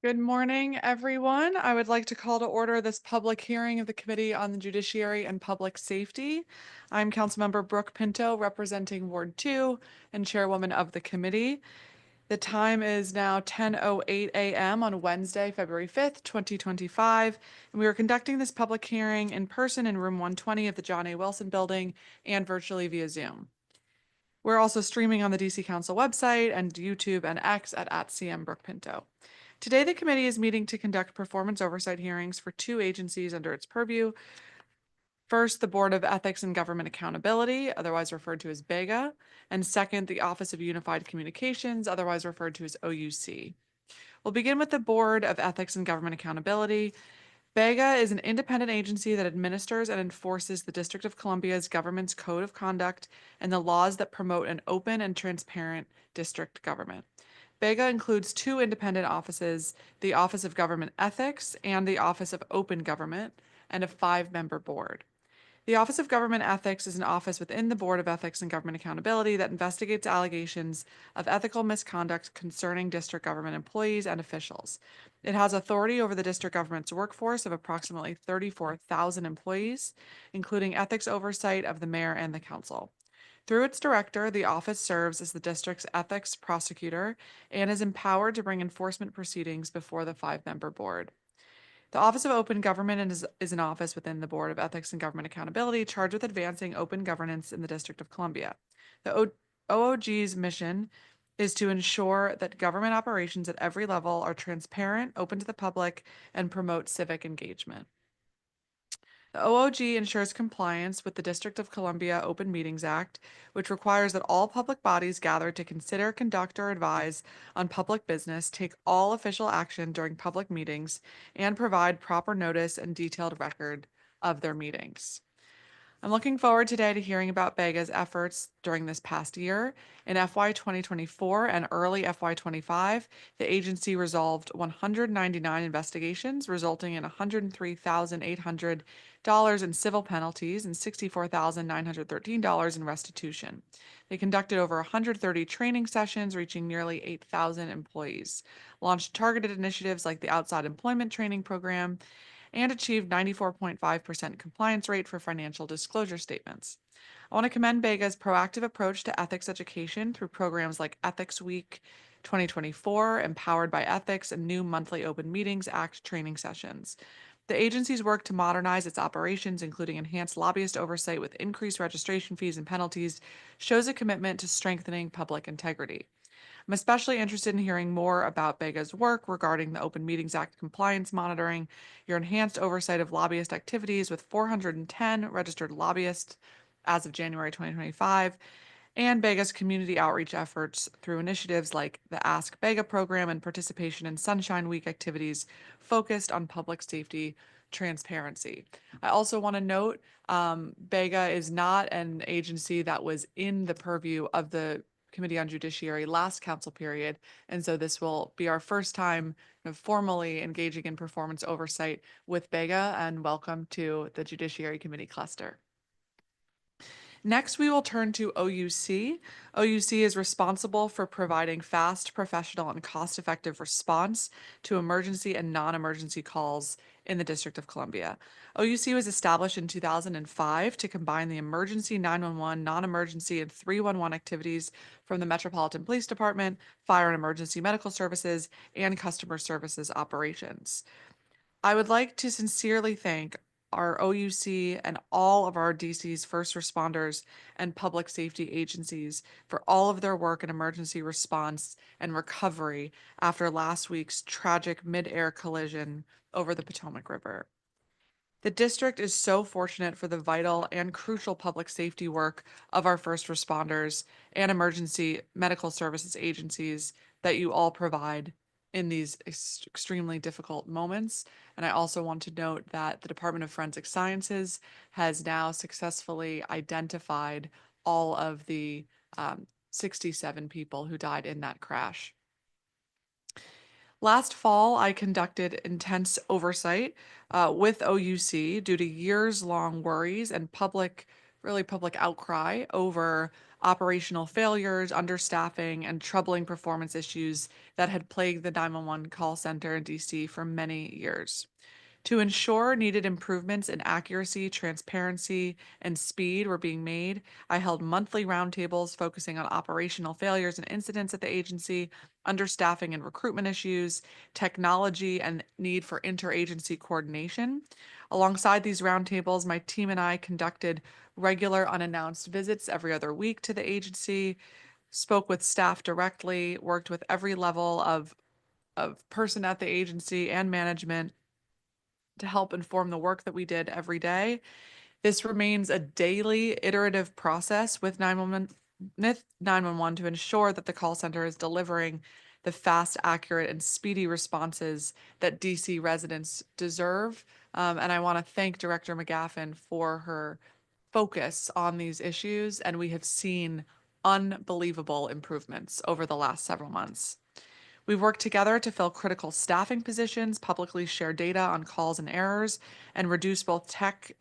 Good morning, everyone. I would like to call to order this public hearing of the Committee on the Judiciary and Public Safety. I'm Councilmember Brooke Pinto, representing Ward 2 and Chairwoman of the committee. The time is now 10:08 a.m. on Wednesday, February 5th, 2025, and we are conducting this public hearing in person in room 120 of the John A. Wilson Building and virtually via Zoom. We're also streaming on the DC Council website and YouTube and X at CM Brooke Pinto. Today, the committee is meeting to conduct performance oversight hearings for two agencies under its purview. First, the Board of Ethics and Government Accountability, otherwise referred to as BEGA, and second, the Office of Unified Communications, otherwise referred to as OUC. We'll begin with the Board of Ethics and Government Accountability. BEGA is an independent agency that administers and enforces the District of Columbia's government's code of conduct and the laws that promote an open and transparent district government. BEGA includes two independent offices, the Office of Government Ethics and the Office of Open Government, and a five-member board. The Office of Government Ethics is an office within the Board of Ethics and Government Accountability that investigates allegations of ethical misconduct concerning district government employees and officials. It has authority over the district government's workforce of approximately 34,000 employees, including ethics oversight of the mayor and the council. Through its director, the office serves as the district's ethics prosecutor and is empowered to bring enforcement proceedings before the five-member board. The Office of Open Government is an office within the Board of Ethics and Government Accountability charged with advancing open governance in the District of Columbia. The OOG's mission is to ensure that government operations at every level are transparent, open to the public, and promote civic engagement. The OOG ensures compliance with the District of Columbia Open Meetings Act, which requires that all public bodies gathered to consider, conduct, or advise on public business take all official action during public meetings and provide proper notice and detailed record of their meetings. I'm looking forward today to hearing about BEGA's efforts during this past year. In FY 2024 and early FY 25, the agency resolved 199 investigations, resulting in $103,800 in civil penalties and $64,913 in restitution. They conducted over 130 training sessions, reaching nearly 8,000 employees, launched targeted initiatives like the Outside Employment Training Program, and achieved 94.5% compliance rate for financial disclosure statements. I want to commend BEGA's proactive approach to ethics education through programs like Ethics Week 2024, Empowered by Ethics, and new monthly Open Meetings Act training sessions. The agency's work to modernize its operations, including enhanced lobbyist oversight with increased registration fees and penalties, shows a commitment to strengthening public integrity. I'm especially interested in hearing more about BEGA's work regarding the Open Meetings Act compliance monitoring, your enhanced oversight of lobbyist activities with 410 registered lobbyists as of January 2025, and BEGA's community outreach efforts through initiatives like the Ask BEGA program and participation in Sunshine Week activities focused on public safety transparency. I also want to note BEGA is not an agency that was in the purview of the Committee on Judiciary last council period, and so this will be our first time formally engaging in performance oversight with BEGA, and welcome to the Judiciary Committee cluster. Next, we will turn to OUC. OUC is responsible for providing fast, professional, and cost-effective response to emergency and non-emergency calls in the District of Columbia. OUC was established in 2005 to combine the emergency 911, non-emergency, and 311 activities from the Metropolitan Police Department, Fire and Emergency Medical Services, and Customer Services operations. I would like to sincerely thank our OUC and all of our DC's first responders and public safety agencies for all of their work in emergency response and recovery after last week's tragic mid-air collision over the Potomac River. The district is so fortunate for the vital and crucial public safety work of our first responders and emergency medical services agencies that you all provide in these extremely difficult moments. And I also want to note that the Department of Forensic Sciences has now successfully identified all of the 67 people who died in that crash. Last fall, I conducted intense oversight with OUC due to years-long worries and public really public outcry over operational failures, understaffing, and troubling performance issues that had plagued the 911 call center in DC for many years. To ensure needed improvements in accuracy, transparency, and speed were being made, I held monthly roundtables focusing on operational failures and incidents at the agency, understaffing and recruitment issues, technology, and need for interagency coordination. Alongside these roundtables, my team and I conducted regular unannounced visits every other week to the agency, spoke with staff directly, worked with every level of person at the agency and management to help inform the work that we did every day. This remains a daily iterative process with 911 to ensure that the call center is delivering the fast, accurate, and speedy responses that DC residents deserve. And I want to thank Director McGaffin for her focus on these issues, and we have seen unbelievable improvements over the last several months. We've worked together to fill critical staffing positions, publicly share data on calls and errors, and reduce both tech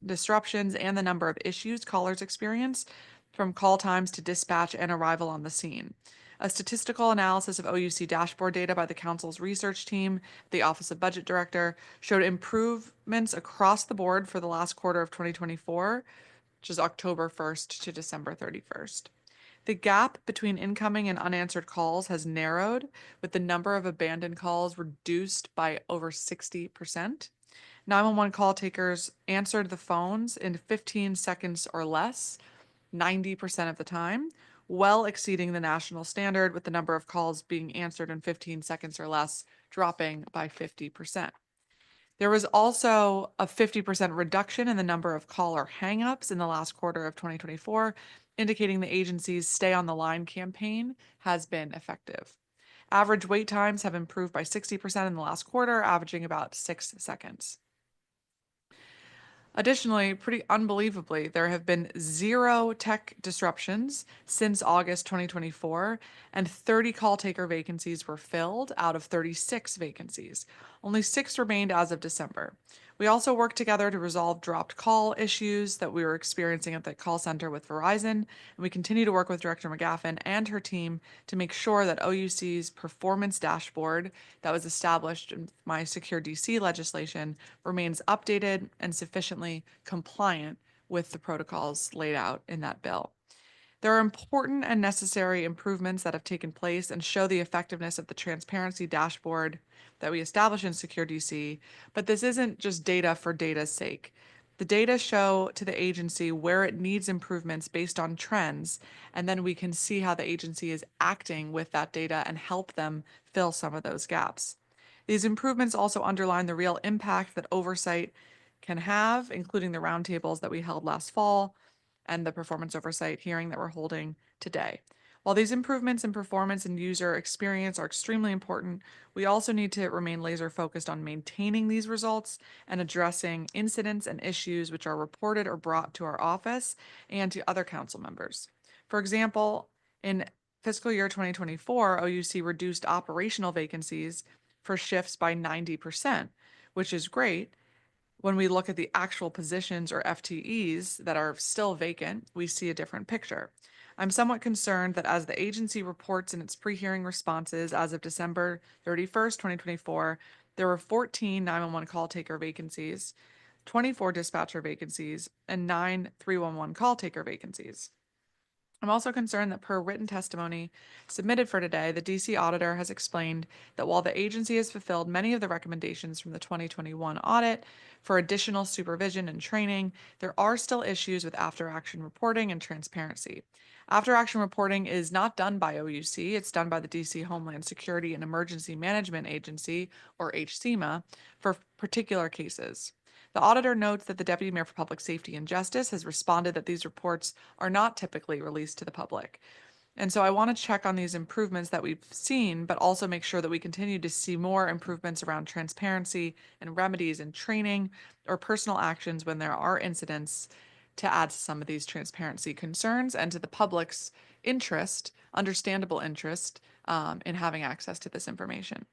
disruptions and the number of issues callers experience, from call times to dispatch and arrival on the scene. A statistical analysis of OUC dashboard data by the Council's research team, the Office of Budget Director, showed improvements across the board for the last quarter of 2024, which is October 1st to December 31st. The gap between incoming and unanswered calls has narrowed, with the number of abandoned calls reduced by over 60%. 911 call takers answered the phones in 15 seconds or less, 90% of the time, well exceeding the national standard, with the number of calls being answered in 15 seconds or less dropping by 50%. There was also a 50% reduction in the number of caller hangups in the last quarter of 2024, indicating the agency's Stay on the Line campaign has been effective. Average wait times have improved by 60% in the last quarter, averaging about 6 seconds. Additionally, pretty unbelievably, there have been 0 tech disruptions since August 2024, and 30 call taker vacancies were filled out of 36 vacancies. Only 6 remained as of December. We also worked together to resolve dropped call issues that we were experiencing at the call center with Verizon, and we continue to work with Director McGaffin and her team to make sure that OUC's performance dashboard that was established in my Secure DC legislation remains updated and sufficiently compliant with the protocols laid out in that bill. There are important and necessary improvements that have taken place and show the effectiveness of the transparency dashboard that we established in Secure DC, but this isn't just data for data's sake. The data show to the agency where it needs improvements based on trends, and then we can see how the agency is acting with that data and help them fill some of those gaps. These improvements also underline the real impact that oversight can have, including the roundtables that we held last fall and the performance oversight hearing that we're holding today. While these improvements in performance and user experience are extremely important, we also need to remain laser focused on maintaining these results and addressing incidents and issues which are reported or brought to our office and to other council members. For example, in fiscal year 2024, OUC reduced operational vacancies for shifts by 90%, which is great. When we look at the actual positions or FTEs that are still vacant, we see a different picture. I'm somewhat concerned that as the agency reports in its pre-hearing responses as of December 31st, 2024, there were 14 911 call taker vacancies, 24 dispatcher vacancies, and 9 311 call taker vacancies. I'm also concerned that per written testimony submitted for today, the DC auditor has explained that while the agency has fulfilled many of the recommendations from the 2021 audit for additional supervision and training, there are still issues with after-action reporting and transparency. After-action reporting is not done by OUC, it's done by the DC Homeland Security and Emergency Management Agency, or HCMA, for particular cases. The auditor notes that the Deputy Mayor for Public Safety and Justice has responded that these reports are not typically released to the public. And so I want to check on these improvements that we've seen, but also make sure that we continue to see more improvements around transparency and remedies and training or personal actions when there are incidents to add to some of these transparency concerns and to the public's interest, understandable interest, in having access to this information.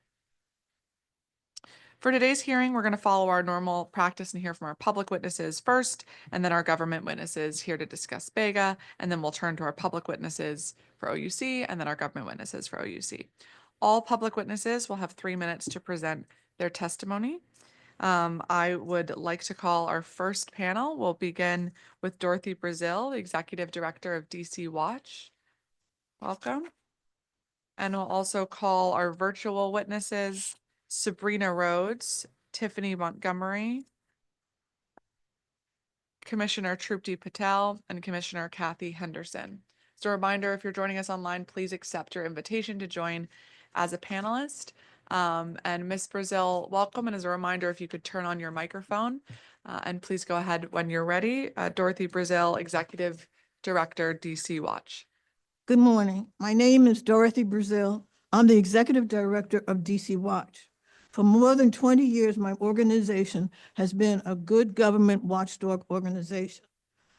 For today's hearing, we're going to follow our normal practice and hear from our public witnesses first, and then our government witnesses here to discuss BEGA, and then we'll turn to our public witnesses for OUC, and then our government witnesses for OUC. All public witnesses will have 3 minutes to present their testimony. I would like to call our first panel. We'll begin with Dorothy Brazil, the Executive Director of DC Watch. Welcome. And we'll also call our virtual witnesses, Sabrina Rhodes, Tiffany Montgomery, Commissioner Trupti Patel, and Commissioner Kathy Henderson. As a reminder, if you're joining us online, please accept your invitation to join as a panelist. And Ms. Brazil, welcome. And as a reminder, if you could turn on your microphone and please go ahead when you're ready. Dorothy Brazil, Executive Director, DC Watch. Good morning. My name is Dorothy Brazil. I'm the Executive Director of DC Watch. For more than 20 years, my organization has been a good government watchdog organization.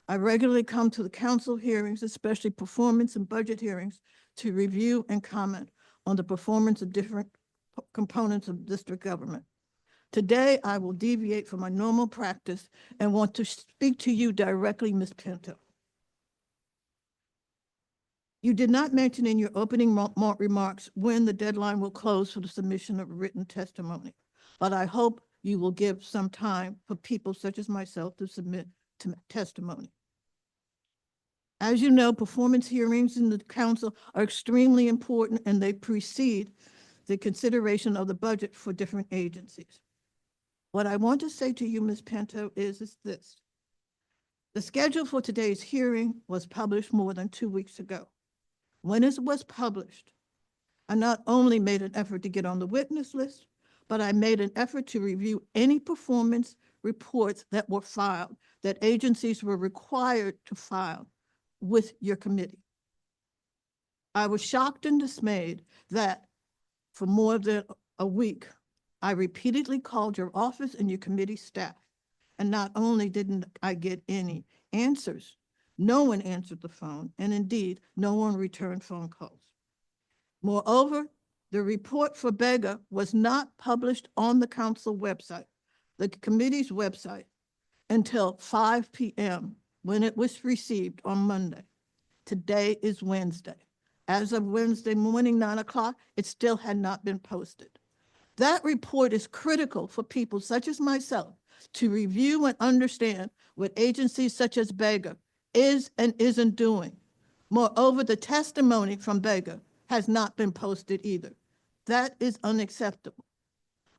I regularly come to the council hearings, especially performance and budget hearings, to review and comment on the performance of different components of district government. Today, I will deviate from my normal practice and want to speak to you directly, Ms. Pinto. You did not mention in your opening remarks when the deadline will close for the submission of written testimony, but I hope you will give some time for people such as myself to submit testimony. As you know, performance hearings in the council are extremely important and they precede the consideration of the budget for different agencies. What I want to say to you, Ms. Pinto, is this. The schedule for today's hearing was published more than 2 weeks ago. When it was published, I not only made an effort to get on the witness list, but I made an effort to review any performance reports that were filed, that agencies were required to file with your committee. I was shocked and dismayed that for more than a week, I repeatedly called your office and your committee staff. And not only didn't I get any answers, no one answered the phone, and indeed, no one returned phone calls. Moreover, the report for BEGA was not published on the council website, the committee's website, until 5 p.m. when it was received on Monday. Today is Wednesday. As of Wednesday morning, 9 o'clock, it still had not been posted. That report is critical for people such as myself to review and understand what agencies such as BEGA is and isn't doing. Moreover, the testimony from BEGA has not been posted either. That is unacceptable.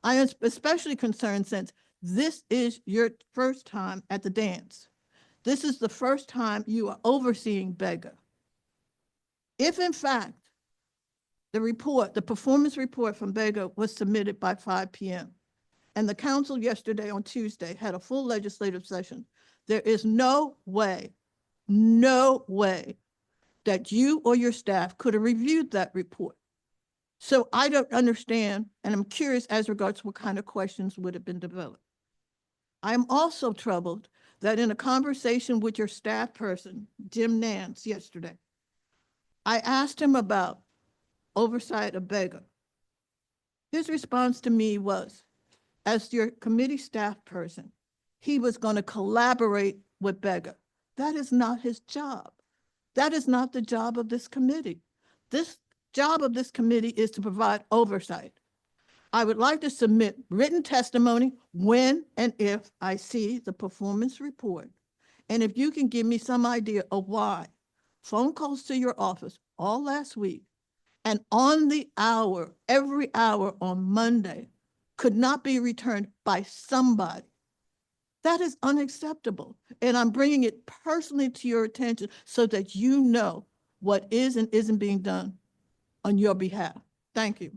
I am especially concerned since this is your first time at the dance. This is the first time you are overseeing BEGA. If in fact, the performance report from BEGA was submitted by 5 p.m. and the council yesterday on Tuesday had a full legislative session, there is no way that you or your staff could have reviewed that report. So I don't understand, and I'm curious as regards what kind of questions would have been developed. I'm also troubled that in a conversation with your staff person, Jim Nance, yesterday, I asked him about oversight of BEGA. His response to me was, as your committee staff person, he was going to collaborate with BEGA. That is not his job. That is not the job of this committee. This job of this committee is to provide oversight. I would like to submit written testimony when and if I see the performance report. And if you can give me some idea of why phone calls to your office all last week and on the hour, every hour on Monday could not be returned by somebody. That is unacceptable. And I'm bringing it personally to your attention so that you know what is and isn't being done on your behalf. Thank you.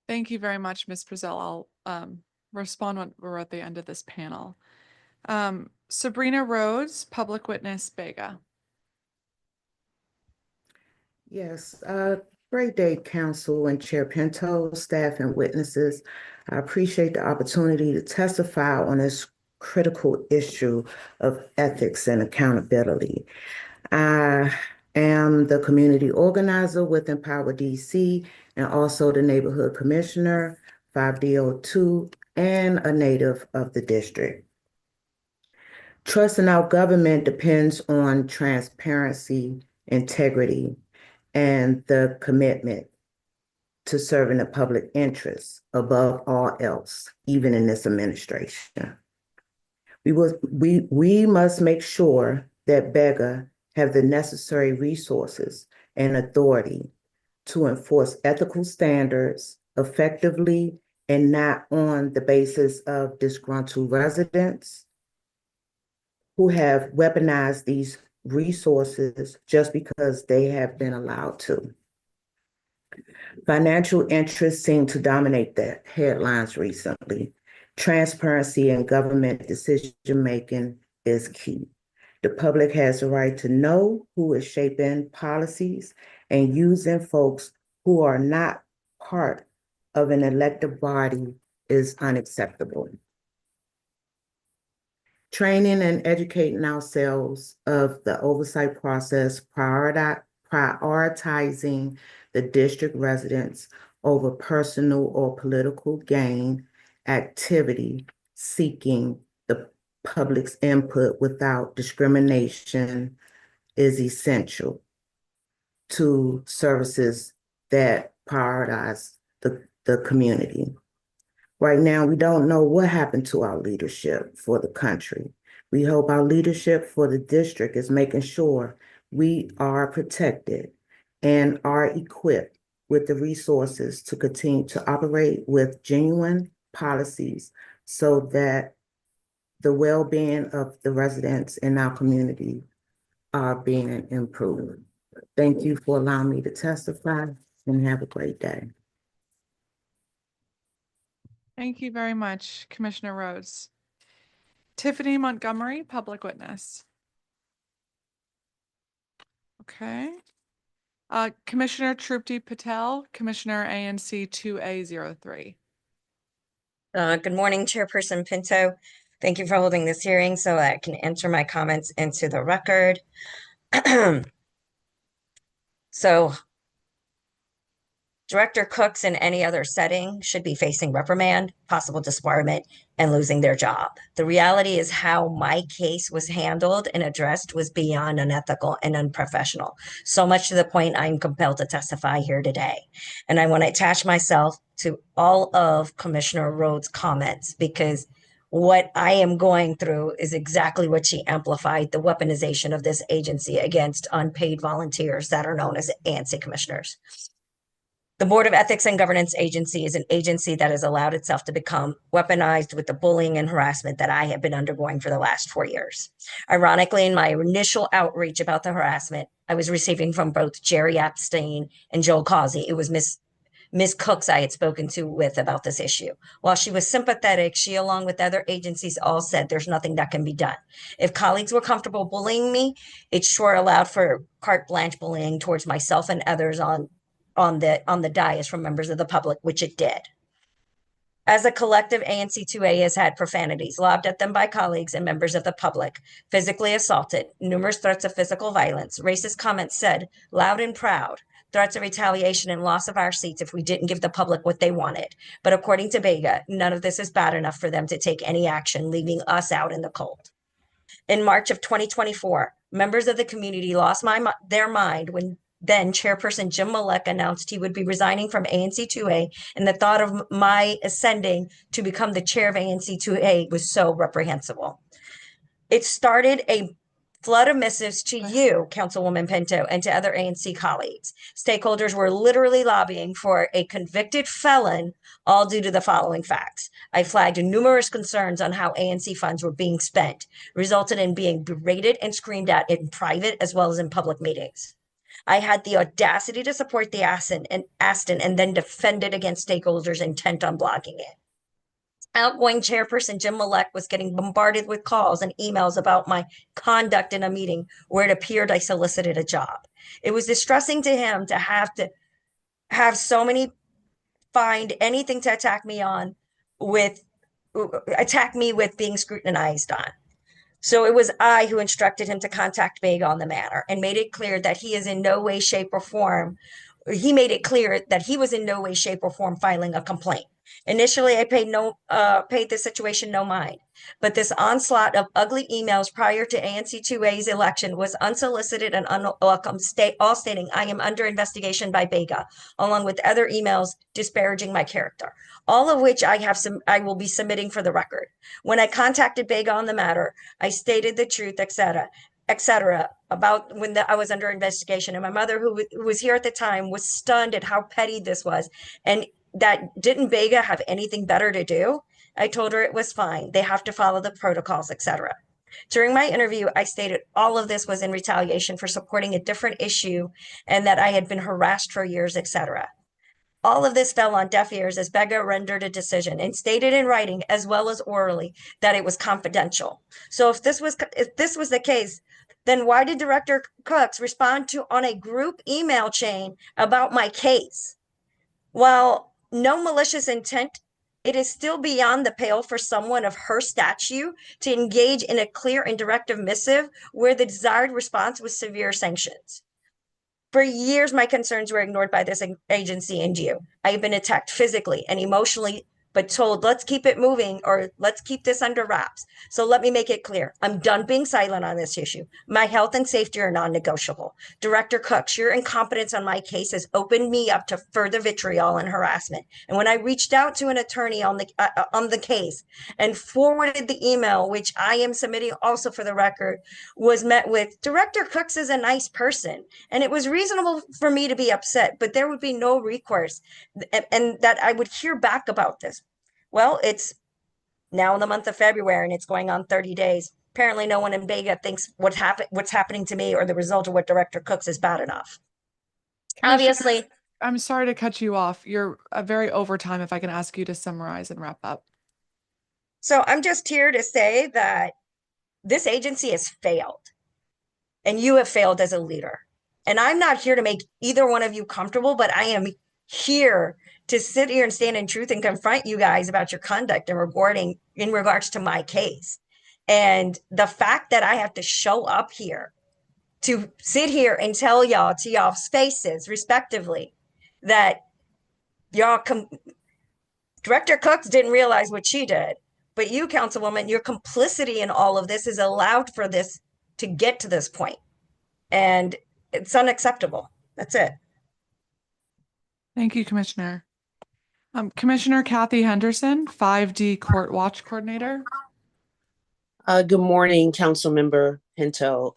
Thank you very much, Ms. Brazil. I'll respond when we're at the end of this panel. Sabrina Rhodes, public witness, BEGA. Yes, great day, Council and Chair Pinto, staff and witnesses. I appreciate the opportunity to testify on this critical issue of ethics and accountability. am the community organizer with Empower DC and also the neighborhood commissioner, 5D02, and a native of the district. Trust in our government depends on transparency, integrity, and the commitment to serving the public interest above all else, even in this administration. We must make sure that BEGA have the necessary resources and authority to enforce ethical standards effectively and not on the basis of disgruntled residents who have weaponized these resources just because they have been allowed to. Financial interests seem to dominate the headlines recently. Transparency in government decision-making is key. The public has the right to know who is shaping policies, and using folks who are not part of an elected body is unacceptable. Training and educating ourselves of the oversight process, prioritizing the district residents over personal or political gain activity, seeking the public's input without discrimination is essential to services that prioritize the community. Right now, we don't know what happened to our leadership for the country. We hope our leadership for the district is making sure we are protected and are equipped with the resources to continue to operate with genuine policies so that the well-being of the residents in our community are being improved. Thank you for allowing me to testify, and have a great day. Thank you very much, Commissioner Rhodes. Tiffany Montgomery, public witness. Okay. Commissioner Trupti Patel, Commissioner ANC 2A03. Good morning, Chairperson Pinto. Thank you for holding this hearing so I can enter my comments into the record. So Director Cooks in any other setting should be facing reprimand, possible disbarment, and losing their job. The reality is how my case was handled and addressed was beyond unethical and unprofessional, so much to the point I'm compelled to testify here today. And I want to attach myself to all of Commissioner Rhodes' comments because what I am going through is exactly what she amplified, the weaponization of this agency against unpaid volunteers that are known as ANC commissioners. The Board of Ethics and Governance Agency is an agency that has allowed itself to become weaponized with the bullying and harassment that I have been undergoing for the last 4 years. Ironically, in my initial outreach about the harassment, I was receiving from both Jerry Epstein and Joel Causey. It was Ms. Cooks I had spoken to with about this issue. While she was sympathetic, she, along with other agencies, all said there's nothing that can be done. If colleagues were comfortable bullying me, it sure allowed for carte blanche bullying towards myself and others on the dais from members of the public, which it did. As a collective, ANC2A has had profanities lobbed at them by colleagues and members of the public, physically assaulted, numerous threats of physical violence, racist comments said loud and proud, threats of retaliation and loss of our seats if we didn't give the public what they wanted. But according to BEGA, none of this is bad enough for them to take any action, leaving us out in the cold. In March of 2024, members of the community lost their mind when then Chairperson Jim Malek announced he would be resigning from ANC2A, and the thought of my ascending to become the chair of ANC2A was so reprehensible. It started a flood of missives to you, Councilwoman Pinto, and to other ANC colleagues. Stakeholders were literally lobbying for a convicted felon, all due to the following facts. I flagged numerous concerns on how ANC funds were being spent, resulted in being berated and screamed at in private as well as in public meetings. I had the audacity to support the Aston and then defend it against stakeholders intent on blocking it. Outgoing Chairperson Jim Malek was getting bombarded with calls and emails about my conduct in a meeting where it appeared I solicited a job. It was distressing to him to have so many find anything to attack me with being scrutinized on. So it was I who instructed him to contact BEGA on the matter and made it clear that he is in no way, shape, or form. He made it clear that he was in no way, shape, or form filing a complaint. Initially, I paid this situation no mind, but this onslaught of ugly emails prior to ANC2A's election was unsolicited and unwelcome, all stating I am under investigation by BEGA, along with other emails disparaging my character, all of which I will be submitting for the record. When I contacted BEGA on the matter, I stated the truth, etc., about when I was under investigation. And my mother, who was here at the time, was stunned at how petty this was. And that didn't BEGA have anything better to do? I told her it was fine. They have to follow the protocols, etc. During my interview, I stated all of this was in retaliation for supporting a different issue and that I had been harassed for years, etc. All of this fell on deaf ears as BEGA rendered a decision and stated in writing as well as orally that it was confidential. So if this was the case, then why did Director Cooks respond to on a group email chain about my case? While no malicious intent, it is still beyond the pale for someone of her stature to engage in a clear and directive missive where the desired response was severe sanctions. For years, my concerns were ignored by this agency and you. I have been attacked physically and emotionally, but told, let's keep it moving or let's keep this under wraps. So let me make it clear. I'm done being silent on this issue. My health and safety are non-negotiable. Director Cooks, your incompetence on my case has opened me up to further vitriol and harassment. And when I reached out to an attorney on the case and forwarded the email, which I am submitting also for the record, was met with, Director Cooks is a nice person. And it was reasonable for me to be upset, but there would be no recourse and that I would hear back about this. Well, it's now in the month of February and it's going on 30 days. Apparently no one in BEGA thinks what's happening to me or the result of what Director Cooks is bad enough. Obviously, I'm sorry to cut you off. You're very over time. If I can ask you to summarize and wrap up. So I'm just here to say that this agency has failed and you have failed as a leader. And I'm not here to make either one of you comfortable, but I am here to sit here and stand in truth and confront you guys about your conduct and in regards to my case. And the fact that I have to show up here to sit here and tell y'all to y'all's faces respectively that Director Cooks didn't realize what she did, but you, Councilwoman, your complicity in all of this has allowed for this to get to this point. And it's unacceptable. That's it. Thank you, Commissioner. Commissioner Kathy Henderson, 5D Court Watch Coordinator. Good morning, Councilmember Pinto.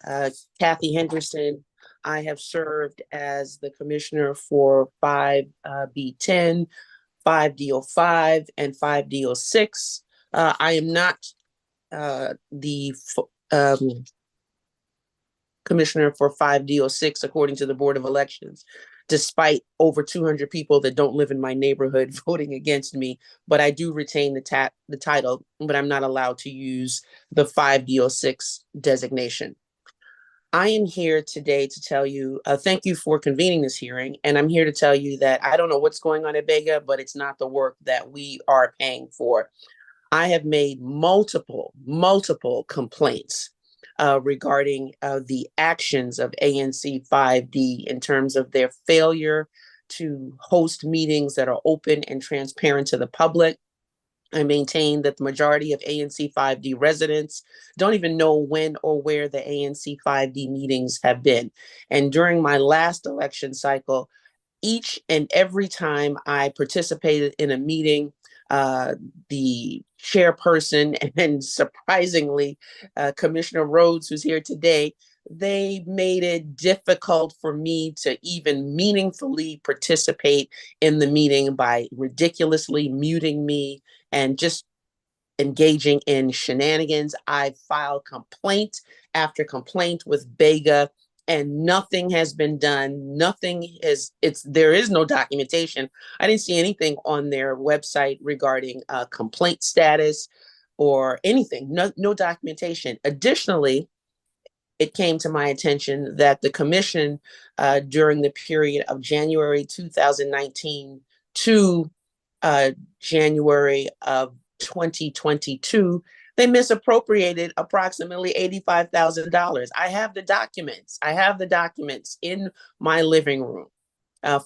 Kathy Henderson. I have served as the commissioner for 5B10, 5D05, and 5D06. I am not the commissioner for 5D06 according to the Board of Elections, despite over 200 people that don't live in my neighborhood voting against me. But I do retain the title, but I'm not allowed to use the 5D06 designation. I am here today to tell you, thank you for convening this hearing. And I'm here to tell you that I don't know what's going on at BEGA, but it's not the work that we are paying for. I have made multiple complaints regarding the actions of ANC 5D in terms of their failure to host meetings that are open and transparent to the public. I maintain that the majority of ANC 5D residents don't even know when or where the ANC 5D meetings have been. And during my last election cycle, each and every time I participated in a meeting, the chairperson and surprisingly, Commissioner Rhodes, who's here today, they made it difficult for me to even meaningfully participate in the meeting by ridiculously muting me and just engaging in shenanigans. I filed complaint after complaint with BEGA and nothing has been done. There is no documentation. I didn't see anything on their website regarding complaint status or anything, no documentation. Additionally, it came to my attention that the commission during the period of January 2019 to January of 2022 They misappropriated approximately $85,000. I have the documents. I have the documents in my living room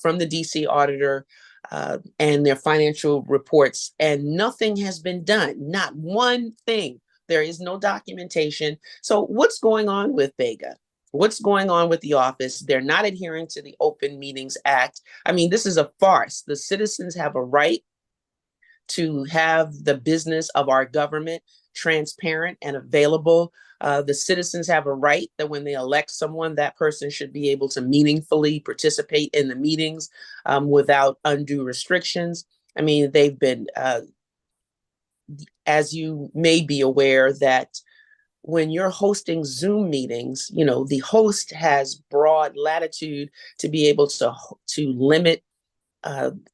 from the DC auditor and their financial reports, and nothing has been done. Not one thing. There is no documentation. So what's going on with BEGA? What's going on with the office? They're not adhering to the Open Meetings Act. I mean, this is a farce. The citizens have a right to have the business of our government transparent and available. The citizens have a right that when they elect someone, that person should be able to meaningfully participate in the meetings without undue restrictions. I mean, they've been, as you may be aware, that when you're hosting Zoom meetings, you know, the host has broad latitude to be able to limit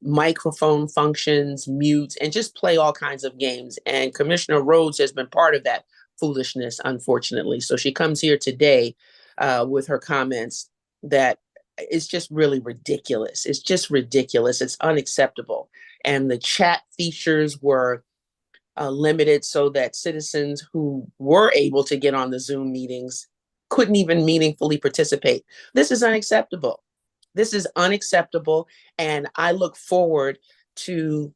microphone functions, mute, and just play all kinds of games. And Commissioner Rhodes has been part of that foolishness, unfortunately. So she comes here today with her comments that it's just really ridiculous. It's just ridiculous. It's unacceptable. And the chat features were limited so that citizens who were able to get on the Zoom meetings couldn't even meaningfully participate. This is unacceptable. This is unacceptable. And I look forward to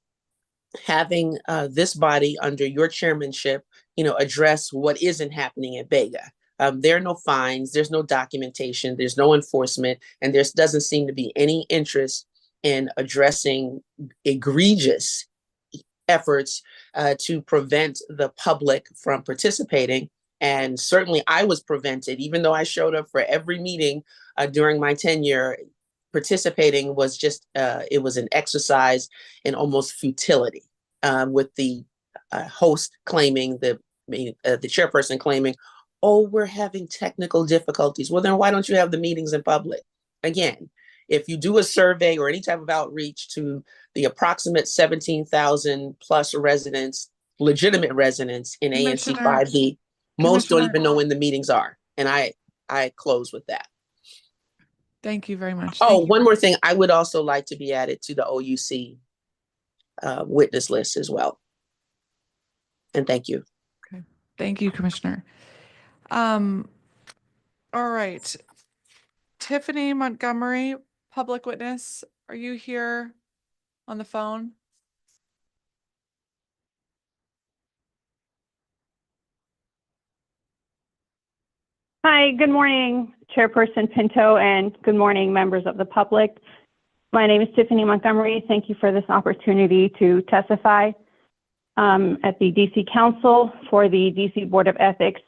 having this body under your chairmanship, you know, address what isn't happening at BEGA. There are no fines, there's no documentation, there's no enforcement, and there doesn't seem to be any interest in addressing egregious efforts to prevent the public from participating. And certainly I was prevented, even though I showed up for every meeting during my tenure. Participating was just, it was an exercise in almost futility, with the host claiming, the chairperson claiming, oh, we're having technical difficulties. Well, then why don't you have the meetings in public? Again, if you do a survey or any type of outreach to the approximate 17,000 plus residents, legitimate residents in ANC 5B, most don't even know when the meetings are. And I close with that. Thank you very much. Oh, one more thing. I would also like to be added to the OUC witness list as well. And thank you. Okay. Thank you, Commissioner. All right. Tiffany Montgomery, public witness, are you here on the phone? Hi, good morning, Chairperson Pinto, and good morning, members of the public. My name is Tiffany Montgomery. Thank you for this opportunity to testify at the DC Council for the DC Board of Ethics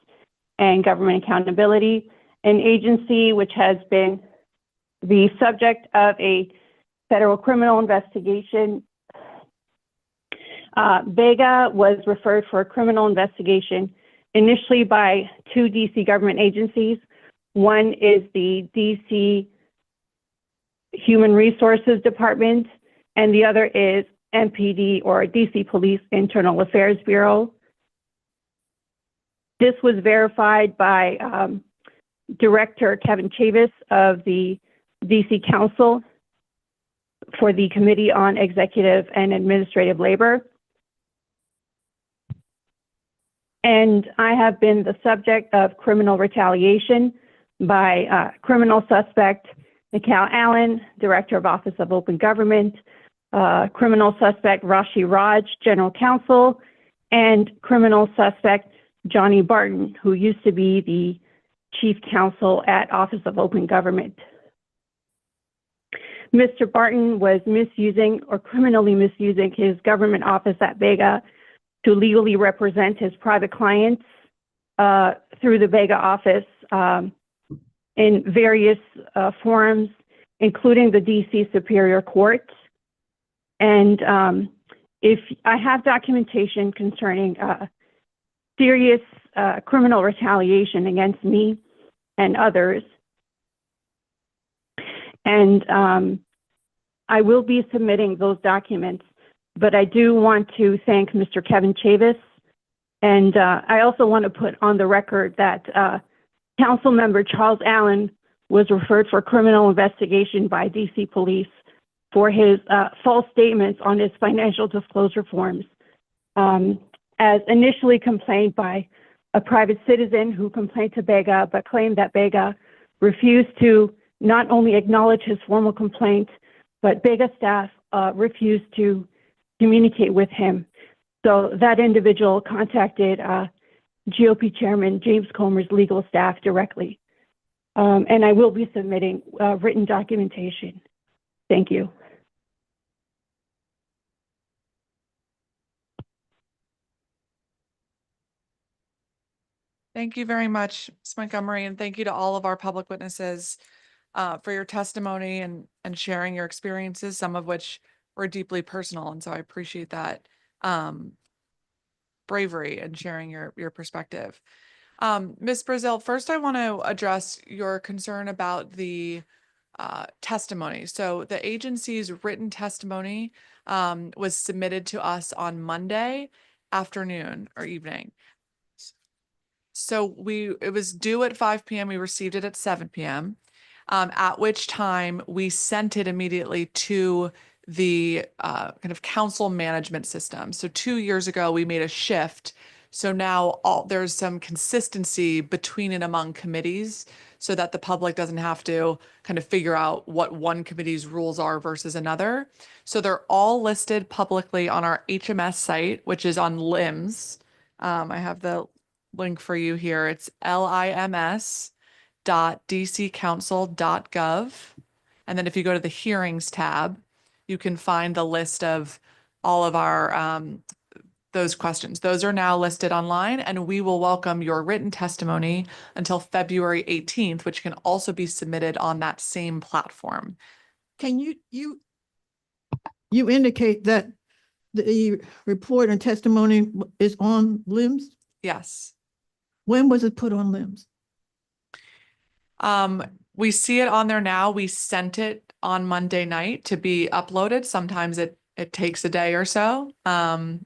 and Government Accountability, an agency which has been the subject of a federal criminal investigation. BEGA was referred for a criminal investigation initially by two DC government agencies. One is the DC Human Resources Department, and the other is MPD, or DC Police Internal Affairs Bureau. This was verified by Director Kevin Chavis of the DC Council for the Committee on Executive and Administrative Labor. And I have been the subject of criminal retaliation by criminal suspect Mikal Allen, Director of Office of Open Government, criminal suspect Rashi Raj, General Counsel, and criminal suspect Johnny Barton, who used to be the Chief Counsel at Office of Open Government. Mr. Barton was misusing or criminally misusing his government office at BEGA to legally represent his private clients through the BEGA office in various forums, including the DC Superior Court. And if I have documentation concerning serious criminal retaliation against me and others, and I will be submitting those documents. But I do want to thank Mr. Kevin Chavis, and I also want to put on the record that Council Member Charles Allen was referred for criminal investigation by DC Police for his false statements on his financial disclosure forms. as initially complained by a private citizen who complained to BEGA, but claimed that BEGA refused to not only acknowledge his formal complaint, but BEGA staff refused to communicate with him. So that individual contacted GOP Chairman James Comer's legal staff directly. And I will be submitting written documentation. Thank you. Thank you very much, Ms. Montgomery, and thank you to all of our public witnesses for your testimony and sharing your experiences, some of which were deeply personal. And so I appreciate that bravery and sharing your perspective. Ms. Brazil, first I want to address your concern about the testimony. So the agency's written testimony was submitted to us on Monday afternoon or evening. So it was due at 5 p.m. We received it at 7 p.m. At which time we sent it immediately to the kind of council management system. So 2 years ago, we made a shift. So now there's some consistency between and among committees so that the public doesn't have to kind of figure out what one committee's rules are versus another. So they're all listed publicly on our HMS site, which is on LIMS. I have the link for you here. It's lims.dccouncil.gov. And then if you go to the hearings tab, you can find the list of all of our those questions. Those are now listed online, and we will welcome your written testimony until February 18th, which can also be submitted on that same platform. Can you indicate that the report and testimony is on LIMS? Yes. When was it put on LIMS? We see it on there now. We sent it on Monday night to be uploaded. Sometimes it takes a day or so,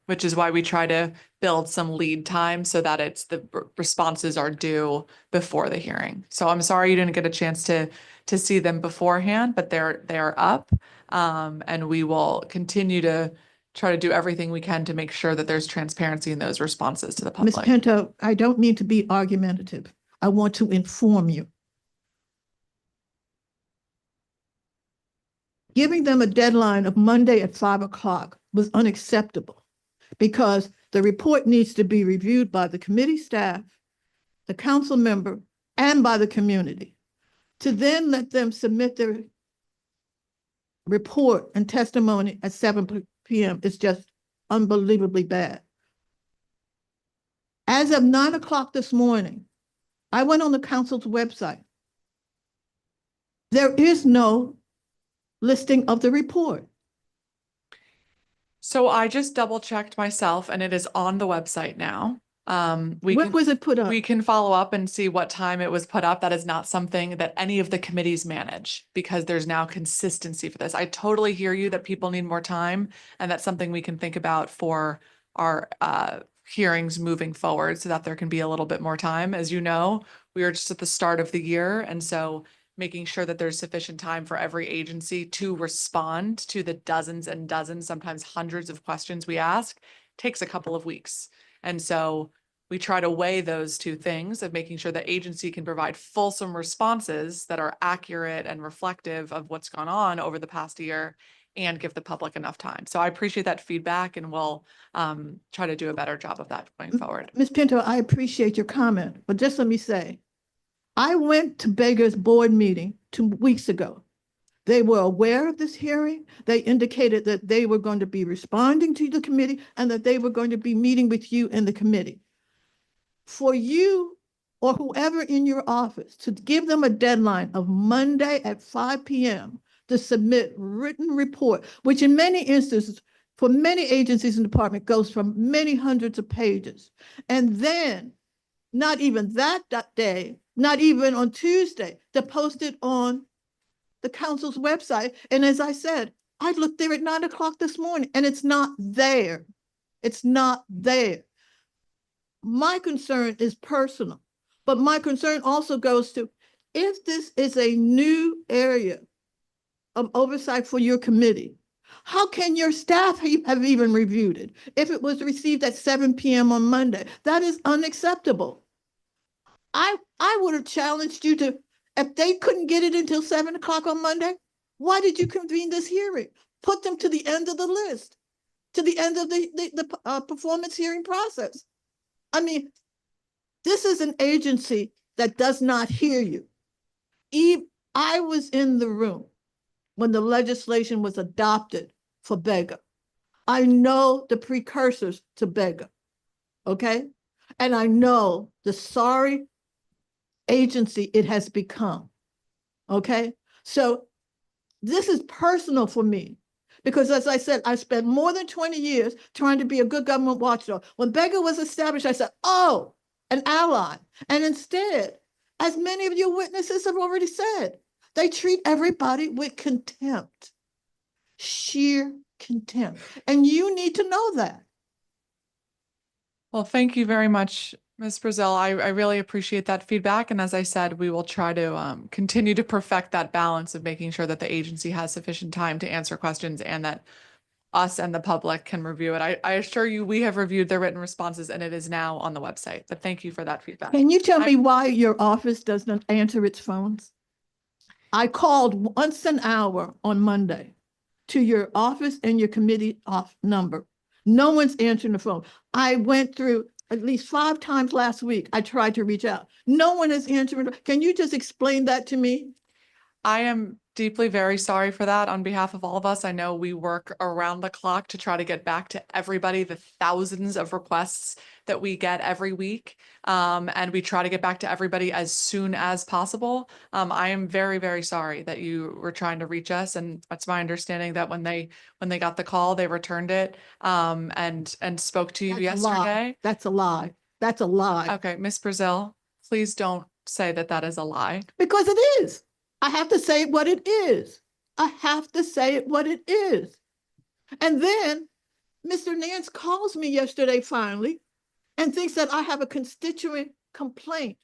which is why we try to build some lead time so that the responses are due before the hearing. So I'm sorry you didn't get a chance to see them beforehand, but they're up, and we will continue to try to do everything we can to make sure that there's transparency in those responses to the public. Ms. Pinto, I don't mean to be argumentative. I want to inform you. Giving them a deadline of Monday at 5 o'clock was unacceptable because the report needs to be reviewed by the committee staff, the council member, and by the community. To then let them submit their report and testimony at 7 p.m. is just unbelievably bad. As of 9 o'clock this morning, I went on the council's website. There is no listing of the report. So I just double checked myself, and it is on the website now. When was it put up? We can follow up and see what time it was put up. That is not something that any of the committees manage because there's now consistency for this. I totally hear you that people need more time, and that's something we can think about for our hearings moving forward so that there can be a little bit more time. As you know, we are just at the start of the year, and so making sure that there's sufficient time for every agency to respond to the dozens and dozens, sometimes hundreds of questions we ask takes a couple of weeks. And so we try to weigh those two things of making sure the agency can provide fulsome responses that are accurate and reflective of what's gone on over the past year and give the public enough time. So I appreciate that feedback, and we'll try to do a better job of that going forward. Ms. Pinto, I appreciate your comment, but just let me say, I went to BEGA's board meeting 2 weeks ago. They were aware of this hearing. They indicated that they were going to be responding to the committee and that they were going to be meeting with you in the committee. For you or whoever in your office to give them a deadline of Monday at 5 p.m. to submit written report, which in many instances, for many agencies and departments, goes from many hundreds of pages. And then not even that day, not even on Tuesday, to post it on the council's website. And as I said, I looked there at 9 o'clock this morning and it's not there. It's not there. My concern is personal, but my concern also goes to, if this is a new area of oversight for your committee, How can your staff have even reviewed it if it was received at 7 p.m. on Monday? That is unacceptable. I would have challenged you to, if they couldn't get it until 7 o'clock on Monday, why did you convene this hearing? Put them to the end of the list, to the end of the performance hearing process. I mean, this is an agency that does not hear you. I was in the room when the legislation was adopted for BEGA. I know the precursors to BEGA, okay? And I know the sorry agency it has become, okay? So this is personal for me because, as I said, I spent more than 20 years trying to be a good government watchdog. When BEGA was established, I said, oh, an ally. And instead, as many of your witnesses have already said, they treat everybody with contempt, sheer contempt. And you need to know that. Well, thank you very much, Ms. Brazil. I really appreciate that feedback. And as I said, we will try to continue to perfect that balance of making sure that the agency has sufficient time to answer questions and that us and the public can review it. I assure you, we have reviewed their written responses and it is now on the website. But thank you for that feedback. Can you tell me why your office doesn't answer its phones? I called once an hour on Monday to your office and your committee off number. No one's answering the phone. I went through at least 5 times last week. I tried to reach out. No one is answering. Can you just explain that to me? I am deeply very sorry for that on behalf of all of us. I know we work around the clock to try to get back to everybody, the thousands of requests that we get every week. And we try to get back to everybody as soon as possible. I am very, very sorry that you were trying to reach us. And it's my understanding that when they got the call, they returned it and spoke to you yesterday. That's a lie. That's a lie. Okay, Ms. Brazil, please don't say that that is a lie. Because it is. I have to say what it is. I have to say it what it is. And then Mr. Nance calls me yesterday finally and thinks that I have a constituent complaint.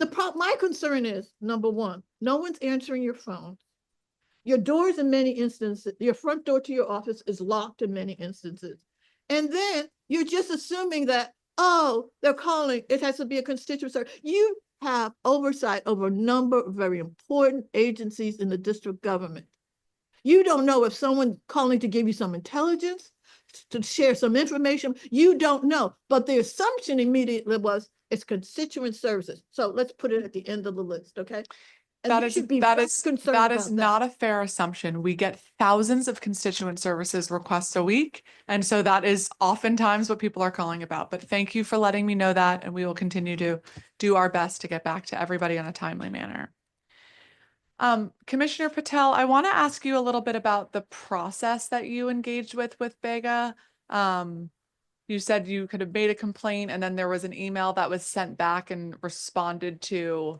My concern is, number one, no one's answering your phone. Your doors in many instances, your front door to your office is locked in many instances. And then you're just assuming that, oh, they're calling, it has to be a constituent service. You have oversight over a number of very important agencies in the district government. You don't know if someone's calling to give you some intelligence, to share some information. You don't know. But the assumption immediately was it's constituent services. So let's put it at the end of the list, okay? And That you is should be that very is concerned that about is not a fair assumption. We get thousands of constituent services requests a week, and so that is oftentimes what people are calling about. But thank you for letting me know that, and we will continue to do our best to get back to everybody in a timely manner. Commissioner Patel, I want to ask you a little bit about the process that you engaged with BEGA. You said you could have made a complaint, and then there was an email that was sent back and responded to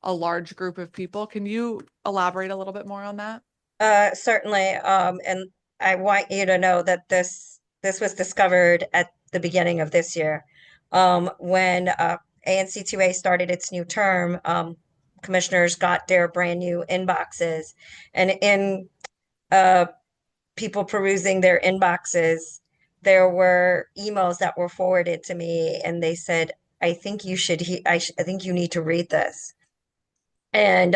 a large group of people. Can you elaborate a little bit more on that? Certainly. And I want you to know that this was discovered at the beginning of this year. When ANC2A started its new term, commissioners got their brand new inboxes, and in people perusing their inboxes, there were emails that were forwarded to me, and they said, "I think you should. I think you need to read this." And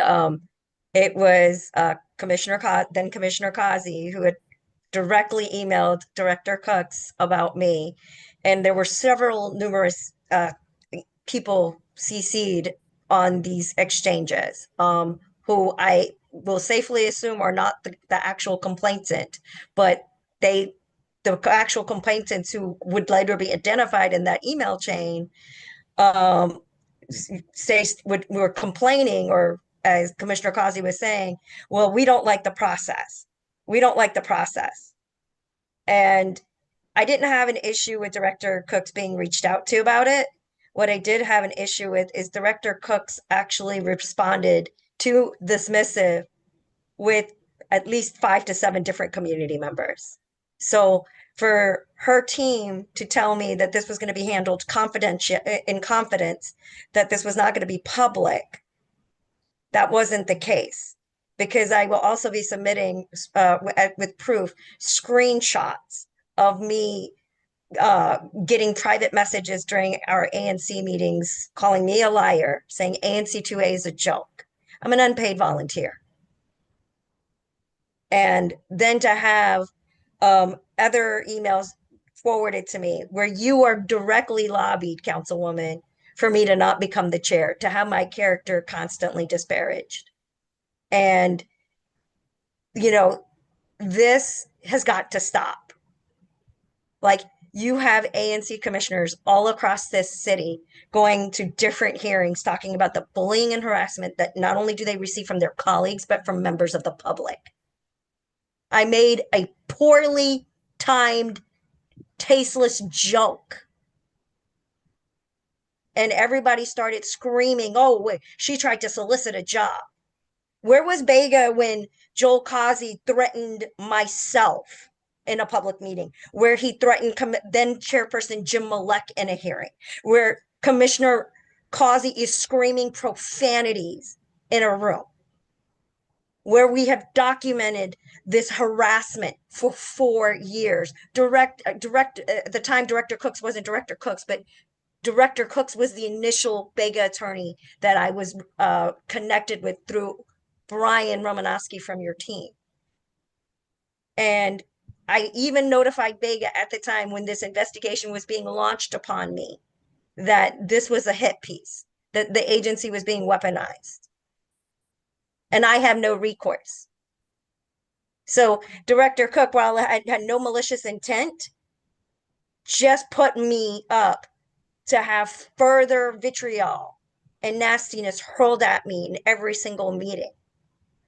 it was Commissioner Kazi, who had directly emailed Director Cooks about me, and there were numerous people CC'd on these exchanges, who I will safely assume are not the actual complainant, but the actual complainants who would later be identified in that email chain, were complaining, or as Commissioner Causey was saying, well, we don't like the process. We don't like the process. And I didn't have an issue with Director Cooks being reached out to about it. What I did have an issue with is Director Cooks actually responded to this missive with at least 5 to 7 different community members. So for her team to tell me that this was going to be handled in confidence, that this was not going to be public, that wasn't the case. because I will also be submitting with proof screenshots of me getting private messages during our ANC meetings, calling me a liar, saying ANC 2A is a joke. I'm an unpaid volunteer. And then to have other emails forwarded to me where you are directly lobbied, Councilwoman, for me to not become the chair, to have my character constantly disparaged. And, you know, this has got to stop. Like, you have ANC commissioners all across this city going to different hearings talking about the bullying and harassment that not only do they receive from their colleagues, but from members of the public. I made a poorly timed, tasteless joke. And everybody started screaming, oh, wait, she tried to solicit a job. Where was BEGA when Joel Causey threatened myself in a public meeting, where he threatened then chairperson Jim Malek in a hearing, where Commissioner Causey is screaming profanities in a room, where we have documented this harassment for 4 years. At the time, Director Cooks wasn't Director Cooks, but Director Cooks was the initial BEGA attorney that I was connected with through Brian Romanowski from your team. And I even notified BEGA at the time when this investigation was being launched upon me that this was a hit piece, that the agency was being weaponized. And I have no recourse. So Director Cook, while I had no malicious intent, just put me up to have further vitriol and nastiness hurled at me in every single meeting.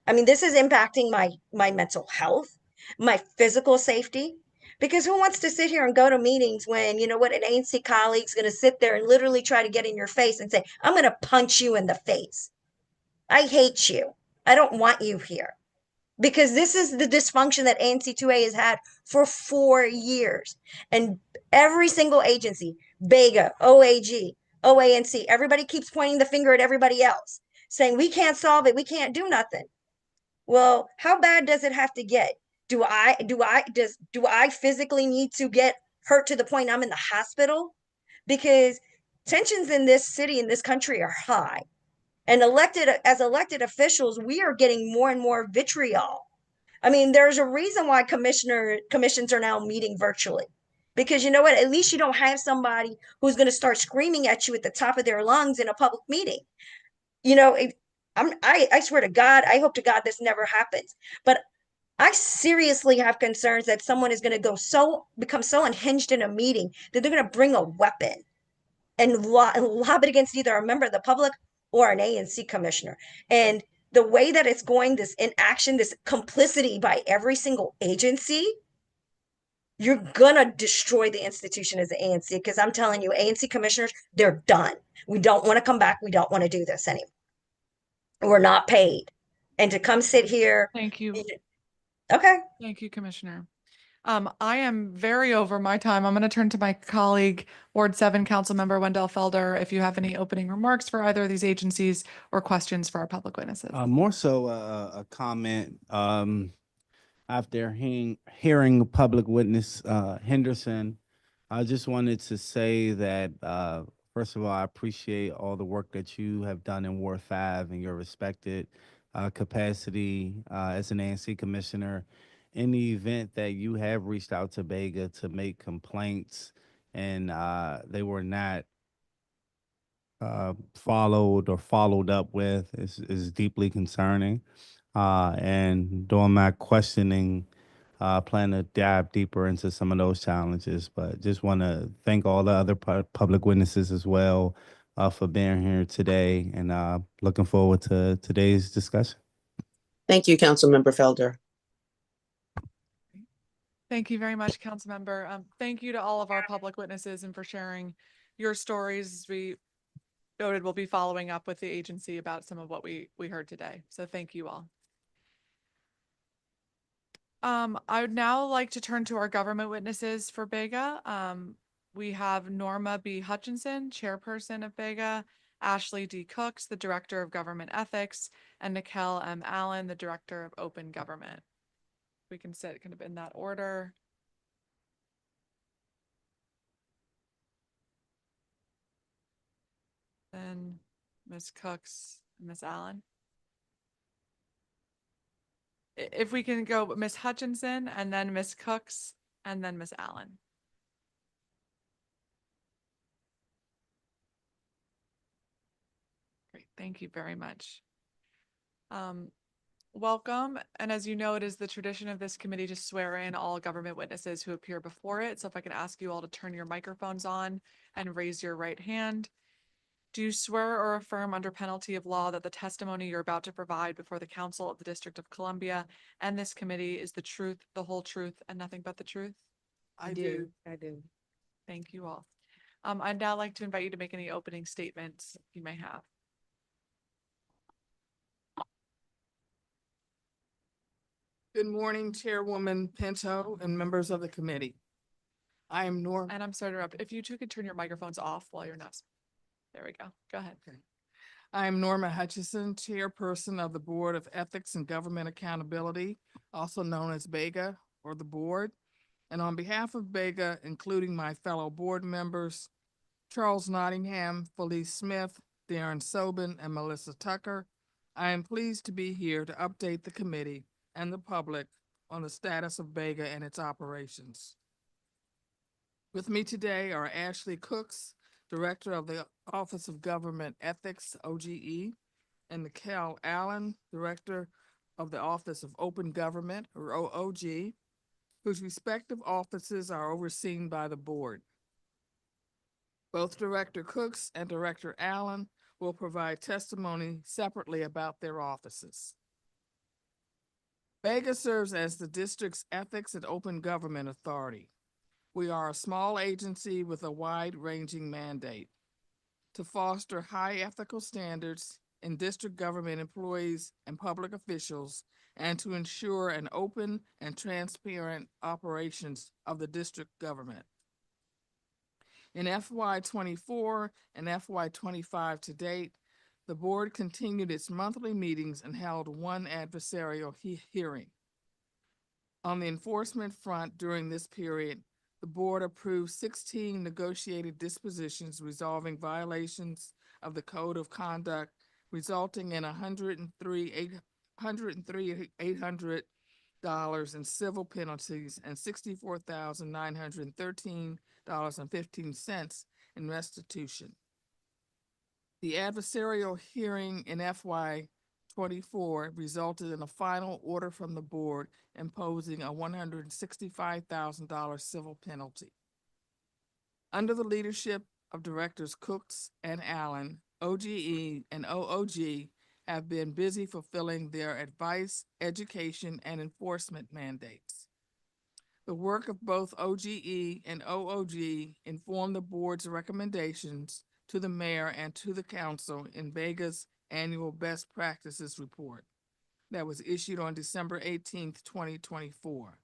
I mean, this is impacting my mental health, my physical safety, because who wants to sit here and go to meetings when, you know what, an ANC colleague's going to sit there and literally try to get in your face and say, I'm going to punch you in the face. I hate you. I don't want you here. Because this is the dysfunction that ANC 2A has had for 4 years. And every single agency, BEGA, OAG, OANC, everybody keeps pointing the finger at everybody else, saying, we can't solve it, we can't do nothing. Well, how bad does it have to get? Do I physically need to get hurt to the point I'm in the hospital? Because tensions in this city, in this country, are high. And as elected officials, we are getting more and more vitriol. I mean, there's a reason why commissions are now meeting virtually. Because you know what? At least you don't have somebody who's going to start screaming at you at the top of their lungs in a public meeting. You know, I swear to God, I hope to God this never happens. But I seriously have concerns that someone is going to become so unhinged in a meeting that they're going to bring a weapon and lob it against either a member of the public or an ANC commissioner. And the way that it's going, this inaction, this complicity by every single agency, you're gonna destroy the institution as the ANC. Because I'm telling you, ANC commissioners, they're done. We don't want to come back. We don't want to do this anymore. We're not paid. And to come sit here. Thank you. Okay. Thank you, Commissioner. I am very over my time. I'm going to turn to my colleague, Ward 7 Councilmember Wendell Felder, if you have any opening remarks for either of these agencies or questions for our public witnesses. More so a comment after hearing public witness Henderson. I just wanted to say that, first of all, I appreciate all the work that you have done in Ward 5 and your respected capacity as an ANC commissioner. In the event that you have reached out to BEGA to make complaints and they were not followed up with is deeply concerning. And during my questioning, plan to dive deeper into some of those challenges, but just want to thank all the other public witnesses as well for being here today, and looking forward to today's discussion. Thank you, Councilmember Felder. Thank you very much, Councilmember. Thank you to all of our public witnesses and for sharing your stories. As we noted, we'll be following up with the agency about some of what we heard today. So thank you all. I would now like to turn to our government witnesses for BEGA. We have Norma B. Hutchinson, chairperson of BEGA, Ashley D. Cooks, the Director of Government Ethics, and Nikel M. Allen, the Director of Open Government. We can sit kind of in that order. Then Ms. Cooks, and Ms. Allen. If we can go Ms. Hutchinson and then Ms. Cooks and then Ms. Allen. Great, thank you very much. Welcome, and as you know, it is the tradition of this committee to swear in all government witnesses who appear before it. So if I could ask you all to turn your microphones on and raise your right hand. Do you swear or affirm under penalty of law that the testimony you're about to provide before the Council of the District of Columbia and this committee is the truth, the whole truth, and nothing but the truth? I do. Thank you all. I'd now like to invite you to make any opening statements you may have. Good morning, Chairwoman Pinto and members of the committee. I am Norm. And I'm sorry to interrupt. If you two could turn your microphones off while you're not. There we go. Go ahead. I am Norma Hutchison, Chairperson of the Board of Ethics and Government Accountability, also known as BEGA or the Board. And on behalf of BEGA, including my fellow board members, Charles Nottingham, Felice Smith, Darren Sobin, and Melissa Tucker, I am pleased to be here to update the committee and the public on the status of BEGA and its operations. With me today are Ashley Cooks, Director of the Office of Government Ethics, OGE, and Nikel Allen, Director of the Office of Open Government, or OOG, whose respective offices are overseen by the board. Both Director Cooks and Director Allen will provide testimony separately about their offices. BEGA serves as the district's Ethics and Open Government Authority. We are a small agency with a wide-ranging mandate to foster high ethical standards in district government employees and public officials, and to ensure an open and transparent operations of the district government. In FY24 and FY25 to date, the board continued its monthly meetings and held one adversarial hearing. On the enforcement front during this period, the board approved 16 negotiated dispositions resolving violations of the Code of Conduct, resulting in $103,800 in civil penalties and $64,913.15 in restitution. The adversarial hearing in FY24 resulted in a final order from the board imposing a $165,000 civil penalty. Under the leadership of Directors Cooks and Allen, OGE and OOG have been busy fulfilling their advice, education, and enforcement mandates. The work of both OGE and OOG informed the board's recommendations to the mayor and to the council in BEGA's annual best practices report that was issued on December 18th, 2024.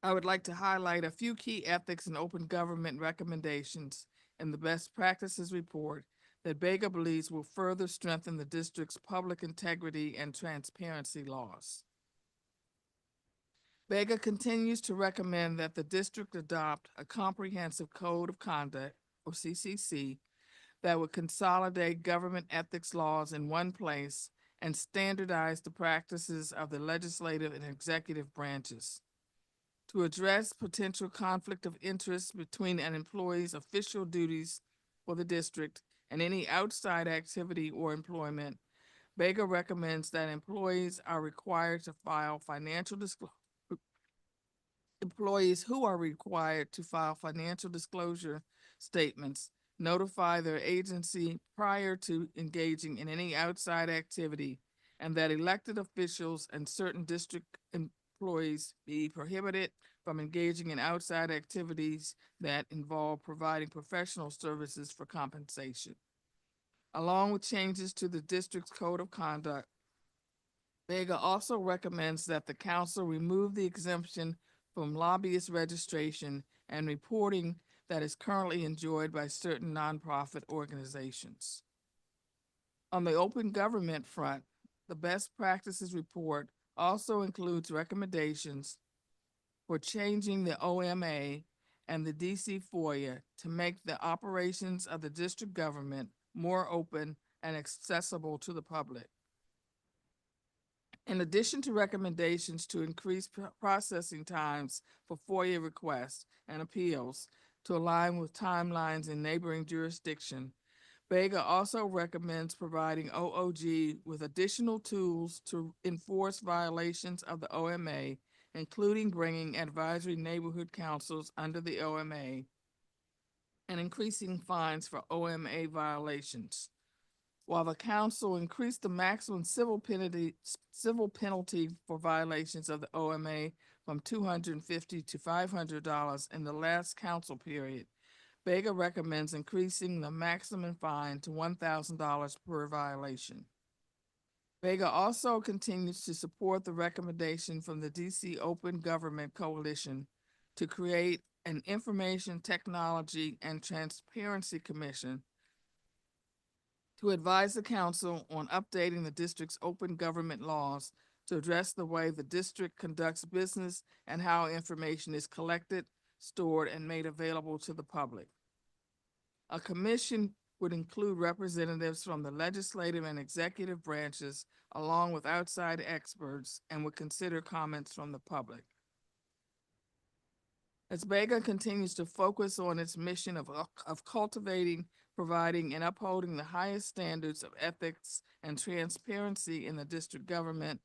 I would like to highlight a few key ethics and open government recommendations in the best practices report that BEGA believes will further strengthen the district's public integrity and transparency laws. BEGA continues to recommend that the district adopt a comprehensive code of conduct, or CCC, that would consolidate government ethics laws in one place and standardize the practices of the legislative and executive branches. To address potential conflict of interest between an employee's official duties for the district and any outside activity or employment, BEGA recommends that employees are required to file financial disclosure. Employees who are required to file financial disclosure statements notify their agency prior to engaging in any outside activity, and that elected officials and certain district employees be prohibited from engaging in outside activities that involve providing professional services for compensation. Along with changes to the district's code of conduct, BEGA also recommends that the council remove the exemption from lobbyist registration and reporting that is currently enjoyed by certain nonprofit organizations. On the open government front, the best practices report also includes recommendations for changing the OMA and the DC FOIA to make the operations of the district government more open and accessible to the public. In addition to recommendations to increase processing times for FOIA requests and appeals to align with timelines in neighboring jurisdiction, BEGA also recommends providing OOG with additional tools to enforce violations of the OMA, including bringing advisory neighborhood councils under the OMA and increasing fines for OMA violations. While the council increased the maximum civil penalty for violations of the OMA from $250 to $500 in the last council period, BEGA recommends increasing the maximum fine to $1,000 per violation. BEGA also continues to support the recommendation from the DC Open Government Coalition to create an Information Technology and Transparency Commission to advise the council on updating the district's open government laws to address the way the district conducts business and how information is collected, stored, and made available to the public. A commission would include representatives from the legislative and executive branches, along with outside experts, and would consider comments from the public. As BEGA continues to focus on its mission of cultivating, providing, and upholding the highest standards of ethics and transparency in the district government,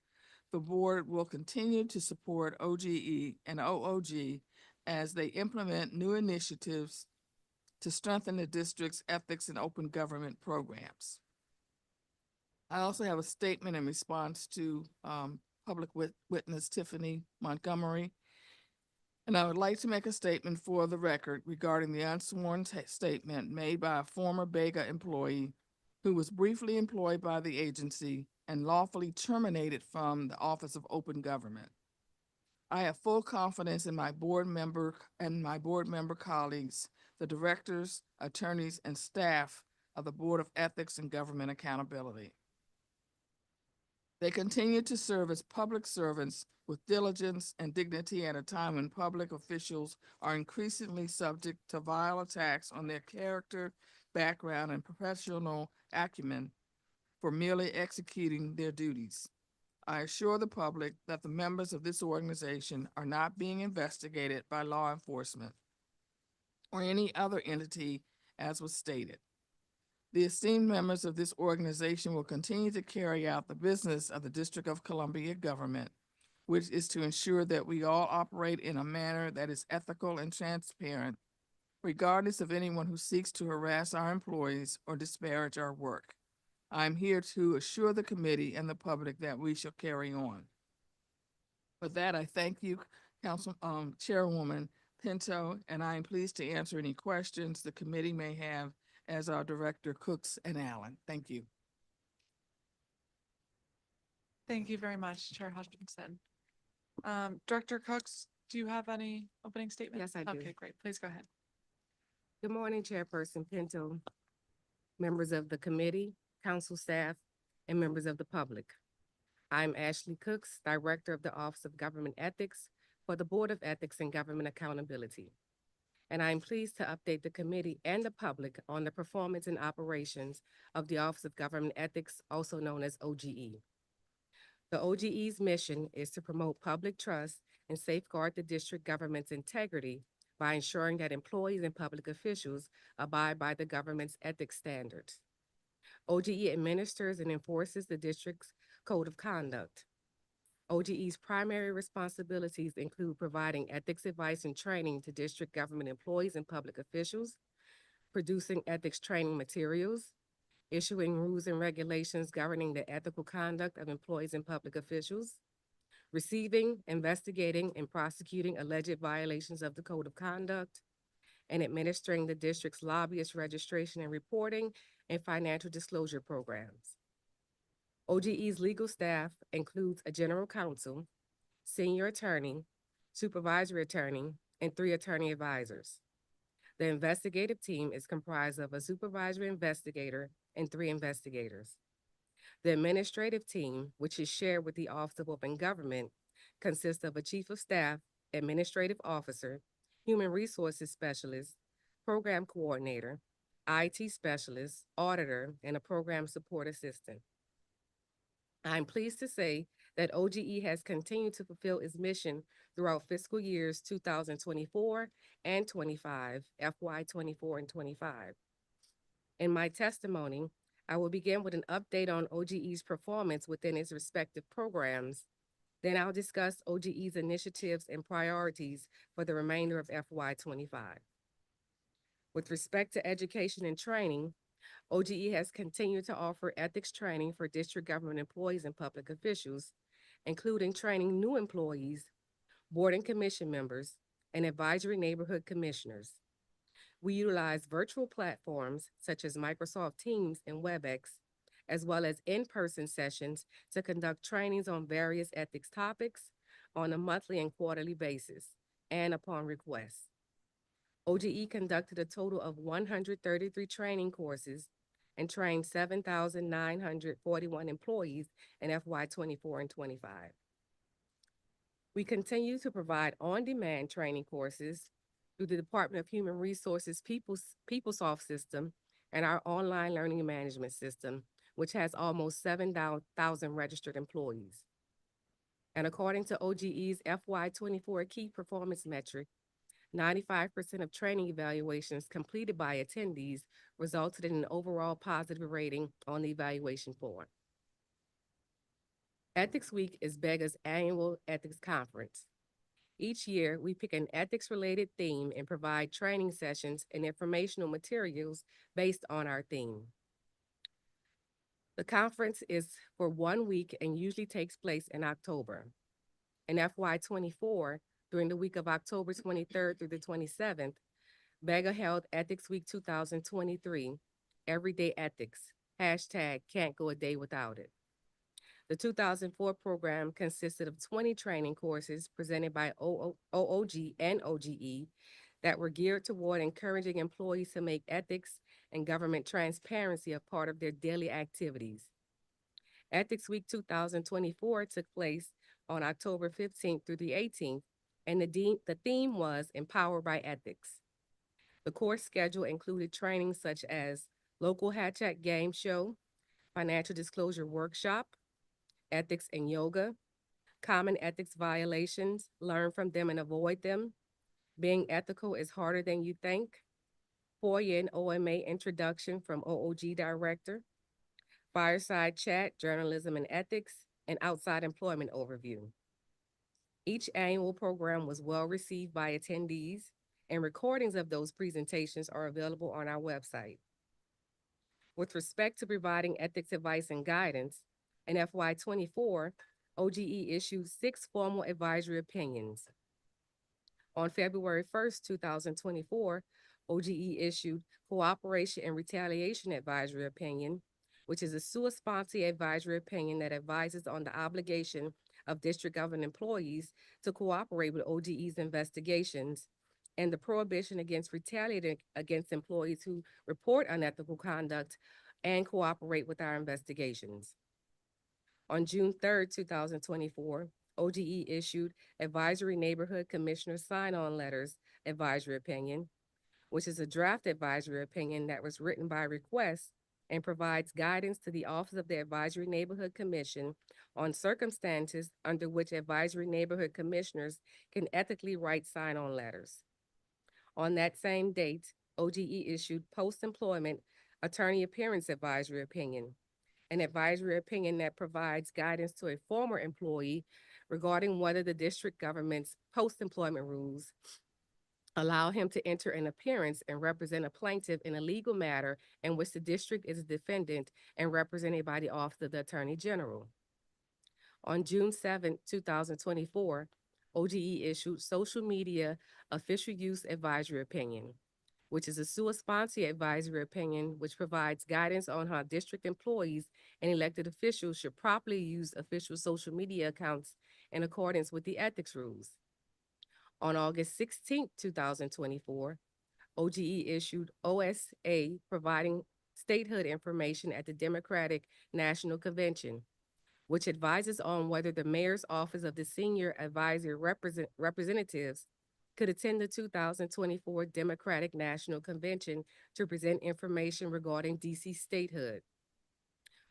the board will continue to support OGE and OOG as they implement new initiatives to strengthen the district's ethics and open government programs. I also have a statement in response to public witness Tiffany Montgomery. And I would like to make a statement for the record regarding the unsworn statement made by a former BEGA employee who was briefly employed by the agency and lawfully terminated from the Office of Open Government. I have full confidence in my board member colleagues, the directors, attorneys, and staff of the Board of Ethics and Government Accountability. They continue to serve as public servants with diligence and dignity at a time when public officials are increasingly subject to vile attacks on their character, background, and professional acumen for merely executing their duties. I assure the public that the members of this organization are not being investigated by law enforcement or any other entity, as was stated. The esteemed members of this organization will continue to carry out the business of the District of Columbia government, which is to ensure that we all operate in a manner that is ethical and transparent, regardless of anyone who seeks to harass our employees or disparage our work. I'm here to assure the committee and the public that we shall carry on. With that, I thank you, Chairwoman Pinto, and I am pleased to answer any questions the committee may have as our Director Cooks and Allen. Thank you. Thank you very much, Chair Hutchinson. Director Cooks, do you have any opening statements? Yes, I do. Okay, great. Please go ahead. Good morning, Chairperson Pinto, members of the committee, council staff, and members of the public. I'm Ashley Cooks, Director of the Office of Government Ethics for the Board of Ethics and Government Accountability. And I'm pleased to update the committee and the public on the performance and operations of the Office of Government Ethics, also known as OGE. The OGE's mission is to promote public trust and safeguard the district government's integrity by ensuring that employees and public officials abide by the government's ethics standards. OGE administers and enforces the district's code of conduct. OGE's primary responsibilities include providing ethics advice and training to district government employees and public officials, producing ethics training materials, issuing rules and regulations governing the ethical conduct of employees and public officials, receiving, investigating, and prosecuting alleged violations of the code of conduct, and administering the district's lobbyist registration and reporting and financial disclosure programs. OGE's legal staff includes a general counsel, senior attorney, supervisory attorney, and 3 attorney advisors. The investigative team is comprised of a supervisory investigator and 3 investigators. The administrative team, which is shared with the Office of Open Government, consists of a chief of staff, administrative officer, human resources specialist, program coordinator, IT specialist, auditor, and a program support assistant. I'm pleased to say that OGE has continued to fulfill its mission throughout fiscal years 2024 and 25, FY 24 and 25. In my testimony, I will begin with an update on OGE's performance within its respective programs. Then I'll discuss OGE's initiatives and priorities for the remainder of FY 25. With respect to education and training, OGE has continued to offer ethics training for district government employees and public officials, including training new employees, board and commission members, and advisory neighborhood commissioners. We utilize virtual platforms such as Microsoft Teams and WebEx, as well as in-person sessions to conduct trainings on various ethics topics on a monthly and quarterly basis, and upon request. OGE conducted a total of 133 training courses and trained 7,941 employees in FY 24 and 25. We continue to provide on-demand training courses through the Department of Human Resources PeopleSoft system and our online learning management system, which has almost 7,000 registered employees. And according to OGE's FY 24 key performance metric, 95% of training evaluations completed by attendees resulted in an overall positive rating on the evaluation form. Ethics Week is BEGA's annual ethics conference. Each year, we pick an ethics-related theme and provide training sessions and informational materials based on our theme. The conference is for 1 week and usually takes place in October. In FY 24, during the week of October 23rd through the 27th, BEGA held Ethics Week 2023, Everyday Ethics, hashtag can't go a day without it. The 2004 program consisted of 20 training courses presented by OOG and OGE that were geared toward encouraging employees to make ethics and government transparency a part of their daily activities. Ethics Week 2024 took place on October 15th through the 18th, and the theme was Empowered by Ethics. The course schedule included training such as local hatchet game show, financial disclosure workshop, ethics and yoga, common ethics violations, learn from them and avoid them, being ethical is harder than you think, FOIA and OMA introduction from OOG director, fireside chat, journalism and ethics, and outside employment overview. Each annual program was well received by attendees, and recordings of those presentations are available on our website. With respect to providing ethics advice and guidance, in FY 24, OGE issued 6 formal advisory opinions. On February 1st, 2024, OGE issued Cooperation and Retaliation Advisory Opinion, which is a sua sponte advisory opinion that advises on the obligation of district government employees to cooperate with OGE's investigations and the prohibition against retaliating against employees who report unethical conduct and cooperate with our investigations. On June 3rd, 2024, OGE issued Advisory Neighborhood Commissioner Sign-On Letters Advisory Opinion, which is a draft advisory opinion that was written by request and provides guidance to the Office of the Advisory Neighborhood Commission on circumstances under which advisory neighborhood commissioners can ethically write sign-on letters. On that same date, OGE issued Post-Employment Attorney Appearance Advisory Opinion, an advisory opinion that provides guidance to a former employee regarding whether the district government's post-employment rules allow him to enter an appearance and represent a plaintiff in a legal matter in which the district is a defendant and represented by the Office of the Attorney General. On June 7, 2024, OGE issued Social Media Official Use Advisory Opinion, which is a sua sponte advisory opinion which provides guidance on how district employees and elected officials should properly use official social media accounts in accordance with the ethics rules. On August 16, 2024, OGE issued OSA providing statehood information at the Democratic National Convention, which advises on whether the mayor's office of the senior advisory representatives could attend the 2024 Democratic National Convention to present information regarding DC statehood.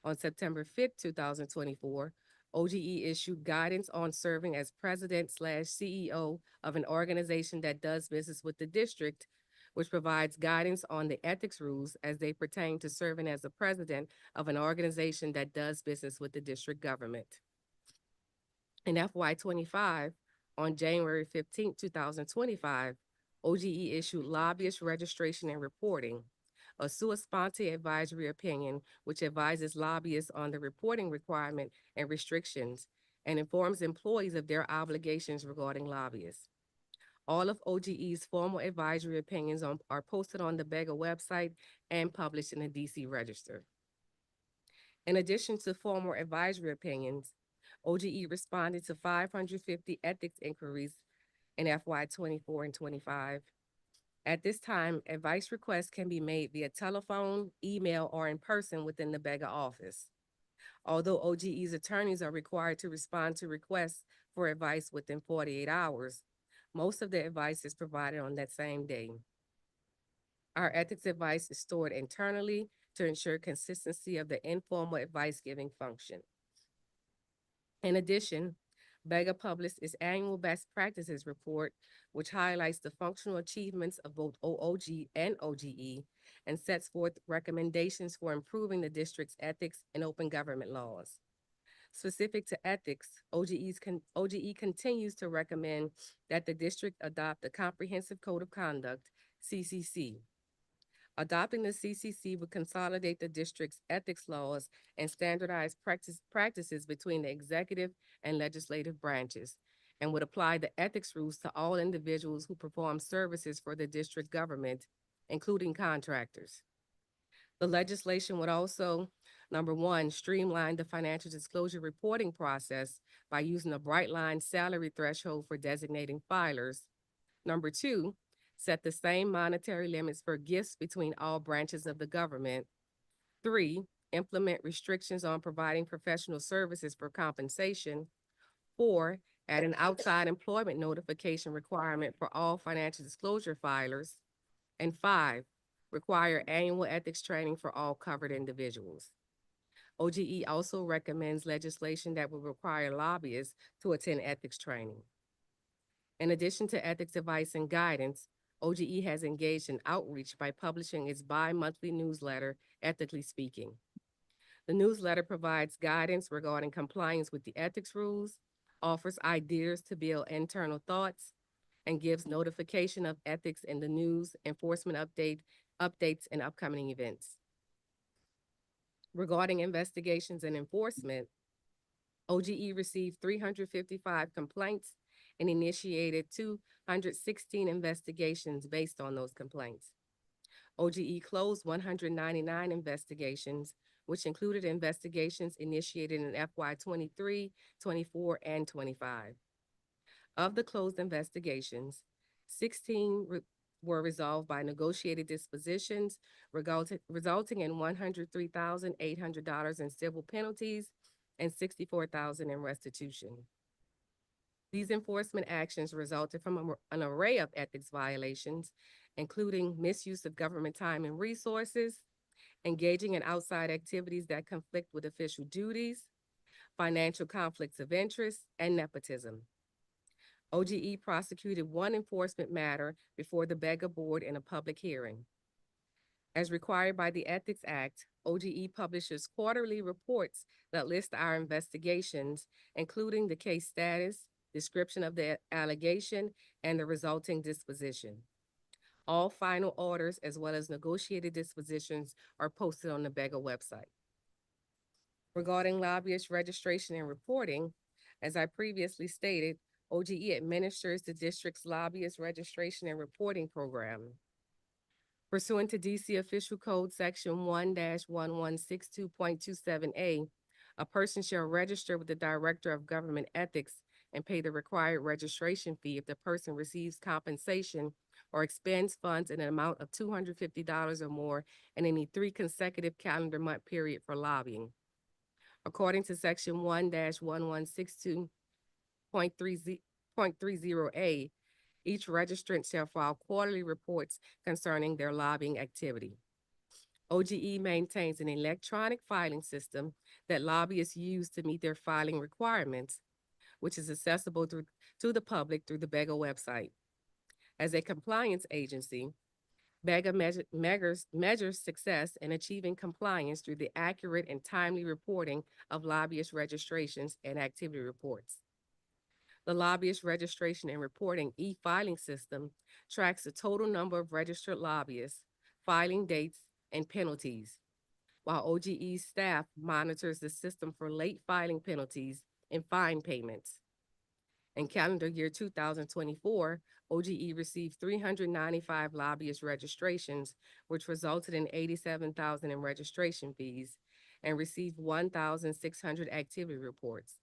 On September 5th, 2024, OGE issued guidance on serving as president/CEO of an organization that does business with the district, which provides guidance on the ethics rules as they pertain to serving as the president of an organization that does business with the district government. In FY25, on January 15, 2025, OGE issued lobbyist registration and reporting, a sua sponte advisory opinion which advises lobbyists on the reporting requirement and restrictions and informs employees of their obligations regarding lobbyists. All of OGE's formal advisory opinions are posted on the BEGA website and published in the DC Register. In addition to formal advisory opinions, OGE responded to 550 ethics inquiries in FY24 and 25. At this time, advice requests can be made via telephone, email, or in person within the BEGA office. Although OGE's attorneys are required to respond to requests for advice within 48 hours, most of the advice is provided on that same day. Our ethics advice is stored internally to ensure consistency of the informal advice-giving function. In addition, BEGA published its annual best practices report, which highlights the functional achievements of both OOG and OGE and sets forth recommendations for improving the district's ethics and open government laws. Specific to ethics, OGE continues to recommend that the district adopt the Comprehensive Code of Conduct, CCC. Adopting the CCC would consolidate the district's ethics laws and standardize practices between the executive and legislative branches, and would apply the ethics rules to all individuals who perform services for the district government, including contractors. The legislation would also, number one, streamline the financial disclosure reporting process by using a bright line salary threshold for designating filers. Number two, set the same monetary limits for gifts between all branches of the government. Three, implement restrictions on providing professional services for compensation. Four, add an outside employment notification requirement for all financial disclosure filers. And five, require annual ethics training for all covered individuals. OGE also recommends legislation that will require lobbyists to attend ethics training. In addition to ethics advice and guidance, OGE has engaged in outreach by publishing its bi-monthly newsletter, Ethically Speaking. The newsletter provides guidance regarding compliance with the ethics rules, offers ideas to build internal thoughts, and gives notification of ethics in the news, enforcement updates, and upcoming events. Regarding investigations and enforcement, OGE received 355 complaints and initiated 216 investigations based on those complaints. OGE closed 199 investigations, which included investigations initiated in FY23, 24, and 25. Of the closed investigations, 16 were resolved by negotiated dispositions, resulting in $103,800 in civil penalties and $64,000 in restitution. These enforcement actions resulted from an array of ethics violations, including misuse of government time and resources, engaging in outside activities that conflict with official duties, financial conflicts of interest, and nepotism. OGE prosecuted one enforcement matter before the BEGA board in a public hearing. As required by the Ethics Act, OGE publishes quarterly reports that list our investigations, including the case status, description of the allegation, and the resulting disposition. All final orders, as well as negotiated dispositions, are posted on the BEGA website. Regarding lobbyist registration and reporting, as I previously stated, OGE administers the district's lobbyist registration and reporting program. Pursuant to DC Official Code Section 1-1162.27A, a person shall register with the Director of Government Ethics and pay the required registration fee if the person receives compensation or expends funds in an amount of $250 or more in any 3 consecutive calendar month period for lobbying. According to Section 1-1162.30A, each registrant shall file quarterly reports concerning their lobbying activity. OGE maintains an electronic filing system that lobbyists use to meet their filing requirements, which is accessible to the public through the BEGA website. As a compliance agency, BEGA measures success in achieving compliance through the accurate and timely reporting of lobbyist registrations and activity reports. The lobbyist registration and reporting e-filing system tracks the total number of registered lobbyists, filing dates, and penalties, while OGE's staff monitors the system for late filing penalties and fine payments. In calendar year 2024, OGE received 395 lobbyist registrations, which resulted in $87,000 in registration fees, and received 1,600 activity reports.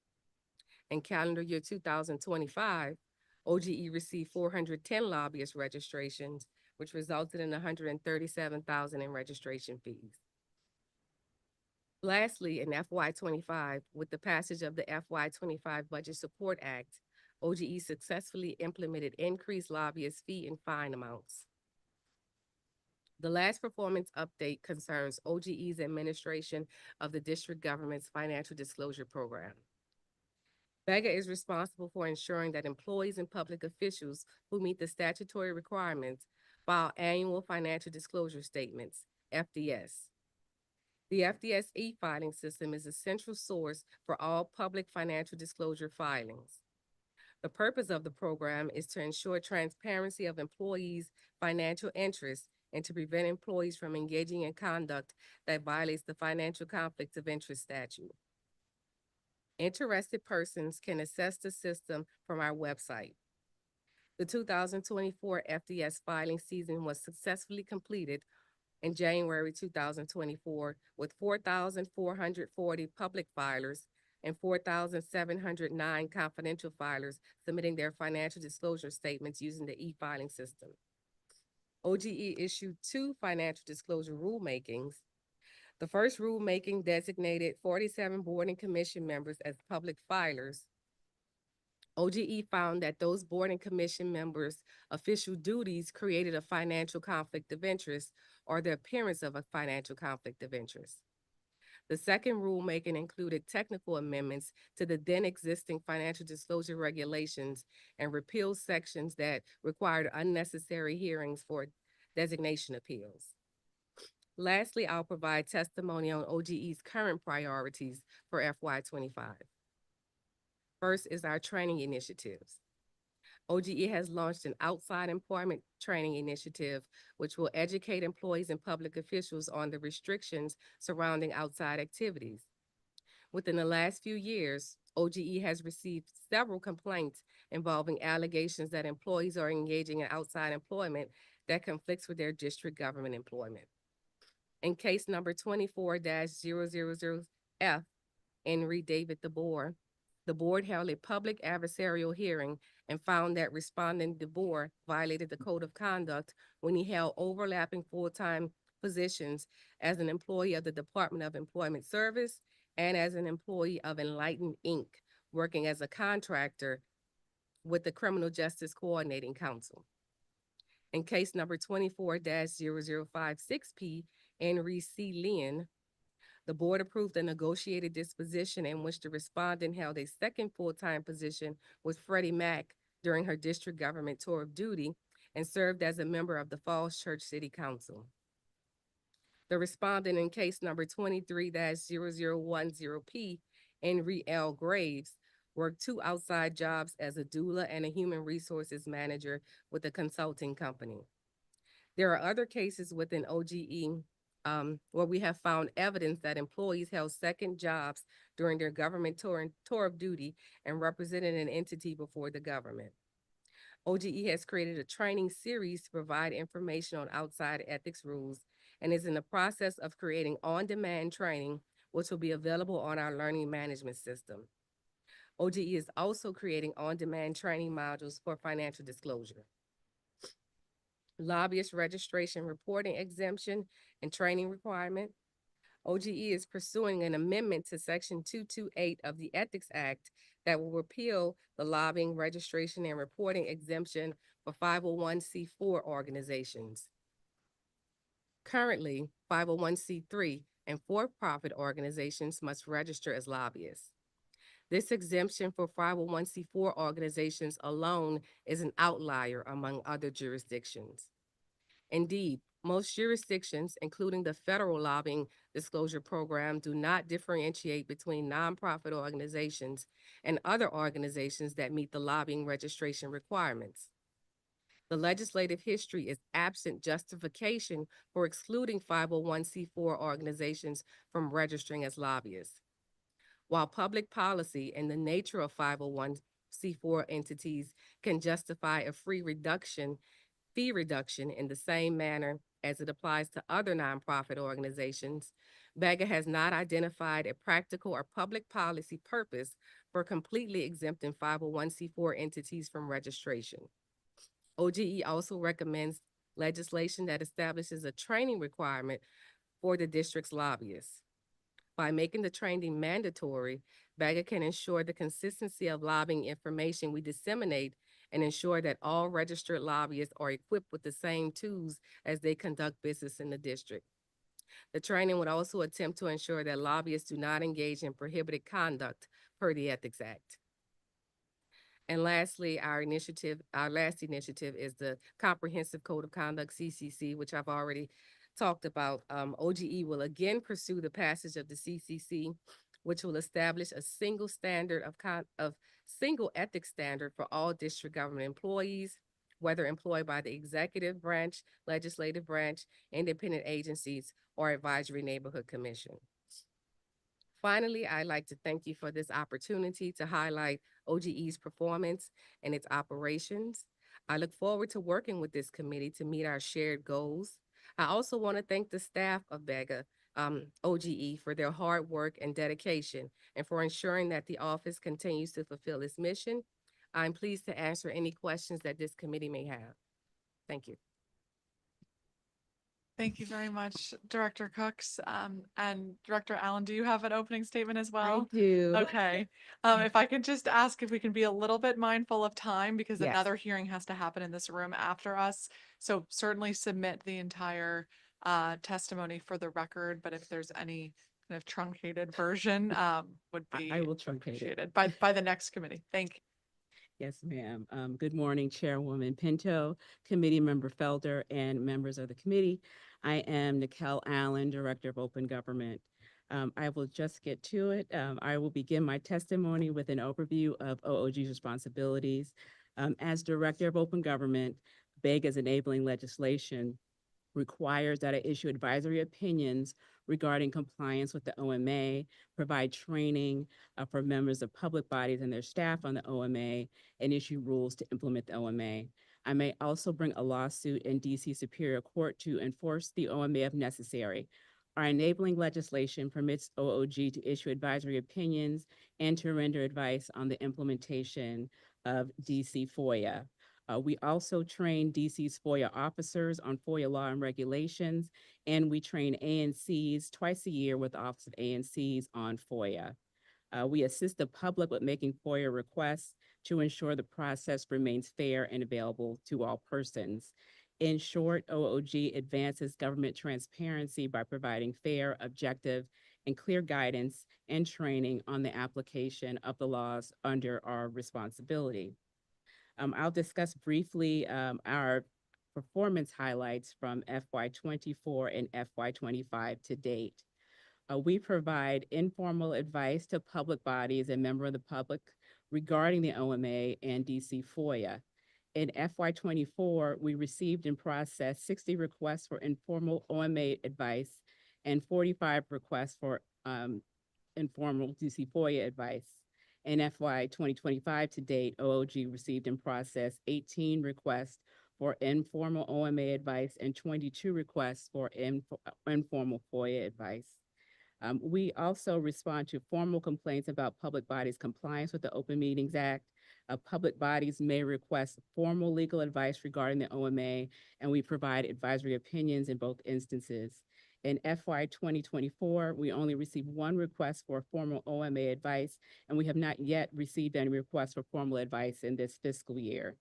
In calendar year 2025, OGE received 410 lobbyist registrations, which resulted in $137,000 in registration fees. Lastly, in FY25, with the passage of the FY25 Budget Support Act, OGE successfully implemented increased lobbyist fee and fine amounts. The last performance update concerns OGE's administration of the district government's financial disclosure program. BEGA is responsible for ensuring that employees and public officials who meet the statutory requirements file annual financial disclosure statements, FDS. The FDS e-filing system is a central source for all public financial disclosure filings. The purpose of the program is to ensure transparency of employees' financial interests and to prevent employees from engaging in conduct that violates the Financial Conflict of Interest statute. Interested persons can access the system from our website. The 2024 FDS filing season was successfully completed in January 2024 with 4,440 public filers and 4,709 confidential filers submitting their financial disclosure statements using the e-filing system. OGE issued 2 financial disclosure rulemakings. The first rulemaking designated 47 board and commission members as public filers. OGE found that those board and commission members' official duties created a financial conflict of interest or the appearance of a financial conflict of interest. The second rulemaking included technical amendments to the then existing financial disclosure regulations and repealed sections that required unnecessary hearings for designation appeals. Lastly, I'll provide testimony on OGE's current priorities for FY25. First is our training initiatives. OGE has launched an outside employment training initiative, which will educate employees and public officials on the restrictions surrounding outside activities. Within the last few years, OGE has received several complaints involving allegations that employees are engaging in outside employment that conflicts with their district government employment. In case number 24-000F, Henry David DeBoer, the board held a public adversarial hearing and found that respondent DeBoer violated the code of conduct when he held overlapping full-time positions as an employee of the Department of Employment Service and as an employee of Enlighten, Inc., working as a contractor with the Criminal Justice Coordinating Council. In case number 24-0056P, Henry C. Lynn, the board approved a negotiated disposition in which the respondent held a second full-time position with Freddie Mac during her district government tour of duty and served as a member of the Falls Church City Council. The respondent in case number 23-0010P, Henry L. Graves, worked 2 outside jobs as a doula and a human resources manager with a consulting company. There are other cases within OGE where we have found evidence that employees held second jobs during their government tour of duty and represented an entity before the government. OGE has created a training series to provide information on outside ethics rules and is in the process of creating on-demand training, which will be available on our learning management system. OGE is also creating on-demand training modules for financial disclosure. lobbyist registration reporting exemption and training requirement. OGE is pursuing an amendment to Section 228 of the Ethics Act that will repeal the lobbying registration and reporting exemption for 501c4 organizations. Currently, 501c3 and for-profit organizations must register as lobbyists. This exemption for 501c4 organizations alone is an outlier among other jurisdictions. Indeed, most jurisdictions, including the federal lobbying disclosure program, do not differentiate between nonprofit organizations and other organizations that meet the lobbying registration requirements. The legislative history is absent justification for excluding 501c4 organizations from registering as lobbyists. While public policy and the nature of 501c4 entities can justify a fee reduction in the same manner as it applies to other nonprofit organizations, BEGA has not identified a practical or public policy purpose for completely exempting 501c4 entities from registration. OGE also recommends legislation that establishes a training requirement for the district's lobbyists. By making the training mandatory, BEGA can ensure the consistency of lobbying information we disseminate and ensure that all registered lobbyists are equipped with the same tools as they conduct business in the district. The training would also attempt to ensure that lobbyists do not engage in prohibited conduct per the Ethics Act. And lastly, our last initiative is the Comprehensive Code of Conduct, CCC, which I've already talked about. OGE will again pursue the passage of the CCC, which will establish a single standard single ethics standard for all district government employees, whether employed by the executive branch, legislative branch, independent agencies, or advisory neighborhood commission. Finally, I'd like to thank you for this opportunity to highlight OGE's performance and its operations. I look forward to working with this committee to meet our shared goals. I also want to thank the staff of BEGA, OGE, for their hard work and dedication and for ensuring that the office continues to fulfill its mission. I'm pleased to answer any questions that this committee may have. Thank you. Thank you very much, Director Cooks. And Director Allen, do you have an opening statement as well? I do. Okay. If I could just ask if we can be a little bit mindful of time because Yes. another hearing has to happen in this room after us. So certainly submit the entire testimony for the record, but if there's any kind of truncated version, would be I will truncate it. appreciated by the next committee. Thank you. Yes, ma'am. Good morning, Chairwoman Pinto, Committee Member Felder, and members of the committee. I am Nikel Allen, Director of Open Government. I will just get to it. I will begin my testimony with an overview of OOG's responsibilities. As Director of Open Government, BEGA's enabling legislation requires that I issue advisory opinions regarding compliance with the OMA, provide training for members of public bodies and their staff on the OMA, and issue rules to implement the OMA. I may also bring a lawsuit in DC Superior Court to enforce the OMA if necessary. Our enabling legislation permits OOG to issue advisory opinions and to render advice on the implementation of DC FOIA. We also train DC's FOIA officers on FOIA law and regulations, and we train ANCs twice a year with the Office of ANCs on FOIA. We assist the public with making FOIA requests to ensure the process remains fair and available to all persons. In short, OOG advances government transparency by providing fair, objective, and clear guidance and training on the application of the laws under our responsibility. I'll discuss briefly our performance highlights from FY24 and FY25 to date. We provide informal advice to public bodies and members of the public regarding the OMA and DC FOIA. In FY24, we received and processed 60 requests for informal OMA advice and 45 requests for informal DC FOIA advice. In FY 2025 to date, OOG received and processed 18 requests for informal OMA advice and 22 requests for informal FOIA advice. We also respond to formal complaints about public bodies' compliance with the Open Meetings Act. Public bodies may request formal legal advice regarding the OMA, and we provide advisory opinions in both instances. In FY 2024, we only received one request for formal OMA advice, and we have not yet received any requests for formal advice in this fiscal year.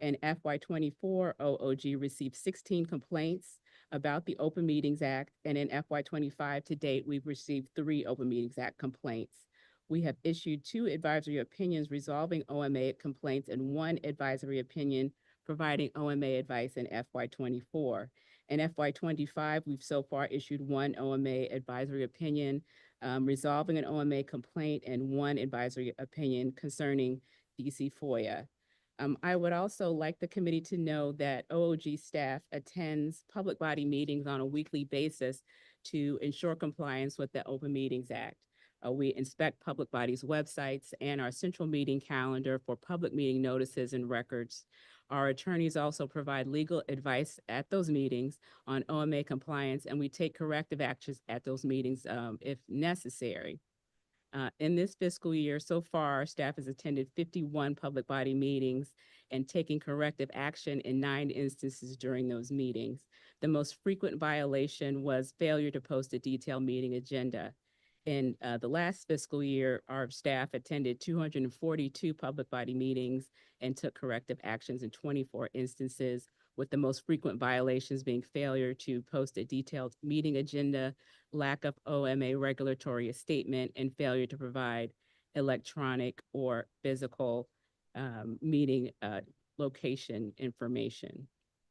In FY 24, OOG received 16 complaints about the Open Meetings Act, and in FY 25 to date, we've received 3 Open Meetings Act complaints. We have issued 2 advisory opinions resolving OMA complaints and 1 advisory opinion providing OMA advice in FY 24. In FY 25, we've so far issued 1 OMA advisory opinion resolving an OMA complaint and 1 advisory opinion concerning DC FOIA. I would also like the committee to know that OOG staff attends public body meetings on a weekly basis to ensure compliance with the Open Meetings Act. We inspect public bodies' websites and our central meeting calendar for public meeting notices and records. Our attorneys also provide legal advice at those meetings on OMA compliance, and we take corrective actions at those meetings if necessary. In this fiscal year, so far, staff has attended 51 public body meetings and taken corrective action in 9 instances during those meetings. The most frequent violation was failure to post a detailed meeting agenda. In the last fiscal year, our staff attended 242 public body meetings and took corrective actions in 24 instances, with the most frequent violations being failure to post a detailed meeting agenda, lack of OMA regulatory statement, and failure to provide electronic or physical meeting location information.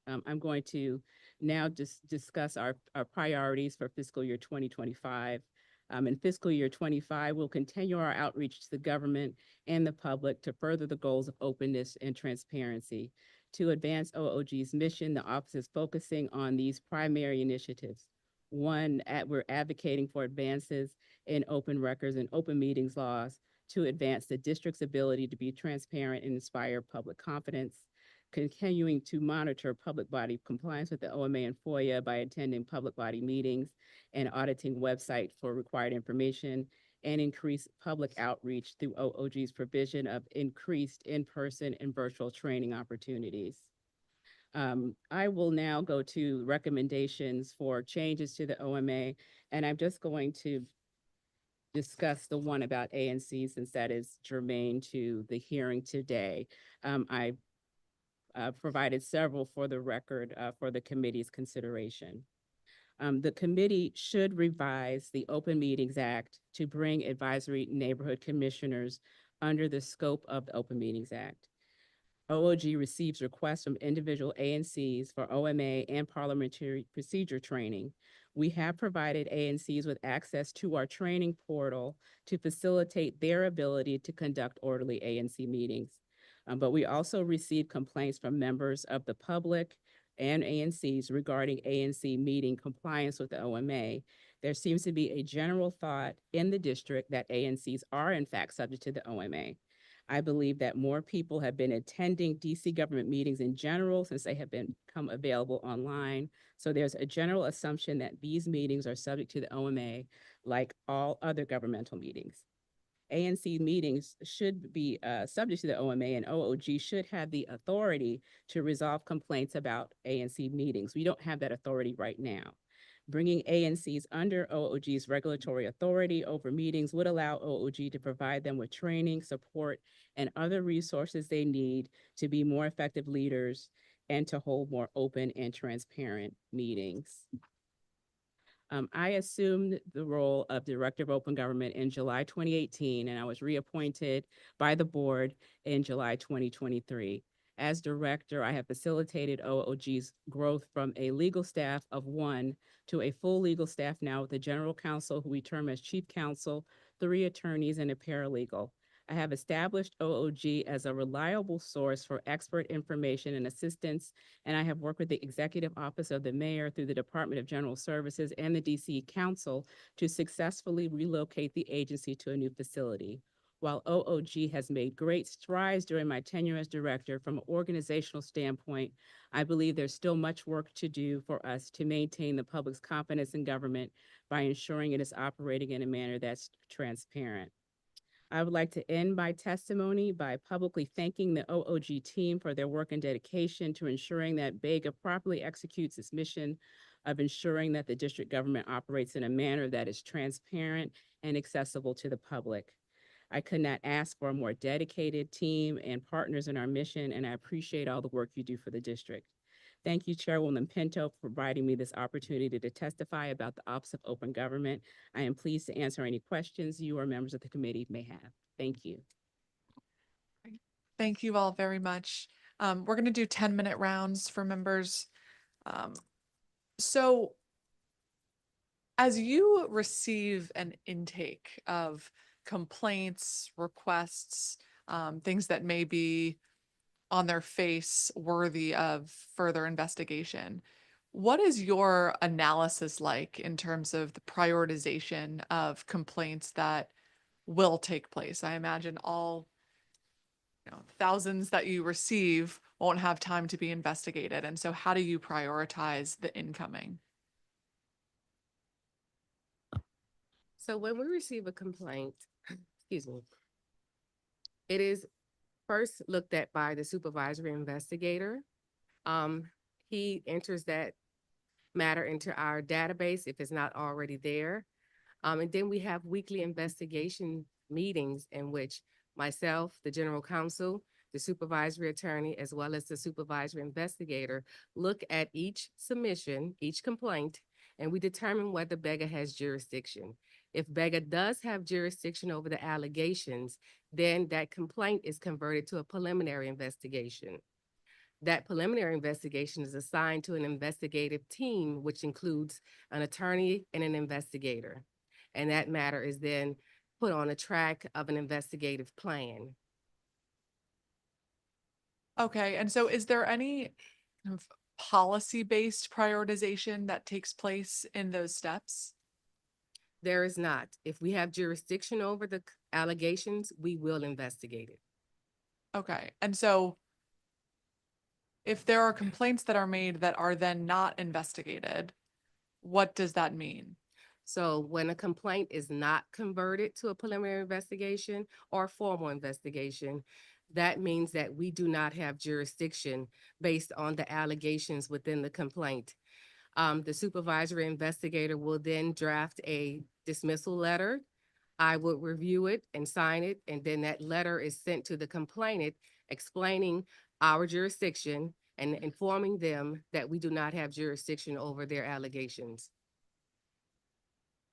I'm going to now just discuss our priorities for fiscal year 2025. In fiscal year 25, we'll continue our outreach to the government and the public to further the goals of openness and transparency. To advance OOG's mission, the office is focusing on these primary initiatives. 1, we're advocating for advances in open records and open meetings laws to advance the district's ability to be transparent and inspire public confidence. Continuing to monitor public body compliance with the OMA and FOIA by attending public body meetings and auditing websites for required information, and increase public outreach through OOG's provision of increased in-person and virtual training opportunities. I will now go to recommendations for changes to the OMA, and I'm just going to discuss the one about ANC since that is germane to the hearing today. I provided several for the record for the committee's consideration. The committee should revise the Open Meetings Act to bring advisory neighborhood commissioners under the scope of the Open Meetings Act. OOG receives requests from individual ANCs for OMA and parliamentary procedure training. We have provided ANCs with access to our training portal to facilitate their ability to conduct orderly ANC meetings. But we also receive complaints from members of the public and ANCs regarding ANC meeting compliance with the OMA. There seems to be a general thought in the district that ANCs are in fact subject to the OMA. I believe that more people have been attending DC government meetings in general since they have become available online. So there's a general assumption that these meetings are subject to the OMA like all other governmental meetings. ANC meetings should be subject to the OMA, and OOG should have the authority to resolve complaints about ANC meetings. We don't have that authority right now. Bringing ANCs under OOG's regulatory authority over meetings would allow OOG to provide them with training, support, and other resources they need to be more effective leaders and to hold more open and transparent meetings. I assumed the role of Director of Open Government in July 2018, and I was reappointed by the board in July 2023. As director, I have facilitated OOG's growth from a legal staff of 1 to a full legal staff now with a general counsel who we term as chief counsel, 3 attorneys, and a paralegal. I have established OOG as a reliable source for expert information and assistance, and I have worked with the Executive Office of the Mayor through the Department of General Services and the DC Council to successfully relocate the agency to a new facility. While OOG has made great strides during my tenure as director, from an organizational standpoint, I believe there's still much work to do for us to maintain the public's confidence in government by ensuring it is operating in a manner that's transparent. I would like to end my testimony by publicly thanking the OOG team for their work and dedication to ensuring that BEGA properly executes its mission of ensuring that the district government operates in a manner that is transparent and accessible to the public. I could not ask for a more dedicated team and partners in our mission, and I appreciate all the work you do for the district. Thank you, Chairwoman Pinto, for providing me this opportunity to testify about the Office of Open Government. I am pleased to answer any questions you or members of the committee may have. Thank you. Thank you all very much. We're going to do 10-minute rounds for members. So as you receive an intake of complaints, requests, things that may be on their face worthy of further investigation, what is your analysis like in terms of the prioritization of complaints that will take place? I imagine all thousands that you receive won't have time to be investigated. And so how do you prioritize the incoming? So when we receive a complaint, excuse me, it is first looked at by the supervisory investigator. He enters that matter into our database if it's not already there. And then we have weekly investigation meetings in which myself, the general counsel, the supervisory attorney, as well as the supervisory investigator look at each submission, each complaint, and we determine whether BEGA has jurisdiction. If BEGA does have jurisdiction over the allegations, then that complaint is converted to a preliminary investigation. That preliminary investigation is assigned to an investigative team, which includes an attorney and an investigator. And that matter is then put on a track of an investigative plan. Okay, and so is there any kind of policy-based prioritization that takes place in those steps? There is not. If we have jurisdiction over the allegations, we will investigate it. Okay, and so if there are complaints that are made that are then not investigated, what does that mean? So when a complaint is not converted to a preliminary investigation or formal investigation, that means that we do not have jurisdiction based on the allegations within the complaint. The supervisory investigator will then draft a dismissal letter. I would review it and sign it, and then that letter is sent to the complainant explaining our jurisdiction and informing them that we do not have jurisdiction over their allegations.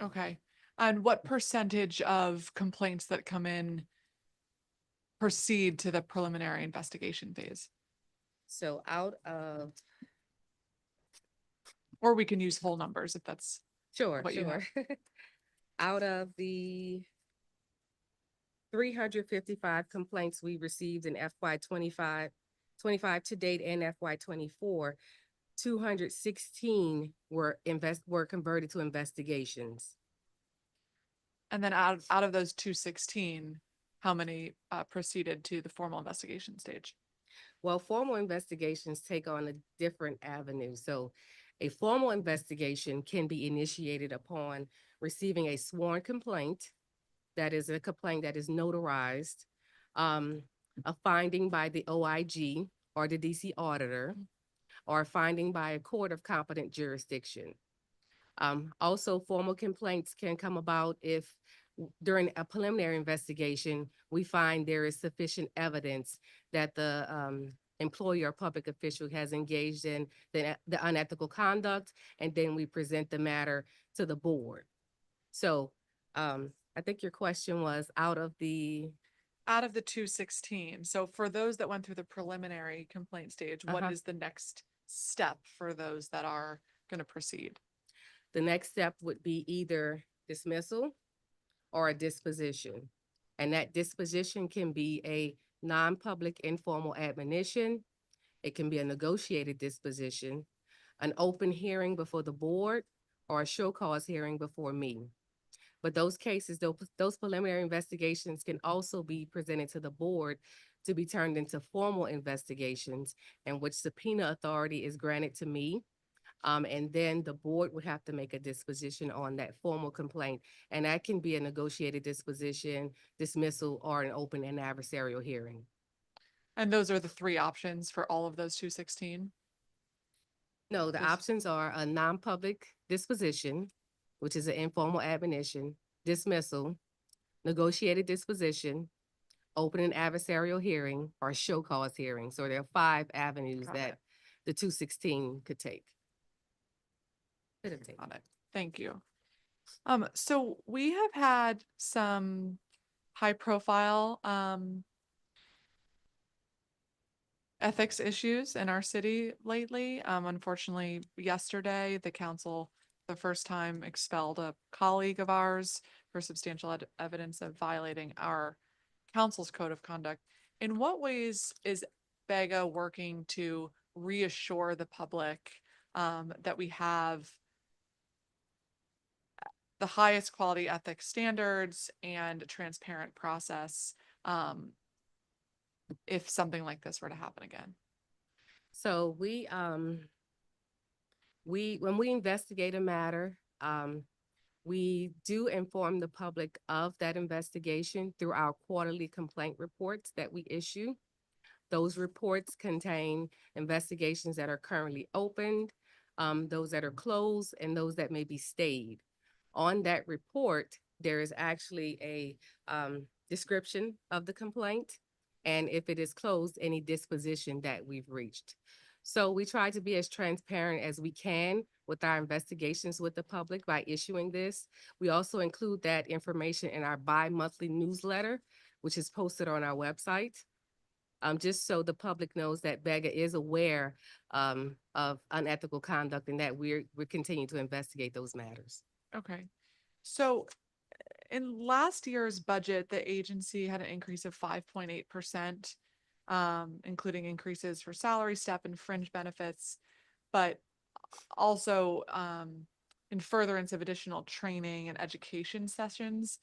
Okay, and what percentage of complaints that come in proceed to the preliminary investigation phase? So out of, Or we can use whole numbers if that's sure, what you have. Out of the 355 complaints we received in FY 25 to date and FY 24, 216 were converted to investigations. And then out of those 216, how many proceeded to the formal investigation stage? Well, formal investigations take on a different avenue. So a formal investigation can be initiated upon receiving a sworn complaint, that is a complaint that is notarized, a finding by the OIG or the DC auditor, or a finding by a court of competent jurisdiction. Also, formal complaints can come about if during a preliminary investigation, we find there is sufficient evidence that the employee or public official has engaged in the unethical conduct, and then we present the matter to the board. So I think your question was out of the 216. So for those that went through the preliminary complaint stage, what is the next step for those that are going to proceed? The next step would be either dismissal or a disposition. And that disposition can be a non-public informal admonition. It can be a negotiated disposition, an open hearing before the board, or a show cause hearing before me. But those cases, those preliminary investigations can also be presented to the board to be turned into formal investigations in which subpoena authority is granted to me. And then the board would have to make a disposition on that formal complaint. And that can be a negotiated disposition, dismissal, or an open and adversarial hearing. And those are the three options for all of those 216? No, the Those- options are a non-public disposition, which is an informal admonition, dismissal, negotiated disposition, open and adversarial hearing, or show cause hearing. So there are 5 avenues Got that it. the 216 could take. Could have taken. Got it. Thank you. So we have had some high profile ethics issues in our city lately. Unfortunately, yesterday, the council, the first time, expelled a colleague of ours for substantial evidence of violating our council's code of conduct. In what ways is BEGA working to reassure the public that we have the highest quality ethics standards and a transparent process if something like this were to happen again? So when we investigate a matter, we do inform the public of that investigation through our quarterly complaint reports that we issue. Those reports contain investigations that are currently opened, those that are closed, and those that may be stayed. On that report, there is actually a description of the complaint, and if it is closed, any disposition that we've reached. So we try to be as transparent as we can with our investigations with the public by issuing this. We also include that information in our bi-monthly newsletter, which is posted on our website. Just so the public knows that BEGA is aware of unethical conduct and that we're continuing to investigate those matters. Okay. So in last year's budget, the agency had an increase of 5.8%, including increases for salary step and fringe benefits, but also in furtherance of additional training and education sessions,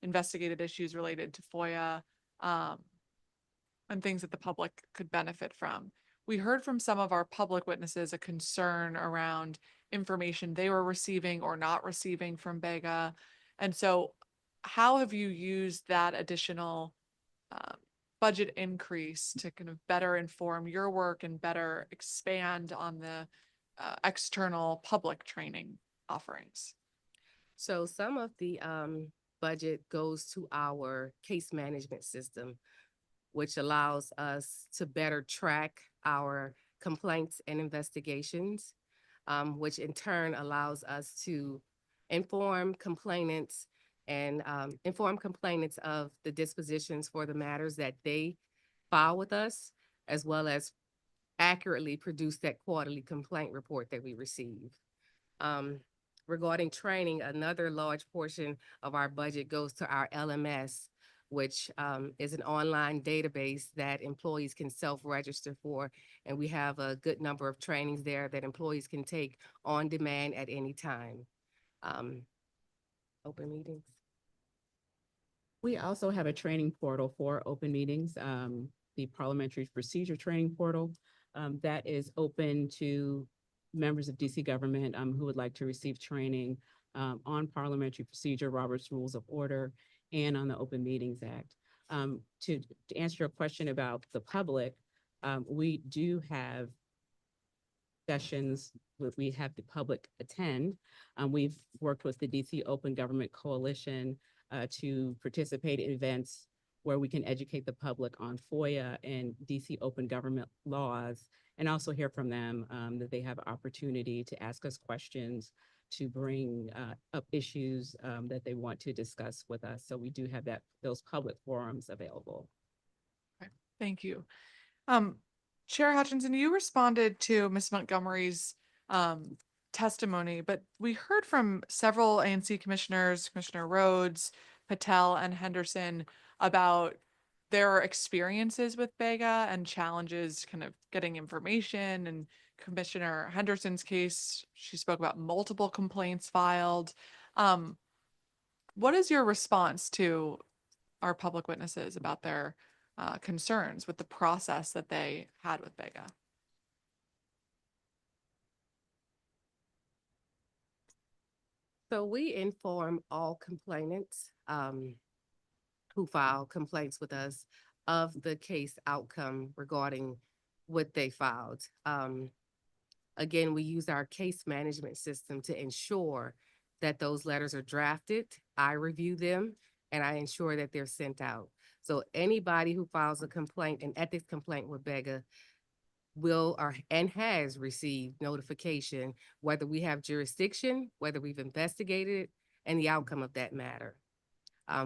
investigated issues related to FOIA, and things that the public could benefit from. We heard from some of our public witnesses a concern around information they were receiving or not receiving from BEGA. And so how have you used that additional budget increase to kind of better inform your work and better expand on the external public training offerings? So some of the budget goes to our case management system, which allows us to better track our complaints and investigations, which in turn allows us to inform complainants of the dispositions for the matters that they file with us, as well as accurately produce that quarterly complaint report that we receive. Regarding training, another large portion of our budget goes to our LMS, which is an online database that employees can self-register for. And we have a good number of trainings there that employees can take on demand at any time. Open meetings. We also have a training portal for open meetings, the Parliamentary Procedure Training Portal. That is open to members of DC government who would like to receive training on parliamentary procedure, Robert's Rules of Order, and on the Open Meetings Act. To answer your question about the public, we do have sessions we have the public attend. We've worked with the DC Open Government Coalition to participate in events where we can educate the public on FOIA and DC open government laws, and also hear from them that they have opportunity to ask us questions, to bring up issues that they want to discuss with us. So we do have those public forums available. Okay, thank you. Chair Hutchinson, you responded to Ms. Montgomery's testimony, but we heard from several ANC commissioners, Commissioner Rhodes, Patel, and Henderson, about their experiences with BEGA and challenges kind of getting information. And Commissioner Henderson's case, she spoke about multiple complaints filed. What is your response to our public witnesses about their concerns with the process that they had with BEGA? So we inform all complainants who file complaints with us of the case outcome regarding what they filed. Again, we use our case management system to ensure that those letters are drafted. I review them and I ensure that they're sent out. So anybody who files a complaint, an ethics complaint with BEGA, will or and has received notification whether we have jurisdiction, whether we've investigated, and the outcome of that matter.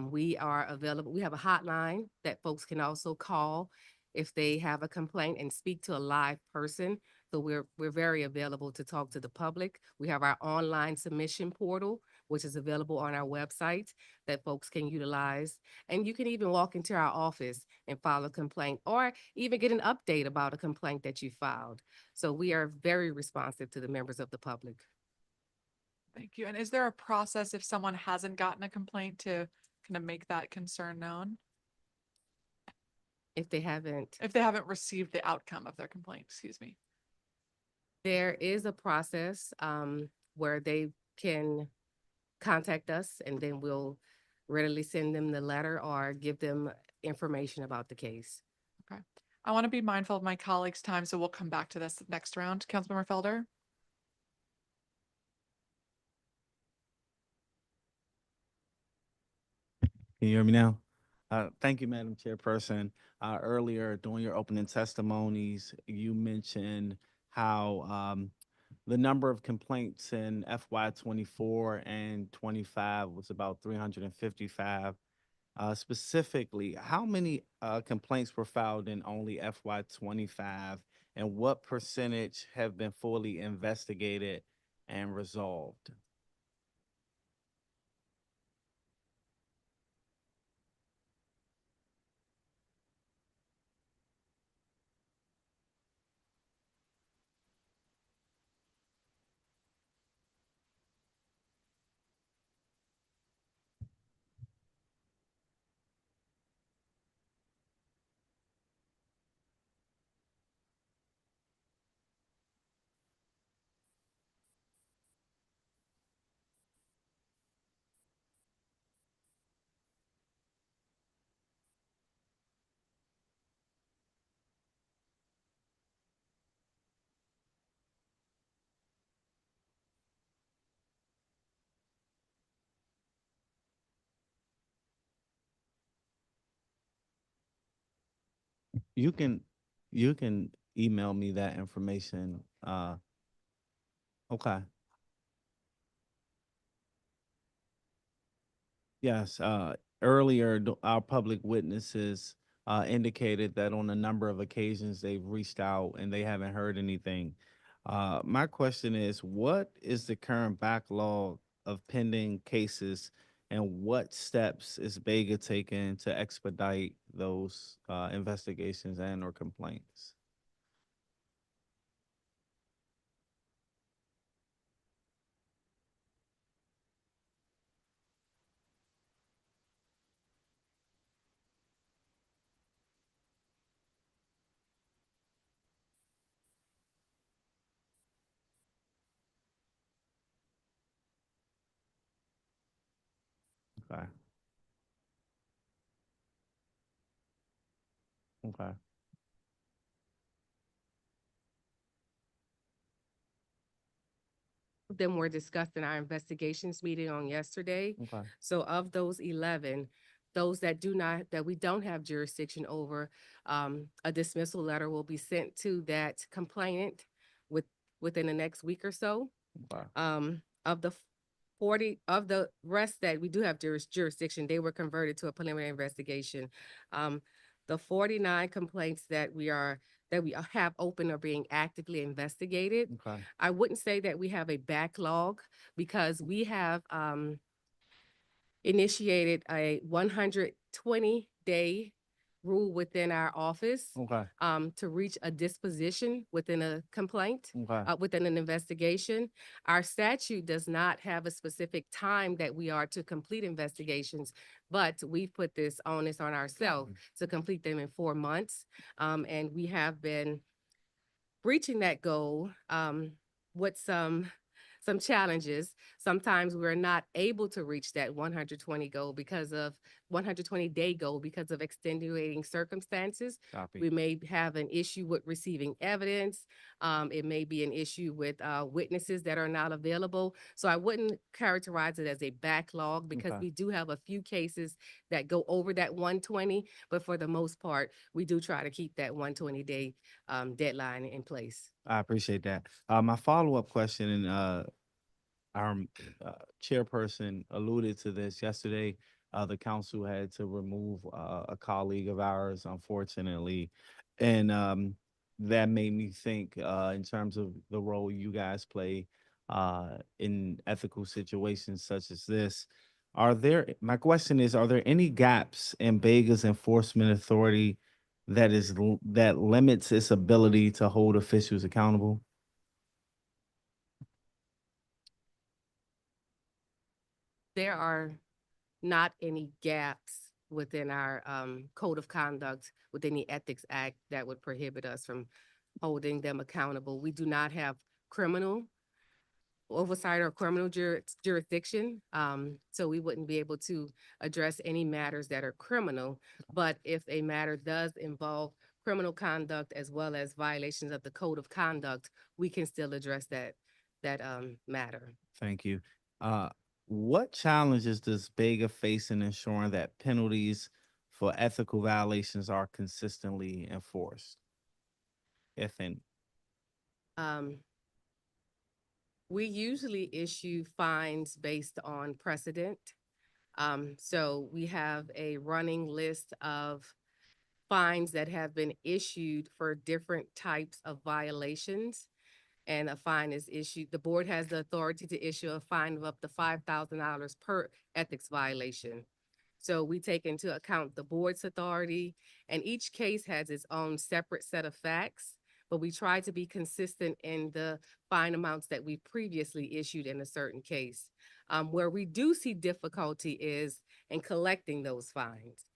We are available. We have a hotline that folks can also call if they have a complaint and speak to a live person. So we're very available to talk to the public. We have our online submission portal, which is available on our website that folks can utilize. And you can even walk into our office and file a complaint or even get an update about a complaint that you filed. So we are very responsive to the members of the public. Thank you. And is there a process if someone hasn't gotten a complaint to kind of make that concern known? If they haven't, If they haven't received the outcome of their complaint, excuse me. there is a process where they can contact us and then we'll readily send them the letter or give them information about the case. Okay. I want to be mindful of my colleagues' time, so we'll come back to this next round. Councilmember Felder? Can you hear me now? Thank you, Madam Chairperson. Earlier, during your opening testimonies, you mentioned how the number of complaints in FY 24 and 25 was about 355. Specifically, how many complaints were filed in only FY 25, and what percentage have been fully investigated and resolved? You can you can email me that information. Okay. Yes, earlier, our public witnesses indicated that on a number of occasions they've reached out and they haven't heard anything. My question is, what is the current backlog of pending cases, and what steps is BEGA taking to expedite those investigations and or complaints? Okay. Okay. Them were discussed in our investigations meeting on yesterday. Okay. So of those 11, those that we don't have jurisdiction over, a dismissal letter will be sent to that complainant within the next week or so. Okay. Of the 40, of the rest that we do have jurisdiction, they were converted to a preliminary investigation. The 49 complaints that we have open are being actively investigated. Okay. I wouldn't say that we have a backlog because we have initiated a 120-day rule within our office Okay. to reach a disposition within a complaint, Okay. within an investigation. Our statute does not have a specific time that we are to complete investigations, but we've put this onus on ourselves to complete them in 4 months. And we have been reaching that goal with some some challenges. Sometimes we're not able to reach that 120 goal because of 120-day goal because of extenuating circumstances. Copy. We may have an issue with receiving evidence. It may be an issue with witnesses that are not available. So I wouldn't characterize it as a backlog because Okay. we do have a few cases that go over that 120, but for the most part, we do try to keep that 120-day deadline in place. I appreciate that. My follow-up question, and our chairperson alluded to this yesterday. The council had to remove a colleague of ours, unfortunately, and that made me think in terms of the role you guys play in ethical situations such as this. My question is, are there any gaps in BEGA's enforcement authority that limits its ability to hold officials accountable? There are not any gaps within our code of conduct, within the Ethics Act that would prohibit us from holding them accountable. We do not have criminal oversight or criminal jurisdiction. So we wouldn't be able to address any matters that are criminal. But if a matter does involve criminal conduct as well as violations of the code of conduct, we can still address that matter. Thank you. What challenges does BEGA face in ensuring that penalties for ethical violations are consistently enforced, if any? We usually issue fines based on precedent. So we have a running list of fines that have been issued for different types of violations. And a fine is issued. The board has the authority to issue a fine of up to $5,000 per ethics violation. So we take into account the board's authority, and each case has its own separate set of facts, but we try to be consistent in the fine amounts that we previously issued in a certain case. Where we do see difficulty is in collecting those fines.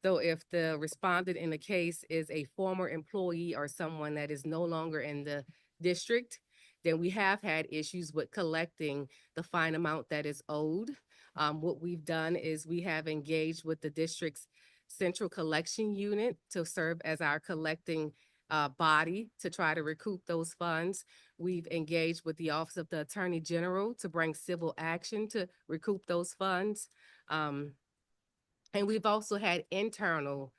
So if the respondent in the case is a former employee or someone that is no longer in the district, then we have had issues with collecting the fine amount that is owed. What we've done is we have engaged with the district's central collection unit to serve as our collecting body to try to recoup those funds. We've engaged with the Office of the Attorney General to bring civil action to recoup those funds. And we've also had internal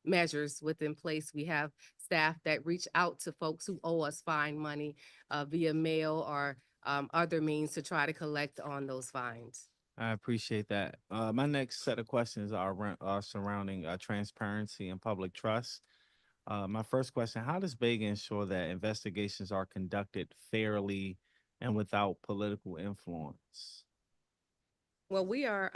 measures within place. We have staff that reach out to folks who owe us fine money via mail or other means to try to collect on those fines. I appreciate that. My next set of questions are surrounding transparency and public trust. My first question, how does BEGA ensure that investigations are conducted fairly and without political influence? Well, we are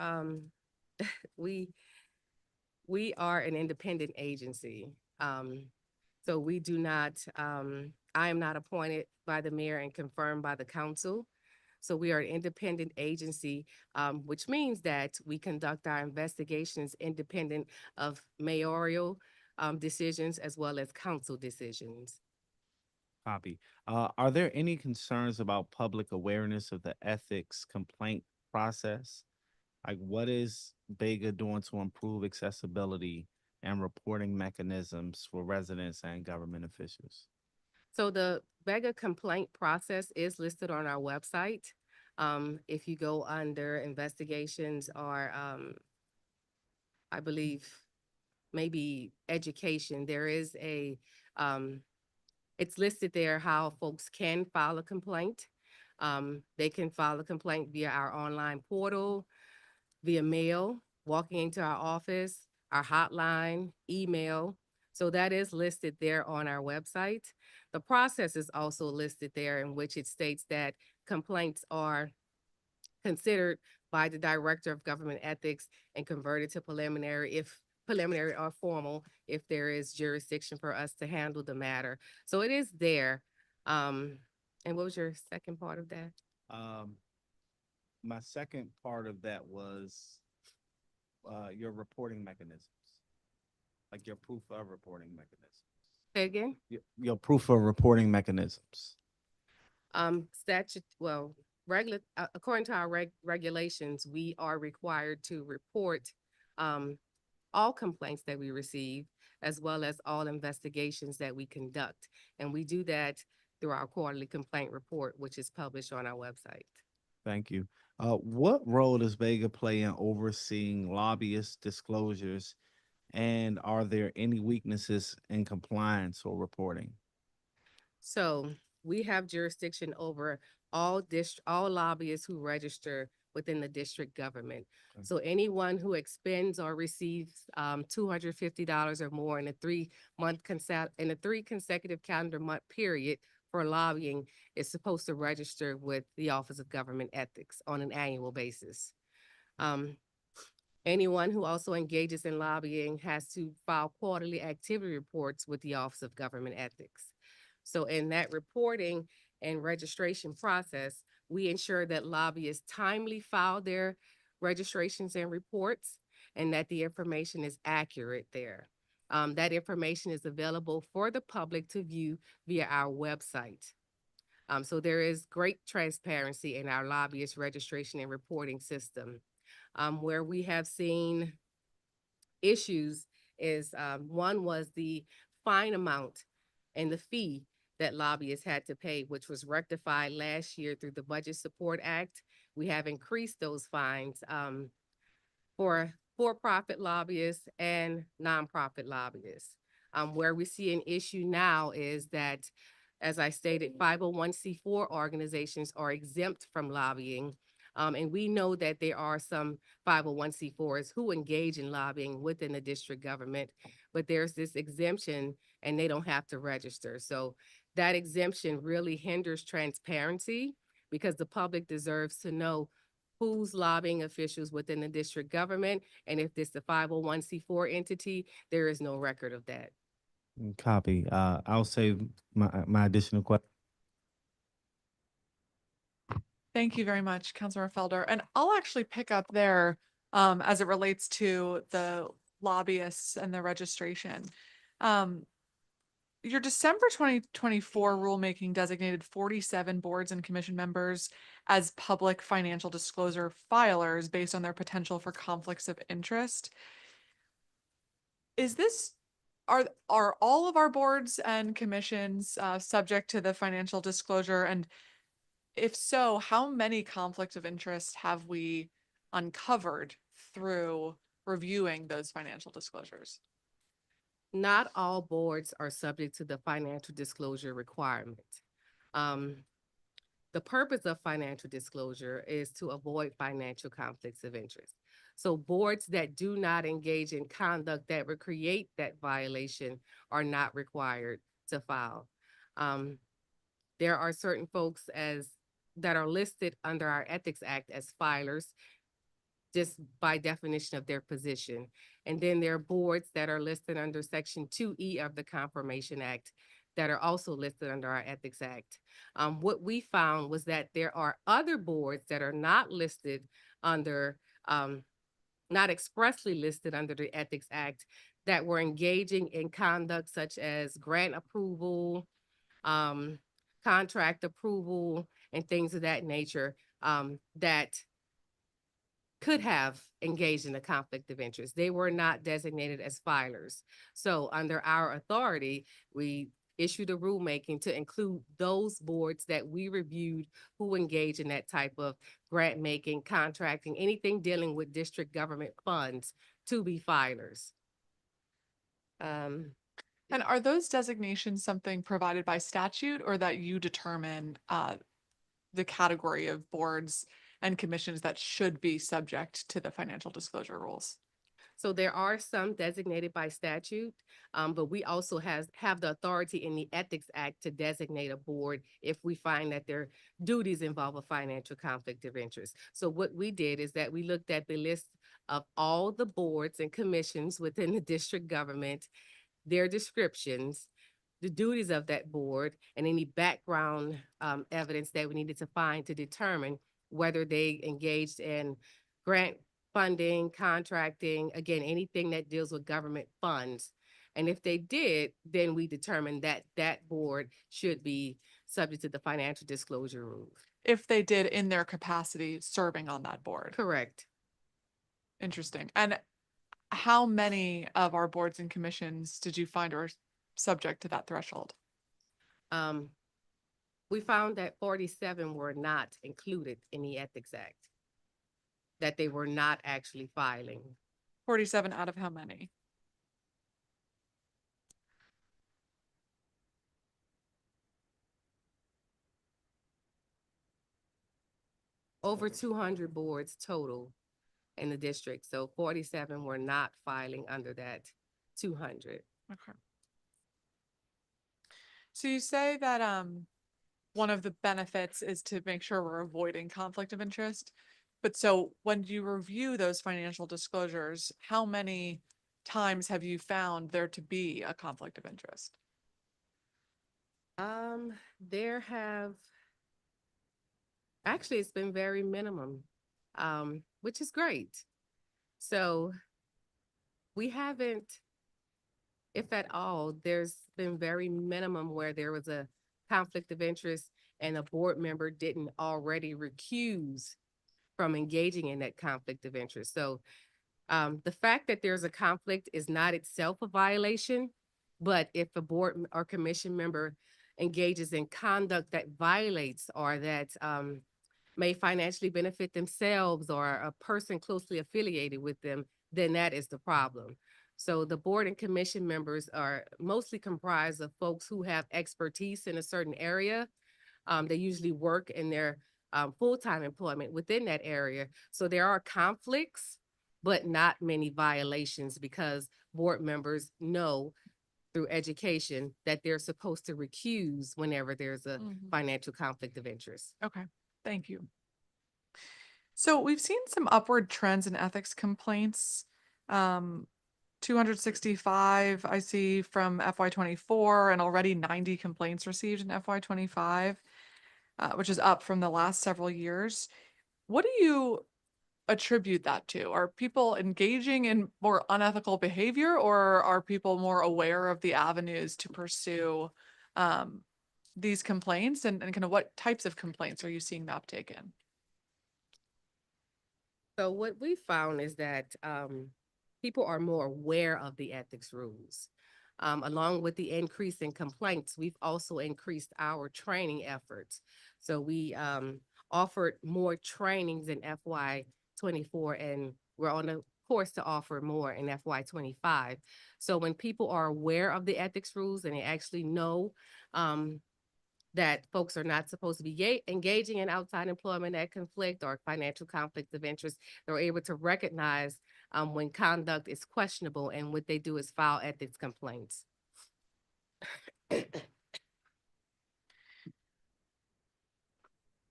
we are an independent agency. So we do not, I am not appointed by the mayor and confirmed by the council. So we are an independent agency, which means that we conduct our investigations independent of mayoral decisions as well as council decisions. Copy. Are there any concerns about public awareness of the ethics complaint process? Like, what is BEGA doing to improve accessibility and reporting mechanisms for residents and government officials? So the BEGA complaint process is listed on our website. If you go under investigations or I believe maybe education, there is a, it's listed there how folks can file a complaint. They can file a complaint via our online portal, via mail, walking into our office, our hotline, email. So that is listed there on our website. The process is also listed there in which it states that complaints are considered by the Director of Government Ethics and converted to preliminary or formal, if there is jurisdiction for us to handle the matter. So it is there. And what was your second part of that? My second part of that was your reporting mechanisms, like your proof of reporting mechanisms. Say again? Your proof of reporting mechanisms. According to our regulations, we are required to report all complaints that we receive, as well as all investigations that we conduct. And we do that through our quarterly complaint report, which is published on our website. Thank you. What role does BEGA play in overseeing lobbyist disclosures, and are there any weaknesses in compliance or reporting? So we have jurisdiction over all lobbyists who register within the district government. Okay. So anyone who expends or receives $250 or more in a three consecutive calendar month period for lobbying is supposed to register with the Office of Government Ethics on an annual basis. Anyone who also engages in lobbying has to file quarterly activity reports with the Office of Government Ethics. So in that reporting and registration process, we ensure that lobbyists timely file their registrations and reports, and that the information is accurate there. That information is available for the public to view via our website. So there is great transparency in our lobbyist registration and reporting system. Where we have seen issues is one was the fine amount and the fee that lobbyists had to pay, which was rectified last year through the Budget Support Act. We have increased those fines for-profit lobbyists and nonprofit lobbyists. Where we see an issue now is that, as I stated, 501c4 organizations are exempt from lobbying. And we know that there are some 501c4s who engage in lobbying within the district government, but there's this exemption and they don't have to register. So that exemption really hinders transparency, because the public deserves to know who's lobbying officials within the district government. And if it's a 501c4 entity, there is no record of that. Copy. I'll save my additional question. Thank you very much, Councilmember Felder. And I'll actually pick up there as it relates to the lobbyists and the registration. Your December 2024 rulemaking designated 47 boards and commission members as public financial disclosure filers based on their potential for conflicts of interest. Are all of our boards and commissions subject to the financial disclosure? And if so, how many conflicts of interest have we uncovered through reviewing those financial disclosures? Not all boards are subject to the financial disclosure requirement. The purpose of financial disclosure is to avoid financial conflicts of interest. So boards that do not engage in conduct that would create that violation are not required to file. There are certain folks that are listed under our Ethics Act as filers, just by definition of their position. And then there are boards that are listed under Section 2E of the Confirmation Act that are also listed under our Ethics Act. What we found was that there are other boards that are not listed under, not expressly listed under the Ethics Act, that were engaging in conduct such as grant approval, contract approval, and things of that nature, that could have engaged in a conflict of interest. They were not designated as filers. So under our authority, we issued a rulemaking to include those boards that we reviewed who engage in that type of grant making, contracting, anything dealing with district government funds, to be filers. And are those designations something provided by statute, or that you determine the category of boards and commissions that should be subject to the financial disclosure rules? So there are some designated by statute, but we also have the authority in the Ethics Act to designate a board if we find that their duties involve a financial conflict of interest. So what we did is that we looked at the list of all the boards and commissions within the district government, their descriptions, the duties of that board, and any background evidence that we needed to find to determine whether they engaged in grant funding, contracting, again, anything that deals with government funds. And if they did, then we determined that that board should be subject to the financial disclosure rules. If they did in their capacity serving on that board. Correct. Interesting. And how many of our boards and commissions did you find are subject to that threshold? We found that 47 were not included in the Ethics Act, that they were not actually filing. 47 out of how many? Over 200 boards total in the district, so 47 were not filing under that 200. Okay. So you say that one of the benefits is to make sure we're avoiding conflict of interest. But so when you review those financial disclosures, how many times have you found there to be a conflict of interest? There have, actually, it's been very minimum, which is great. So we haven't, if at all, there's been very minimum where there was a conflict of interest and a board member didn't already recuse from engaging in that conflict of interest. So the fact that there's a conflict is not itself a violation, but if a board or commission member engages in conduct that violates or that may financially benefit themselves or a person closely affiliated with them, then that is the problem. So the board and commission members are mostly comprised of folks who have expertise in a certain area. They usually work in their full-time employment within that area. So there are conflicts, but not many violations because board members know through education that they're supposed to recuse whenever there's a financial conflict of interest. Okay, thank you. So we've seen some upward trends in ethics complaints. 265 I see from FY24 and already 90 complaints received in FY25, which is up from the last several years. What do you attribute that to? Are people engaging in more unethical behavior, or are people more aware of the avenues to pursue these complaints, and kind of what types of complaints are you seeing the uptake in? So what we found is that people are more aware of the ethics rules. Along with the increase in complaints, we've also increased our training efforts. So we offered more trainings in FY24, and we're on a course to offer more in FY25. So when people are aware of the ethics rules and they actually know that folks are not supposed to be engaging in outside employment at conflict or financial conflict of interest, they're able to recognize when conduct is questionable, and what they do is file ethics complaints.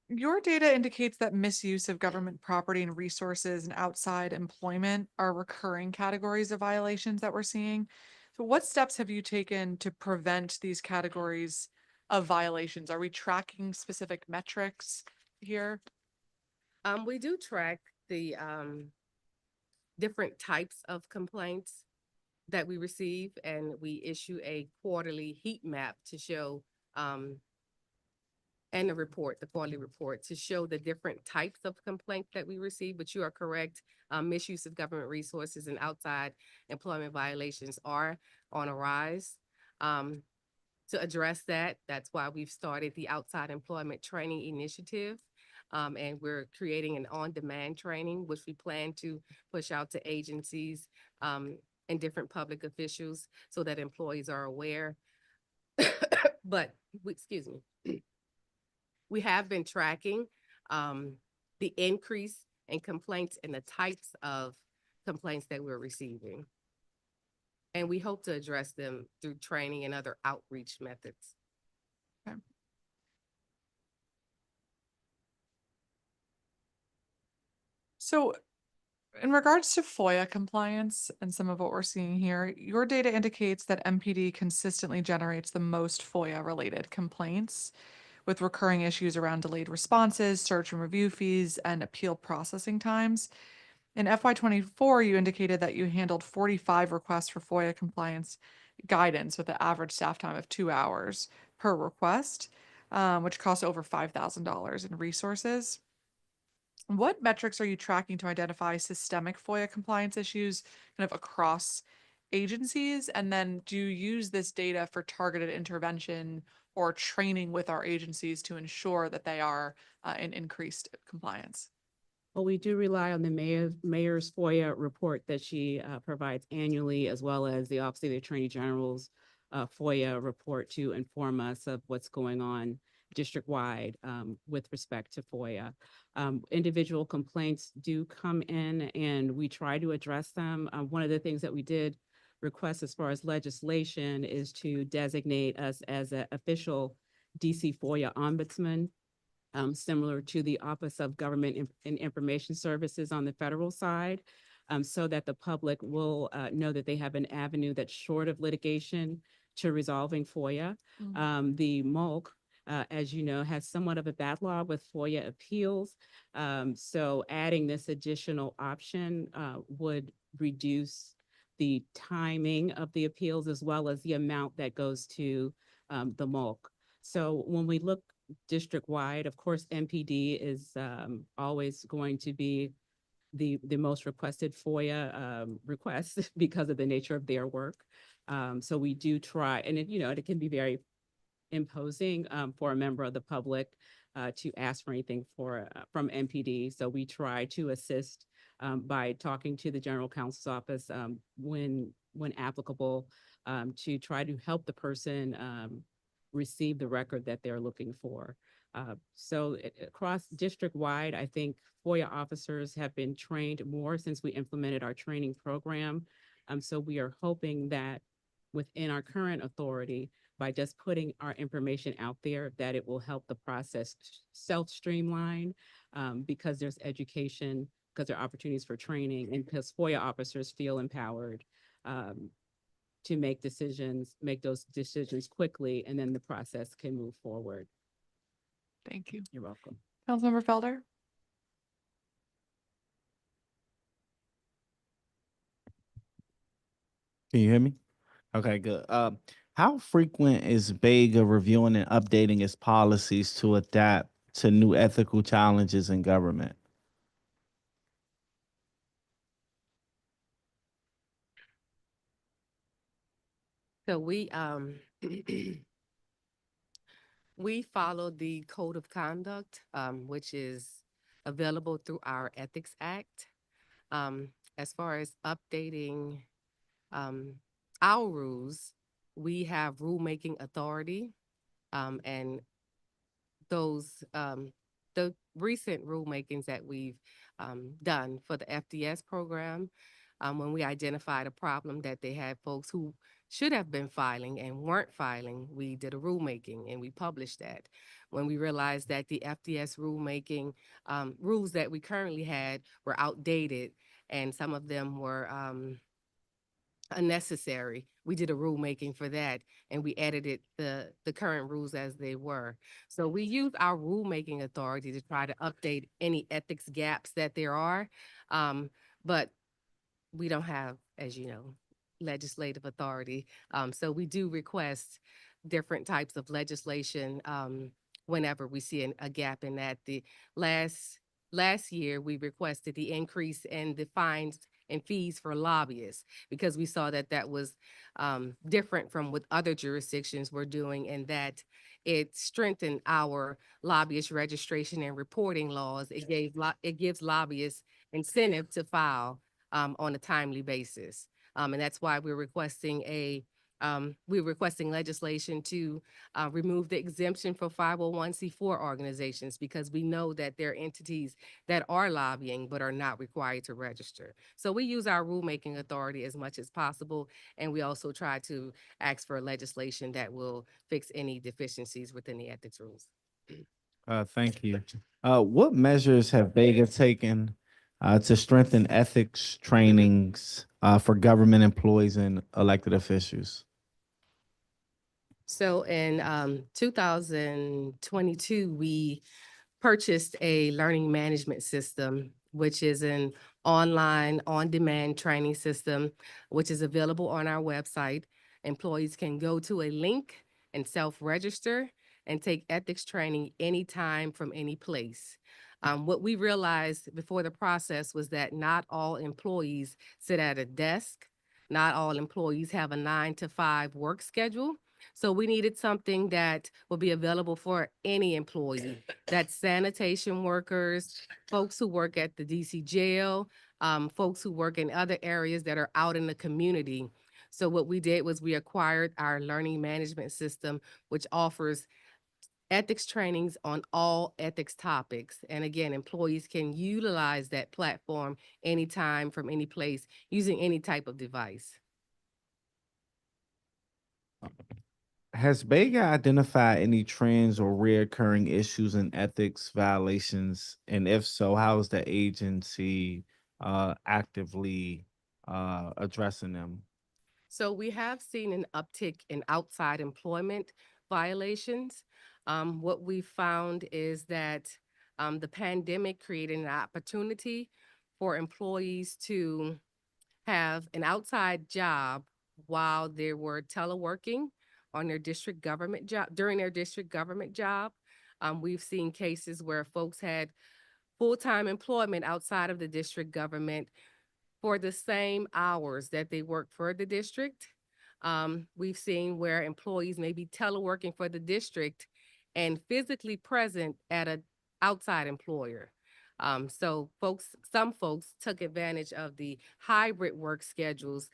Your data indicates that misuse of government property and resources and outside employment are recurring categories of violations that we're seeing. So what steps have you taken to prevent these categories of violations? Are we tracking specific metrics here? We do track the different types of complaints that we receive, and we issue a quarterly heat map to show and the quarterly report to show the different types of complaints that we receive. But you are correct, misuse of government resources and outside employment violations are on a rise. To address that, that's why we've started the Outside Employment Training Initiative. And we're creating an on-demand training, which we plan to push out to agencies and different public officials so that employees are aware. But, excuse me, we have been tracking the increase in complaints and the types of complaints that we're receiving. And we hope to address them through training and other outreach methods. Okay. So in regards to FOIA compliance and some of what we're seeing here, your data indicates that MPD consistently generates the most FOIA-related complaints, with recurring issues around delayed responses, search and review fees, and appeal processing times. In FY24, you indicated that you handled 45 requests for FOIA compliance guidance with an average staff time of 2 hours per request. which costs over $5,000 in resources. What metrics are you tracking to identify systemic FOIA compliance issues kind of across agencies? And then do you use this data for targeted intervention or training with our agencies to ensure that they are in increased compliance? Well, we do rely on the mayor's FOIA report that she provides annually, as well as the Office of the Attorney General's FOIA report to inform us of what's going on district-wide with respect to FOIA. Individual complaints do come in and we try to address them. One of the things that we did request as far as legislation is to designate us as an official DC FOIA ombudsman, similar to the Office of Government and Information Services on the federal side, so that the public will know that they have an avenue that's short of litigation to resolving FOIA. The MOLC, as you know, has somewhat of a backlog with FOIA appeals. So adding this additional option would reduce the timing of the appeals as well as the amount that goes to the MOLC. So when we look district-wide, of course, MPD is always going to be the most requested FOIA request because of the nature of their work. So we do try, and it can be very imposing for a member of the public to ask for anything from MPD. So we try to assist by talking to the General Counsel's office when applicable to try to help the person receive the record that they're looking for. So across district-wide, I think FOIA officers have been trained more since we implemented our training program. So we are hoping that within our current authority, by just putting our information out there, that it will help the process self-streamline because there's education, because there are opportunities for training, and because FOIA officers feel empowered to make those decisions quickly, and then the process can move forward. Thank you. You're welcome. Councilmember Felder? Can you hear me? Okay, good. How frequent is BEGA reviewing and updating its policies to adapt to new ethical challenges in government? So we we follow the code of conduct, which is available through our Ethics Act. As far as updating our rules, we have rulemaking authority, and those the recent rulemakings that we've done for the FDS program, when we identified a problem that they had folks who should have been filing and weren't filing, we did a rulemaking and we published that. When we realized that the FDS rulemaking rules that we currently had were outdated and some of them were unnecessary, we did a rulemaking for that and we edited the current rules as they were. So we use our rulemaking authority to try to update any ethics gaps that there are, but we don't have, as you know, legislative authority. So we do request different types of legislation whenever we see a gap in that. The last year, we requested the increase in the fines and fees for lobbyists because we saw that that was different from what other jurisdictions were doing, and that it strengthened our lobbyist registration and reporting laws. It gives lobbyists incentive to file on a timely basis. And that's why we're requesting legislation to remove the exemption for 501c4 organizations, because we know that there are entities that are lobbying but are not required to register. So we use our rulemaking authority as much as possible, and we also try to ask for legislation that will fix any deficiencies within the ethics rules. Thank you. What measures have BEGA taken to strengthen ethics trainings for government employees and elected officials? So in 2022, we purchased a learning management system, which is an online, on-demand training system, which is available on our website. Employees can go to a link and self-register, and take ethics training anytime from any place. What we realized before the process was that not all employees sit at a desk. Not all employees have a 9 to 5 work schedule. So we needed something that will be available for any employee. That's sanitation workers, folks who work at the DC jail, folks who work in other areas that are out in the community. So what we did was we acquired our learning management system, which offers ethics trainings on all ethics topics. And again, employees can utilize that platform anytime from any place using any type of device. Has BEGA identified any trends or reoccurring issues in ethics violations? And if so, how is the agency actively addressing them? So we have seen an uptick in outside employment violations. What we found is that the pandemic created an opportunity for employees to have an outside job while they were teleworking on their district government job, during their district government job. We've seen cases where folks had full-time employment outside of the district government for the same hours that they work for the district. We've seen where employees may be teleworking for the district and physically present at an outside employer. So some folks took advantage of the hybrid work schedules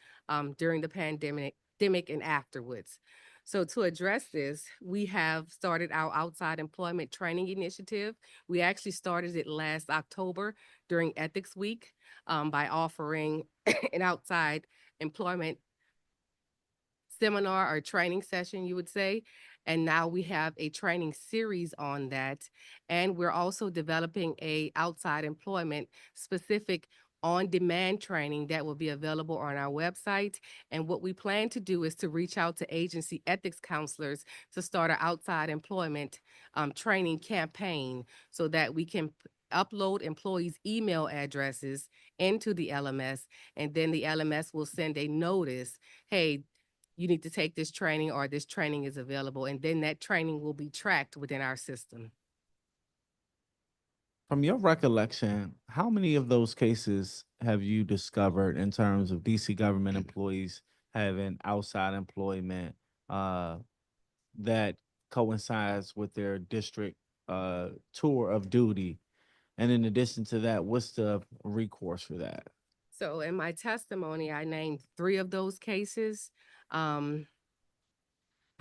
during the pandemic and afterwards. So to address this, we have started our outside employment training initiative. We actually started it last October during Ethics Week by offering an outside employment seminar or training session, you would say. And now we have a training series on that. And we're also developing a outside employment specific on-demand training that will be available on our website. And what we plan to do is to reach out to agency ethics counselors to start an outside employment training campaign so that we can upload employees' email addresses into the LMS, and then the LMS will send a notice, hey, you need to take this training or this training is available, and then that training will be tracked within our system. From your recollection, how many of those cases have you discovered in terms of DC government employees having outside employment that coincides with their district tour of duty? And in addition to that, what's the recourse for that? So in my testimony, I named 3 of those cases. I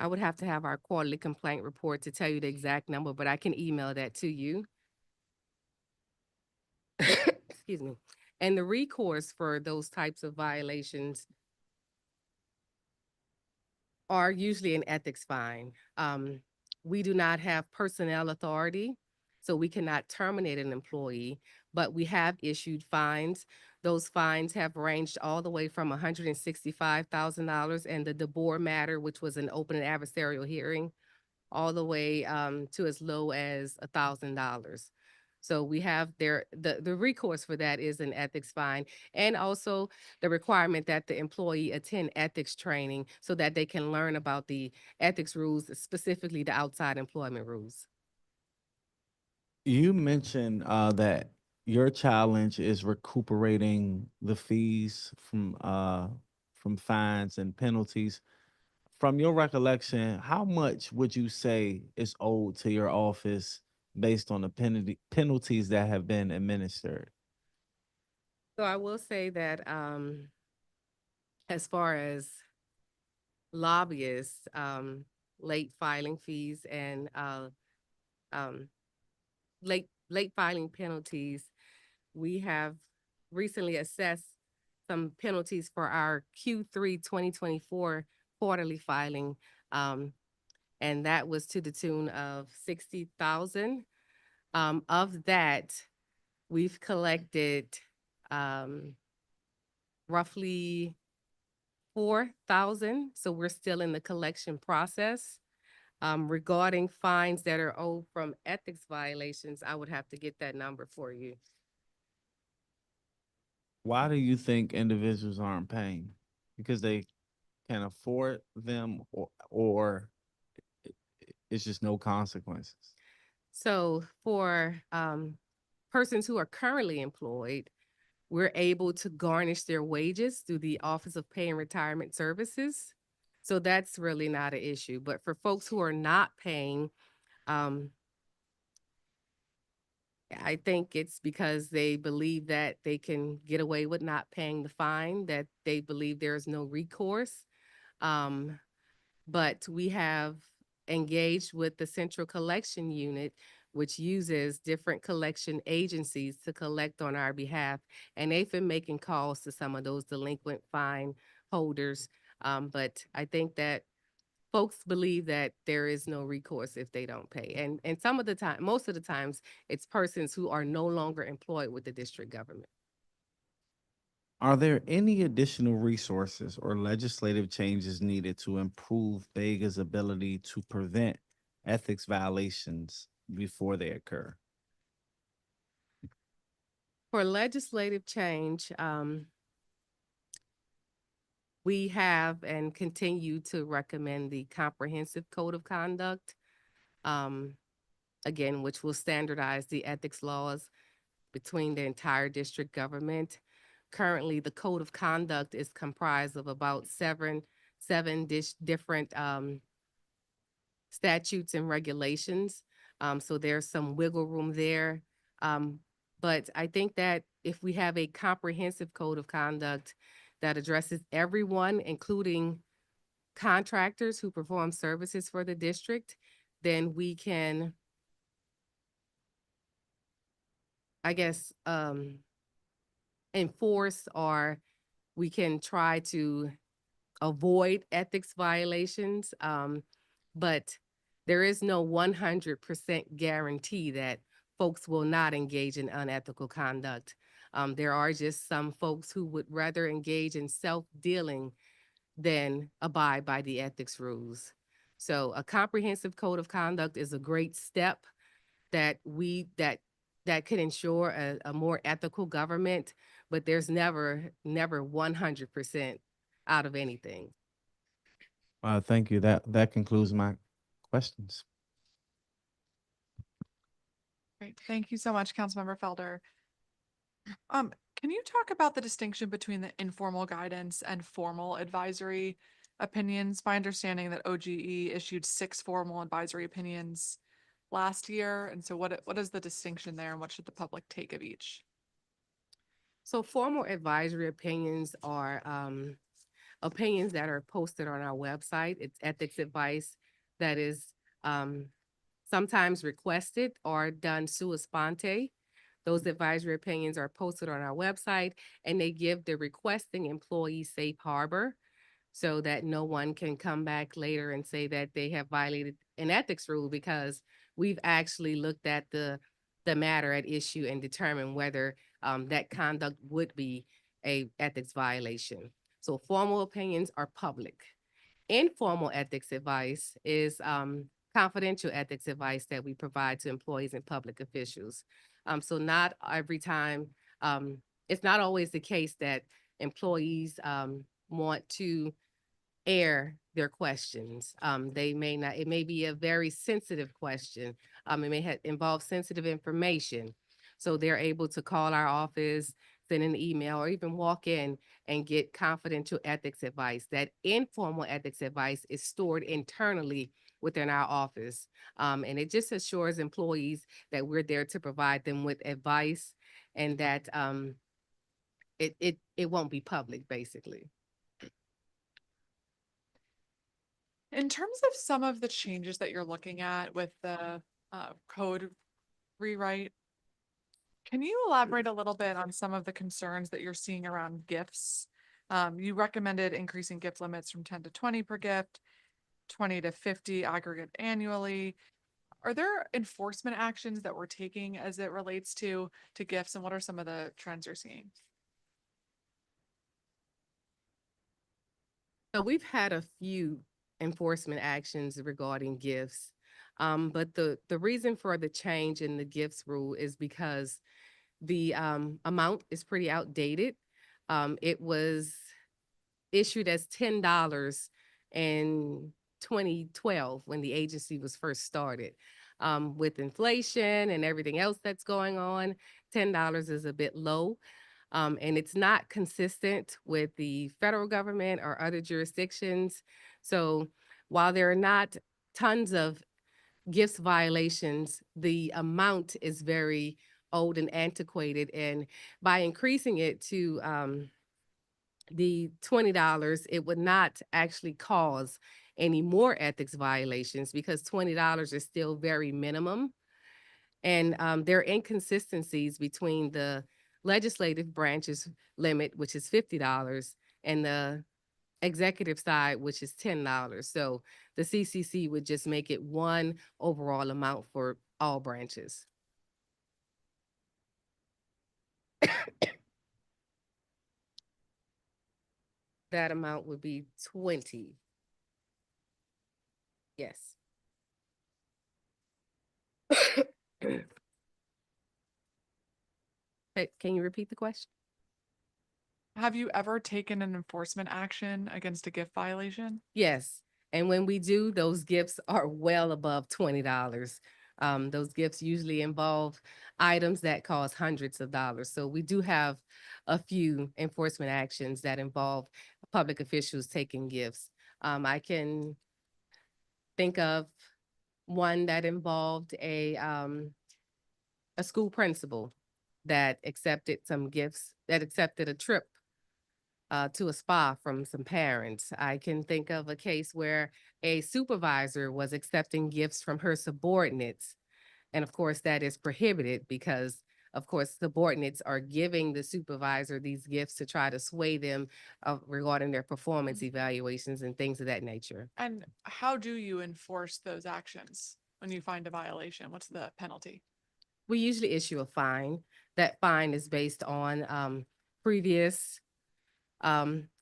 would have to have our quarterly complaint report to tell you the exact number, but I can email that to you. Excuse me. And the recourse for those types of violations are usually an ethics fine. We do not have personnel authority, so we cannot terminate an employee, but we have issued fines. Those fines have ranged all the way from $165,000 and the DeBoer matter, which was an open and adversarial hearing, all the way to as low as $1,000. So we have the recourse for that is an ethics fine, and also the requirement that the employee attend ethics training so that they can learn about the ethics rules, specifically the outside employment rules. You mentioned that your challenge is recuperating the fees from fines and penalties. From your recollection, how much would you say is owed to your office based on the penalties that have been administered? So I will say that as far as lobbyists, late filing fees and late filing penalties, we have recently assessed some penalties for our Q3 2024 quarterly filing. And that was to the tune of 60,000. Of that, we've collected roughly 4,000. So we're still in the collection process. Regarding fines that are owed from ethics violations, I would have to get that number for you. Why do you think individuals aren't paying? Because they can afford them, or it's just no consequences? So for persons who are currently employed, we're able to garnish their wages through the Office of Pay and Retirement Services. So that's really not an issue. But for folks who are not paying, I think it's because they believe that they can get away with not paying the fine, that they believe there is no recourse. But we have engaged with the Central Collection Unit, which uses different collection agencies to collect on our behalf. And they've been making calls to some of those delinquent fine holders. But I think that folks believe that there is no recourse if they don't pay. And some of the time, most of the times, it's persons who are no longer employed with the district government. Are there any additional resources or legislative changes needed to improve BEGA's ability to prevent ethics violations before they occur? For legislative change, we have and continue to recommend the comprehensive code of conduct, again, which will standardize the ethics laws between the entire district government. Currently, the code of conduct is comprised of about seven different statutes and regulations. So there's some wiggle room there. But I think that if we have a comprehensive code of conduct that addresses everyone, including contractors who perform services for the district, then we can, I guess, enforce, or we can try to avoid ethics violations. But there is no 100% guarantee that folks will not engage in unethical conduct. There are just some folks who would rather engage in self-dealing than abide by the ethics rules. So a comprehensive code of conduct is a great step that that could ensure a more ethical government, but there's never 100% out of anything. Thank you. That concludes my questions. Great. Thank you so much, Councilmember Felder. Can you talk about the distinction between the informal guidance and formal advisory opinions? My understanding that OGE issued 6 formal advisory opinions last year. And so what is the distinction there, and what should the public take of each? So formal advisory opinions are opinions that are posted on our website. It's ethics advice that is sometimes requested or done sua sponte. Those advisory opinions are posted on our website, and they give the requesting employee safe harbor so that no one can come back later and say that they have violated an ethics rule, because we've actually looked at the matter at issue and determined whether that conduct would be a ethics violation. So formal opinions are public. Informal ethics advice is confidential ethics advice that we provide to employees and public officials. So not every time, it's not always the case that employees want to air their questions. They may not, it may be a very sensitive question. It may involve sensitive information. So they're able to call our office, send an email, or even walk in and get confidential ethics advice. That informal ethics advice is stored internally within our office. And it just assures employees that we're there to provide them with advice, and that it won't be public, basically. In terms of some of the changes that you're looking at with the code rewrite, can you elaborate a little bit on some of the concerns that you're seeing around gifts? You recommended increasing gift limits from 10 to 20 per gift, 20 to 50 aggregate annually. Are there enforcement actions that we're taking as it relates to gifts, and what are some of the trends you're seeing? So we've had a few enforcement actions regarding gifts. But the reason for the change in the gifts rule is because the amount is pretty outdated. It was issued as $10 in 2012 when the agency was first started. With inflation and everything else that's going on, $10 is a bit low. And it's not consistent with the federal government or other jurisdictions. So while there are not tons of gifts violations, the amount is very old and antiquated. And by increasing it to the $20, it would not actually cause any more ethics violations because $20 is still very minimum. And there are inconsistencies between the legislative branch's limit, which is $50, and the executive side, which is $10. So the CCC would just make it one overall amount for all branches. That amount would be 20. Yes. Hey, can you repeat the question? Have you ever taken an enforcement action against a gift violation? Yes. And when we do, those gifts are well above $20. Those gifts usually involve items that cost hundreds of dollars. So we do have a few enforcement actions that involve public officials taking gifts. I can think of one that involved a school principal that accepted some gifts, that accepted a trip to a spa from some parents. I can think of a case where a supervisor was accepting gifts from her subordinates. And of course, that is prohibited because, of course, subordinates are giving the supervisor these gifts to try to sway them regarding their performance evaluations and things of that nature. And how do you enforce those actions when you find a violation? What's the penalty? We usually issue a fine. That fine is based on previous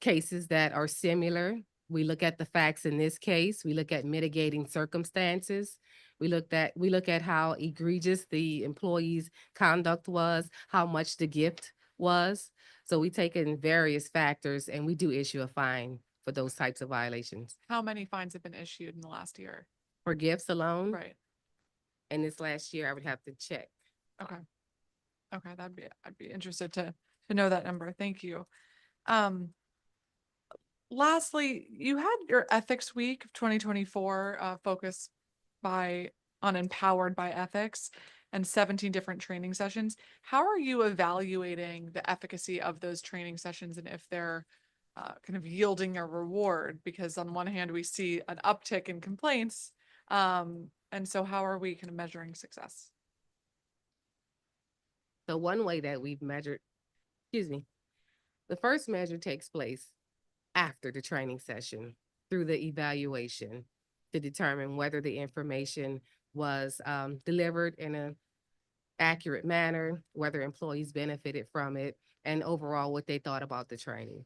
cases that are similar. We look at the facts in this case. We look at mitigating circumstances. We look at how egregious the employee's conduct was, how much the gift was. So we take in various factors and we do issue a fine for those types of violations. How many fines have been issued in the last year? For gifts alone, Right. and this last year, I would have to check. Okay. Okay, I'd be interested to know that number. Thank you. Lastly, you had your ethics week of 2024 focused on empowered by ethics and 17 different training sessions. How are you evaluating the efficacy of those training sessions and if they're kind of yielding a reward? Because on one hand, we see an uptick in complaints. And so how are we kind of measuring success? So one way that we've measured, the first measure takes place after the training session through the evaluation to determine whether the information was delivered in an accurate manner, whether employees benefited from it, and overall what they thought about the training.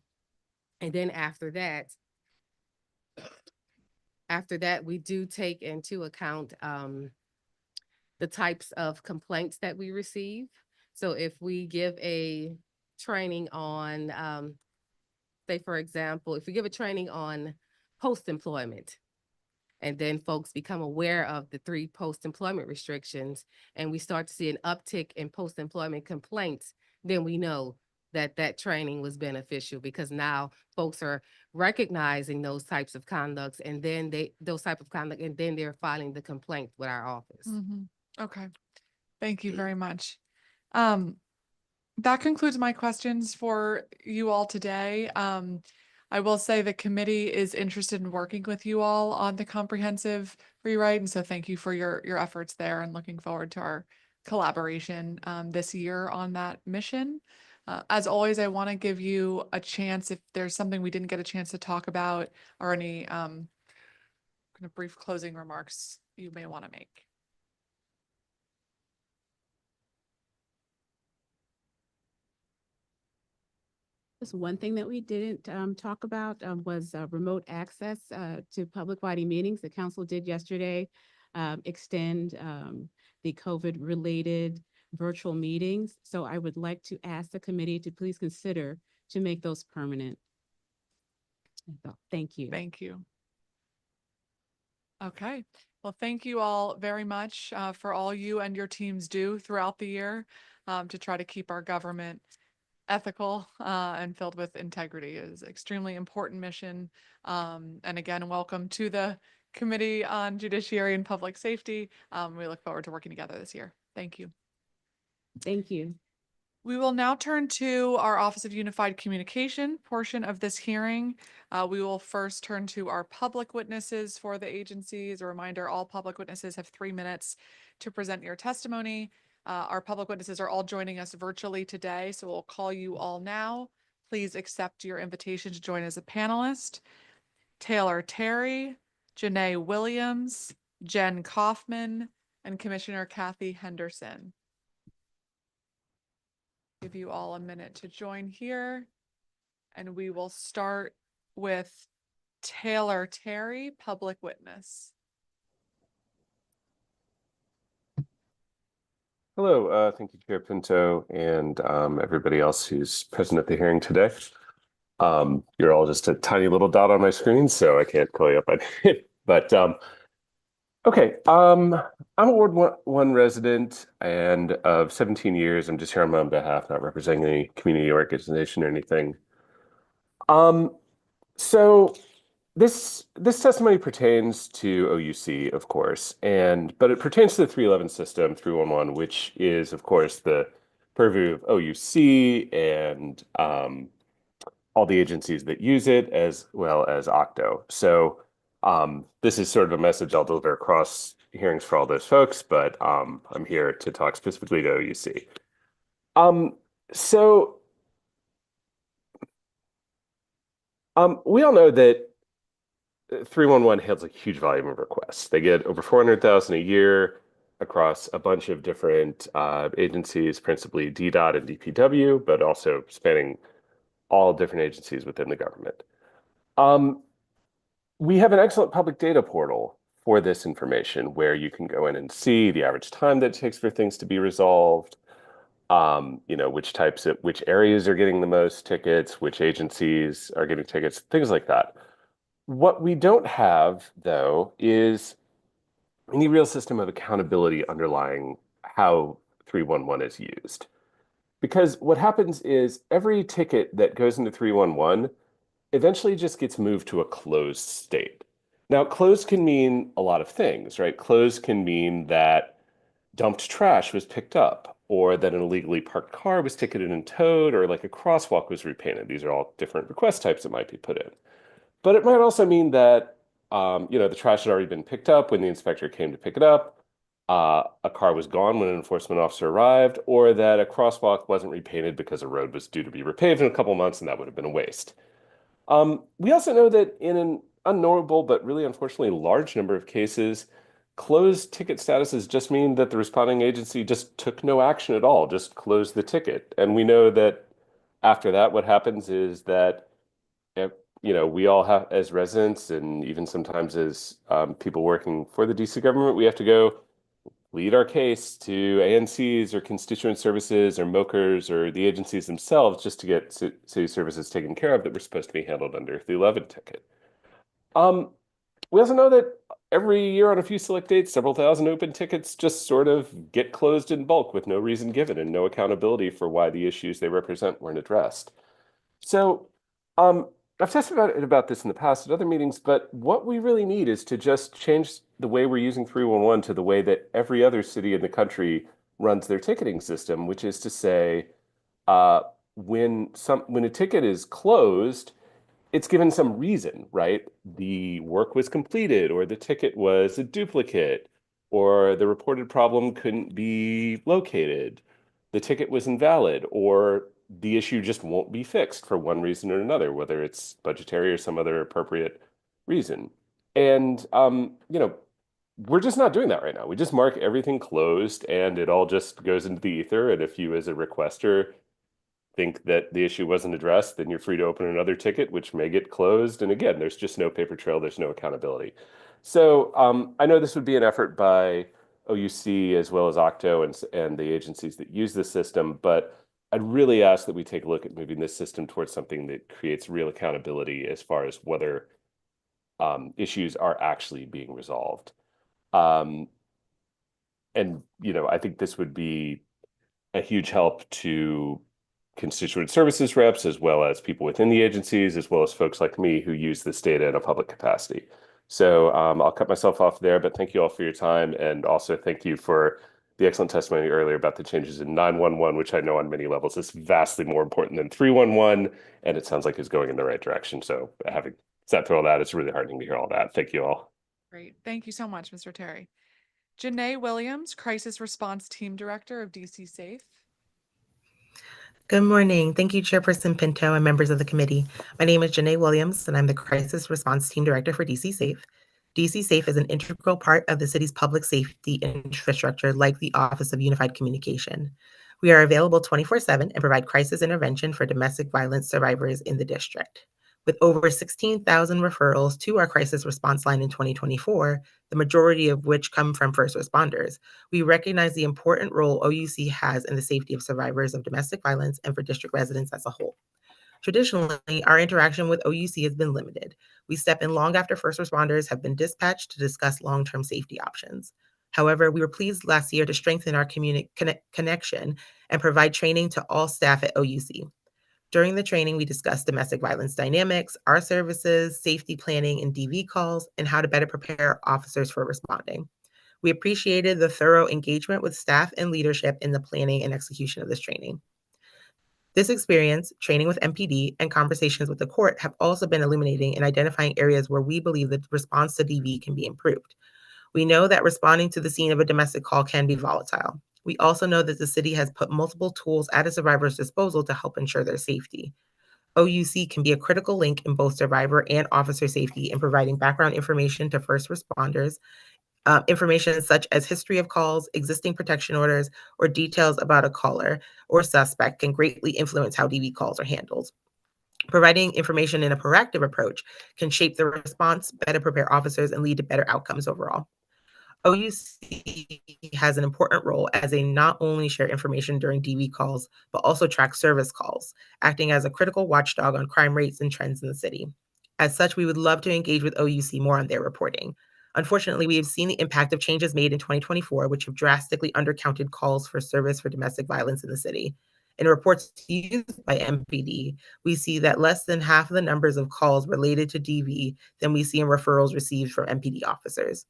And then after that, we do take into account the types of complaints that we receive. So if we give a training on, say, for example, if we give a training on post-employment, and then folks become aware of the 3 post-employment restrictions, and we start to see an uptick in post-employment complaints, then we know that that training was beneficial because now folks are recognizing those types of conducts and then they're filing the complaint with our office. Mm-hmm. Okay. Thank you very much. That concludes my questions for you all today. I will say the committee is interested in working with you all on the comprehensive rewrite. And so thank you for your efforts there and looking forward to our collaboration this year on that mission. As always, I want to give you a chance if there's something we didn't get a chance to talk about or any kind of brief closing remarks you may want to make. Just one thing that we didn't talk about was remote access to public body meetings. The council did yesterday extend the COVID-related virtual meetings. So I would like to ask the committee to please consider to make those permanent. Thank you. Thank you. Okay. Well, thank you all very much for all you and your teams do throughout the year to try to keep our government ethical and filled with integrity. It is an extremely important mission. And again, welcome to the Committee on Judiciary and Public Safety. We look forward to working together this year. Thank you. Thank you. We will now turn to our Office of Unified Communication portion of this hearing. We will first turn to our public witnesses for the agencies. A reminder, all public witnesses have 3 minutes to present your testimony. Our public witnesses are all joining us virtually today, so we'll call you all now. Please accept your invitation to join as a panelist. Taylor Terry, Janae Williams, Jen Kaufman, and Commissioner Kathy Henderson. Give you all a minute to join here. And we will start with Taylor Terry, public witness. Hello, thank you, Chair Pinto, and everybody else who's present at the hearing today. You're all just a tiny little dot on my screen, so I can't call you up by name. But okay, I'm a Ward 1 resident and of 17 years. I'm just here on my own behalf, not representing any community organization or anything. So this testimony pertains to OUC, of course, but it pertains to the 311 system, 311, which is, of course, the purview of OUC and all the agencies that use it, as well as OCTO. So this is sort of a message I'll deliver across hearings for all those folks, but I'm here to talk specifically to OUC. We all know that 311 handles a huge volume of requests. They get over 400,000 a year across a bunch of different agencies, principally DDOT and DPW, but also spanning all different agencies within the government. We have an excellent public data portal for this information where you can go in and see the average time that it takes for things to be resolved, which areas are getting the most tickets, which agencies are getting tickets, things like that. What we don't have, though, is any real system of accountability underlying how 311 is used. Because what happens is every ticket that goes into 311 eventually just gets moved to a closed state. Now, closed can mean a lot of things, right? Closed can mean that dumped trash was picked up, or that an illegally parked car was ticketed and towed, or like a crosswalk was repainted. These are all different request types that might be put in. But it might also mean that the trash had already been picked up when the inspector came to pick it up, a car was gone when an enforcement officer arrived, or that a crosswalk wasn't repainted because a road was due to be repaved in a couple months, and that would have been a waste. We also know that in an unknowable but really unfortunately large number of cases, closed ticket statuses just mean that the responding agency just took no action at all, just closed the ticket. And we know that after that, what happens is that we all have, as residents and even sometimes as people working for the DC government, we have to go lead our case to ANCs or constituent services or MOCRs or the agencies themselves just to get city services taken care of that were supposed to be handled under the 11 ticket. We also know that every year on a few select dates, several thousand open tickets just sort of get closed in bulk with no reason given and no accountability for why the issues they represent weren't addressed. So I've testified about this in the past at other meetings, but what we really need is to just change the way we're using 311 to the way that every other city in the country runs their ticketing system, which is to say, when a ticket is closed, it's given some reason, right? The work was completed, or the ticket was a duplicate, or the reported problem couldn't be located, the ticket was invalid, or the issue just won't be fixed for one reason or another, whether it's budgetary or some other appropriate reason. And, we're just not doing that right now. We just mark everything closed and it all just goes into the ether. And if you as a requester think that the issue wasn't addressed, then you're free to open another ticket, which may get closed. And again, there's just no paper trail. There's no accountability. So I know this would be an effort by OUC as well as OCTO and the agencies that use this system, but I'd really ask that we take a look at moving this system towards something that creates real accountability as far as whether issues are actually being resolved. And, I think this would be a huge help to constituent services reps, as well as people within the agencies, as well as folks like me who use this data in a public capacity. So I'll cut myself off there, but thank you all for your time. And also thank you for the excellent testimony earlier about the changes in 911, which I know on many levels is vastly more important than 311. And it sounds like it's going in the right direction. So having sat through all that, it's really heartening to hear all that. Thank you all. Great. Thank you so much, Mr. Terry. Janae Williams, Crisis Response Team Director of DC Safe. Good morning. Thank you, Chairperson Pinto and members of the committee. My name is Janae Williams, and I'm the Crisis Response Team Director for DC Safe. DC Safe is an integral part of the city's public safety infrastructure, like the Office of Unified Communication. We are available 24/7 and provide crisis intervention for domestic violence survivors in the district. With over 16,000 referrals to our crisis response line in 2024, the majority of which come from first responders, we recognize the important role OUC has in the safety of survivors of domestic violence and for district residents as a whole. Traditionally, our interaction with OUC has been limited. We step in long after first responders have been dispatched to discuss long-term safety options. However, we were pleased last year to strengthen our connection and provide training to all staff at OUC. During the training, we discussed domestic violence dynamics, our services, safety planning, and DV calls, and how to better prepare officers for responding. We appreciated the thorough engagement with staff and leadership in the planning and execution of this training. This experience, training with MPD, and conversations with the court have also been illuminating in identifying areas where we believe the response to DV can be improved. We know that responding to the scene of a domestic call can be volatile. We also know that the city has put multiple tools at a survivor's disposal to help ensure their safety. OUC can be a critical link in both survivor and officer safety in providing background information to first responders, information such as history of calls, existing protection orders, or details about a caller or suspect can greatly influence how DV calls are handled. Providing information in a proactive approach can shape the response, better prepare officers, and lead to better outcomes overall. OUC has an important role as they not only share information during DV calls, but also track service calls, acting as a critical watchdog on crime rates and trends in the city. As such, we would love to engage with OUC more on their reporting. Unfortunately, we have seen the impact of changes made in 2024, which have drastically undercounted calls for service for domestic violence in the city. In reports used by MPD, we see that less than half of the numbers of calls related to DV than we see in referrals received from MPD officers.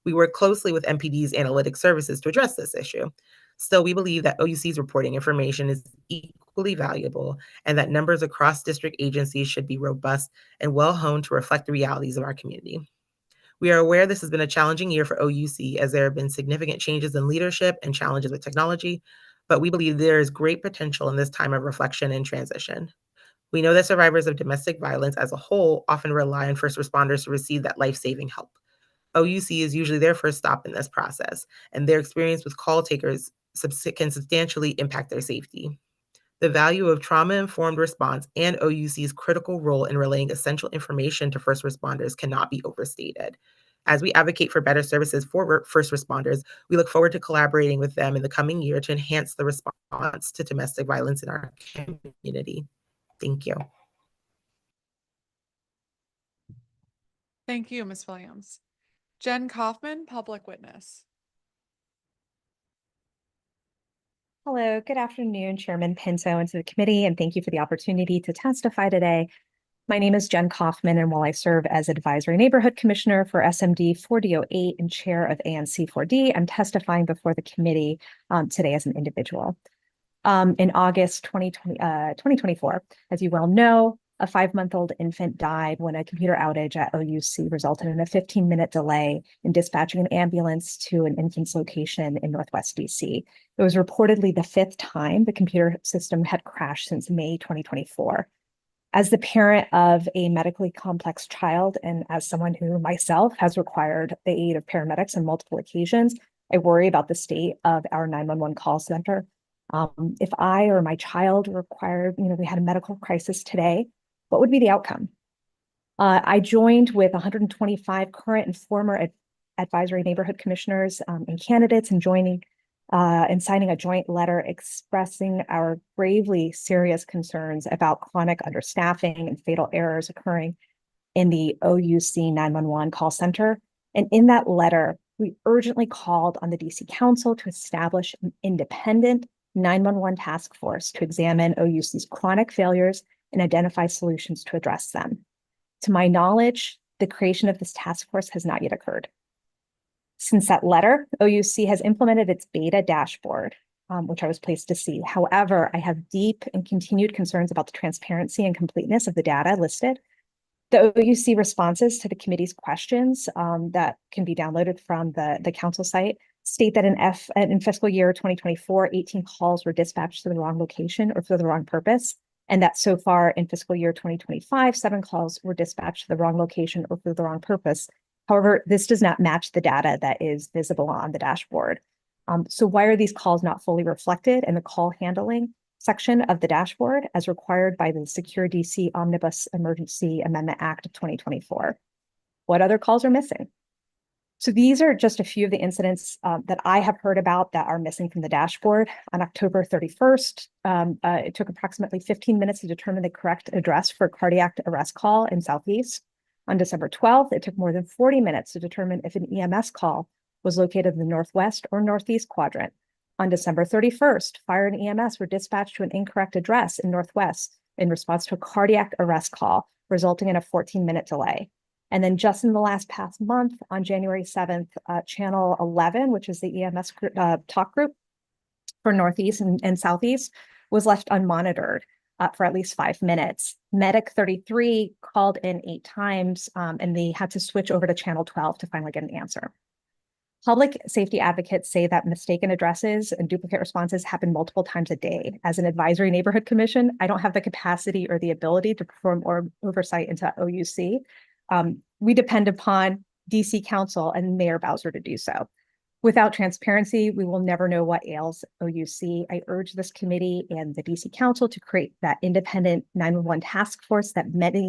We work closely with MPD's analytic services to address this issue. Still, we believe that OUC's reporting information is equally valuable and that numbers across district agencies should be robust and well-honed to reflect the realities of our community. We are aware this has been a challenging year for OUC as there have been significant changes in leadership and challenges with technology, but we believe there is great potential in this time of reflection and transition. We know that survivors of domestic violence as a whole often rely on first responders to receive that life-saving help. OUC is usually their first stop in this process, and their experience with call takers can substantially impact their safety. The value of trauma-informed response and OUC's critical role in relaying essential information to first responders cannot be overstated. As we advocate for better services for first responders, we look forward to collaborating with them in the coming year to enhance the response to domestic violence in our community. Thank you. Thank you, Ms. Williams. Jen Kaufman, Public Witness. Hello, good afternoon, Chairman Pinto and to the committee, and thank you for the opportunity to testify today. My name is Jen Kaufman, and while I serve as Advisory Neighborhood Commissioner for SMD 4008 and Chair of ANC 4D, I'm testifying before the committee today as an individual. In August 2024, as you well know, a 5-month-old infant died when a computer outage at OUC resulted in a 15-minute delay in dispatching an ambulance to an infant's location in Northwest DC. It was reportedly the 5th time the computer system had crashed since May 2024. As the parent of a medically complex child and as someone who myself has required the aid of paramedics on multiple occasions, I worry about the state of our 911 call center. If I or my child required, we had a medical crisis today, what would be the outcome? I joined with 125 current and former advisory neighborhood commissioners and candidates and joining and signing a joint letter expressing our gravely serious concerns about chronic understaffing and fatal errors occurring in the OUC 911 call center. And in that letter, we urgently called on the DC Council to establish an independent 911 task force to examine OUC's chronic failures and identify solutions to address them. To my knowledge, the creation of this task force has not yet occurred. Since that letter, OUC has implemented its BEGA dashboard, which I was pleased to see. However, I have deep and continued concerns about the transparency and completeness of the data listed. The OUC responses to the committee's questions that can be downloaded from the council site state that in fiscal year 2024, 18 calls were dispatched to the wrong location or for the wrong purpose, and that so far in fiscal year 2025, 7 calls were dispatched to the wrong location or for the wrong purpose. However, this does not match the data that is visible on the dashboard. So why are these calls not fully reflected in the call handling section of the dashboard as required by the Secure DC Omnibus Emergency Amendment Act of 2024? What other calls are missing? So these are just a few of the incidents that I have heard about that are missing from the dashboard. On October 31st, it took approximately 15 minutes to determine the correct address for a cardiac arrest call in Southeast. On December 12th, it took more than 40 minutes to determine if an EMS call was located in the Northwest or Northeast quadrant. On December 31st, fire and EMS were dispatched to an incorrect address in Northwest in response to a cardiac arrest call, resulting in a 14-minute delay. And then just in the past month, on January 7th, Channel 11, which is the EMS talk group for Northeast and Southeast, was left unmonitored for at least 5 minutes. Medic 33 called in 8 times, and they had to switch over to Channel 12 to finally get an answer. Public safety advocates say that mistaken addresses and duplicate responses happen multiple times a day. As an advisory neighborhood commission, I don't have the capacity or the ability to perform oversight into OUC. We depend upon DC Council and Mayor Bowser to do so. Without transparency, we will never know what ails OUC. I urge this committee and the DC Council to create that independent 911 task force that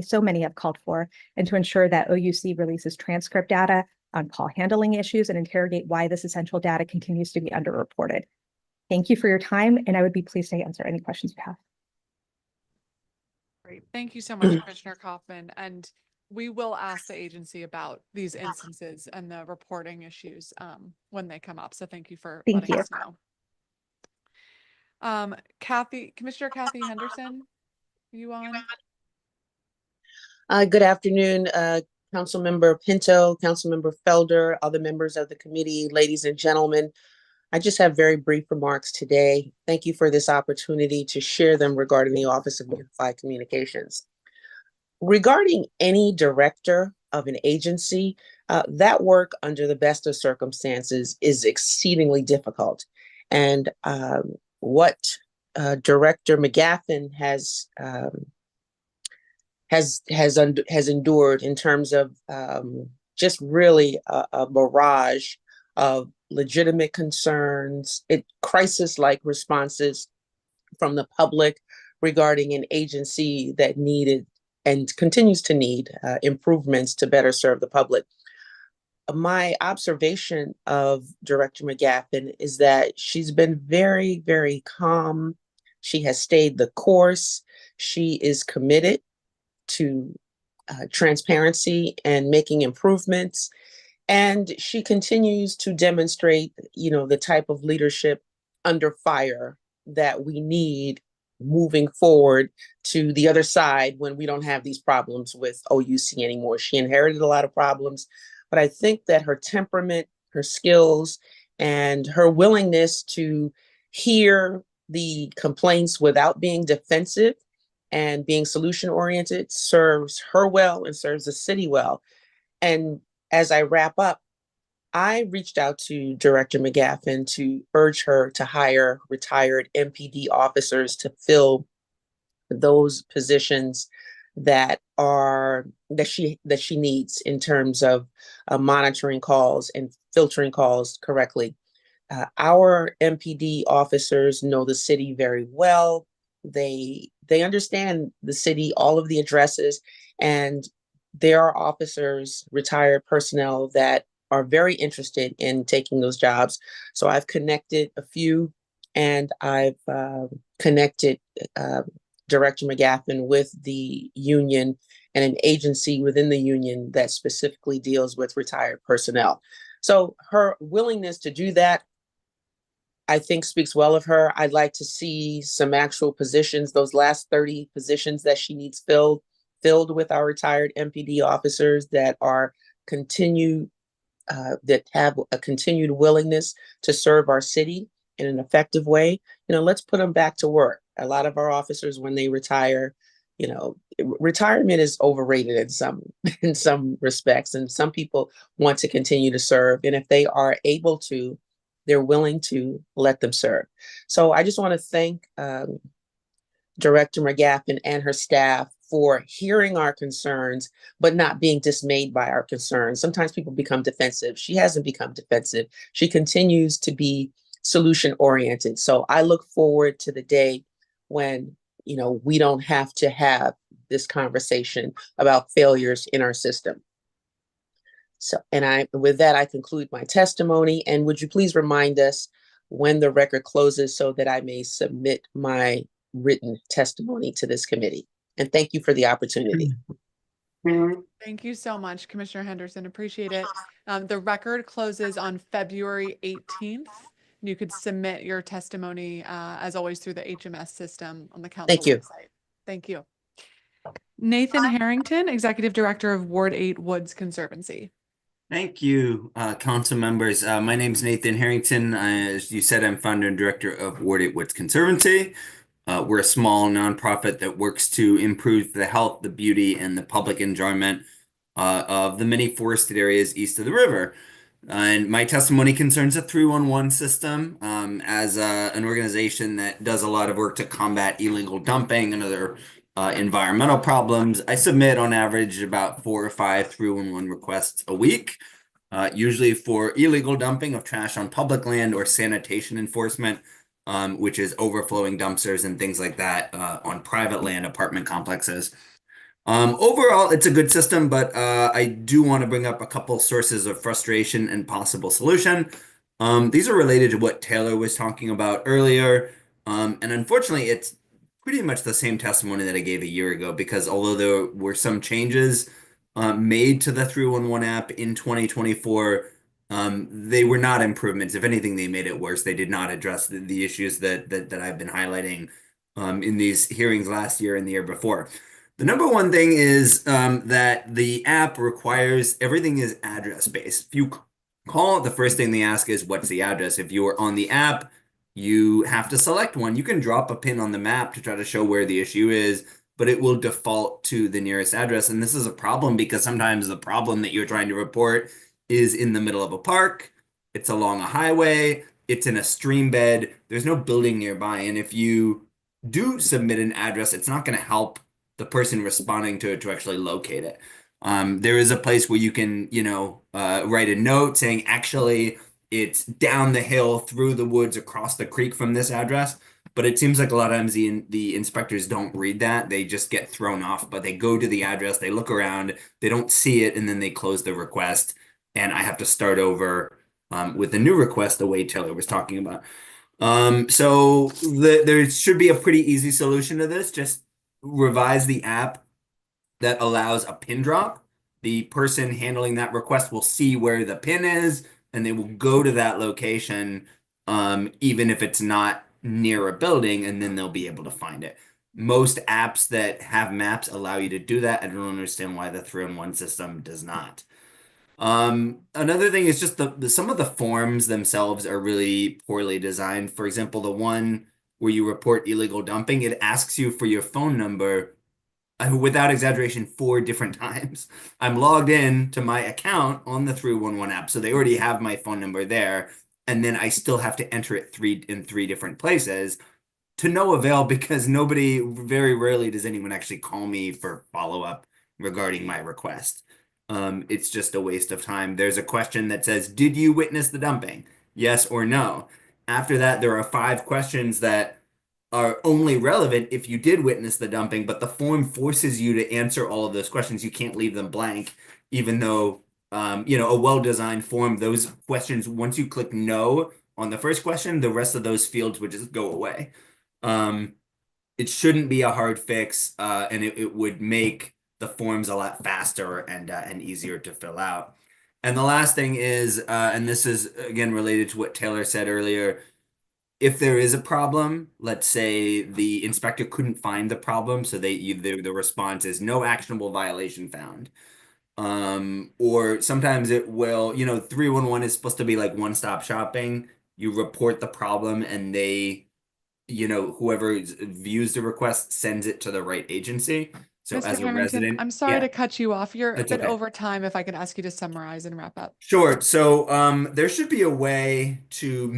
so many have called for, and to ensure that OUC releases transcript data on call handling issues and interrogate why this essential data continues to be underreported. Thank you for your time, and I would be pleased to answer any questions you have. Great. Thank you so much, Commissioner Kaufman. And we will ask the agency about these instances and the reporting issues when they come up. So thank you for letting us know. Commissioner Kathy Henderson, are you on? Good afternoon, Councilmember Pinto, Councilmember Felder, other members of the committee, ladies and gentlemen. I just have very brief remarks today. Thank you for this opportunity to share them regarding the Office of Unified Communications. Regarding any director of an agency, that work under the best of circumstances is exceedingly difficult. And what Director McGaffin has endured in terms of just really a barrage of legitimate concerns, crisis-like responses from the public regarding an agency that needed and continues to need improvements to better serve the public. My observation of Director McGaffin is that she's been very, very calm. She has stayed the course. She is committed to transparency and making improvements. And she continues to demonstrate, the type of leadership under fire that we need moving forward to the other side when we don't have these problems with OUC anymore. She inherited a lot of problems, but I think that her temperament, her skills, and her willingness to hear the complaints without being defensive and being solution-oriented serves her well and serves the city well. And as I wrap up, I reached out to Director McGaffin to urge her to hire retired MPD officers to fill those positions that she needs in terms of monitoring calls and filtering calls correctly. Our MPD officers know the city very well. They understand the city, all of the addresses, and there are officers, retired personnel that are very interested in taking those jobs. So I've connected a few, and I've connected Director McGaffin with the union and an agency within the union that specifically deals with retired personnel. So her willingness to do that, I think, speaks well of her. I'd like to see some actual positions, those last 30 positions that she needs filled with our retired MPD officers that are continued, that have a continued willingness to serve our city in an effective way. Let's put them back to work. A lot of our officers, when they retire, retirement is overrated in some respects, and some people want to continue to serve. And if they are able to, they're willing to let them serve. So I just want to thank Director McGaffin and her staff for hearing our concerns, but not being dismayed by our concerns. Sometimes people become defensive. She hasn't become defensive. She continues to be solution oriented. So I look forward to the day when, we don't have to have this conversation about failures in our system. So, and with that, I conclude my testimony. And would you please remind us when the record closes so that I may submit my written testimony to this committee? And thank you for the opportunity. Thank you so much, Commissioner Henderson. Appreciate it. The record closes on February 18th. You could submit your testimony, as always, through the HMS system on the council website. Thank you. Nathan Harrington, Executive Director of Ward 8 Woods Conservancy. Thank you, council members. My name is Nathan Harrington. As you said, I'm founder and director of Ward 8 Woods Conservancy. We're a small nonprofit that works to improve the health, the beauty, and the public enjoyment of the many forested areas east of the river. And my testimony concerns the 311 system. As an organization that does a lot of work to combat illegal dumping and other environmental problems, I submit on average about 4 or 5 311 requests a week, usually for illegal dumping of trash on public land or sanitation enforcement, which is overflowing dumpsters and things like that on private land apartment complexes. Overall, it's a good system, but I do want to bring up a couple sources of frustration and possible solution. These are related to what Taylor was talking about earlier. And unfortunately, it's pretty much the same testimony that I gave a year ago, because although there were some changes made to the 311 app in 2024, they were not improvements. If anything, they made it worse. They did not address the issues that I've been highlighting in these hearings last year and the year before. The number one thing is that the app requires everything is address based. If you call it, the first thing they ask is, what's the address? If you are on the app, you have to select one. You can drop a pin on the map to try to show where the issue is, but it will default to the nearest address. And this is a problem because sometimes the problem that you're trying to report is in the middle of a park, it's along a highway, it's in a stream bed, there's no building nearby. And if you do submit an address, it's not going to help the person responding to it to actually locate it. There is a place where you can, write a note saying, actually, it's down the hill through the woods across the creek from this address. But it seems like a lot of times the inspectors don't read that. They just get thrown off, but they go to the address, they look around, they don't see it, and then they close the request. And I have to start over with a new request the way Taylor was talking about. So there should be a pretty easy solution to this. Just revise the app that allows a pin drop. The person handling that request will see where the pin is, and they will go to that location, even if it's not near a building, and then they'll be able to find it. Most apps that have maps allow you to do that. I don't understand why the 3-in-1 system does not. Another thing is just some of the forms themselves are really poorly designed. For example, the one where you report illegal dumping, it asks you for your phone number, without exaggeration, 4 different times. I'm logged in to my account on the 311 app, so they already have my phone number there, and then I still have to enter it in 3 different places to no avail, because very rarely does anyone actually call me for follow-up regarding my request. It's just a waste of time. There's a question that says, did you witness the dumping? Yes or no. After that, there are 5 questions that are only relevant if you did witness the dumping, but the form forces you to answer all of those questions. You can't leave them blank, even though, a well-designed form, those questions, once you click no on the first question, the rest of those fields would just go away. It shouldn't be a hard fix, and it would make the forms a lot faster and easier to fill out. And the last thing is, and this is again related to what Taylor said earlier, if there is a problem, let's say the inspector couldn't find the problem, so the response is no actionable violation found. Or sometimes it will, 311 is supposed to be like one-stop shopping. You report the problem and they, whoever views the request sends it to the right agency. So Mr. as a Harrington, resident, I'm sorry yeah, to cut you off. You're a that's bit okay. over time. If I could ask you to summarize and wrap up. Sure. So there should be a way to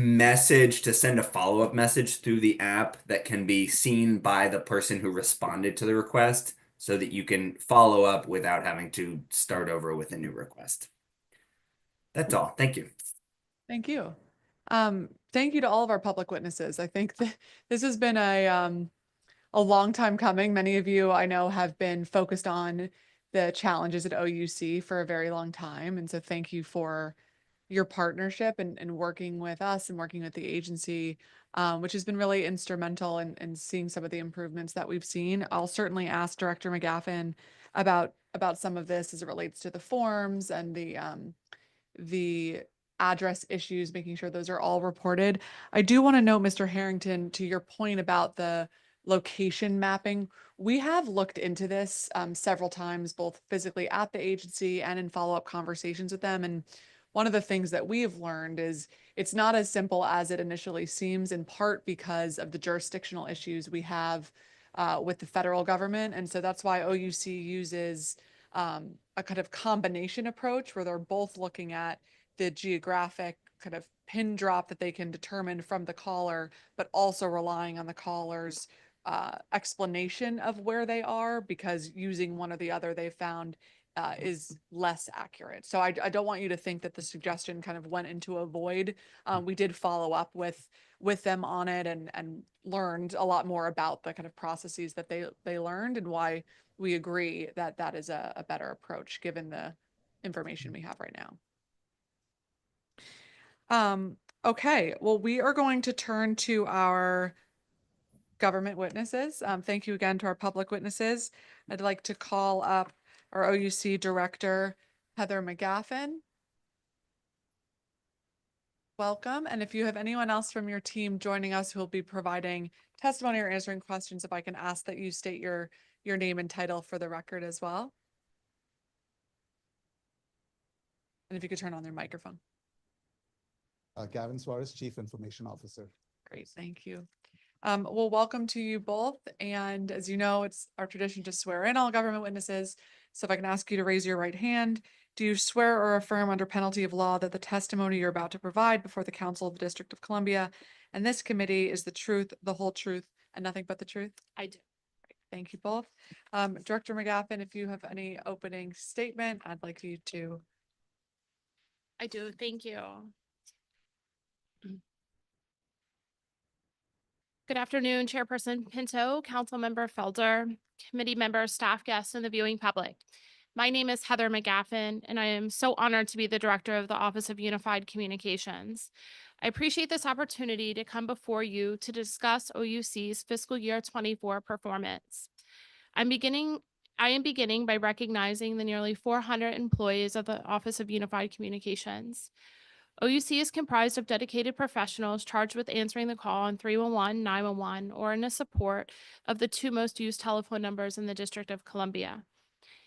send a follow-up message through the app that can be seen by the person who responded to the request so that you can follow up without having to start over with a new request. That's all. Thank you. Thank you. Thank you to all of our public witnesses. I think that this has been a long time coming. Many of you I know have been focused on the challenges at OUC for a very long time. And so thank you for your partnership and working with us and working with the agency, which has been really instrumental in seeing some of the improvements that we've seen. I'll certainly ask Director McGaffin about some of this as it relates to the forms and the address issues, making sure those are all reported. I do want to note, Mr. Harrington, to your point about the location mapping, we have looked into this several times, both physically at the agency and in follow-up conversations with them. And one of the things that we've learned is it's not as simple as it initially seems, in part because of the jurisdictional issues we have with the federal government. And so that's why OUC uses a kind of combination approach where they're both looking at the geographic kind of pin drop that they can determine from the caller, but also relying on the caller's explanation of where they are, because using one or the other they found is less accurate. So I don't want you to think that the suggestion kind of went into a void. We did follow up with them on it and learned a lot more about the kind of processes that they learned and why we agree that that is a better approach given the information we have right now. Okay, well, we are going to turn to our government witnesses. Thank you again to our public witnesses. I'd like to call up our OUC Director, Heather McGaffin. Welcome. And if you have anyone else from your team joining us who will be providing testimony or answering questions, if I can ask that you state your name and title for the record as well. And if you could turn on their microphone. Gavin Suarez, Chief Information Officer. Great, thank you. Well, welcome to you both. And as you know, it's our tradition to swear in all government witnesses. So if I can ask you to raise your right hand, do you swear or affirm under penalty of law that the testimony you're about to provide before the Council of the District of Columbia and this committee is the truth, the whole truth, and nothing but the truth? I do. Great, thank you both. Director McGaffin, if you have any opening statement, I'd like you to. I do. Thank you. Good afternoon, Chairperson Pinto, Council Member Felder, committee members, staff, guests, and the viewing public. My name is Heather McGaffin, and I am so honored to be the Director of the Office of Unified Communications. I appreciate this opportunity to come before you to discuss OUC's fiscal year 24 performance. I am beginning by recognizing the nearly 400 employees of the Office of Unified Communications. OUC is comprised of dedicated professionals charged with answering the call on 311, 911, or in the support of the two most used telephone numbers in the District of Columbia.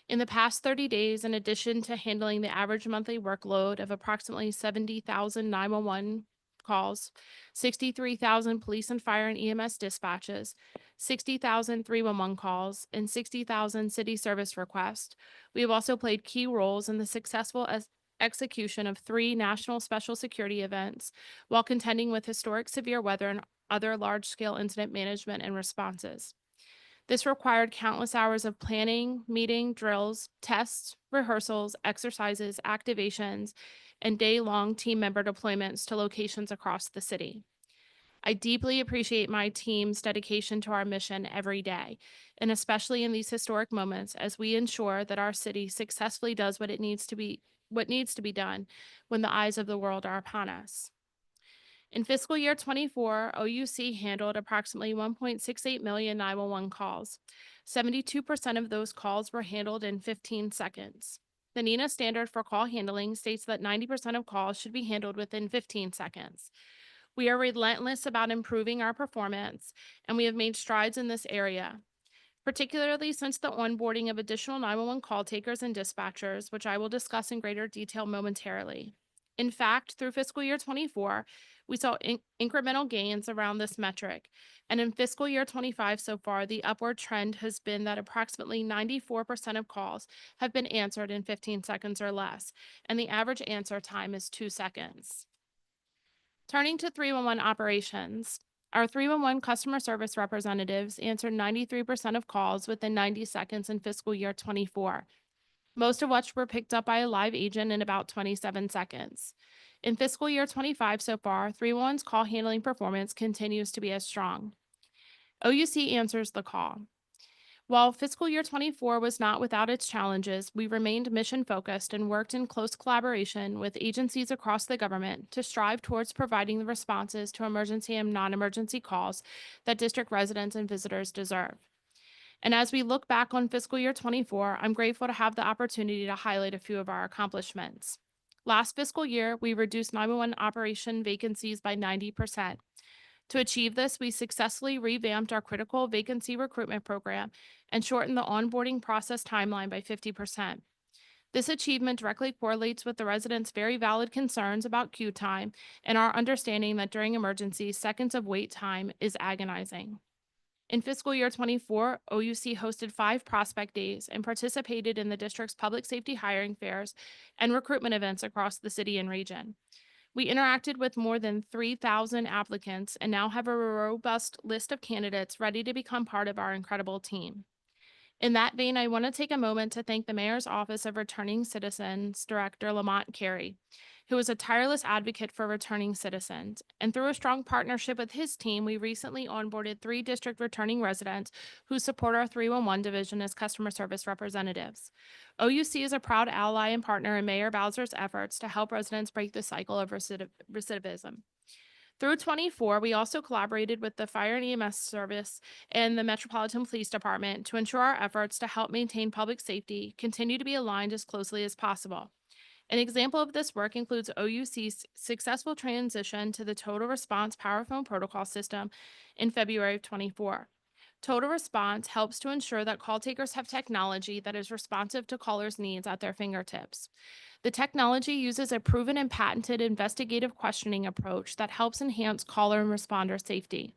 In the past 30 days, in addition to handling the average monthly workload of approximately 70,000 911 calls, 63,000 police and fire and EMS dispatches, 60,000 311 calls, and 60,000 city service requests, we have also played key roles in the successful execution of 3 national special security events while contending with historic severe weather and other large-scale incident management and responses. This required countless hours of planning, meeting, drills, tests, rehearsals, exercises, activations, and day-long team member deployments to locations across the city. I deeply appreciate my team's dedication to our mission every day, and especially in these historic moments as we ensure that our city successfully does what needs to be done when the eyes of the world are upon us. In fiscal year 24, OUC handled approximately 1.68 million 911 calls. 72% of those calls were handled in 15 seconds. The NENA standard for call handling states that 90% of calls should be handled within 15 seconds. We are relentless about improving our performance, and we have made strides in this area, particularly since the onboarding of additional 911 call takers and dispatchers, which I will discuss in greater detail momentarily. In fact, through fiscal year 24, we saw incremental gains around this metric. And in fiscal year 25 so far, the upward trend has been that approximately 94% of calls have been answered in 15 seconds or less, and the average answer time is 2 seconds. Turning to 311 operations, our 311 customer service representatives answered 93% of calls within 90 seconds in fiscal year 24, most of which were picked up by a live agent in about 27 seconds. In fiscal year 25 so far, 311's call handling performance continues to be as strong. OUC answers the call. While fiscal year 24 was not without its challenges, we remained mission-focused and worked in close collaboration with agencies across the government to strive towards providing the responses to emergency and non-emergency calls that district residents and visitors deserve. And as we look back on fiscal year 24, I'm grateful to have the opportunity to highlight a few of our accomplishments. Last fiscal year, we reduced 911 operation vacancies by 90%. To achieve this, we successfully revamped our critical vacancy recruitment program and shortened the onboarding process timeline by 50%. This achievement directly correlates with the residents' very valid concerns about queue time and our understanding that during emergencies, seconds of wait time is agonizing. In fiscal year 24, OUC hosted 5 prospect days and participated in the district's public safety hiring fairs and recruitment events across the city and region. We interacted with more than 3,000 applicants and now have a robust list of candidates ready to become part of our incredible team. In that vein, I want to take a moment to thank the Mayor's Office of Returning Citizens Director Lamont Carey, who is a tireless advocate for returning citizens. And through a strong partnership with his team, we recently onboarded 3 district returning residents who support our 311 division as customer service representatives. OUC is a proud ally and partner in Mayor Bowser's efforts to help residents break the cycle of recidivism. Through 24, we also collaborated with the Fire and EMS Service and the Metropolitan Police Department to ensure our efforts to help maintain public safety continue to be aligned as closely as possible. An example of this work includes OUC's successful transition to the Total Response Power Phone Protocol system in February of 24. Total Response helps to ensure that call takers have technology that is responsive to callers' needs at their fingertips. The technology uses a proven and patented investigative questioning approach that helps enhance caller and responder safety.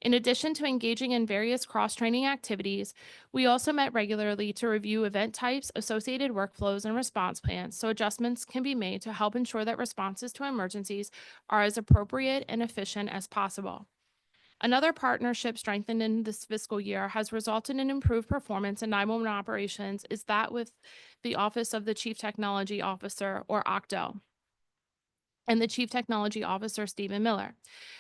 In addition to engaging in various cross-training activities, we also met regularly to review event types, associated workflows, and response plans so adjustments can be made to help ensure that responses to emergencies are as appropriate and efficient as possible. Another partnership strengthened in this fiscal year has resulted in improved performance in 911 operations is that with the Office of the Chief Technology Officer, or OCTO, and the Chief Technology Officer, Stephen Miller.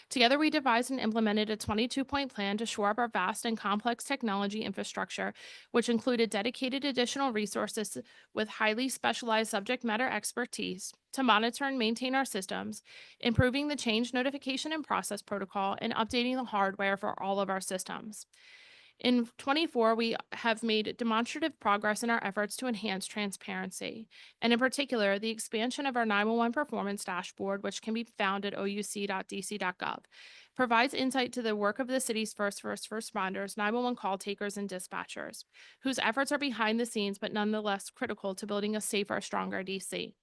Together, we devised and implemented a 22-point plan to shore up our vast and complex technology infrastructure, which included dedicated additional resources with highly specialized subject matter expertise to monitor and maintain our systems, improving the change notification and process protocol, and updating the hardware for all of our systems. In 24, we have made demonstrative progress in our efforts to enhance transparency, and in particular, the expansion of our 911 performance dashboard, which can be found at ouc.dc.gov, provides insight to the work of the city's first responders, 911 call takers, and dispatchers, whose efforts are behind the scenes but nonetheless critical to building a safer, stronger DC.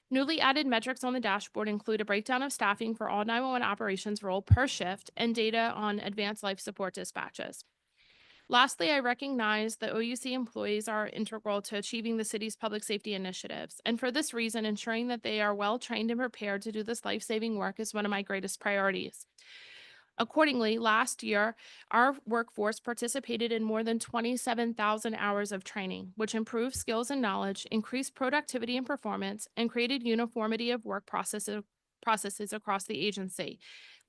Newly added metrics on the dashboard include a breakdown of staffing for all 911 operations role per shift and data on advanced life support dispatches. Lastly, I recognize that OUC employees are integral to achieving the city's public safety initiatives, and for this reason, ensuring that they are well trained and prepared to do this life-saving work is one of my greatest priorities. Accordingly, last year, our workforce participated in more than 27,000 hours of training, which improved skills and knowledge, increased productivity and performance, and created uniformity of work processes across the agency,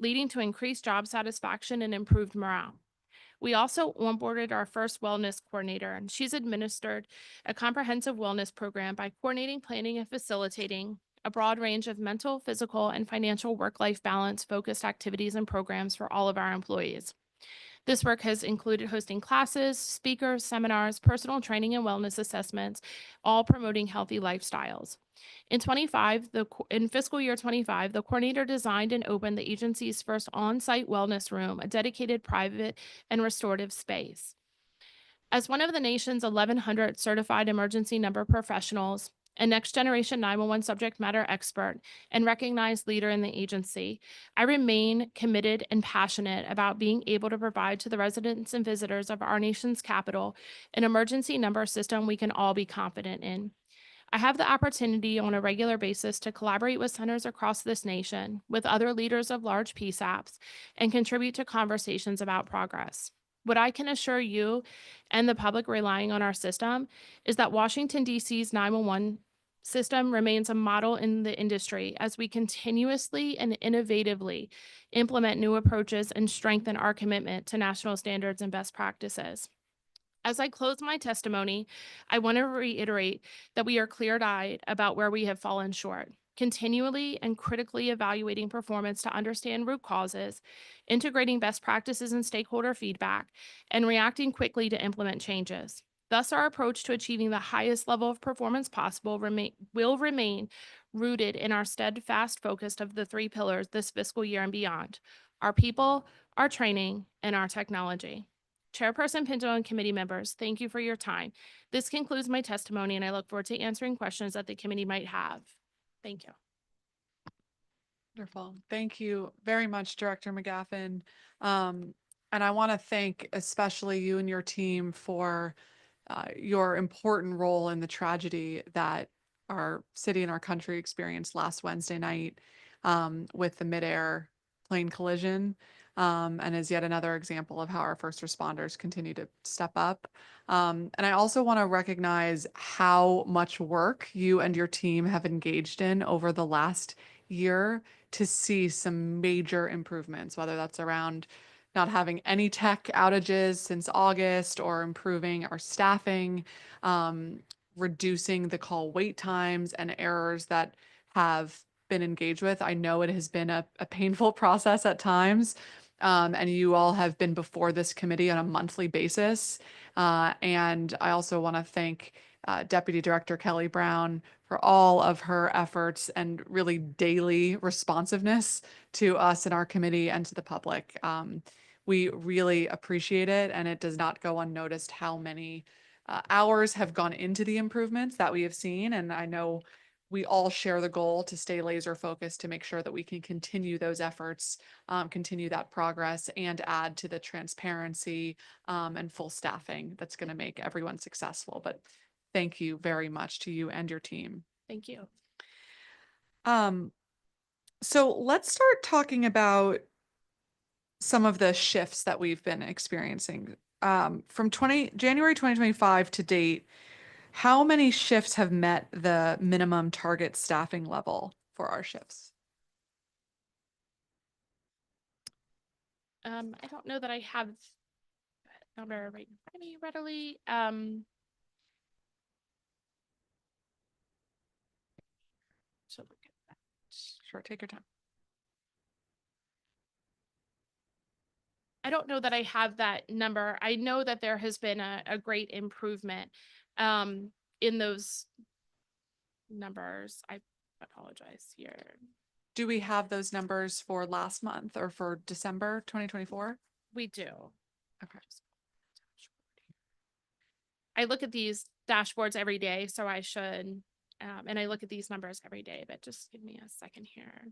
leading to increased job satisfaction and improved morale. We also onboarded our first wellness coordinator, and she's administered a comprehensive wellness program by coordinating, planning, and facilitating a broad range of mental, physical, and financial work-life balance focused activities and programs for all of our employees. This work has included hosting classes, speakers, seminars, personal training, and wellness assessments, all promoting healthy lifestyles. In fiscal year 25, the coordinator designed and opened the agency's first on-site wellness room, a dedicated private and restorative space. As one of the nation's 1,100 certified emergency number professionals, a next-generation 911 subject matter expert, and recognized leader in the agency, I remain committed and passionate about being able to provide to the residents and visitors of our nation's capital an emergency number system we can all be confident in. I have the opportunity on a regular basis to collaborate with centers across this nation, with other leaders of large PSAPs, and contribute to conversations about progress. What I can assure you and the public relying on our system is that Washington, D.C.'s 911 system remains a model in the industry as we continuously and innovatively implement new approaches and strengthen our commitment to national standards and best practices. As I close my testimony, I want to reiterate that we are clear-eyed about where we have fallen short, continually and critically evaluating performance to understand root causes, integrating best practices and stakeholder feedback, and reacting quickly to implement changes. Thus, our approach to achieving the highest level of performance possible will remain rooted in our steadfast focus of the 3 pillars this fiscal year and beyond: our people, our training, and our technology. Chairperson Pinto and committee members, thank you for your time. This concludes my testimony, and I look forward to answering questions that the committee might have. Thank you. Wonderful. Thank you very much, Director McGaffin. And I want to thank especially you and your team for your important role in the tragedy that our city and our country experienced last Wednesday night with the midair plane collision. And is yet another example of how our first responders continue to step up. And I also want to recognize how much work you and your team have engaged in over the last year to see some major improvements, whether that's around not having any tech outages since August or improving our staffing, reducing the call wait times and errors that have been engaged with. I know it has been a painful process at times. And you all have been before this committee on a monthly basis. And I also want to thank Deputy Director Kelly Brown for all of her efforts and really daily responsiveness to us and our committee and to the public. We really appreciate it, and it does not go unnoticed how many hours have gone into the improvements that we have seen. And I know we all share the goal to stay laser focused to make sure that we can continue those efforts, continue that progress, and add to the transparency and full staffing that's going to make everyone successful. But thank you very much to you and your team. Thank you. So let's start talking about some of the shifts that we've been experiencing. From January 2025 to date, how many shifts have met the minimum target staffing level for our shifts? I don't know that I have that number right in front of me readily. So look at that. Sure, take your time. I don't know that I have that number. I know that there has been a great improvement in those numbers. I apologize here. Do we have those numbers for last month or for December 2024? We do. Okay. I look at these dashboards every day, so I should, and I look at these numbers every day, but just give me a second here.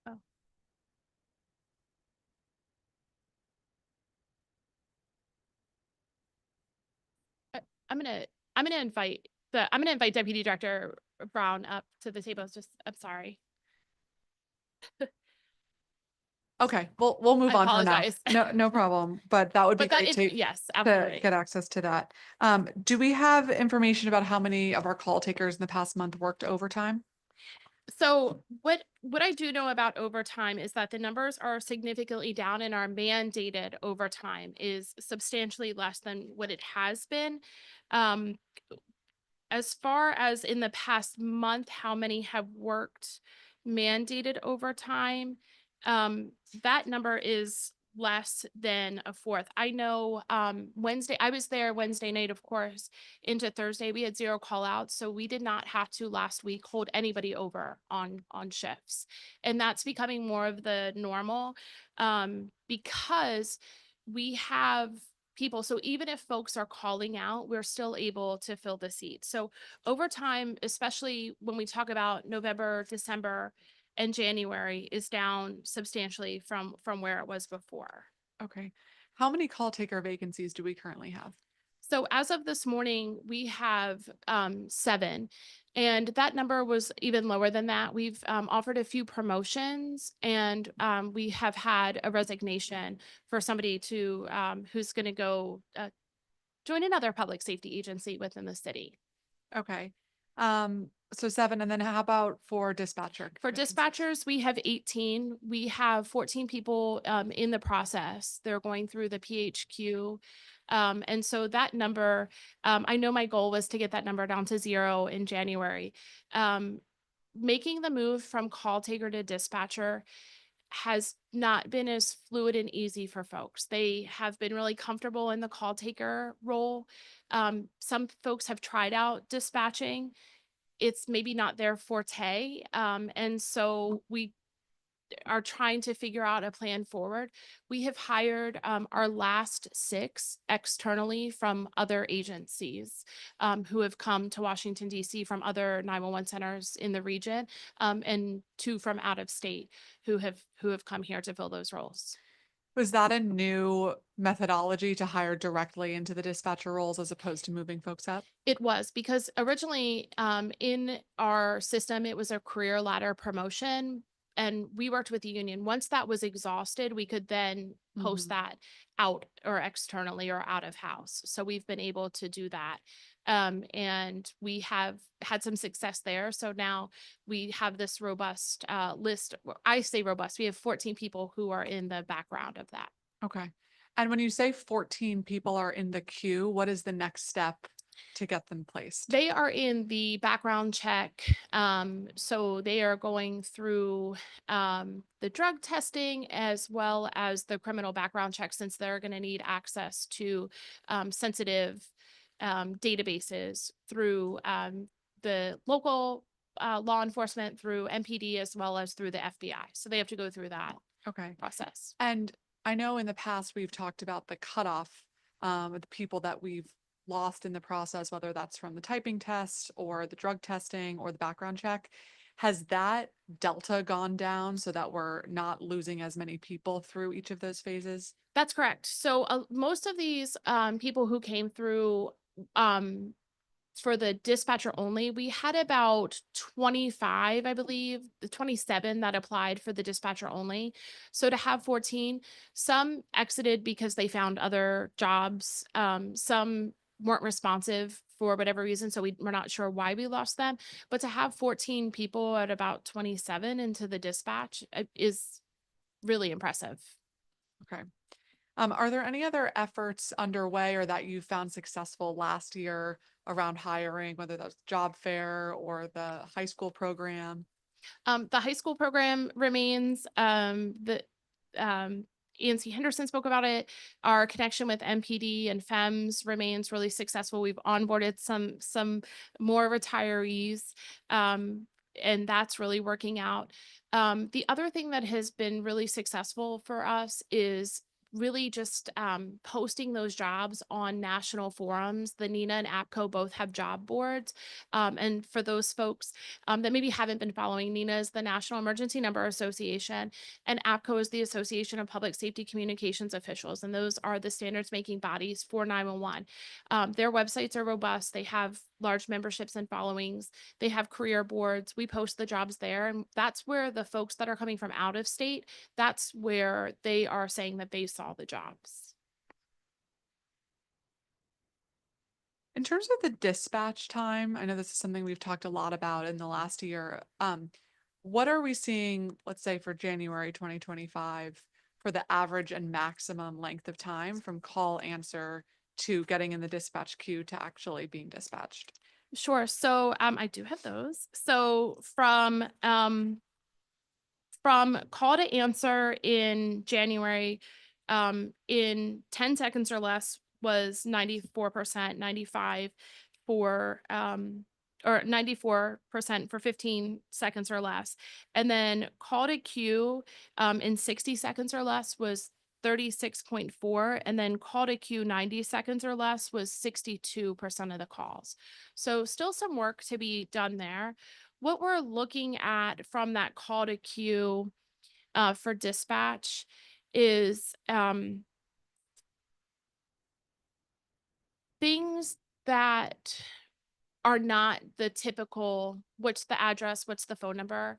Oh. I'm gonna invite Deputy Director Brown up to the table. I'm sorry. Okay, we'll move I on for now. apologize. No problem, but that would be But that great is, to yes, to absolutely. get access to that. Do we have information about how many of our call takers in the past month worked overtime? So what I do know about overtime is that the numbers are significantly down and our mandated overtime is substantially less than what it has been. Um, as far as in the past month, how many have worked mandated overtime? That number is less than a fourth. I know Wednesday, I was there Wednesday night, of course, into Thursday. We had 0 call outs. So we did not have to last week hold anybody over on shifts. And that's becoming more of the normal because we have people. So even if folks are calling out, we're still able to fill the seat. So over time, especially when we talk about November, December, and January, is down substantially from where it was before. Okay. How many call taker vacancies do we currently have? So as of this morning, we have 7, and that number was even lower than that. We've offered a few promotions, and we have had a resignation for somebody to who's going to go join another public safety agency within the city. Okay. So 7, and then how about for dispatcher? For dispatchers, we have 18. We have 14 people in the process. They're going through the PHQ. And so that number, I know my goal was to get that number down to 0 in January. Making the move from call taker to dispatcher has not been as fluid and easy for folks. They have been really comfortable in the call taker role. Some folks have tried out dispatching. It's maybe not their forte. And so we are trying to figure out a plan forward. We have hired our last 6 externally from other agencies who have come to Washington, D.C. from other 911 centers in the region, and 2 from out of state who have come here to fill those roles. Was that a new methodology to hire directly into the dispatcher roles as opposed to moving folks up? It was because originally in our system, it was a career ladder promotion, and we worked with the union. Once that was exhausted, we could then post that out or externally or out of house. So we've been able to do that. And we have had some success there. So now we have this robust list. I say robust. We have 14 people who are in the background of that. Okay. And when you say 14 people are in the queue, what is the next step to get them placed? They are in the background check. So they are going through the drug testing as well as the criminal background check, since they're going to need access to sensitive databases through the local law enforcement, through MPD, as well as through the FBI. So they have to go through that process. And I know in the past we've talked about the cutoff of the people that we've lost in the process, whether that's from the typing test or the drug testing or the background check. Has that delta gone down so that we're not losing as many people through each of those phases? That's correct. So most of these people who came through for the dispatcher only, we had about 25, I believe, the 27 that applied for the dispatcher only. So to have 14, some exited because they found other jobs. Some weren't responsive for whatever reason. So we're not sure why we lost them. But to have 14 people at about 27 into the dispatch is really impressive. Okay. Are there any other efforts underway or that you found successful last year around hiring, whether that's job fair or the high school program? The high school program remains. ENC Henderson spoke about it. Our connection with MPD and FEMS remains really successful. We've onboarded some more retirees, and that's really working out. The other thing that has been really successful for us is really just posting those jobs on national forums. The NINA and APCO both have job boards. And for those folks that maybe haven't been following, NINA is the National Emergency Number Association, and APCO is the Association of Public Safety Communications Officials. And those are the standards making bodies for 911. Their websites are robust. They have large memberships and followings. They have career boards. We post the jobs there. And that's where the folks that are coming from out of state, that's where they are saying that they saw the jobs. In terms of the dispatch time, I know this is something we've talked a lot about in the last year. What are we seeing, let's say for January 2025, for the average and maximum length of time from call answer to getting in the dispatch queue to actually being dispatched? Sure. So I do have those. So from call to answer in January, in 10 seconds or less was 94%, 95 for or 94% for 15 seconds or less. And then call to queue in 60 seconds or less was 36.4, and then call to queue 90 seconds or less was 62% of the calls. So still some work to be done there. What we're looking at from that call to queue for dispatch is things that are not the typical, what's the address, what's the phone number.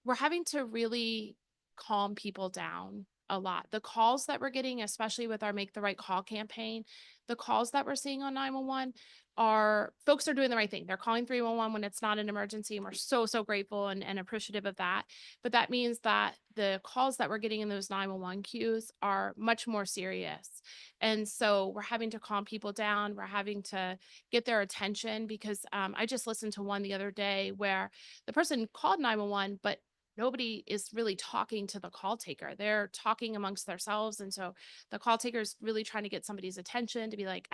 We're having to really calm people down a lot. The calls that we're getting, especially with our Make the Right Call campaign, the calls that we're seeing on 911 are folks are doing the right thing. They're calling 311 when it's not an emergency, and we're so grateful and appreciative of that. But that means that the calls that we're getting in those 911 queues are much more serious. And so we're having to calm people down. We're having to get their attention because I just listened to one the other day where the person called 911, but nobody is really talking to the call taker. They're talking amongst themselves. And so the call taker is really trying to get somebody's attention to be like,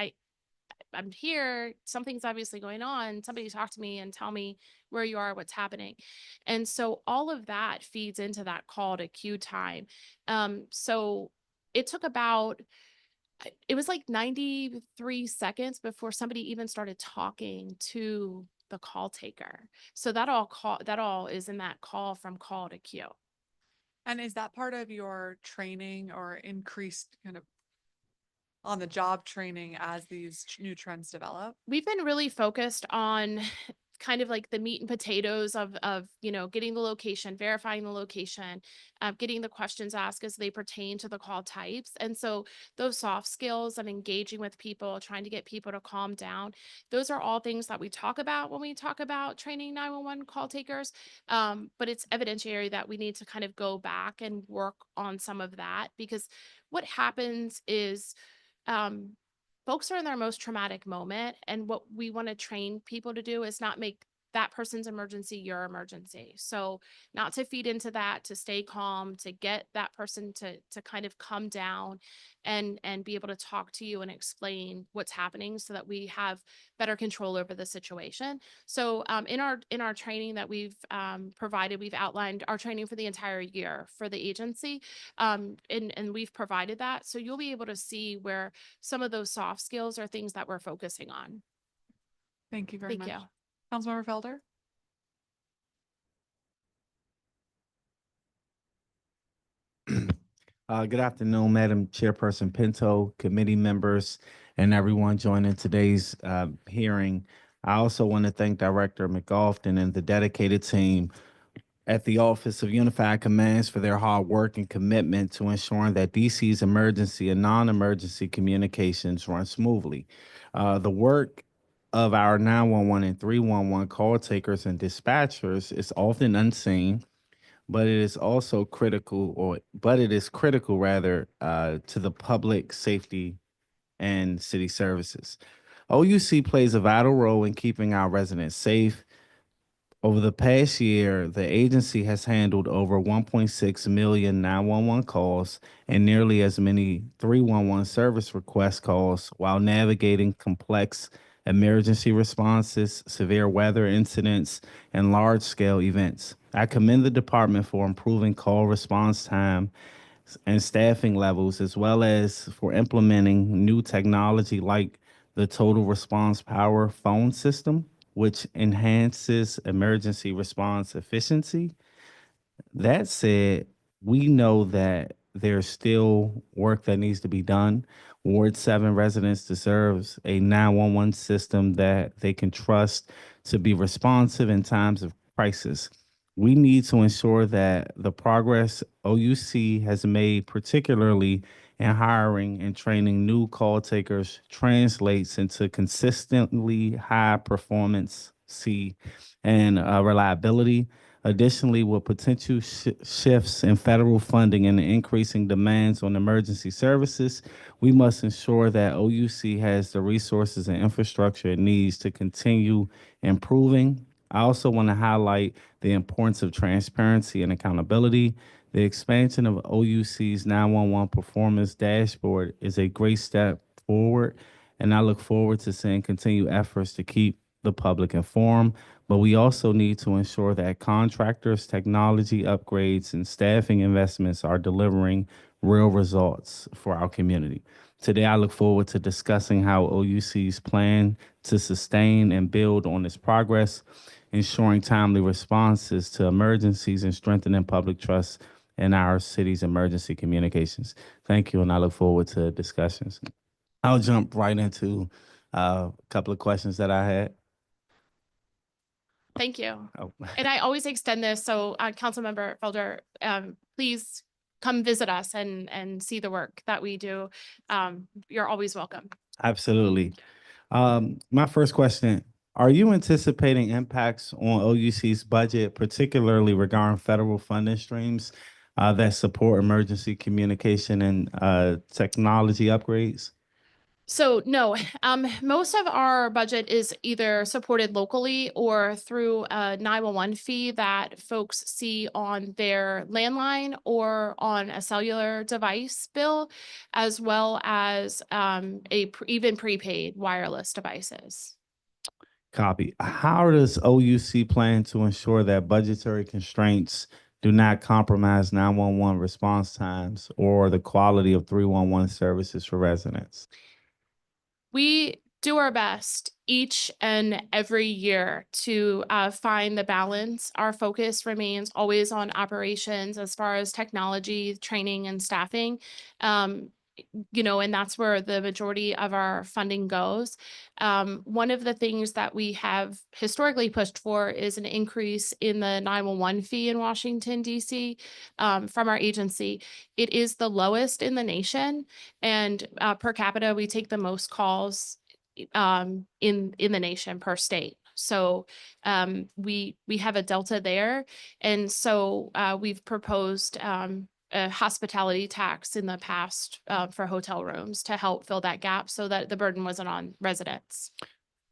I'm here. Something's obviously going on. Somebody talk to me and tell me where you are, what's happening. And so all of that feeds into that call to queue time. So it took about, it was like 93 seconds before somebody even started talking to the call taker. So that all is in that call from call to queue. And is that part of your training or increased kind of on the job training as these new trends develop? We've been really focused on kind of like the meat and potatoes of getting the location, verifying the location, getting the questions asked as they pertain to the call types. And so those soft skills of engaging with people, trying to get people to calm down, those are all things that we talk about when we talk about training 911 call takers. But it's evidentiary that we need to kind of go back and work on some of that, because what happens is folks are in their most traumatic moment. And what we want to train people to do is not make that person's emergency your emergency. So not to feed into that, to stay calm, to get that person to kind of come down and be able to talk to you and explain what's happening so that we have better control over the situation. So in our training that we've provided, we've outlined our training for the entire year for the agency, and we've provided that. So you'll be able to see where some of those soft skills are things that we're focusing on. Thank you very much. Thank you. Councilmember Felder? Good afternoon, Madam Chairperson Pinto, committee members, and everyone joining today's hearing. I also want to thank Director McGofton and the dedicated team at the Office of Unified Commands for their hard work and commitment to ensuring that DC's emergency and non-emergency communications run smoothly. The work of our 911 and 311 call takers and dispatchers is often unseen, but it is also critical, to the public safety and city services. OUC plays a vital role in keeping our residents safe. Over the past year, the agency has handled over 1.6 million 911 calls and nearly as many 311 service request calls while navigating complex emergency responses, severe weather incidents, and large-scale events. I commend the department for improving call response time and staffing levels, as well as for implementing new technology like the Total Response Power phone system, which enhances emergency response efficiency. That said, we know that there's still work that needs to be done. Ward 7 residents deserves a 911 system that they can trust to be responsive in times of crisis. We need to ensure that the progress OUC has made, particularly in hiring and training new call takers, translates into consistently high performance and reliability. Additionally, with potential shifts in federal funding and the increasing demands on emergency services, we must ensure that OUC has the resources and infrastructure it needs to continue improving. I also want to highlight the importance of transparency and accountability. The expansion of OUC's 911 performance dashboard is a great step forward, and I look forward to seeing continued efforts to keep the public informed. But we also need to ensure that contractors, technology upgrades, and staffing investments are delivering real results for our community. Today, I look forward to discussing how OUC's plan to sustain and build on this progress, ensuring timely responses to emergencies and strengthening public trust in our city's emergency communications. Thank you, and I look forward to discussions. I'll jump right into a couple of questions that I had. Thank you. Oh. And I always extend this, so Councilmember Felder, please come visit us and see the work that we do. You're always welcome. Absolutely. My first question, are you anticipating impacts on OUC's budget, particularly regarding federal funding streams that support emergency communication and technology upgrades? So no, most of our budget is either supported locally or through a 911 fee that folks see on their landline or on a cellular device bill, as well as even prepaid wireless devices. Copy. How does OUC plan to ensure that budgetary constraints do not compromise 911 response times or the quality of 311 services for residents? We do our best each and every year to find the balance. Our focus remains always on operations as far as technology, training, and staffing. And that's where the majority of our funding goes. One of the things that we have historically pushed for is an increase in the 911 fee in Washington, D.C. From our agency. It is the lowest in the nation, and per capita, we take the most calls in the nation per state. So we have a delta there. And so we've proposed a hospitality tax in the past for hotel rooms to help fill that gap so that the burden wasn't on residents.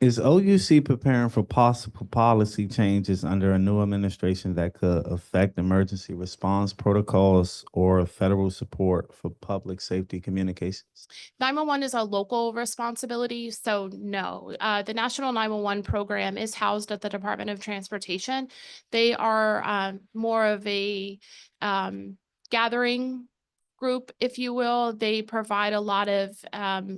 Is OUC preparing for possible policy changes under a new administration that could affect emergency response protocols or federal support for public safety communications? 911 is a local responsibility, so no. The National 911 program is housed at the Department of Transportation. They are more of a gathering group, if you will. They provide a lot of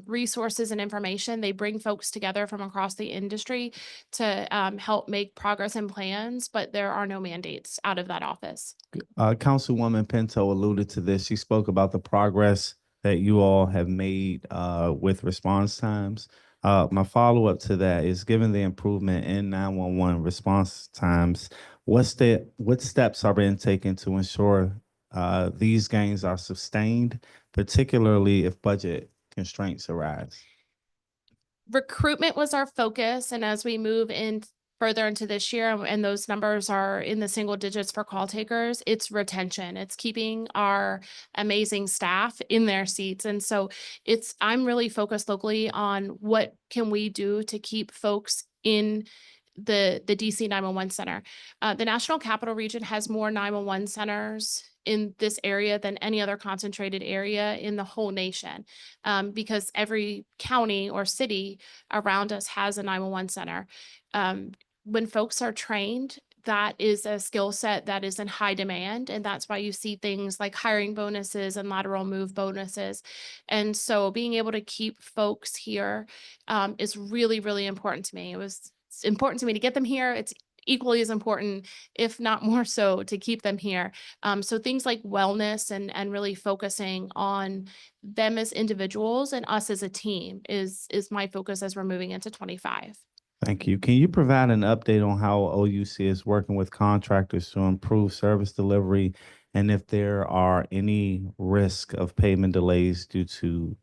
resources and information. They bring folks together from across the industry to help make progress and plans, but there are no mandates out of that office. Councilwoman Pinto alluded to this. She spoke about the progress that you all have made with response times. My follow-up to that is, given the improvement in 911 response times, what steps are being taken to ensure these gains are sustained, particularly if budget constraints arise? Recruitment was our focus, and as we move in further into this year, and those numbers are in the single digits for call takers, it's retention. It's keeping our amazing staff in their seats. And so I'm really focused locally on what can we do to keep folks in the DC 911 center. The National Capital Region has more 911 centers in this area than any other concentrated area in the whole nation, because every county or city around us has a 911 center. When folks are trained, that is a skill set that is in high demand. And that's why you see things like hiring bonuses and lateral move bonuses. And so being able to keep folks here is really, really important to me. It's important to me to get them here. It's equally as important, if not more so, to keep them here. So things like wellness and really focusing on them as individuals and us as a team is my focus as we're moving into 25. Thank you. Can you provide an update on how OUC is working with contractors to improve service delivery and if there are any risk of payment delays due to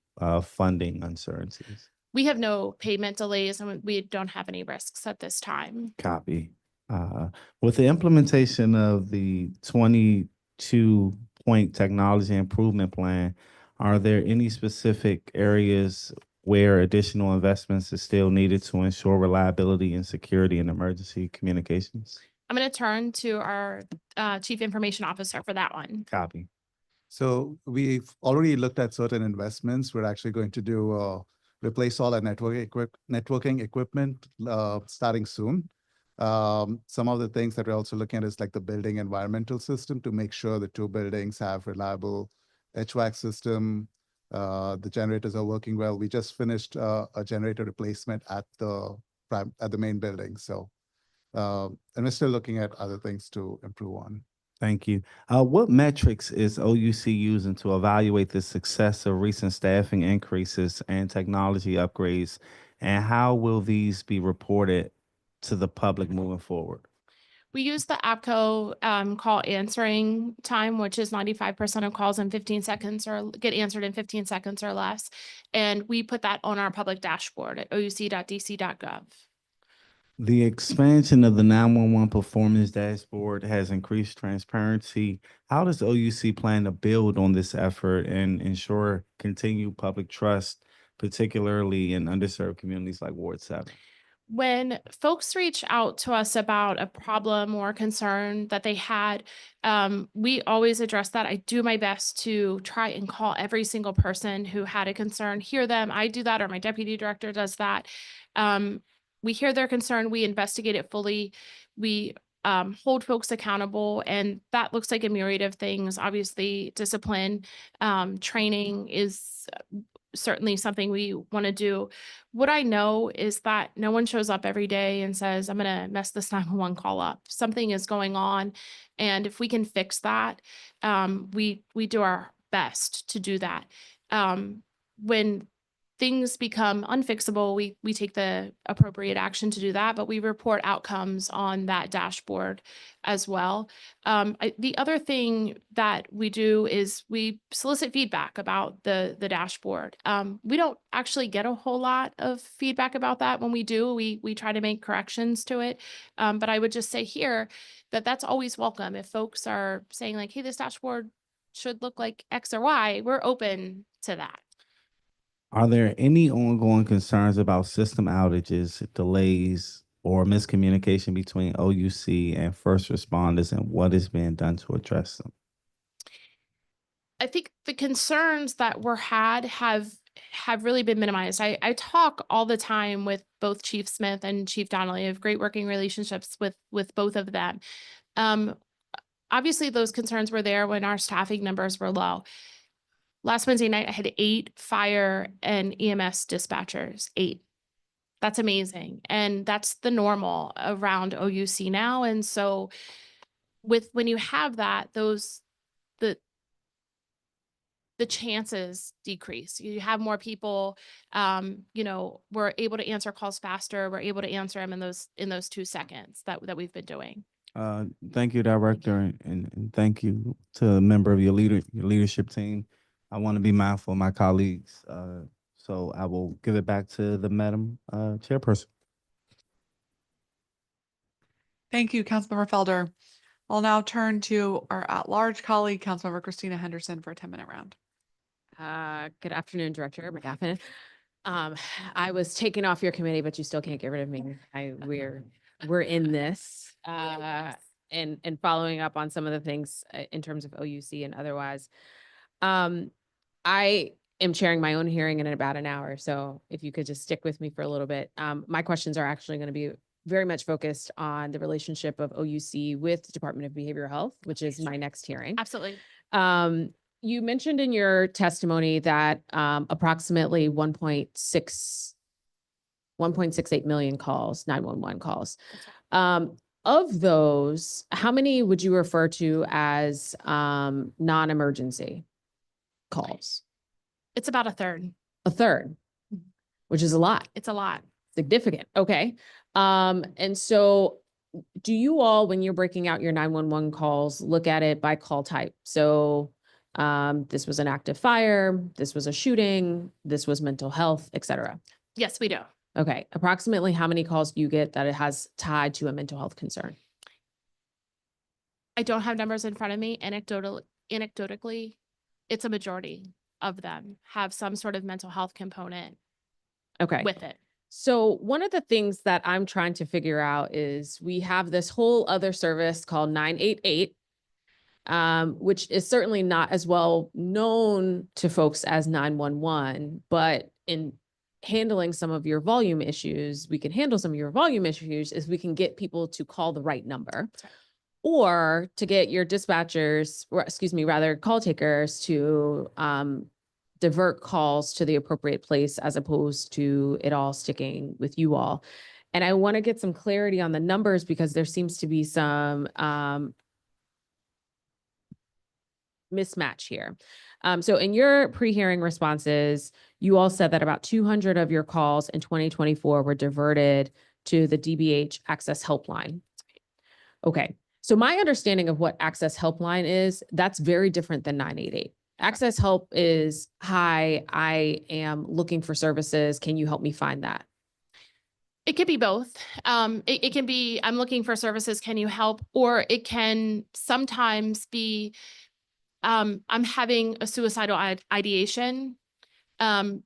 funding uncertainties? We have no payment delays and we don't have any risks at this time. Copy. With the implementation of the 22-point technology improvement plan, are there any specific areas where additional investments is still needed to ensure reliability and security in emergency communications? I'm going to turn to our Chief Information Officer for that one. Copy. So we've already looked at certain investments. We're actually going to do replace all our networking equipment starting soon. Some of the things that we're also looking at is like the building environmental system to make sure the two buildings have reliable HVAC system. The generators are working well. We just finished a generator replacement at the main building. So, and we're still looking at other things to improve on. Thank you. What metrics is OUC using to evaluate the success of recent staffing increases and technology upgrades, and how will these be reported to the public moving forward? We use the APCO call answering time, which is 95% of calls in 15 seconds or get answered in 15 seconds or less. And we put that on our public dashboard at ouc.dc.gov. The expansion of the 911 performance dashboard has increased transparency. How does OUC plan to build on this effort and ensure continued public trust, particularly in underserved communities like Ward 7? When folks reach out to us about a problem or concern that they had, we always address that. I do my best to try and call every single person who had a concern, hear them. I do that, or my deputy director does that. We hear their concern, we investigate it fully, we hold folks accountable, and that looks like a myriad of things. Obviously, discipline, training is certainly something we want to do. What I know is that no one shows up every day and says, I'm going to mess this 911 call up. Something is going on. And if we can fix that, we do our best to do that. When things become unfixable, we take the appropriate action to do that, but we report outcomes on that dashboard as well. The other thing that we do is we solicit feedback about the dashboard. We don't actually get a whole lot of feedback about that. When we do, we try to make corrections to it. But I would just say here that that's always welcome. If folks are saying like, hey, this dashboard should look like X or Y, we're open to that. Are there any ongoing concerns about system outages, delays, or miscommunication between OUC and first responders, and what is being done to address them? I think the concerns that were had have really been minimized. I talk all the time with both Chief Smith and Chief Donnelly. I have great working relationships with both of them. Obviously, those concerns were there when our staffing numbers were low. Last Wednesday night, I had 8 fire and EMS dispatchers, 8. That's amazing. And that's the normal around OUC now. And so when you have that, the chances decrease. You have more people, we're able to answer calls faster. We're able to answer them in those 2 seconds that we've been doing. Thank you, Director, and thank you to a member of your leadership team. I want to be mindful of my colleagues, so I will give it back to the Madam Chairperson. Thank you, Councilmember Felder. I'll now turn to our at-large colleague, Councilmember Christina Henderson, for a 10-minute round. Good afternoon, Director McGaffin. I was taken off your committee, but you still can't get rid of me. We're in this, and following up on some of the things in terms of OUC and otherwise. I am chairing my own hearing in about an hour, so if you could just stick with me for a little bit. My questions are actually going to be very much focused on the relationship of OUC with the Department of Behavioral Health, which is my next hearing. Absolutely. You mentioned in your testimony that approximately 1.68 million calls, 911 calls. A of those, how many would you refer to as non-emergency calls? It's about a third. A third, which is a lot. It's a lot. Significant. Okay. And so do you all, when you're breaking out your 911 calls, look at it by call type? So this was an active fire, this was a shooting, this was mental health, et cetera. Yes, we do. Okay. Approximately how many calls do you get that it has tied to a mental health concern? I don't have numbers in front of me. Anecdotally, it's a majority of them have some sort of mental health component Okay. with it. So one of the things that I'm trying to figure out is we have this whole other service called 988, which is certainly not as well known to folks as 911, but in handling some of your volume issues, we can handle some of your volume issues if we can get people to call the right number. That's right. Or to get your dispatchers, or excuse me, rather call takers to divert calls to the appropriate place as opposed to it all sticking with you all. And I want to get some clarity on the numbers because there seems to be some mismatch here. So in your pre-hearing responses, you all said that about 200 of your calls in 2024 were diverted to the DBH Access Helpline. Okay. So my understanding of what Access Helpline is, that's very different than 988. Access Help is, hi, I am looking for services. Can you help me find that? It could be both. It can be, I'm looking for services. Can you help? Or it can sometimes be, I'm having a suicidal ideation. Can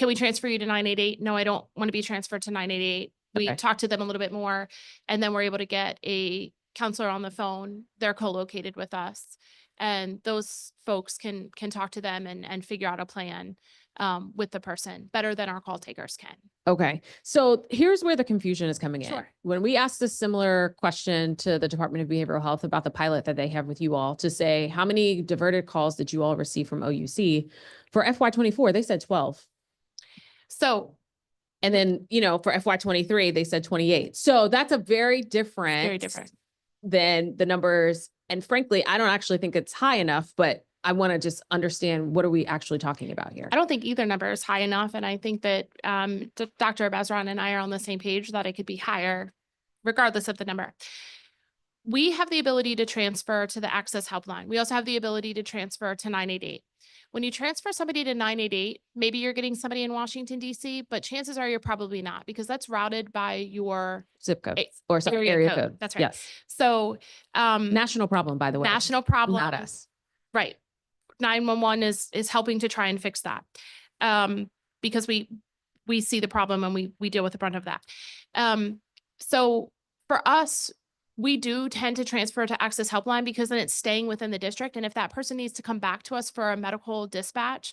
we transfer you to 988? No, I don't want to be transferred to 988. We Okay. talk to them a little bit more, and then we're able to get a counselor on the phone. They're co-located with us, and those folks can talk to them and figure out a plan with the person better than our call takers can. Okay. So here's where the confusion is coming in. Sure. When we asked a similar question to the Department of Behavioral Health about the pilot that they have with you all to say, how many diverted calls did you all receive from OUC? For FY24, they said 12. So, and then, you know, for FY23, they said 28. So that's a very different than the numbers. And frankly, I don't actually think it's high enough, but I want to just understand, what are we actually talking about here? I don't think either number is high enough. And I think that Dr. Abazran and I are on the same page that it could be higher regardless of the number. We have the ability to transfer to the Access Helpline. We also have the ability to transfer to 988. When you transfer somebody to 988, maybe you're getting somebody in Washington, D.C., but chances are you're probably not, because that's routed by your zip code or some area code. That's right. Yes. So national problem, by the way. National problem. Not us. Right. 911 is helping to try and fix that because we see the problem and we deal with the brunt of that. So for us, we do tend to transfer to Access Helpline because then it's staying within the district. And if that person needs to come back to us for a medical dispatch,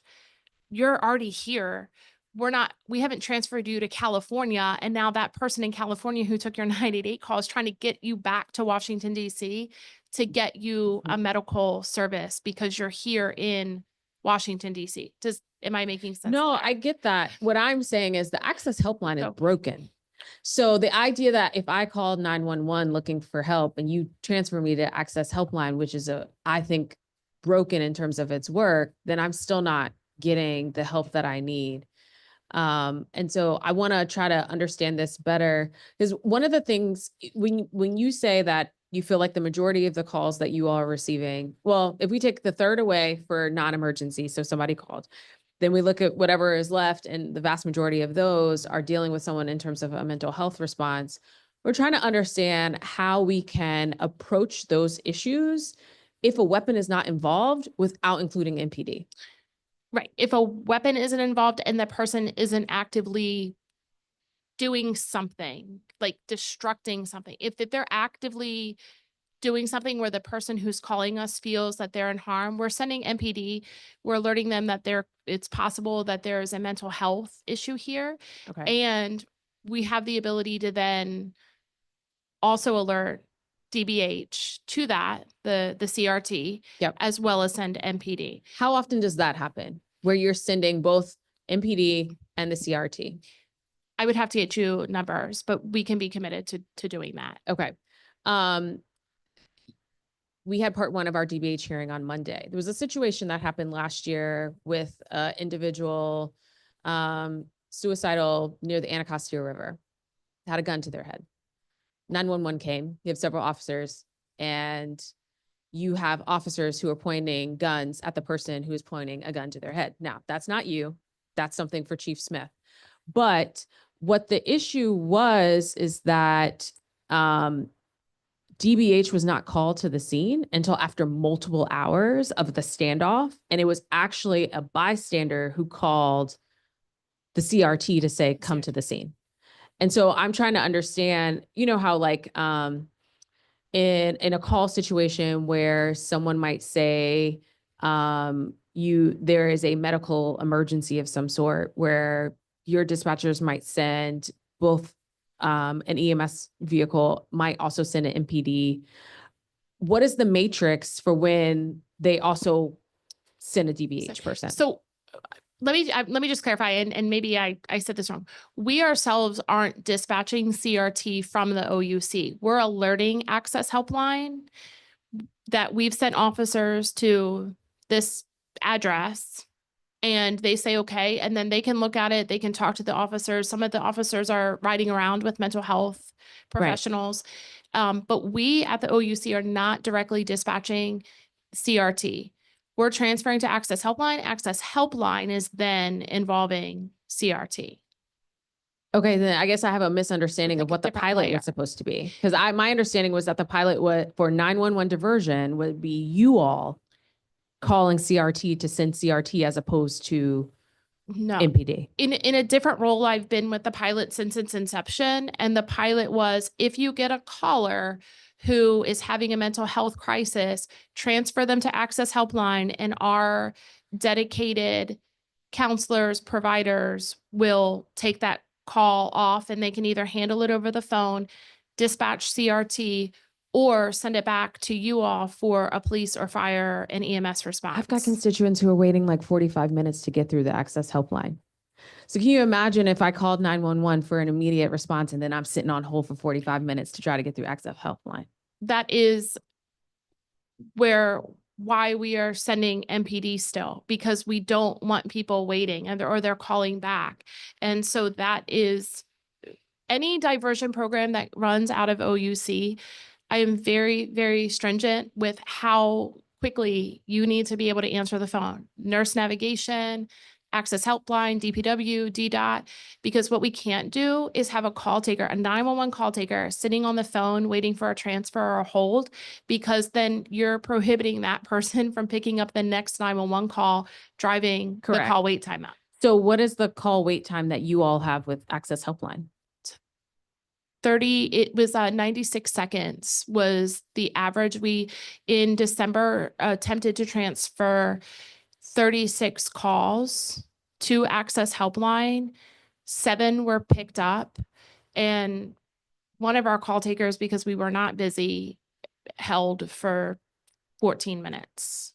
you're already here. We haven't transferred you to California. And now that person in California who took your 988 call is trying to get you back to Washington, D.C. to get you a medical service because you're here in Washington, D.C. Am I making sense? No, I get that. What I'm saying is the Access Helpline is broken. So the idea that if I called 911 looking for help and you transfer me to Access Helpline, which is I think broken in terms of its work, then I'm still not getting the help that I need. And so I want to try to understand this better, because one of the things when you say that you feel like the majority of the calls that you all are receiving, well, if we take the third away for non-emergency, so somebody called, then we look at whatever is left, and the vast majority of those are dealing with someone in terms of a mental health response. We're trying to understand how we can approach those issues if a weapon is not involved without including MPD. Right. If a weapon isn't involved and the person isn't actively doing something, like destructing something, if they're actively doing something where the person who's calling us feels that they're in harm, we're sending MPD. We're alerting them that it's possible that there's a mental health issue here. Okay. And we have the ability to then also alert DBH to that, the CRT, as well as send MPD. How often does that happen, where you're sending both MPD and the CRT? I would have to get you numbers, but we can be committed to doing that. Okay. We had part one of our DBH hearing on Monday. There was a situation that happened last year with an individual suicidal near the Anacostia River, had a gun to their head. 911 came. You have several officers, and you have officers who are pointing guns at the person who is pointing a gun to their head. Now, that's not you. That's something for Chief Smith. But what the issue was is that DBH was not called to the scene until after multiple hours of the standoff. And it was actually a bystander who called the CRT to say, come to the scene. And so I'm trying to understand, you know, how like in a call situation where someone might say, there is a medical emergency of some sort where your dispatchers might send both an EMS vehicle, might also send an MPD. What is the matrix for when they also send a DBH person? So let me just clarify, and maybe I said this wrong. We ourselves aren't dispatching CRT from the OUC. We're alerting Access Helpline that we've sent officers to this address, and they say, okay, and then they can look at it. They can talk to the officers. Some of the officers are riding around with mental health professionals. But we at the OUC are not directly dispatching CRT. We're transferring to Access Helpline. Access Helpline is then involving CRT. Okay, then I guess I have a misunderstanding of what the pilot was supposed to be. Because my understanding was that the pilot for 911 diversion would be you all calling CRT to send CRT as opposed to MPD. In a different role, I've been with the pilot since its inception. And the pilot was, if you get a caller who is having a mental health crisis, transfer them to Access Helpline, and our dedicated counselors, providers will take that call off, and they can either handle it over the phone, dispatch CRT, or send it back to you all for a police or fire and EMS response. I've got constituents who are waiting like 45 minutes to get through the Access Helpline. So can you imagine if I called 911 for an immediate response and then I'm sitting on hold for 45 minutes to try to get through Access Helpline? That is why we are sending MPD still, because we don't want people waiting or they're calling back. And so that is any diversion program that runs out of OUC. I am very, very stringent with how quickly you need to be able to answer the phone. Nurse navigation, Access Helpline, DPW, DDOT, because what we can't do is have a call taker, a 911 call taker sitting on the phone waiting for a transfer or a hold, because then you're prohibiting that person from picking up the next 911 call, driving the call wait time up. So what is the call wait time that you all have with Access Helpline? 96 seconds was the average. We, in December, attempted to transfer 36 calls to Access Helpline. 7 were picked up, and one of our call takers, because we were not busy, held for 14 minutes.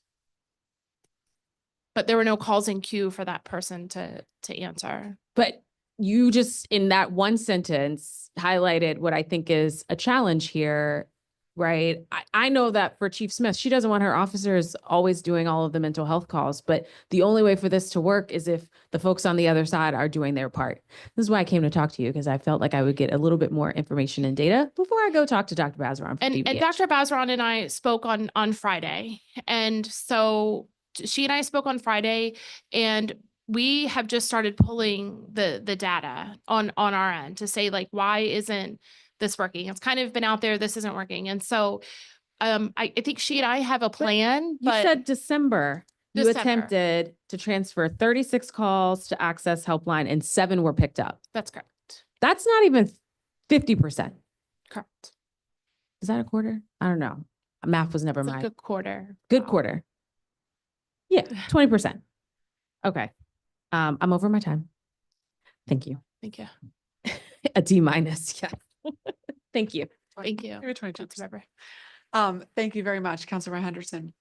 But there were no calls in queue for that person to answer. But you just, in that one sentence, highlighted what I think is a challenge here, right? I know that for Chief Smith, she doesn't want her officers always doing all of the mental health calls, but the only way for this to work is if the folks on the other side are doing their part. This is why I came to talk to you, because I felt like I would get a little bit more information and data before I go talk to Dr. Bazran. And Dr. Bazran and I spoke on Friday. And so she and I spoke on Friday, and we have just started pulling the data on our end to say, like, why isn't this working? It's kind of been out there, this isn't working. And so I think she and I have a plan. You said December. You December. attempted to transfer 36 calls to Access Helpline and 7 were picked up. That's correct. That's not even 50%. Correct. Is that a quarter? I don't know. Math was never It's mine. a good quarter. Good quarter. Yeah, 20%. Okay. I'm over my time. Thank you. Thank you. A D-, yeah. Thank you. Thank you. Maybe 22%. Thank you very much, Councilmember Henderson.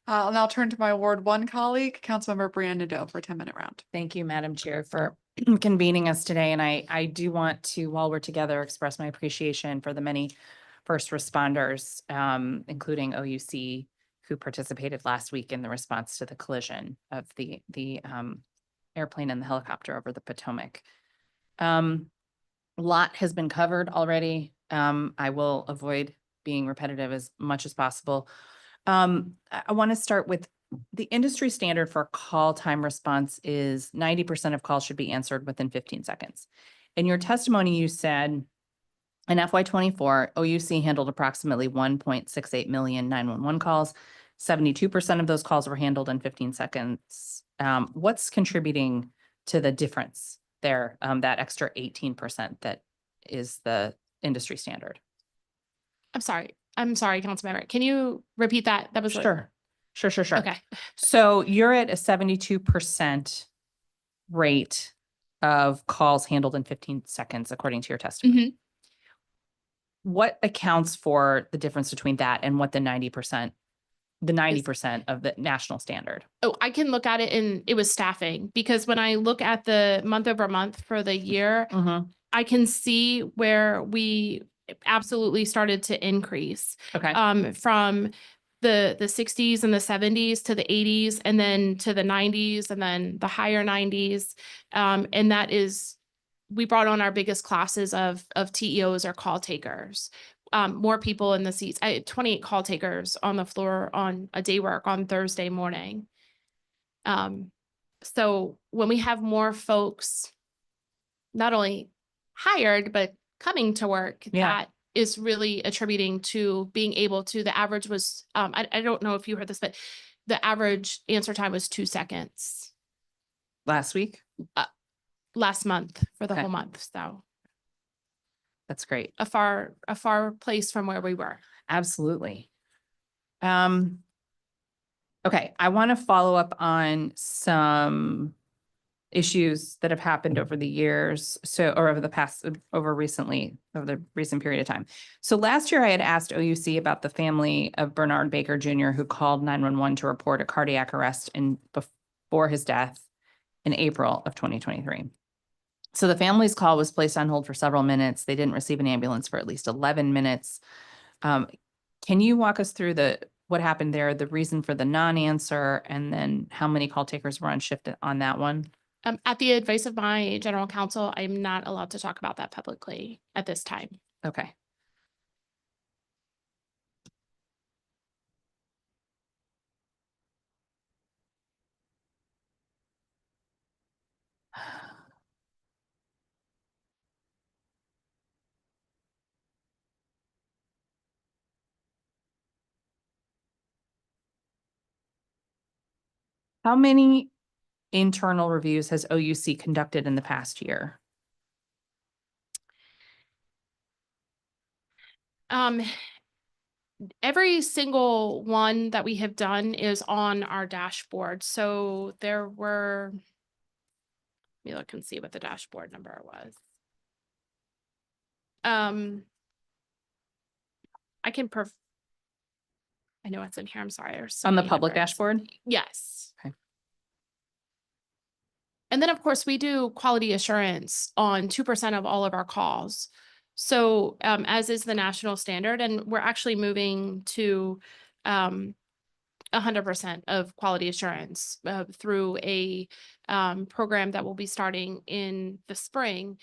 I'll now turn to my Ward 1 colleague, Councilmember Brianne Nadeau, for a 10-minute round. Thank you, Madam Chair. For convening us today. And I do want to, while we're together, express my appreciation for the many first responders, including OUC, who participated last week in the response to the collision of the airplane and the helicopter over the Potomac. A lot has been covered already. I will avoid being repetitive as much as possible. I want to start with the industry standard for call time response is 90% of calls should be answered within 15 seconds. In your testimony, you said in FY24, OUC handled approximately 1.68 million 911 calls. 72% of those calls were handled in 15 seconds. What's contributing to the difference there, that extra 18% that is the industry standard? I'm sorry, Councilmember. Can you repeat that? That was Sure. Okay. So you're at a 72% rate of calls handled in 15 seconds, according to your testimony. What accounts for the difference between that and what the 90% of the national standard? Oh, I can look at it and it was staffing, because when I look at the month over month for the year, I can see where we absolutely started to increase. Okay. From the 60s and the 70s to the 80s and then to the 90s and then the higher 90s. And that is, we brought on our biggest classes of TEOs or call takers. More people in the seats. I had 28 call takers on the floor on a day work on Thursday morning. So when we have more folks not only hired, but coming to work, that is really attributing to being able to, the average was, I don't know if you heard this, but the average answer time was 2 seconds. Last week? Last month for the whole month. So that's great. A far place from where we were. Absolutely. Okay, I want to follow up on some issues that have happened over the years, or over the recent period of time. So last year I had asked OUC about the family of Bernard Baker Jr., who called 911 to report a cardiac arrest before his death in April of 2023. So the family's call was placed on hold for several minutes. They didn't receive an ambulance for at least 11 minutes. Can you walk us through what happened there, the reason for the non-answer, and then how many call takers were on shift on that one? At the advice of my general counsel, I'm not allowed to talk about that publicly at this time. Okay. How many internal reviews has OUC conducted in the past year? Every single one that we have done is on our dashboard. So there were, let me look and see what the dashboard number was. I know it's in here. I'm sorry. On the public dashboard? Yes. Okay. And then, of course, we do quality assurance on 2% of all of our calls. So as is the national standard, and we're actually moving to 100% of quality assurance through a program that will be starting in the spring,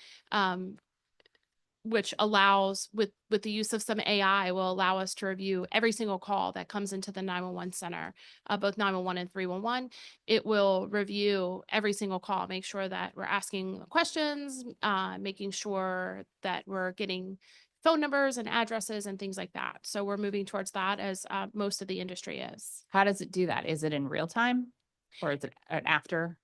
which allows, with the use of some AI, will allow us to review every single call that comes into the 911 center, both 911 and 311. It will review every single call, make sure that we're asking questions, making sure that we're getting phone numbers and addresses and things like that. So we're moving towards that, as most of the industry is. How does it do that? Is it in real time or is it after?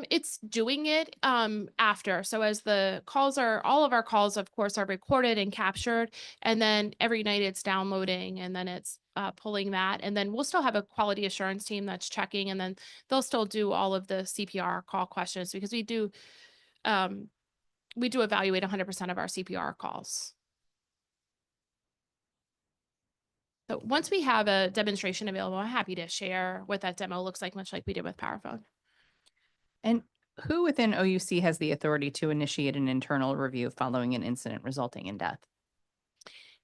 It's doing it after. So as the calls are, all of our calls, of course, are recorded and captured, and then every night it's downloading, and then it's pulling that, and then we'll still have a quality assurance team that's checking, and then they'll still do all of the CPR call questions, because we do evaluate 100% of our CPR calls. So once we have a demonstration available, I'm happy to share what that demo looks like, much like we did with PowerPhone. And who within OUC has the authority to initiate an internal review following an incident resulting in death?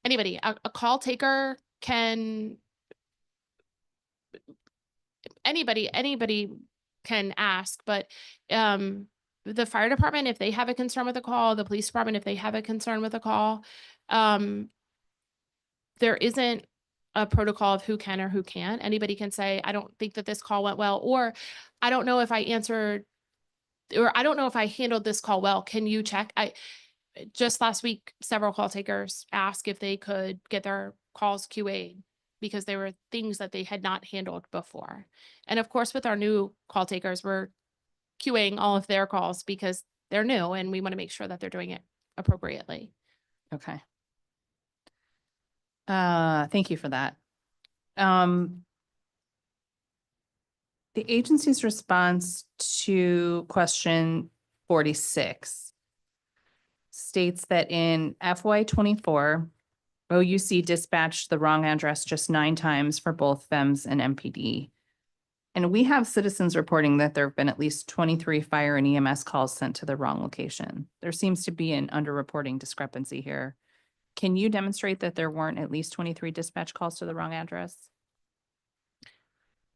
Anybody, a call taker can, anybody can ask, but the fire department, if they have a concern with a call, the police department, if they have a concern with a call, there isn't a protocol of who can or who can't. Anybody can say, I don't think that this call went well, or I don't know if I answered, or I don't know if I handled this call well. Can you check? Just last week, several call takers asked if they could get their calls QA'd because there were things that they had not handled before. And of course, with our new call takers, we're QAing all of their calls because they're new and we want to make sure that they're doing it appropriately. Okay. Thank you for that. The agency's response to question 46 states that in FY24, OUC dispatched the wrong address just 9 times for both FEMS and MPD. And we have citizens reporting that there have been at least 23 fire and EMS calls sent to the wrong location. There seems to be an underreporting discrepancy here. Can you demonstrate that there weren't at least 23 dispatch calls to the wrong address?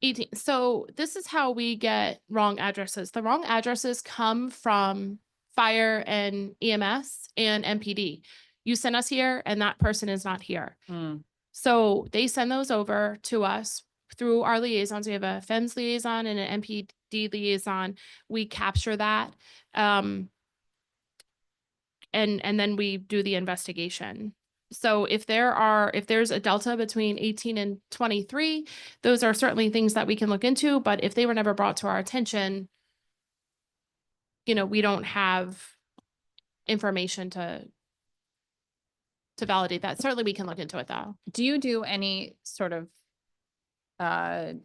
18. So this is how we get wrong addresses. The wrong addresses come from fire and EMS and MPD. You send us here and that person is not here. So they send those over to us through our liaisons. We have a FEMS liaison and an MPD liaison. We capture that. And then we do the investigation. So if there's a delta between 18 and 23, those are certainly things that we can look into. But if they were never brought to our attention, we don't have information to validate that. Certainly we can look into it though. Do you do any sort of, right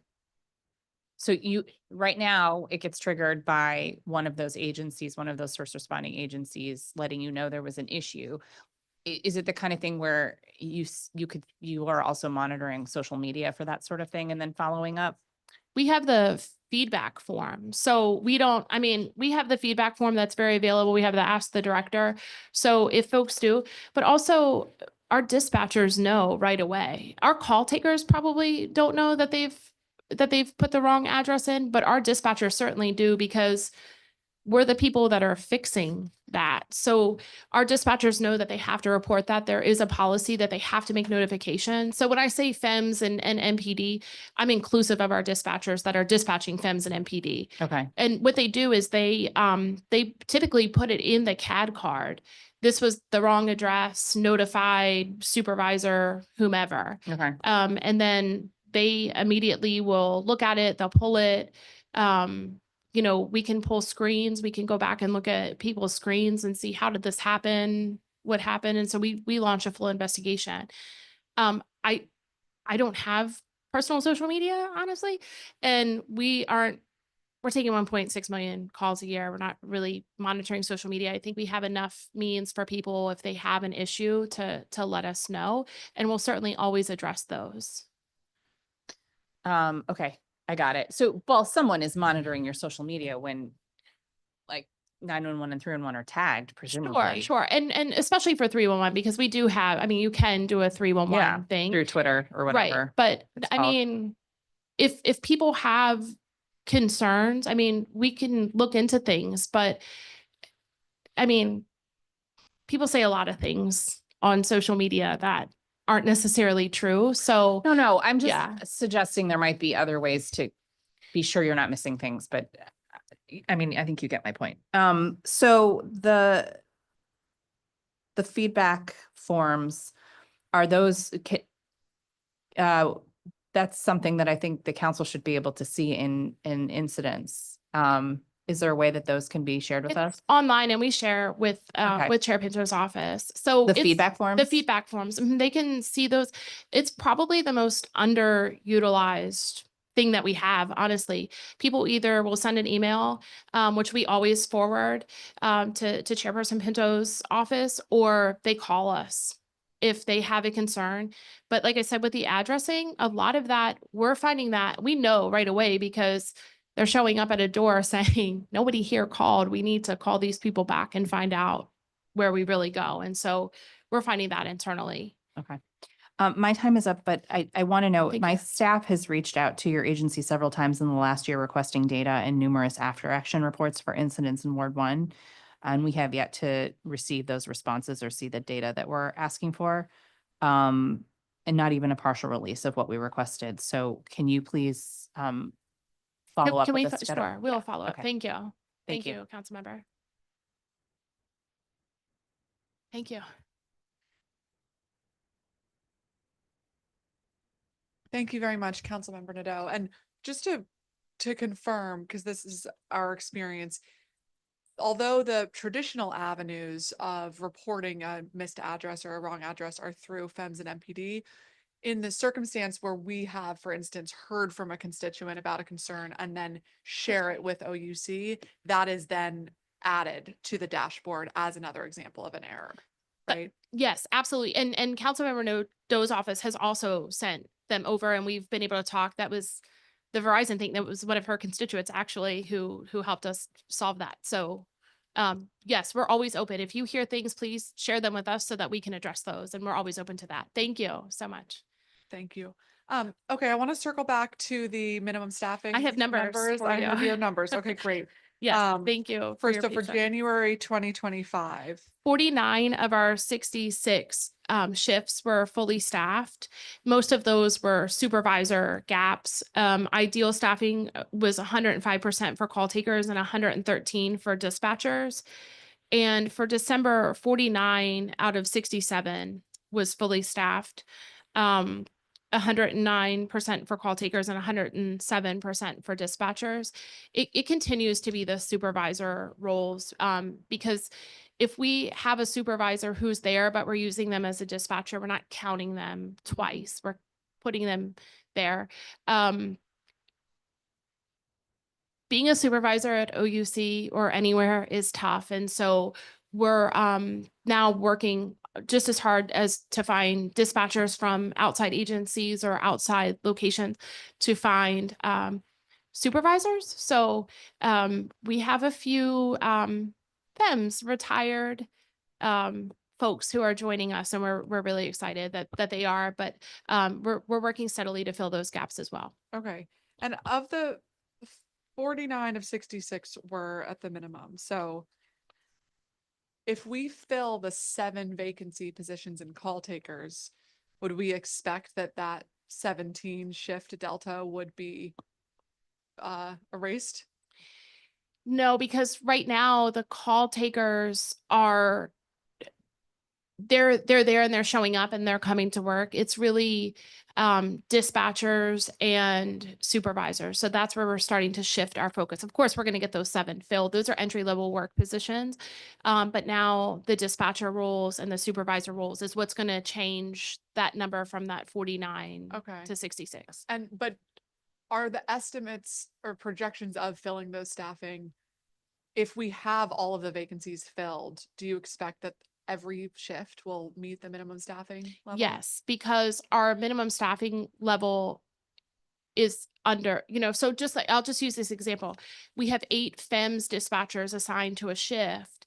now it gets triggered by one of those agencies, one of those first responding agencies letting you know there was an issue. Is it the kind of thing where you are also monitoring social media for that sort of thing and then following up? We have the feedback form. So we have the feedback form that's very available. We have the Ask the Director. So if folks do, but also our dispatchers know right away. Our call takers probably don't know that they've put the wrong address in, but our dispatchers certainly do because we're the people that are fixing that. So our dispatchers know that they have to report that. There is a policy that they have to make notification. So when I say FEMS and MPD, I'm inclusive of our dispatchers that are dispatching FEMS and MPD. Okay. And what they do is they typically put it in the CAD card. This was the wrong address, notified supervisor, whomever. Okay. And then they immediately will look at it, they'll pull it. We can pull screens, we can go back and look at people's screens and see how did this happen, what happened. And so we launch a full investigation. I don't have personal social media, honestly, and we're taking 1.6 million calls a year. We're not really monitoring social media. I think we have enough means for people if they have an issue to let us know, and we'll certainly always address those. Okay. I got it. So, well, someone is monitoring your social media when like 911 and 311 are tagged, presumably. Sure. And especially for 311, because we do have, you can do a 311 thing through Twitter or whatever. Right. But it's if people have concerns, we can look into things, but people say a lot of things on social media that aren't necessarily true. So No, I'm just suggesting there might be other ways to be sure you're not missing things, but I think you get my point. So the feedback forms, are those, that's something that I think the council should be able to see in incidents. Is there a way that those can be shared with us? Online, and we share with Chair Pinto's office. So The feedback forms? The feedback forms, they can see those. It's probably the most underutilized thing that we have, honestly. People either will send an email, which we always forward to Chairperson Pinto's office, or they call us if they have a concern. But like I said, with the addressing, a lot of that, we're finding that we know right away because they're showing up at a door saying, nobody here called. We need to call these people back and find out where we really go. And so we're finding that internally. Okay. My time is up, but I want to know, Thank my you. staff has reached out to your agency several times in the last year requesting data and numerous after-action reports for incidents in Ward 1. And we have yet to receive those responses or see the data that we're asking for. And not even a partial release of what we requested. So can you please follow up Can with we, us? to get sure, we'll follow up. Okay. Thank you. Thank you. Council member. Thank you. Thank you very much, Councilmember Nadeau. And just to confirm, because this is our experience, although the traditional avenues of reporting a missed address or a wrong address are through FEMS and MPD, in the circumstance where we have, for instance, heard from a constituent about a concern and then share it with OUC, that is then added to the dashboard as another example of an error, right? Yes, absolutely. And Councilmember Nadeau's office has also sent them over, and we've been able to talk. That was the Verizon thing. That was one of her constituents actually who helped us solve that. So yes, we're always open. If you hear things, please share them with us so that we can address those. And we're always open to that. Thank you so much. Thank you. Okay, I want to circle back to the minimum staffing. I have numbers for I you. have your numbers. Okay, great. Yes, thank you. For your so for patience. January 2025. 49 of our 66 shifts were fully staffed. Most of those were supervisor gaps. Ideal staffing was 105% for call takers and 113 for dispatchers. And for December, 49 out of 67 was fully staffed. 109% for call takers and 107% for dispatchers. It continues to be the supervisor roles because if we have a supervisor who's there, but we're using them as a dispatcher, we're not counting them twice. We're putting them there. Being a supervisor at OUC or anywhere is tough. And so we're now working just as hard as to find dispatchers from outside agencies or outside locations to find supervisors. So we have a few FEMS retired folks who are joining us, and we're really excited that they are, but we're working steadily to fill those gaps as well. Okay. And of the 49 of 66 were at the minimum. So if we fill the 7 vacancy positions in call takers, would we expect that 17 shift delta would be erased? No, because right now the call takers are they're there and they're showing up and they're coming to work. It's really dispatchers and supervisors. So that's where we're starting to shift our focus. Of course, we're going to get those 7 filled. Those are entry level work positions. But now the dispatcher roles and the supervisor roles is what's going to change that number from that 49 to 66. But are the estimates or projections of filling those staffing, if we have all of the vacancies filled, do you expect that every shift will meet the minimum staffing level? Yes, because our minimum staffing level is under, so just like, I'll just use this example. We have 8 FEMS dispatchers assigned to a shift,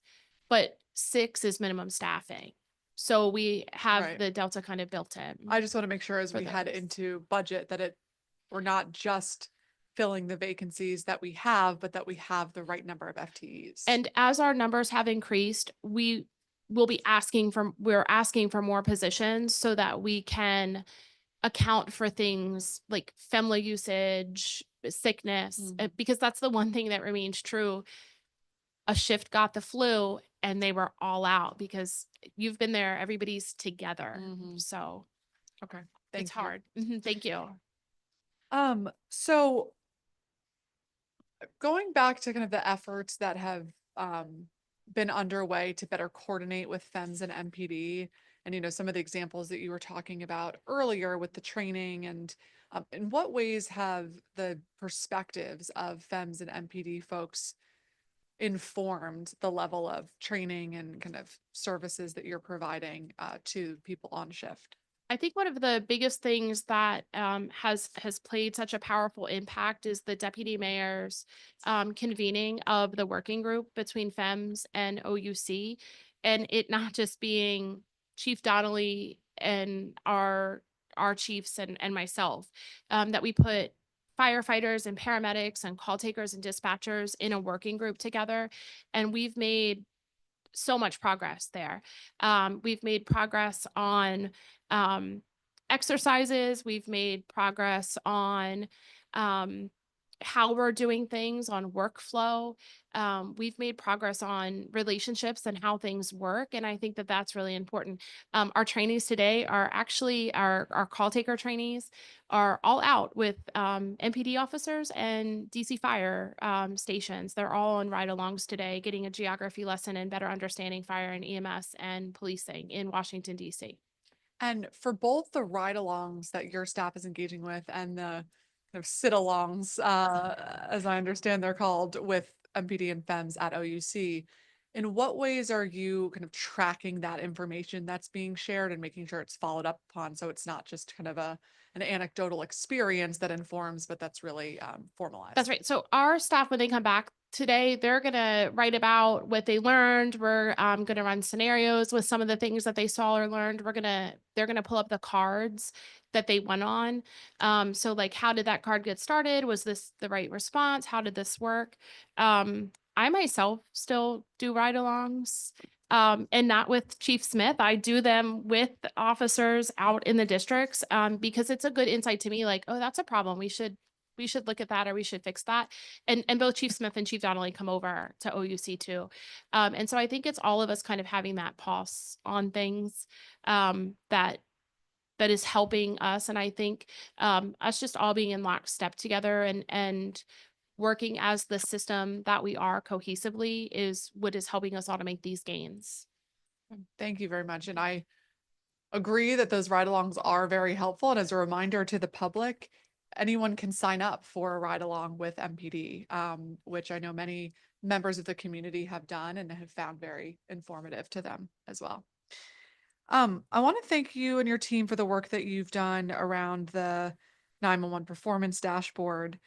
but 6 is minimum staffing. So we have the delta kind of built in. I just want to make sure as for we head those. into budget that we're not just filling the vacancies that we have, but that we have the right number of FTEs. And as our numbers have increased, we're asking for more positions so that we can account for things like FEMLA usage, sickness, because that's the one thing that remains true. A shift got the flu and they were all out because you've been there, everybody's together. So okay, it's hard. Thank you. So going back to kind of the efforts that have been underway to better coordinate with FEMS and MPD, and some of the examples that you were talking about earlier with the training, and in what ways have the perspectives of FEMS and MPD folks informed the level of training and kind of services that you're providing to people on shift? I think one of the biggest things that has played such a powerful impact is the deputy mayor's convening of the working group between FEMS and OUC, and it not just being Chief Donnelly and our chiefs and myself, that we put firefighters and paramedics and call takers and dispatchers in a working group together, and we've made so much progress there. We've made progress on exercises. We've made progress on how we're doing things, on workflow. We've made progress on relationships and how things work. And I think that that's really important. Our trainees today are actually our call taker trainees are all out with MPD officers and DC fire stations. They're all on ride-alongs today, getting a geography lesson and better understanding fire and EMS and policing in Washington, DC. And for both the ride-alongs that your staff is engaging with and the kind of sit-alongs, as I understand they're called, with MPD and FEMS at OUC, in what ways are you kind of tracking that information that's being shared and making sure it's followed up upon, so it's not just kind of an anecdotal experience that informs, but that's really formalized? That's right. So our staff, when they come back today, they're going to write about what they learned. We're going to run scenarios with some of the things that they saw or learned. They're going to pull up the cards that they went on. So like, how did that card get started? Was this the right response? How did this work? I myself still do ride-alongs. And not with Chief Smith. I do them with officers out in the districts because it's a good insight to me, like, oh, that's a problem. We should look at that, or we should fix that. And both Chief Smith and Chief Donnelly come over to OUC too. And so I think it's all of us kind of having that pulse on things that is helping us. And I think us just all being in lockstep together and working as the system that we are cohesively is what is helping us all to make these gains. Thank you very much. And I agree that those ride-alongs are very helpful. And as a reminder to the public, anyone can sign up for a ride-along with MPD, which I know many members of the community have done and have found very informative to them as well. I want to thank you and your team for the work that you've done around the 911 performance dashboard.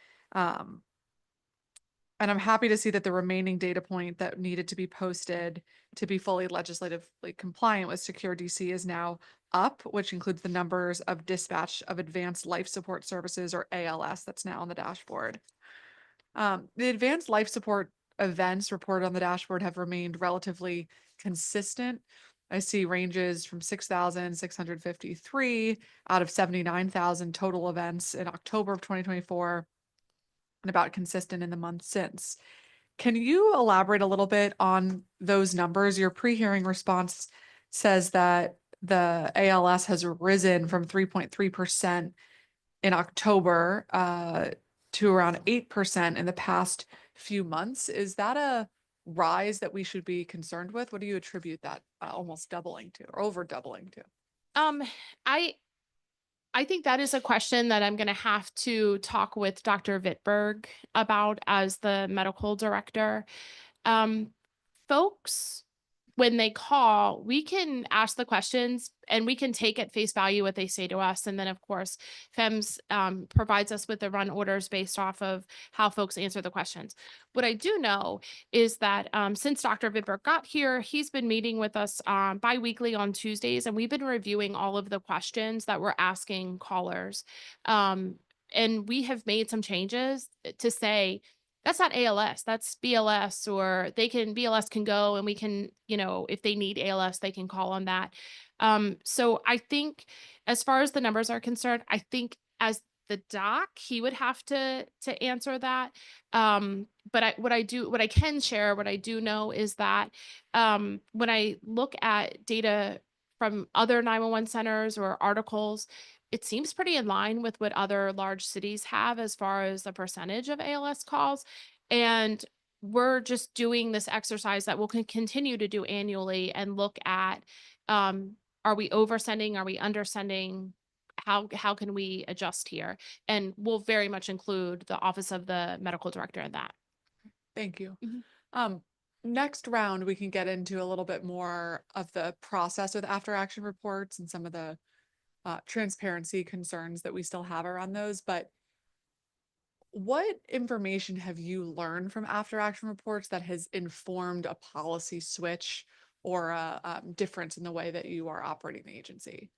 And I'm happy to see that the remaining data point that needed to be posted to be fully legislatively compliant with Secure DC is now up, which includes the numbers of dispatch of advanced life support services, or ALS, that's now on the dashboard. The advanced life support events reported on the dashboard have remained relatively consistent. I see ranges from 6,653 out of 79,000 total events in October of 2024. And about consistent in the month since. Can you elaborate a little bit on those numbers? Your pre-hearing response says that the ALS has risen from 3.3% in October to around 8% in the past few months. Is that a rise that we should be concerned with? What do you attribute that almost doubling to, or over doubling to? I think that is a question that I'm going to have to talk with Dr. Wittberg about as the medical director. Folks, when they call, we can ask the questions and we can take at face value what they say to us. And then, of course, FEMS provides us with the run orders based off of how folks answer the questions. What I do know is that since Dr. Wittberg got here, he's been meeting with us bi-weekly on Tuesdays, and we've been reviewing all of the questions that we're asking callers. And we have made some changes to say, that's not ALS, that's BLS, or BLS can go and we can, if they need ALS, they can call on that. So I think as far as the numbers are concerned, I think as the doc, he would have to answer that. But what I can share, what I do know is that when I look at data from other 911 centers or articles, it seems pretty in line with what other large cities have as far as the percentage of ALS calls. And we're just doing this exercise that we'll continue to do annually and look at, are we oversending? Are we undersending? How can we adjust here? And we'll very much include the Office of the Medical Director in that. Thank you. Next round, we can get into a little bit more of the process with after action reports and some of the transparency concerns that we still have around those, but what information have you learned from after action reports that has informed a policy switch or a difference in the way that you are operating the agency?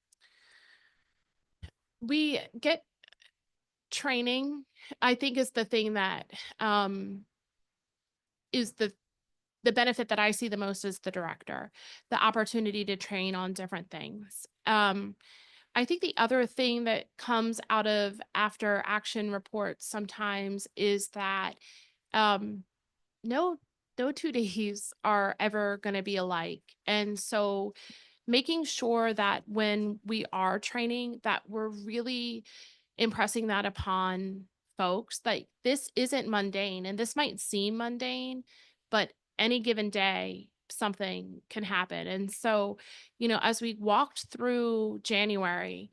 We get training, I think, is the thing that is the benefit that I see the most as the director, the opportunity to train on different things. I think the other thing that comes out of after action reports sometimes is that no 2 days are ever going to be alike. And so making sure that when we are training, that we're really impressing that upon folks, that this isn't mundane, and this might seem mundane, but any given day something can happen. And so, as we walked through January,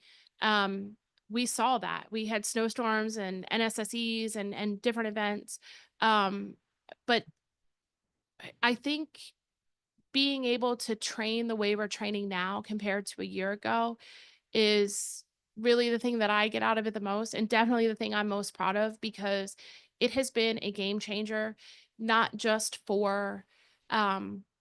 we saw that we had snowstorms and NSSEs and different events. But I think being able to train the way we're training now compared to a year ago is really the thing that I get out of it the most, and definitely the thing I'm most proud of, because it has been a game changer, not just for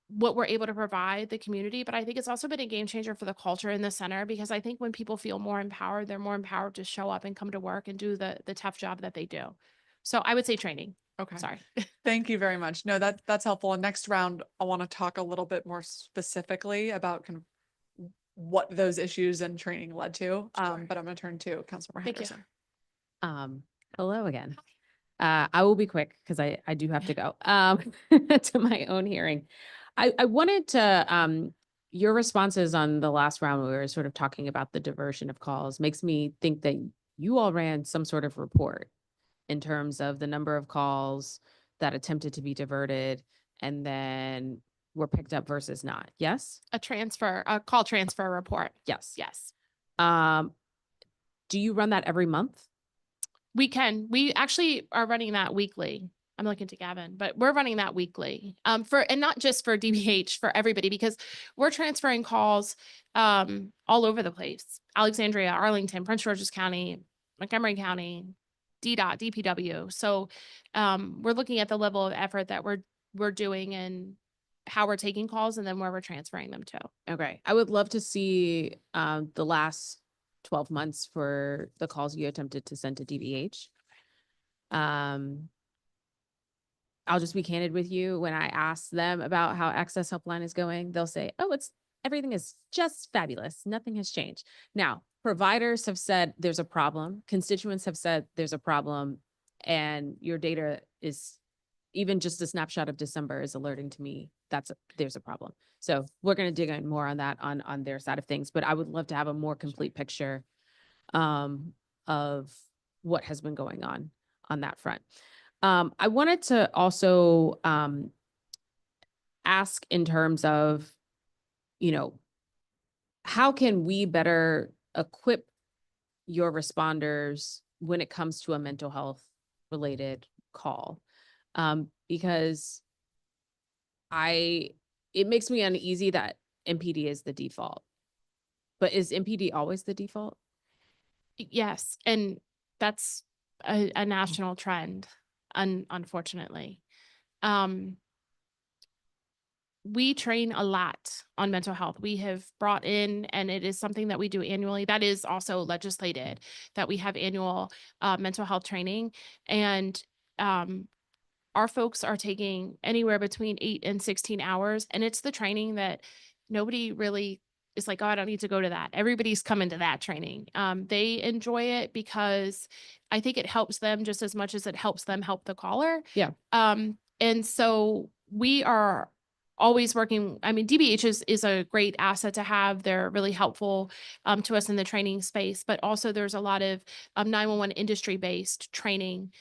what we're able to provide the community, but I think it's also been a game changer for the culture in the center, because I think when people feel more empowered, they're more empowered to show up and come to work and do the tough job that they do. So I would say training. Okay. Sorry. Thank you very much. No, that's helpful. And next round, I want to talk a little bit more specifically about kind of what those issues and training led to. But I'm going to turn to Councilmember Thank you. Henderson. Hello again. I will be quick because I do have to go to my own hearing. I wanted to your responses on the last round, we were sort of talking about the diversion of calls, makes me think that you all ran some sort of report in terms of the number of calls that attempted to be diverted and then were picked up versus not. Yes? A call transfer report. Yes. Yes. Do you run that every month? We actually are running that weekly. I'm looking to Gavin, but we're running that weekly. And not just for DBH, for everybody, because we're transferring calls all over the place. Alexandria, Arlington, Prince George's County, Montgomery County, DDOT, DPW. So we're looking at the level of effort that we're doing and how we're taking calls and then where we're transferring them to. Okay. I would love to see the last 12 months for the calls you attempted to send to DBH. I'll just be candid with you. When I ask them about how Access Helpline is going, they'll say, oh, everything is just fabulous. Nothing has changed. Now, providers have said there's a problem. Constituents have said there's a problem. And your data is, even just a snapshot of December is alerting to me there's a problem. So we're going to dig in more on that on their side of things. But I would love to have a more complete picture of what has been going on that front. I wanted to also ask in terms of, how can we better equip your responders when it comes to a mental health related call? Because it makes me uneasy that MPD is the default, but is MPD always the default? Yes. And that's a national trend, unfortunately. We train a lot on mental health. We have brought in, and it is something that we do annually. That is also legislated, that we have annual mental health training. And our folks are taking anywhere between 8 and 16 hours. And it's the training that nobody really is like, oh, I don't need to go to that. Everybody's coming to that training. They enjoy it because I think it helps them just as much as it helps them help the caller. Yeah. And so we are always working. I mean, DBH is a great asset to have. They're really helpful to us in the training space, but also there's a lot of 911 industry-based training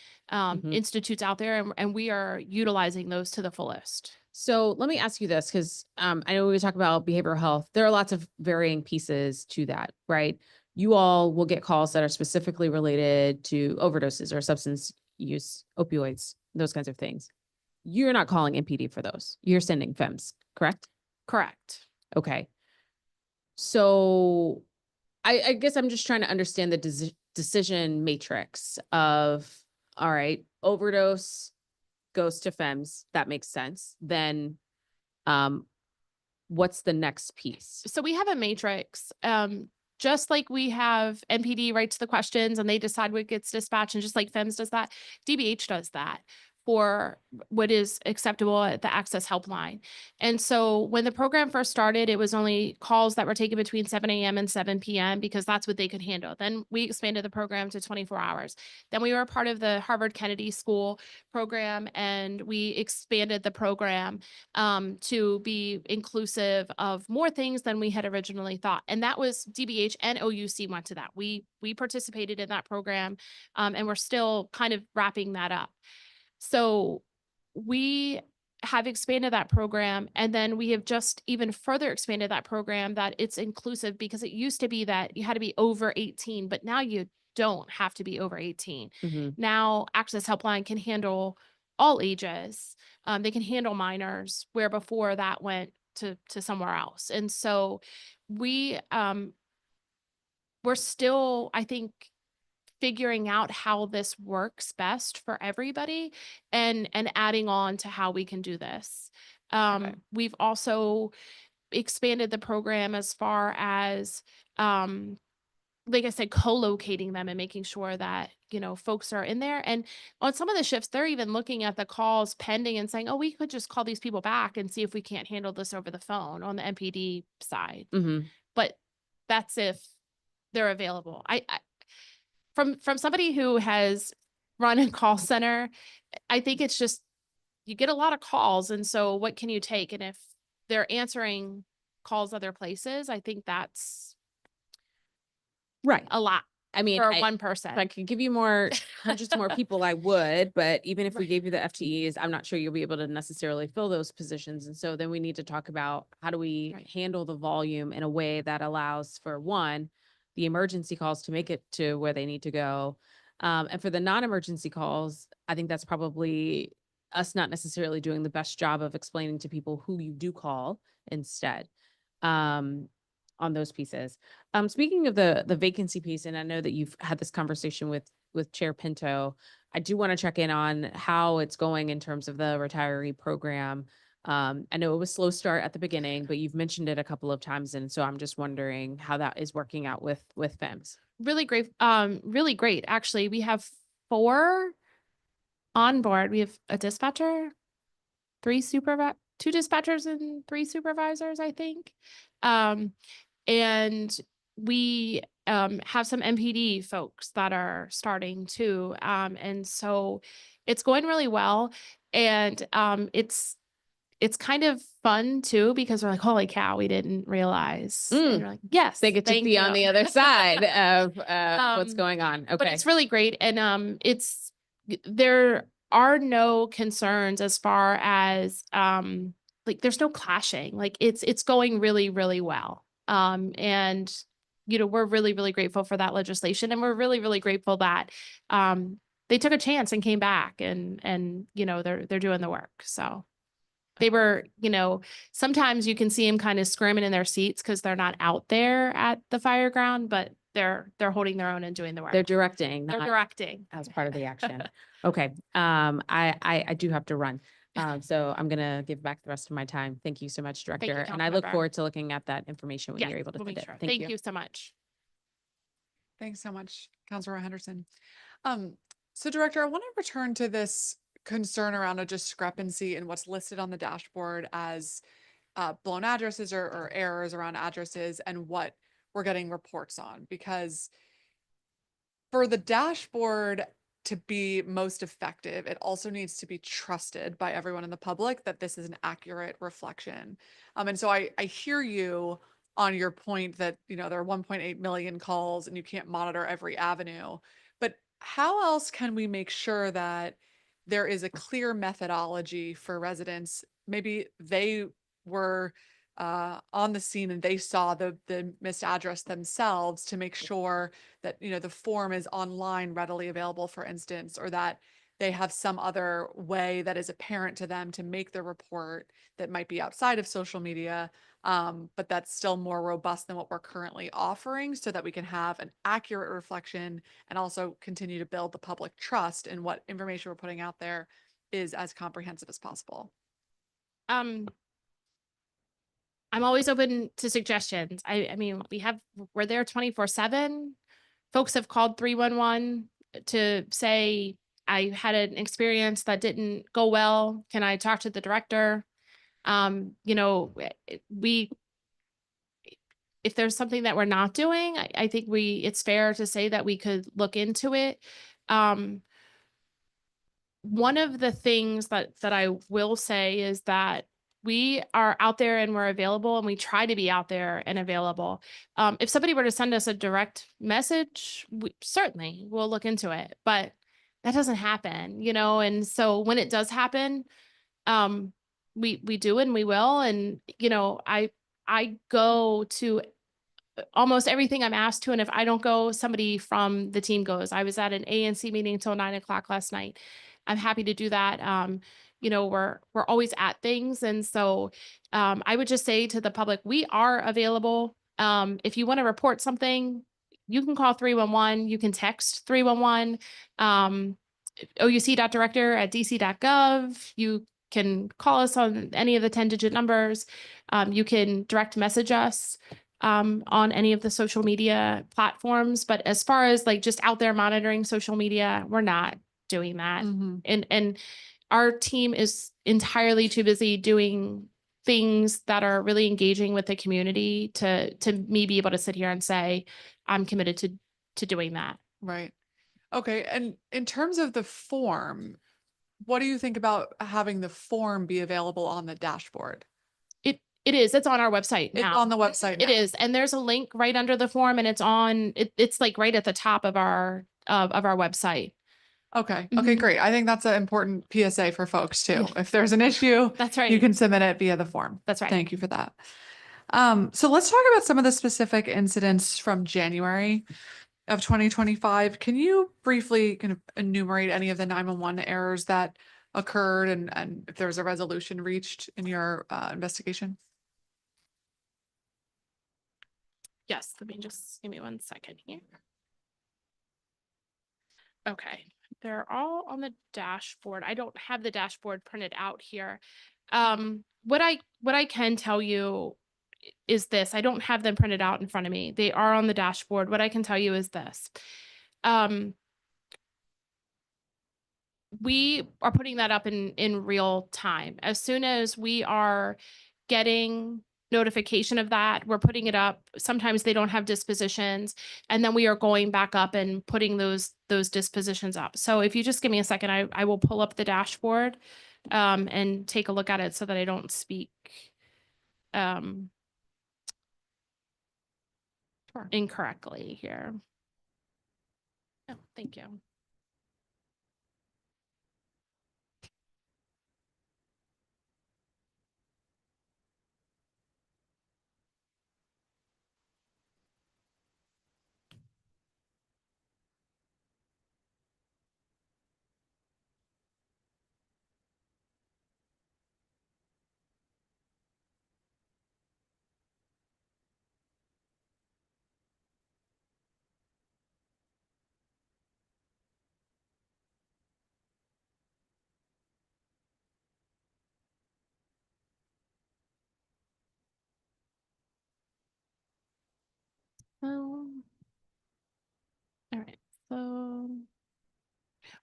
institutes out there, and we are utilizing those to the fullest. So let me ask you this, because I know we talk about behavioral health. There are lots of varying pieces to that, right? You all will get calls that are specifically related to overdoses or substance use, opioids, those kinds of things. You're not calling MPD for those. You're sending FEMS, correct? Correct. Okay. So I guess I'm just trying to understand the decision matrix of, all right, overdose goes to FEMS. That makes sense. Then, what's the next piece? So we have a matrix, just like we have NPD writes the questions and they decide what gets dispatched, and just like FEMS does that, DBH does that for what is acceptable at the Access Helpline. And so when the program first started, it was only calls that were taken between 7 a.m. and 7 p.m. because that's what they could handle. Then we expanded the program to 24 hours. Then we were a part of the Harvard Kennedy School program, and we expanded the program to be inclusive of more things than we had originally thought. And that was DBH and OUC went to that. We participated in that program, and we're still kind of wrapping that up. So we have expanded that program, and then we have just even further expanded that program that it's inclusive, because it used to be that you had to be over 18, but now you don't have to be over 18. Now Access Helpline can handle all ages. They can handle minors, where before that went to somewhere else. And so we're still, I think, figuring out how this works best for everybody, and adding on to how we can do this. We've also expanded the program as far as, like I said, co-locating them and making sure that, folks are in there. And on some of the shifts, they're even looking at the calls pending and saying, oh, we could just call these people back and see if we can't handle this over the phone on the MPD side. But that's if they're available. From somebody who has run a call center, I think it's just, you get a lot of calls. And so what can you take? And if they're answering calls other places, I think that's Right. a lot. I mean, for one person. if I could give you more, hundreds more people, I would, but even if we gave you the FTEs, I'm not sure you'll be able to necessarily fill those positions. And so then we need to talk about, how do we handle the volume in a way that allows for, one, the emergency calls to make it to where they need to go. And for the non-emergency calls, I think that's probably us not necessarily doing the best job of explaining to people who you do call instead. On those pieces. Speaking of the vacancy piece, and I know that you've had this conversation with Chair Pinto, I do want to check in on how it's going in terms of the retiree program. I know it was slow start at the beginning, but you've mentioned it a couple of times, and so I'm just wondering how that is working out with FEMS. Really great. Really great. Actually, we have 4 on board. We have a dispatcher, 2 dispatchers and 3 supervisors, I think. And we have some MPD folks that are starting too. And so it's going really well. And it's kind of fun too, because we're like, holy cow, we didn't realize. And you're like, yes, They get to be on the other side of what's going on. Okay. But it's really great. And there are no concerns as far as like there's no clashing. Like it's going really, really well. And we're really, really grateful for that legislation. And we're really, really grateful that they took a chance and came back, and they're doing the work. So they were, sometimes you can see them kind of squirming in their seats because they're not out there at the fire ground, but they're holding their own and doing the work. They're directing. They're directing as part of the action. Okay. I do have to run. So I'm going to give back the rest of my time. Thank you so much, Director. And I look Councilmember. forward to looking at that information when you're able to we'll fit make it. sure. Thank you. Thank you so much. Thanks so much, Councilor Henderson. So Director, I want to return to this concern around a discrepancy in what's listed on the dashboard as blown addresses or errors around addresses, and what we're getting reports on. Because for the dashboard to be most effective, it also needs to be trusted by everyone in the public that this is an accurate reflection. And so I hear you on your point that, there are 1.8 million calls and you can't monitor every avenue. But how else can we make sure that there is a clear methodology for residents? Maybe they were on the scene and they saw the missed address themselves, to make sure that the form is online readily available, for instance, or that they have some other way that is apparent to them to make the report that might be outside of social media, but that's still more robust than what we're currently offering, so that we can have an accurate reflection and also continue to build the public trust in what information we're putting out there is as comprehensive as possible. I'm always open to suggestions. I mean, we're there 24/7. Folks have called 311 to say, I had an experience that didn't go well. Can I talk to the director? You know, if there's something that we're not doing, I think it's fair to say that we could look into it. One of the things that I will say is that we are out there and we're available, and we try to be out there and available. If somebody were to send us a direct message, certainly we'll look into it, but that doesn't happen, you know? And so when it does happen, we do, and we will. And, you know, I go to almost everything I'm asked to. And if I don't go, somebody from the team goes. I was at an ANC meeting until 9 o'clock last night. I'm happy to do that. You know, we're always at things. And so I would just say to the public, we are available. If you want to report something, you can call 311, you can text 311, ouc.director@dc.gov. You can call us on any of the 10-digit numbers. You can direct message us on any of the social media platforms. But as far as like just out there monitoring social media, we're not doing that. And our team is entirely too busy doing things that are really engaging with the community to me be able to sit here and say, I'm committed to doing that. Right. Okay. And in terms of the form, what do you think about having the form be available on the dashboard? It is. It's on our website now. It's on the website It now. is. And there's a link right under the form, and it's like right at the top of our website. Okay. Okay, great. I think that's an important PSA for folks too. If there's an issue, That's right. you can submit it via the form. That's right. Thank you for that. So let's talk about some of the specific incidents from January of 2025. Can you briefly kind of enumerate any of the 911 errors that occurred, and if there was a resolution reached in your investigation? Yes, let me just give me 1 second here. Okay, they're all on the dashboard. I don't have the dashboard printed out here. What I can tell you is this. I don't have them printed out in front of me. They are on the dashboard. What I can tell you is this. We are putting that up in real time. As soon as we are getting notification of that, we're putting it up. Sometimes they don't have dispositions, and then we are going back up and putting those dispositions up. So if you just give me a second, I will pull up the dashboard and take a look at it so that I don't speak incorrectly here. Oh, thank you. All right, so,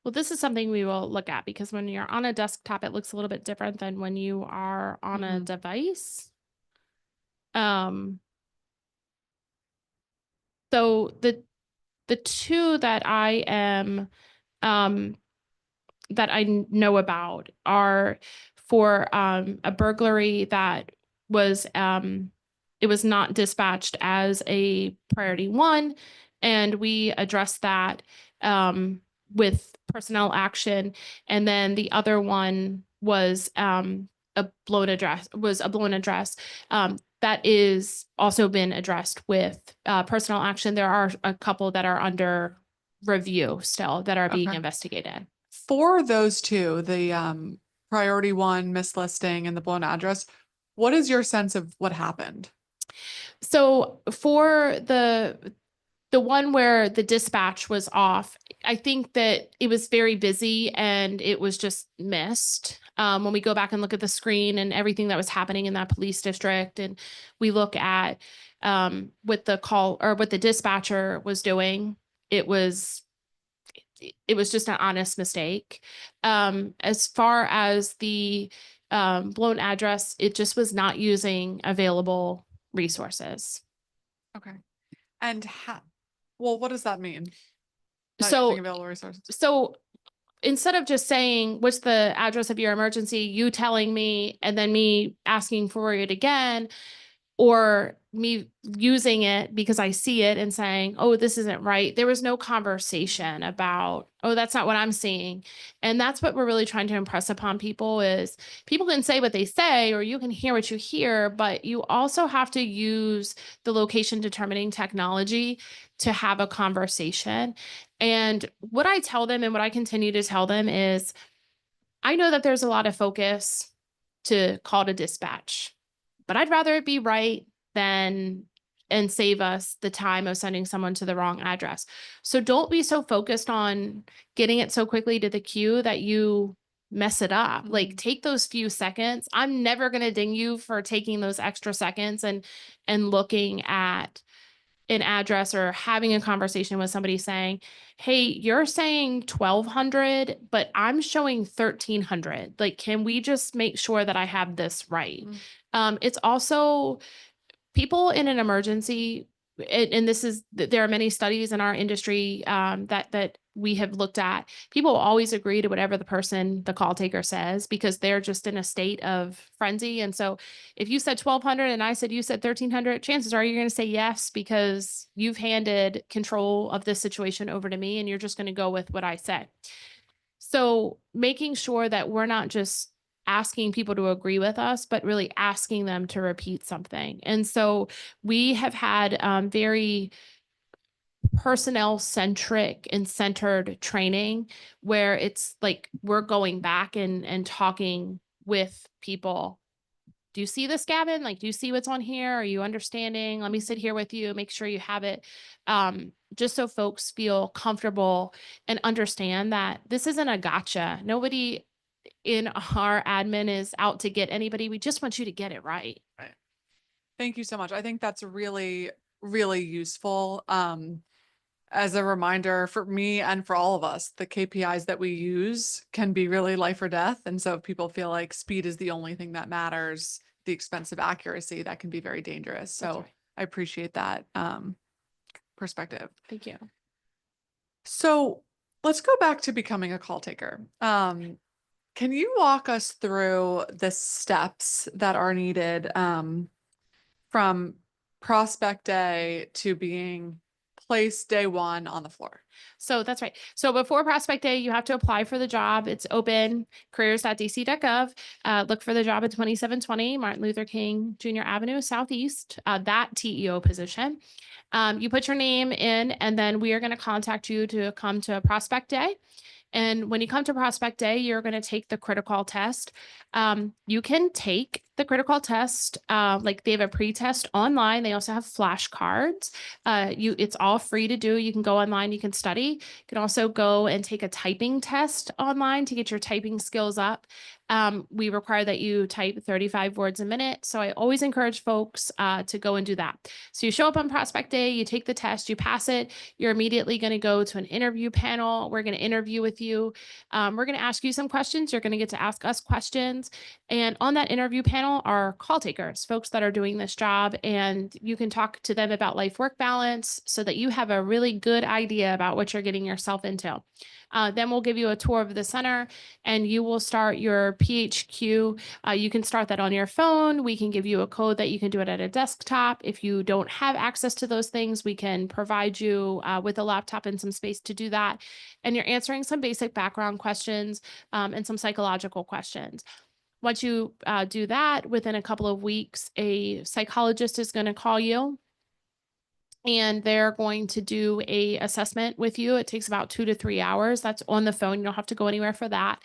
well, this is something we will look at, because when you're on a desktop, it looks a little bit different than when you are on a device. So the two that I am, that I know about are for a burglary that was it was not dispatched as a priority 1, and we addressed that with personnel action. And then the other one was a blown address that is also been addressed with personnel action. There are a couple that are under review still that are being investigated. For those two, the priority one mislisting and the blown address, what is your sense of what happened? So for the one where the dispatch was off, I think that it was very busy and it was just missed. When we go back and look at the screen and everything that was happening in that police district, and we look at what the call or what the dispatcher was doing, it was just an honest mistake. As far as the blown address, it just was not using available resources. Okay. And well, what does that mean? Not So- using available resources. So instead of just saying, what's the address of your emergency, you telling me, and then me asking for it again, or me using it because I see it and saying, oh, this isn't right. There was no conversation about, oh, that's not what I'm seeing. And that's what we're really trying to impress upon people is people can say what they say, or you can hear what you hear, but you also have to use the location determining technology to have a conversation. And what I tell them and what I continue to tell them is, I know that there's a lot of focus to call to dispatch, but I'd rather it be right than and save us the time of sending someone to the wrong address. So don't be so focused on getting it so quickly to the queue that you mess it up. Like take those few seconds. I'm never going to ding you for taking those extra seconds and looking at an address or having a conversation with somebody saying, hey, you're saying 1200, but I'm showing 1300. Like, can we just make sure that I have this right? It's also people in an emergency, and this is, there are many studies in our industry that we have looked at. People always agree to whatever the call taker says, because they're just in a state of frenzy. And so if you said 1200 and I said, you said 1300, chances are you're going to say yes, because you've handed control of this situation over to me and you're just going to go with what I say. So making sure that we're not just asking people to agree with us, but really asking them to repeat something. And so we have had very personnel centric and centered training where it's like we're going back and talking with people. Do you see this, Gavin? Like, do you see what's on here? Are you understanding? Let me sit here with you, make sure you have it. Just so folks feel comfortable and understand that this isn't a gotcha. Nobody in our admin is out to get anybody. We just want you to get it right. Right. Thank you so much. I think that's really, really useful. As a reminder for me and for all of us, the KPIs that we use can be really life or death. And so if people feel like speed is the only thing that matters, the expense of accuracy, that can be very dangerous. So right. I appreciate that perspective. Thank you. So let's go back to becoming a call taker. Can you walk us through the steps that are needed from prospect day to being placed day one on the floor? So that's right. So before prospect day, you have to apply for the job. It's open, careers.dc.gov. Look for the job at 2720 Martin Luther King Jr. Avenue Southeast, that TEO position. You put your name in, and then we are going to contact you to come to prospect day. And when you come to prospect day, you're going to take the critical test. You can take the critical test, like they have a pre-test online. They also have flashcards. It's all free to do. You can go online, you can study. You can also go and take a typing test online to get your typing skills up. We require that you type 35 words a minute. So I always encourage folks to go and do that. So you show up on prospect day, you take the test, you pass it. You're immediately going to go to an interview panel. We're going to interview with you. We're going to ask you some questions. You're going to get to ask us questions. And on that interview panel are call takers, folks that are doing this job. And you can talk to them about life-work balance so that you have a really good idea about what you're getting yourself into. Then we'll give you a tour of the center and you will start your PHQ. You can start that on your phone. We can give you a code that you can do it at a desktop. If you don't have access to those things, we can provide you with a laptop and some space to do that. And you're answering some basic background questions and some psychological questions. Once you do that, within a couple of weeks, a psychologist is going to call you and they're going to do a assessment with you. It takes about 2 to 3 hours. That's on the phone. You don't have to go anywhere for that.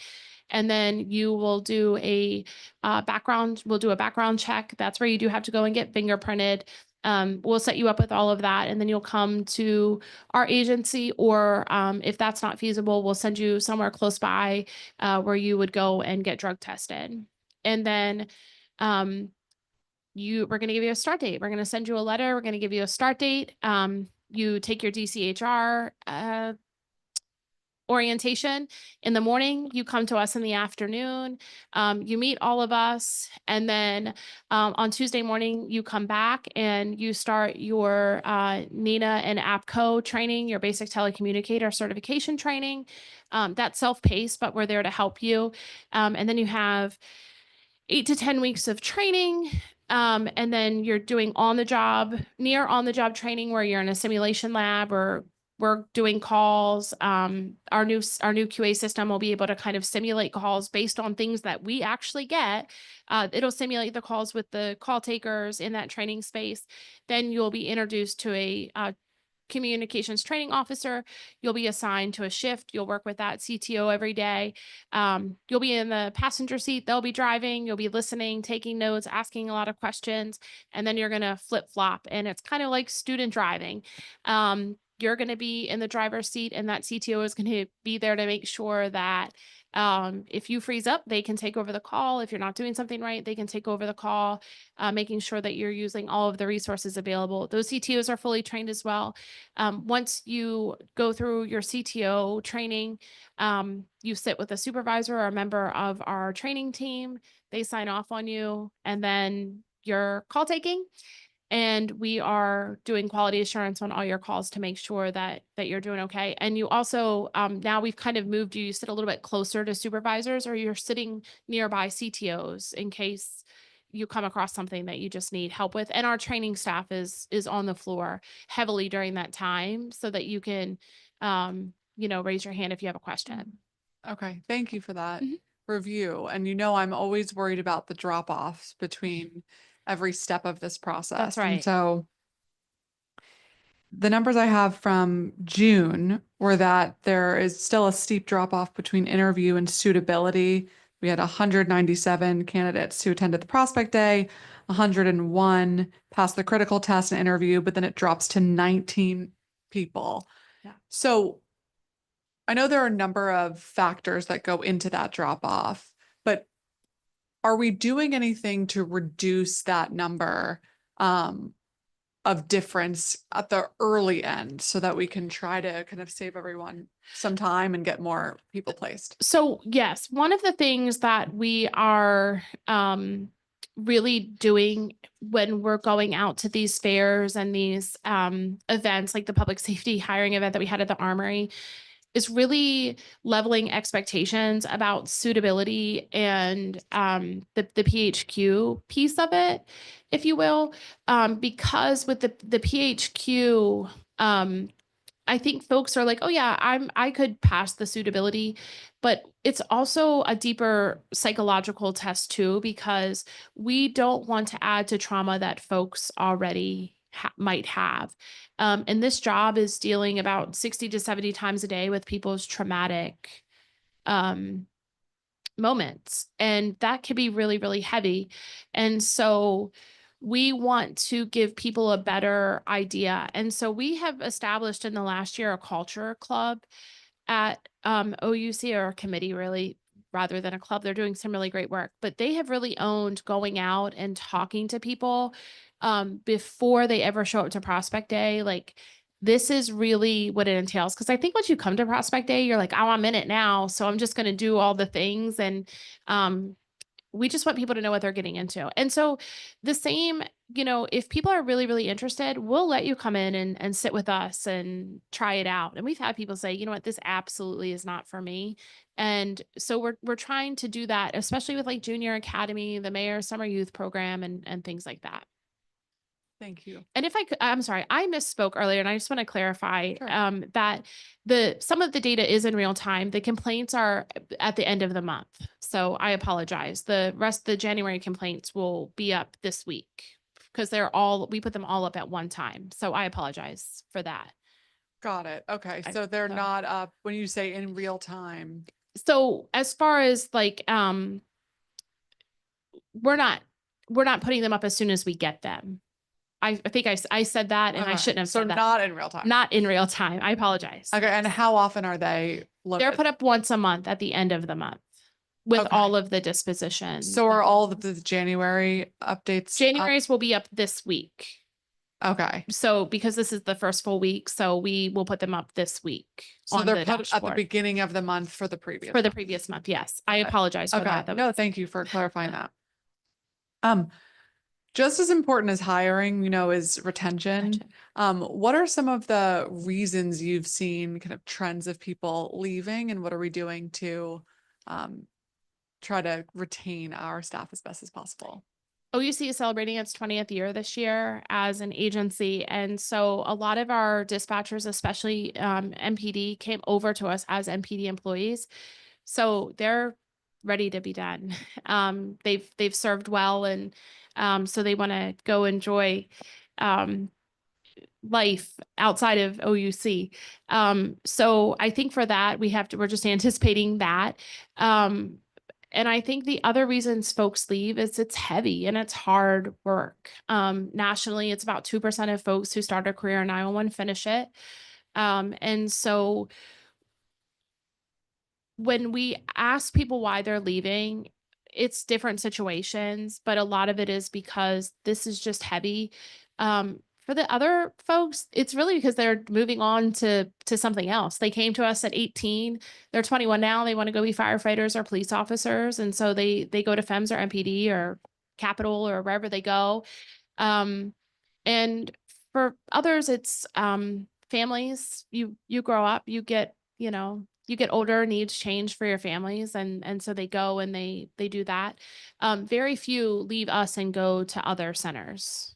And then you will do a we'll do a background check. That's where you do have to go and get fingerprinted. We'll set you up with all of that, and then you'll come to our agency, or if that's not feasible, we'll send you somewhere close by where you would go and get drug tested. And then we're going to give you a start date. We're going to send you a letter. We're going to give you a start date. You take your DCHR orientation in the morning. You come to us in the afternoon. You meet all of us. And then on Tuesday morning, you come back and you start your NINA and APCO training, your basic telecommunicator certification training. That's self-paced, but we're there to help you. And then you have 8 to 10 weeks of training. And then you're doing near on-the-job training where you're in a simulation lab, or we're doing calls. Our new QA system will be able to kind of simulate calls based on things that we actually get. It'll simulate the calls with the call takers in that training space. Then you'll be introduced to a communications training officer. You'll be assigned to a shift. You'll work with that CTO every day. You'll be in the passenger seat. They'll be driving. You'll be listening, taking notes, asking a lot of questions, and then you're going to flip flop. And it's kind of like student driving. You're going to be in the driver's seat, and that CTO is going to be there to make sure that if you freeze up, they can take over the call. If you're not doing something right, they can take over the call, making sure that you're using all of the resources available. Those CTOs are fully trained as well. Once you go through your CTO training, you sit with a supervisor or a member of our training team. They sign off on you, and then you're call taking. And we are doing quality assurance on all your calls to make sure that you're doing okay. And you also, now we've kind of moved you sit a little bit closer to supervisors, or you're sitting nearby CTOs in case you come across something that you just need help with. And our training staff is on the floor heavily during that time, so that you can, raise your hand if you have a question. Okay, thank you for that review. And I'm always worried about the drop-offs between every step of this process. That's right. And so the numbers I have from June were that there is still a steep drop-off between interview and suitability. We had 197 candidates who attended the prospect day, 101 passed the critical test and interview, but then it drops to 19 people. Yeah. So I know there are a number of factors that go into that drop-off, but are we doing anything to reduce that number of difference at the early end, so that we can try to kind of save everyone some time and get more people placed? So yes, one of the things that we are really doing when we're going out to these fairs and these events, like the public safety hiring event that we had at the Armory, is really leveling expectations about suitability and the PHQ piece of it, if you will, because with the PHQ, I think folks are like, oh yeah, I could pass the suitability, but it's also a deeper psychological test too, because we don't want to add to trauma that folks already might have. And this job is dealing about 60 to 70 times a day with people's traumatic moments. And that can be really, really heavy. And so we want to give people a better idea. And so we have established in the last year a culture club at OUC, or a committee really, rather than a club. They're doing some really great work, but they have really owned going out and talking to people before they ever show up to prospect day. Like, this is really what it entails. Because I think once you come to prospect day, you're like, oh, I'm in it now, so I'm just going to do all the things. And we just want people to know what they're getting into. And so the same, if people are really, really interested, we'll let you come in and sit with us and try it out. And we've had people say, you know what, this absolutely is not for me. And so we're trying to do that, especially with like Junior Academy, the Mayor's Summer Youth Program, and things like that. Thank you. And if I could, I'm sorry, I misspoke earlier, and I just want to clarify that some of the data is in real time. The complaints are at the end of the month. So I apologize. The rest of the January complaints will be up this week, because we put them all up at one time. So I apologize for that. Got it. Okay. Okay, So they're so- not up when you say in real time. So as far as like, we're not putting them up as soon as we get them. I think I said that and I Okay, shouldn't have so said that. not in real time. Not in real time. I apologize. Okay. And how often are they They're loaded? put up once a month at the end of the month with Okay. all of the dispositions. So are all of the January updates? up? January's will be up this week. Okay. So because this is the first full week, so we will put them up this week. So on they're the put at the dashboard. beginning of the month for the previous. For the month. previous month. Yes. I Okay. apologize for Okay. that. That No, was- thank you for clarifying that. Just as important as hiring, is retention. What are some of the reasons you've seen kind of trends of people leaving, and what are we doing to try to retain our staff as best as possible? OUC is celebrating its 20th year this year as an agency. And so a lot of our dispatchers, especially MPD, came over to us as MPD employees. So they're ready to be done. They've served well, and so they want to go enjoy life outside of OUC. So I think for that, we're just anticipating that. And I think the other reasons folks leave is it's heavy and it's hard work. Nationally, it's about 2% of folks who start a career in 911 finish it. And so when we ask people why they're leaving, it's different situations, but a lot of it is because this is just heavy. For the other folks, it's really because they're moving on to something else. They came to us at 18, they're 21 now, they want to go be firefighters or police officers. And so they go to FEMS or MPD or Capital or wherever they go. And for others, it's families. You grow up, you get older, needs change for your families. And so they go and they do that. Very few leave us and go to other centers.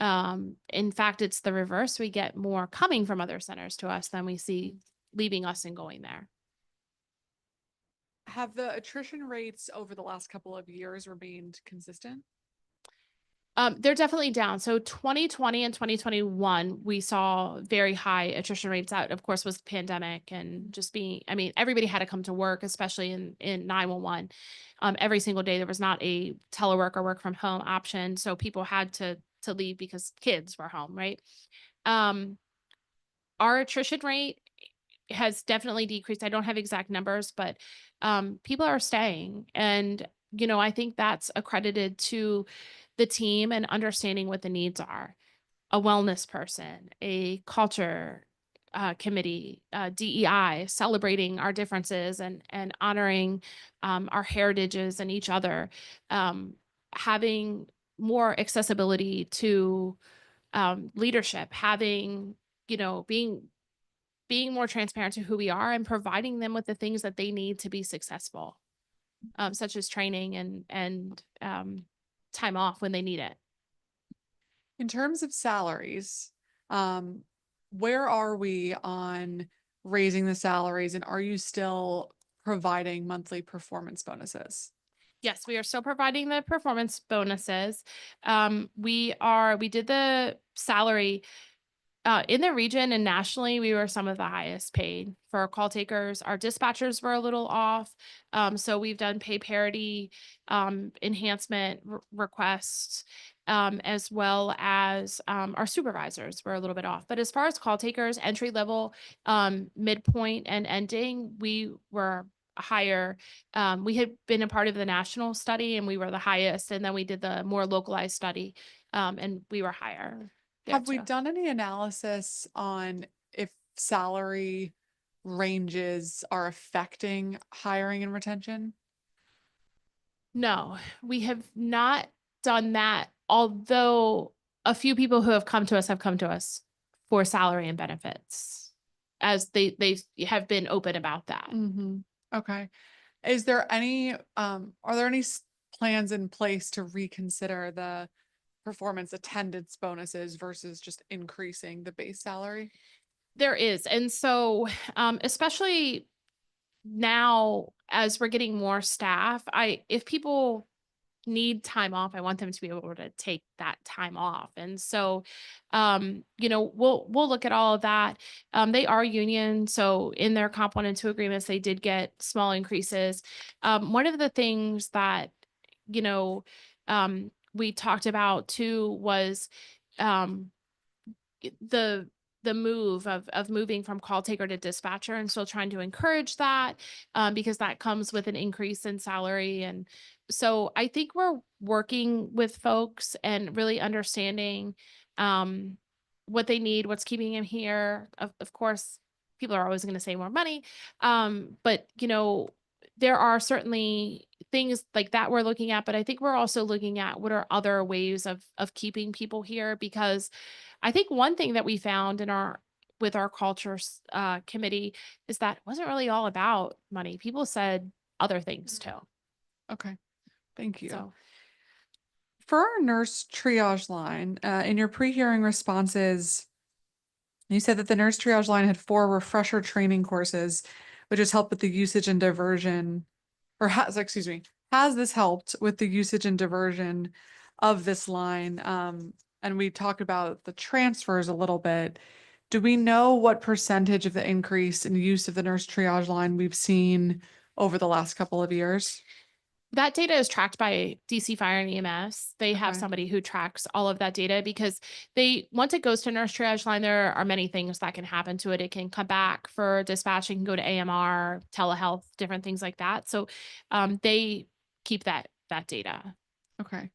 In fact, it's the reverse. We get more coming from other centers to us than we see leaving us and going there. Have the attrition rates over the last couple of years remained consistent? They're definitely down. So 2020 and 2021, we saw very high attrition rates. Out, of course, was the pandemic and just everybody had to come to work, especially in 911. Every single day, there was not a telework or work from home option. So people had to leave because kids were home, right? Our attrition rate has definitely decreased. I don't have exact numbers, but people are staying. And, I think that's accredited to the team and understanding what the needs are. A wellness person, a culture committee, DEI, celebrating our differences and honoring our heritages and each other, having more accessibility to leadership, having, being more transparent to who we are and providing them with the things that they need to be successful, such as training and time off when they need it. In terms of salaries, where are we on raising the salaries, and are you still providing monthly performance bonuses? Yes, we are still providing the performance bonuses. We did the salary in the region and nationally, we were some of the highest paid for our call takers. Our dispatchers were a little off. So we've done pay parity enhancement requests, as well as our supervisors were a little bit off. But as far as call takers, entry level, midpoint and ending, we were higher. We had been a part of the national study and we were the highest. And then we did the more localized study and we were higher. Have we done any analysis on if salary ranges are affecting hiring and retention? No, we have not done that, although a few people who have come to us for salary and benefits, as they have been open about that. Mm-hmm. Okay. Is there any, are there any plans in place to reconsider the performance attendance bonuses versus just increasing the base salary? There is. And so, especially now as we're getting more staff, if people need time off, I want them to be able to take that time off. And so, we'll look at all of that. They are union, so in their Comp 1 and 2 agreements, they did get small increases. One of the things that, you know, we talked about too was the move of moving from call taker to dispatcher, and still trying to encourage that, because that comes with an increase in salary. And so I think we're working with folks and really understanding what they need, what's keeping them here. Of course, people are always going to say more money, but there are certainly things like that we're looking at, but I think we're also looking at what are other ways of keeping people here. Because I think one thing that we found with our cultures committee is that it wasn't really all about money. People said other things too. Okay, thank you. So For our nurse triage line, in your pre-hearing responses, you said that the nurse triage line had 4 refresher training courses, which has helped with the usage and diversion, or has this helped with the usage and diversion of this line? And we talked about the transfers a little bit. Do we know what percentage of the increase in use of the nurse triage line we've seen over the last couple of years? that data is tracked by DC Fire and EMS. They have Okay. somebody who tracks all of that data, because once it goes to nurse triage line, there are many things that can happen to it. It can come back for dispatch, it can go to AMR, telehealth, different things like that. So they keep that data. Okay.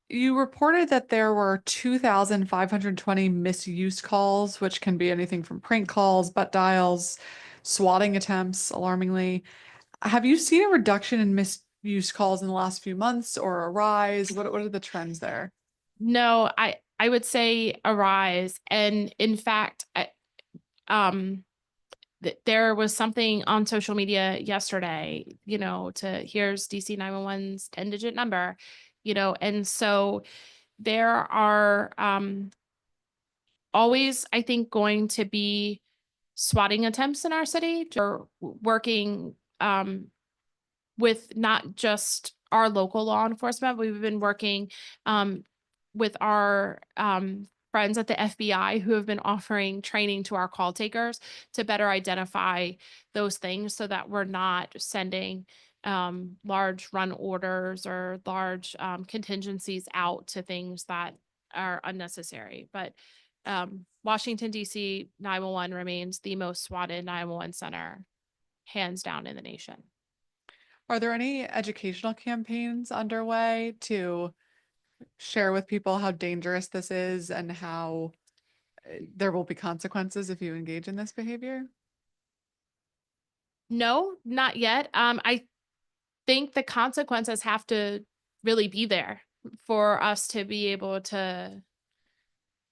You reported that there were 2,520 misuse calls, which can be anything from prank calls, butt dials, swatting attempts, alarmingly. Have you seen a reduction in misuse calls in the last few months, or a rise? What are the trends there? No, I would say a rise. And in fact, there was something on social media yesterday, here's DC 911's 10-digit number, and so there are always, I think, going to be swatting attempts in our city. We're working with not just our local law enforcement, but we've been working with our friends at the FBI, who have been offering training to our call takers to better identify those things, so that we're not sending large run orders or large contingencies out to things that are unnecessary. But Washington, DC 911 remains the most swatted 911 center, hands down, in the nation. Are there any educational campaigns underway to share with people how dangerous this is and how there will be consequences if you engage in this behavior? No, not yet. I think the consequences have to really be there for us to be able to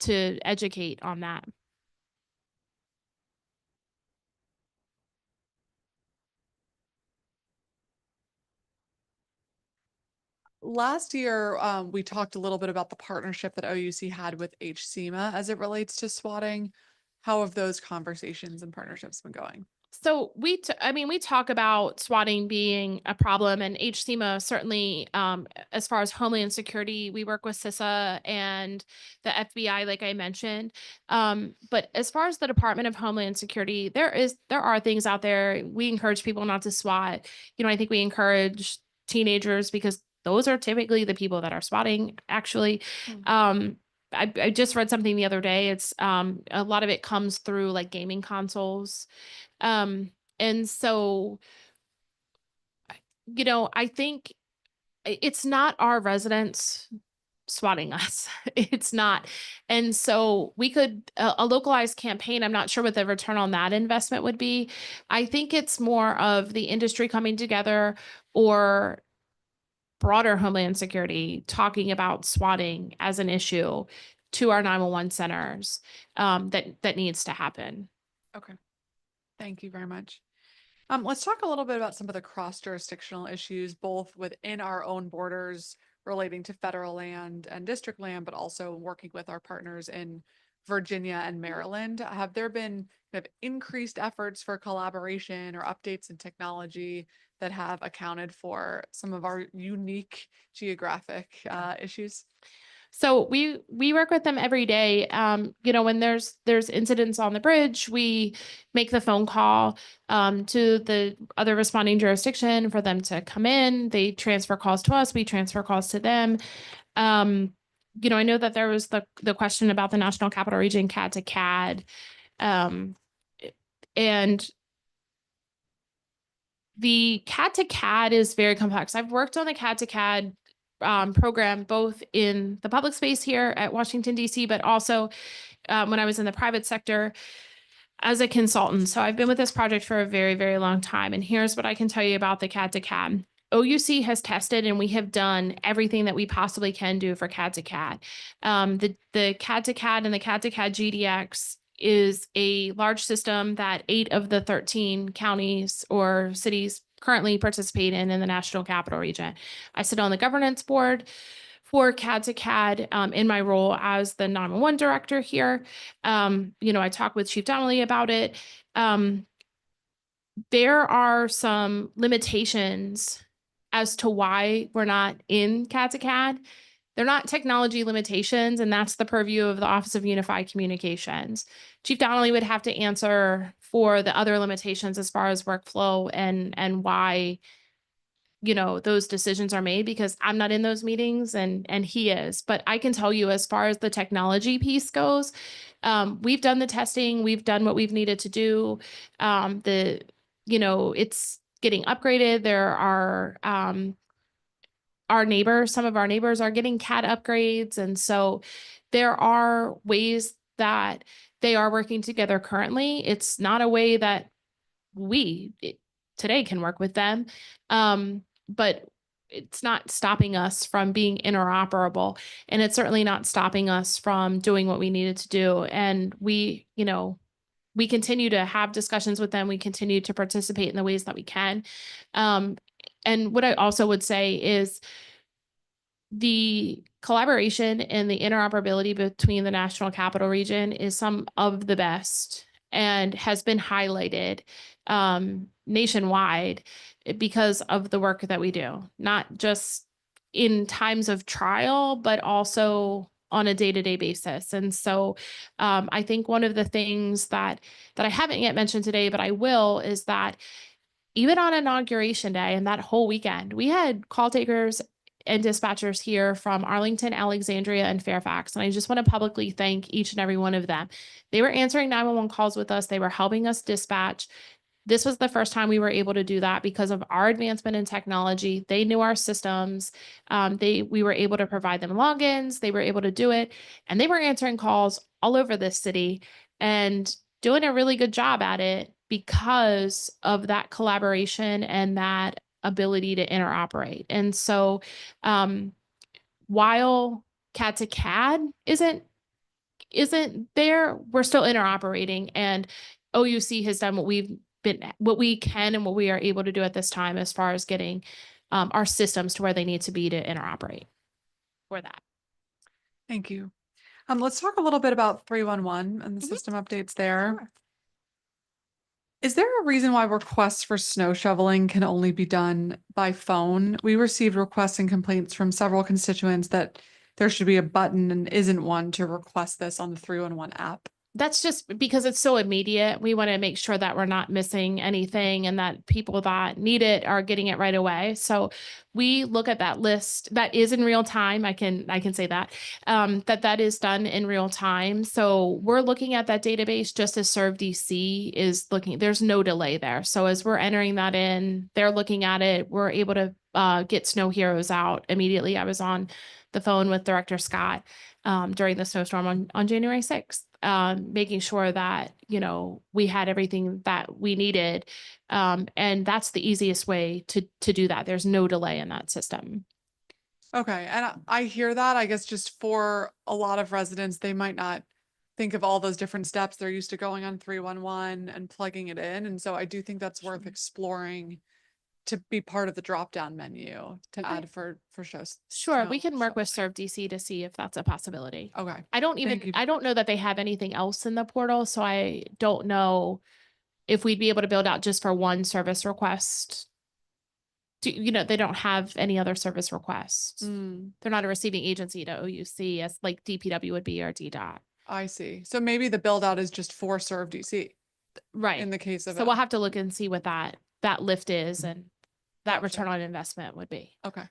educate on that. Last year, we talked a little bit about the partnership that OUC had with HCMA as it relates to swatting. How have those conversations and partnerships been going? So we talk about swatting being a problem, and HCMA certainly, as far as Homeland Security, we work with CISA and the FBI, like I mentioned. But as far as the Department of Homeland Security, there are things out there. We encourage people not to SWAT. I think we encourage teenagers, because those are typically the people that are swatting, actually. I just read something the other day. It's a lot of it comes through like gaming consoles. And so, I think it's not our residents swatting us. It's not. And so we could, a localized campaign, I'm not sure what the return on that investment would be. I think it's more of the industry coming together, or broader Homeland Security talking about swatting as an issue to our 911 centers, that needs to happen. Okay. Thank you very much. Let's talk a little bit about some of the cross-jurisdictional issues, both within our own borders relating to federal land and district land, but also working with our partners in Virginia and Maryland. Have there been kind of increased efforts for collaboration or updates in technology that have accounted for some of our unique geographic issues? So we work with them every day. When there's incidents on the bridge, we make the phone call to the other responding jurisdiction for them to come in. They transfer calls to us. We transfer calls to them. I know that there was the question about the National Capital Region CAD to CAD, and the CAD to CAD is very complex. I've worked on the CAD to CAD program both in the public space here at Washington, D.C., but also when I was in the private sector as a consultant. So I've been with this project for a very, very long time. And here's what I can tell you about the CAD to CAD. OUC has tested and we have done everything that we possibly can do for CAD to CAD. The CAD to CAD and the CAD to CAD GDX is a large system that 8 of the 13 counties or cities currently participate in the National Capital Region. I sit on the governance board for CAD to CAD in my role as the 911 director here. I talk with Chief Donnelly about it. There are some limitations as to why we're not in CAD to CAD. They're not technology limitations, and that's the purview of the Office of Unified Communications. Chief Donnelly would have to answer for the other limitations as far as workflow and why those decisions are made, because I'm not in those meetings and he is. But I can tell you, as far as the technology piece goes, we've done the testing, we've done what we've needed to do. It's getting upgraded. There are some of our neighbors are getting CAD upgrades. And so there are ways that they are working together currently. It's not a way that we today can work with them. But it's not stopping us from being interoperable. And it's certainly not stopping us from doing what we needed to do. And we continue to have discussions with them. We continue to participate in the ways that we can. And what I also would say is the collaboration and the interoperability between the National Capital Region is some of the best and has been highlighted nationwide because of the work that we do, not just in times of trial, but also on a day-to-day basis. And so I think one of the things that I haven't yet mentioned today, but I will, is that even on Inauguration Day and that whole weekend, we had call takers and dispatchers here from Arlington, Alexandria, and Fairfax. And I just want to publicly thank each and every one of them. They were answering 911 calls with us. They were helping us dispatch. This was the first time we were able to do that because of our advancement in technology. They knew our systems. We were able to provide them logins. They were able to do it. And they were answering calls all over this city and doing a really good job at it because of that collaboration and that ability to interoperate. And so while CAD to CAD isn't there, we're still interoperating, and OUC has done what we can and what we are able to do at this time as far as getting our systems to where they need to be to interoperate for that. Thank you. Let's talk a little bit about 311 and the system updates there. Sure. Is there a reason why requests for snow shoveling can only be done by phone? We received requests and complaints from several constituents that there should be a button and isn't one to request this on the 311 app. That's just because it's so immediate. We want to make sure that we're not missing anything and that people that need it are getting it right away. So we look at that list that is in real time. I can say that, that is done in real time. So we're looking at that database just as ServDC is looking. There's no delay there. So as we're entering that in, they're looking at it. We're able to get snow heroes out immediately. I was on the phone with Director Scott during the snowstorm on January 6th. Making sure that, we had everything that we needed. And that's the easiest way to do that. There's no delay in that system. Okay. And I hear that. I guess just for a lot of residents, they might not think of all those different steps. They're used to going on 311 and plugging it in. And so I do think that's worth exploring to be part of the drop-down menu to add for shows. Sure, we can work with ServDC to see if that's a possibility. Okay. I don't know that they have anything else in the portal, so I don't know if we'd be able to build out just for one service request they don't have any other service requests. Mm, They're not a receiving agency to OUC as like DPW would be or DDOT. I see. So maybe the build out is just for Serve DC Right. in the case of So we'll have to look and see what that lift is and that Gotcha. return on investment would be. Okay.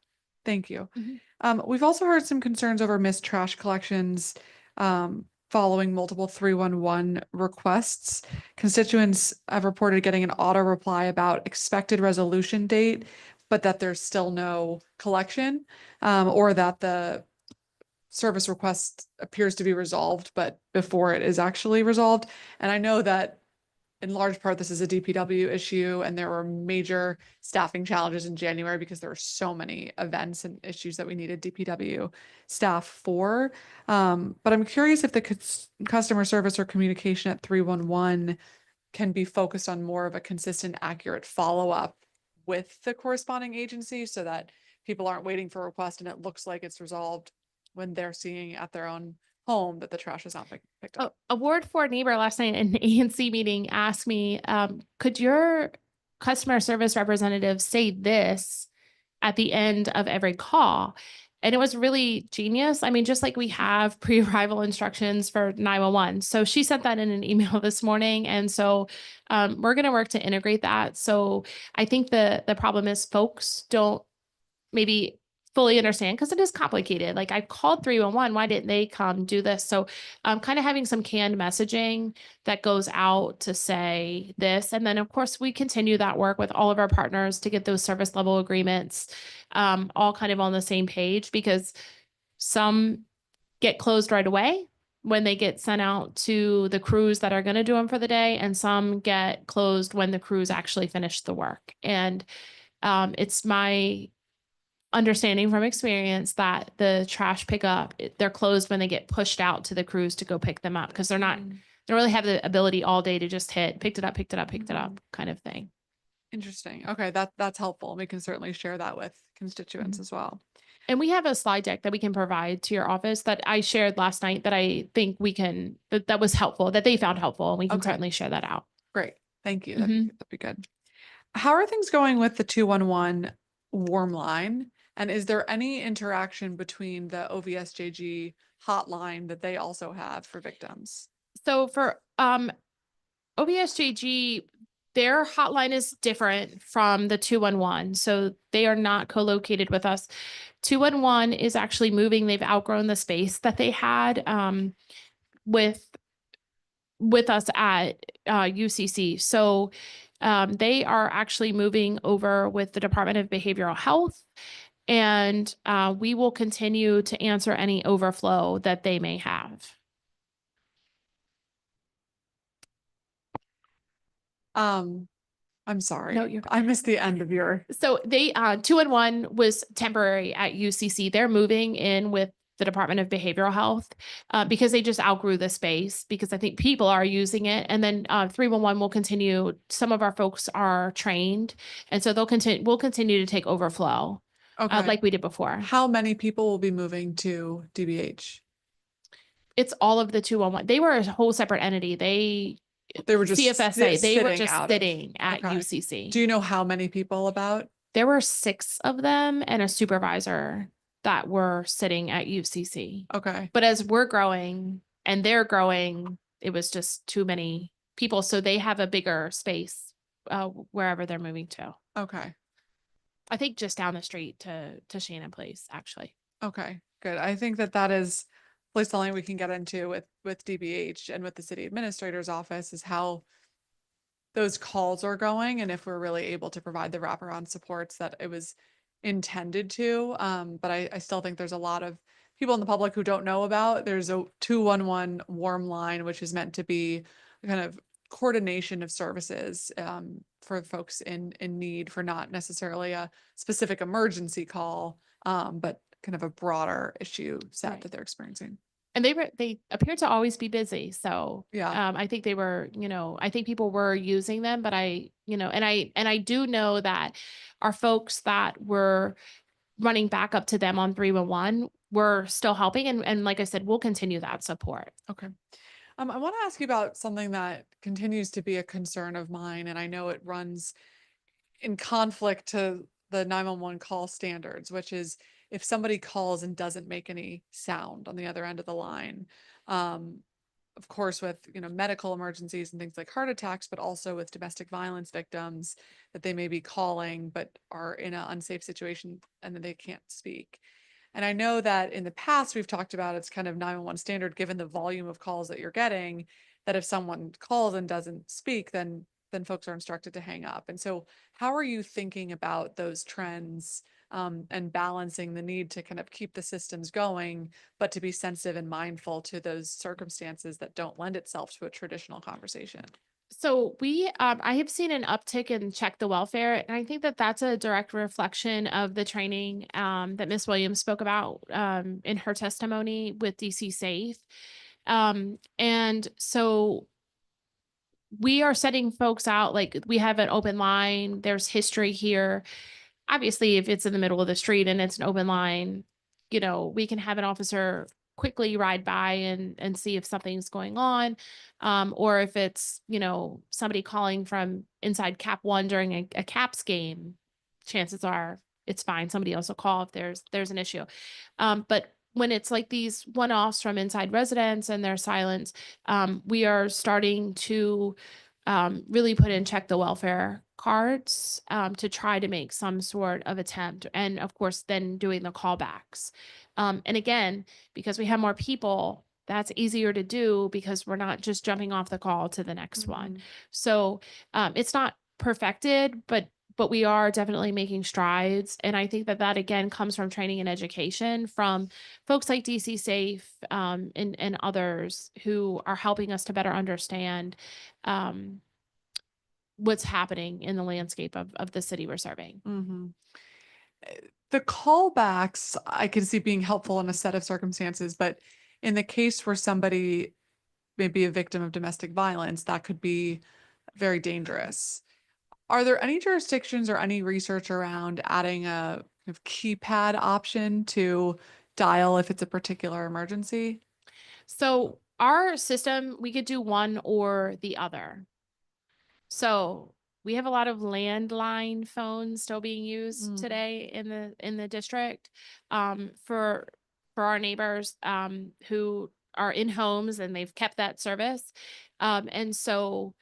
Thank you. Mhm. We've also heard some concerns over missed trash collections following multiple 311 requests. Constituents have reported getting an auto reply about expected resolution date, but that there's still no collection, or that the service request appears to be resolved, but before it is actually resolved. And I know that in large part, this is a DPW issue, and there were major staffing challenges in January because there were so many events and issues that we needed DPW staff for. But I'm curious if the customer service or communication at 311 can be focused on more of a consistent, accurate follow-up with the corresponding agency so that people aren't waiting for a request and it looks like it's resolved when they're seeing at their own home that the trash is not picked up. A Ward 4 neighbor last night in an ANC meeting asked me, could your customer service representative say this at the end of every call? And it was really genius. I mean, just like we have pre-arrival instructions for 911. So she sent that in an email this morning. And so we're going to work to integrate that. So I think the problem is folks don't maybe fully understand because it is complicated. Like I called 311, why didn't they come do this? So kind of having some canned messaging that goes out to say this. And then of course we continue that work with all of our partners to get those service level agreements all kind of on the same page, because some get closed right away when they get sent out to the crews that are going to do them for the day. And some get closed when the crews actually finish the work. And it's my understanding from experience that the trash pickup, they're closed when they get pushed out to the crews to go pick them up because they're not, they don't really have the ability all day to just hit, picked it up kind of thing. Interesting. Okay, that's helpful. We can certainly share that with constituents as well. And we have a slide deck that we can provide to your office that I shared last night that I think we can, that was helpful, that they found helpful. And we can certainly share that out. Great. Thank you. That'd be good. How are things going with the 211 warm line? And is there any interaction between the OVSJG hotline that they also have for victims? So for OVSJG, their hotline is different from the 211. So they are not co-located with us. 211 is actually moving. They've outgrown the space that they had with us at UCC. So they are actually moving over with the Department of Behavioral Health. And we will continue to answer any overflow that they may have. I'm sorry. No, I missed the end of your. So they 211 was temporary at UCC. They're moving in with the Department of Behavioral Health because they just outgrew the space because I think people are using it. And then 311 will continue. Some of our folks are trained, and so we'll continue to take overflow. Okay. Like we did before. How many people will be moving to DBH? It's all of the 211. They were a whole separate entity. They were just CFSA. They were just out sitting at Okay. UCC. Do you know how many people about? There were 6 of them and a supervisor that were sitting at UCC. Okay. But as we're growing and they're growing, it was just too many people. So they have a bigger space wherever they're moving to. Okay. I think just down the street to Shannon Place, actually. Okay, good. I think that is at least something we can get into with DBH and with the city administrator's office is how those calls are going and if we're really able to provide the wraparound supports that it was intended to. But I still think there's a lot of people in the public who don't know about. There's a 211 warm line, which is meant to be a kind of coordination of services for folks in need for not necessarily a specific emergency call, but kind of a broader issue set that they're experiencing. And they appear to always be busy. So yeah, I think they were, I think people were using them, but and I do know that our folks that were running back up to them on 311 were still helping. And like I said, we'll continue that support. Okay. I want to ask you about something that continues to be a concern of mine, and I know it runs in conflict to the 911 call standards, which is if somebody calls and doesn't make any sound on the other end of the line. Of course, with, medical emergencies and things like heart attacks, but also with domestic violence victims that they may be calling, but are in an unsafe situation and then they can't speak. And I know that in the past, we've talked about it's kind of 911 standard, given the volume of calls that you're getting, that if someone calls and doesn't speak, then folks are instructed to hang up. And so how are you thinking about those trends and balancing the need to kind of keep the systems going, but to be sensitive and mindful to those circumstances that don't lend itself to a traditional conversation? So I have seen an uptick in check the welfare, and I think that that's a direct reflection of the training that Ms. Williams spoke about in her testimony with DC Safe. And so we are setting folks out, like we have an open line, there's history here. Obviously, if it's in the middle of the street and it's an open line, we can have an officer quickly ride by and see if something's going on. Or if it's, somebody calling from inside Cap 1 during a Caps game, chances are it's fine. Somebody else will call if there's an issue. But when it's like these one-offs from inside residents and their silence, we are starting to really put in check the welfare cards to try to make some sort of attempt. And of course, then doing the callbacks. And again, because we have more people, that's easier to do because we're not just jumping off the call to the next one. So it's not perfected, but we are definitely making strides. And I think that again comes from training and education from folks like DC Safe and others who are helping us to better understand what's happening in the landscape of the city we're serving. The callbacks I can see being helpful in a set of circumstances, but in the case where somebody may be a victim of domestic violence, that could be very dangerous. Are there any jurisdictions or any research around adding a kind of keypad option to dial if it's a particular emergency? So our system, we could do one or the other. So we have a lot of landline phones still being used today in the district for our neighbors who are in homes and they've kept that service. And so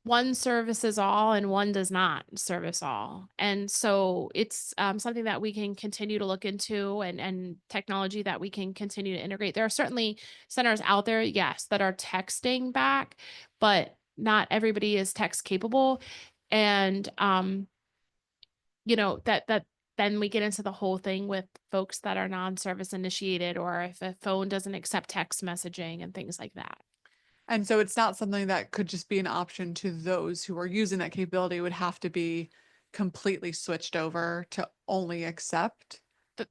one services all and one does not service all. And so it's something that we can continue to look into and technology that we can continue to integrate. There are certainly centers out there, yes, that are texting back, but not everybody is text capable. And, that then we get into the whole thing with folks that are non-service initiated, or if a phone doesn't accept text messaging and things like that. And so it's not something that could just be an option to those who are using that capability. It would have to be completely switched over to only accept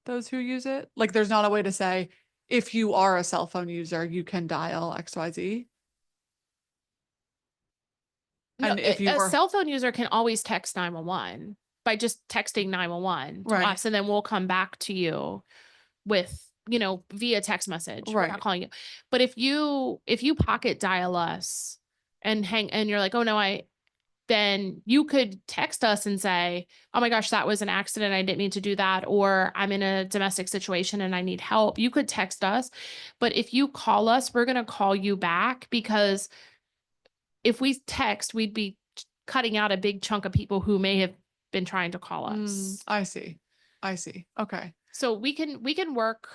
those who use it. Like there's not a way to say, if you are a cell phone user, you can dial XYZ. No, And if you a were cell phone user can always text 911 by just texting 911 to Right. us, and then we'll come back to you with, via text message. We're Right. not calling you. But if you pocket dial us and you're like, oh no, then you could text us and say, oh my gosh, that was an accident. I didn't mean to do that. Or I'm in a domestic situation and I need help. You could text us. But if you call us, we're going to call you back, because if we text, we'd be cutting out a big chunk of people who may have been trying to call us. I see. Okay. So we can work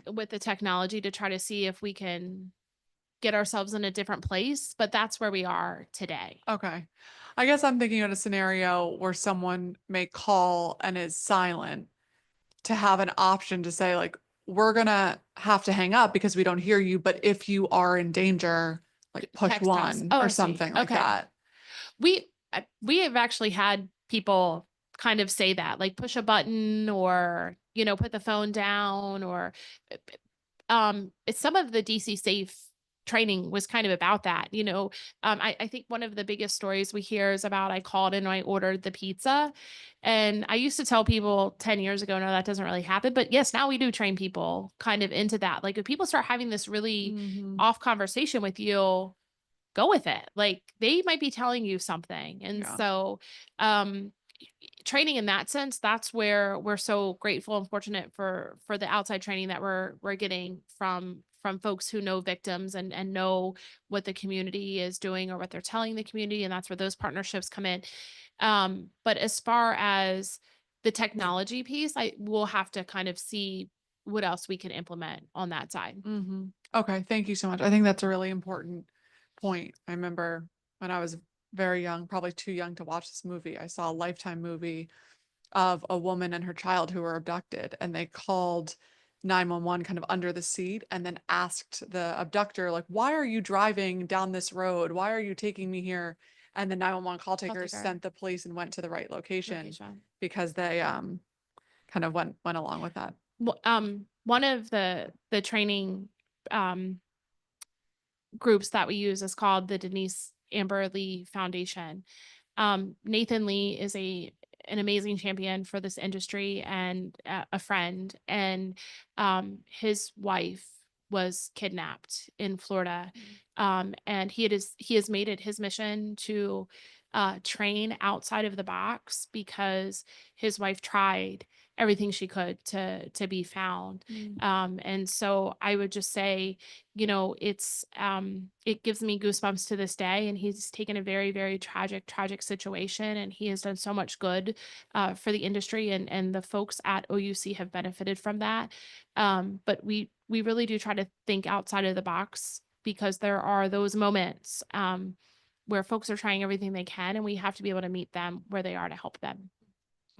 with the technology to try to see if we can get ourselves in a different place, but that's where we are today. Okay. I guess I'm thinking of a scenario where someone may call and is silent, to have an option to say, like, we're gonna have to hang up because we don't hear you, but if you are in danger, like push Text us. 1 Oh, I or see. something like Okay. that. We have actually had people kind of say that, like push a button or, put the phone down, or it's some of the DC Safe training was kind of about that. I think one of the biggest stories we hear is about, I called and I ordered the pizza. And I used to tell people 10 years ago, no, that doesn't really happen. But yes, now we do train people kind of into that. Like if people start having this really off conversation with you, go with it. Like they might be telling you something. And Yeah. so training in that sense, that's where we're so grateful and fortunate for the outside training that we're getting from folks who know victims and know what the community is doing or what they're telling the community, and that's where those partnerships come in. But as far as the technology piece, I will have to kind of see what else we can implement on that side. Mm-hmm. Okay, thank you so much. I think that's a really important point. I remember when I was very young, probably too young to watch this movie, I saw a Lifetime movie of a woman and her child who were abducted, and they called 911 kind of under the seat and then asked the abductor, like, why are you driving down this road? Why are you taking me here? And the 911 call takers taker. sent the police and went to the right location Location. because they kind of went along with that. Well, one of the training groups that we use is called the Denise Amber Lee Foundation. Nathan Lee is an amazing champion for this industry and a friend, and his wife was kidnapped in Florida. And he has made it his mission to train outside of the box because his wife tried everything she could to be found. And so I would just say, you know, it gives me goosebumps to this day, and he's taken a very, very tragic situation, and he has done so much good for the industry, and the folks at OUC have benefited from that. But we really do try to think outside of the box, because there are those moments where folks are trying everything they can, and we have to be able to meet them where they are to help them.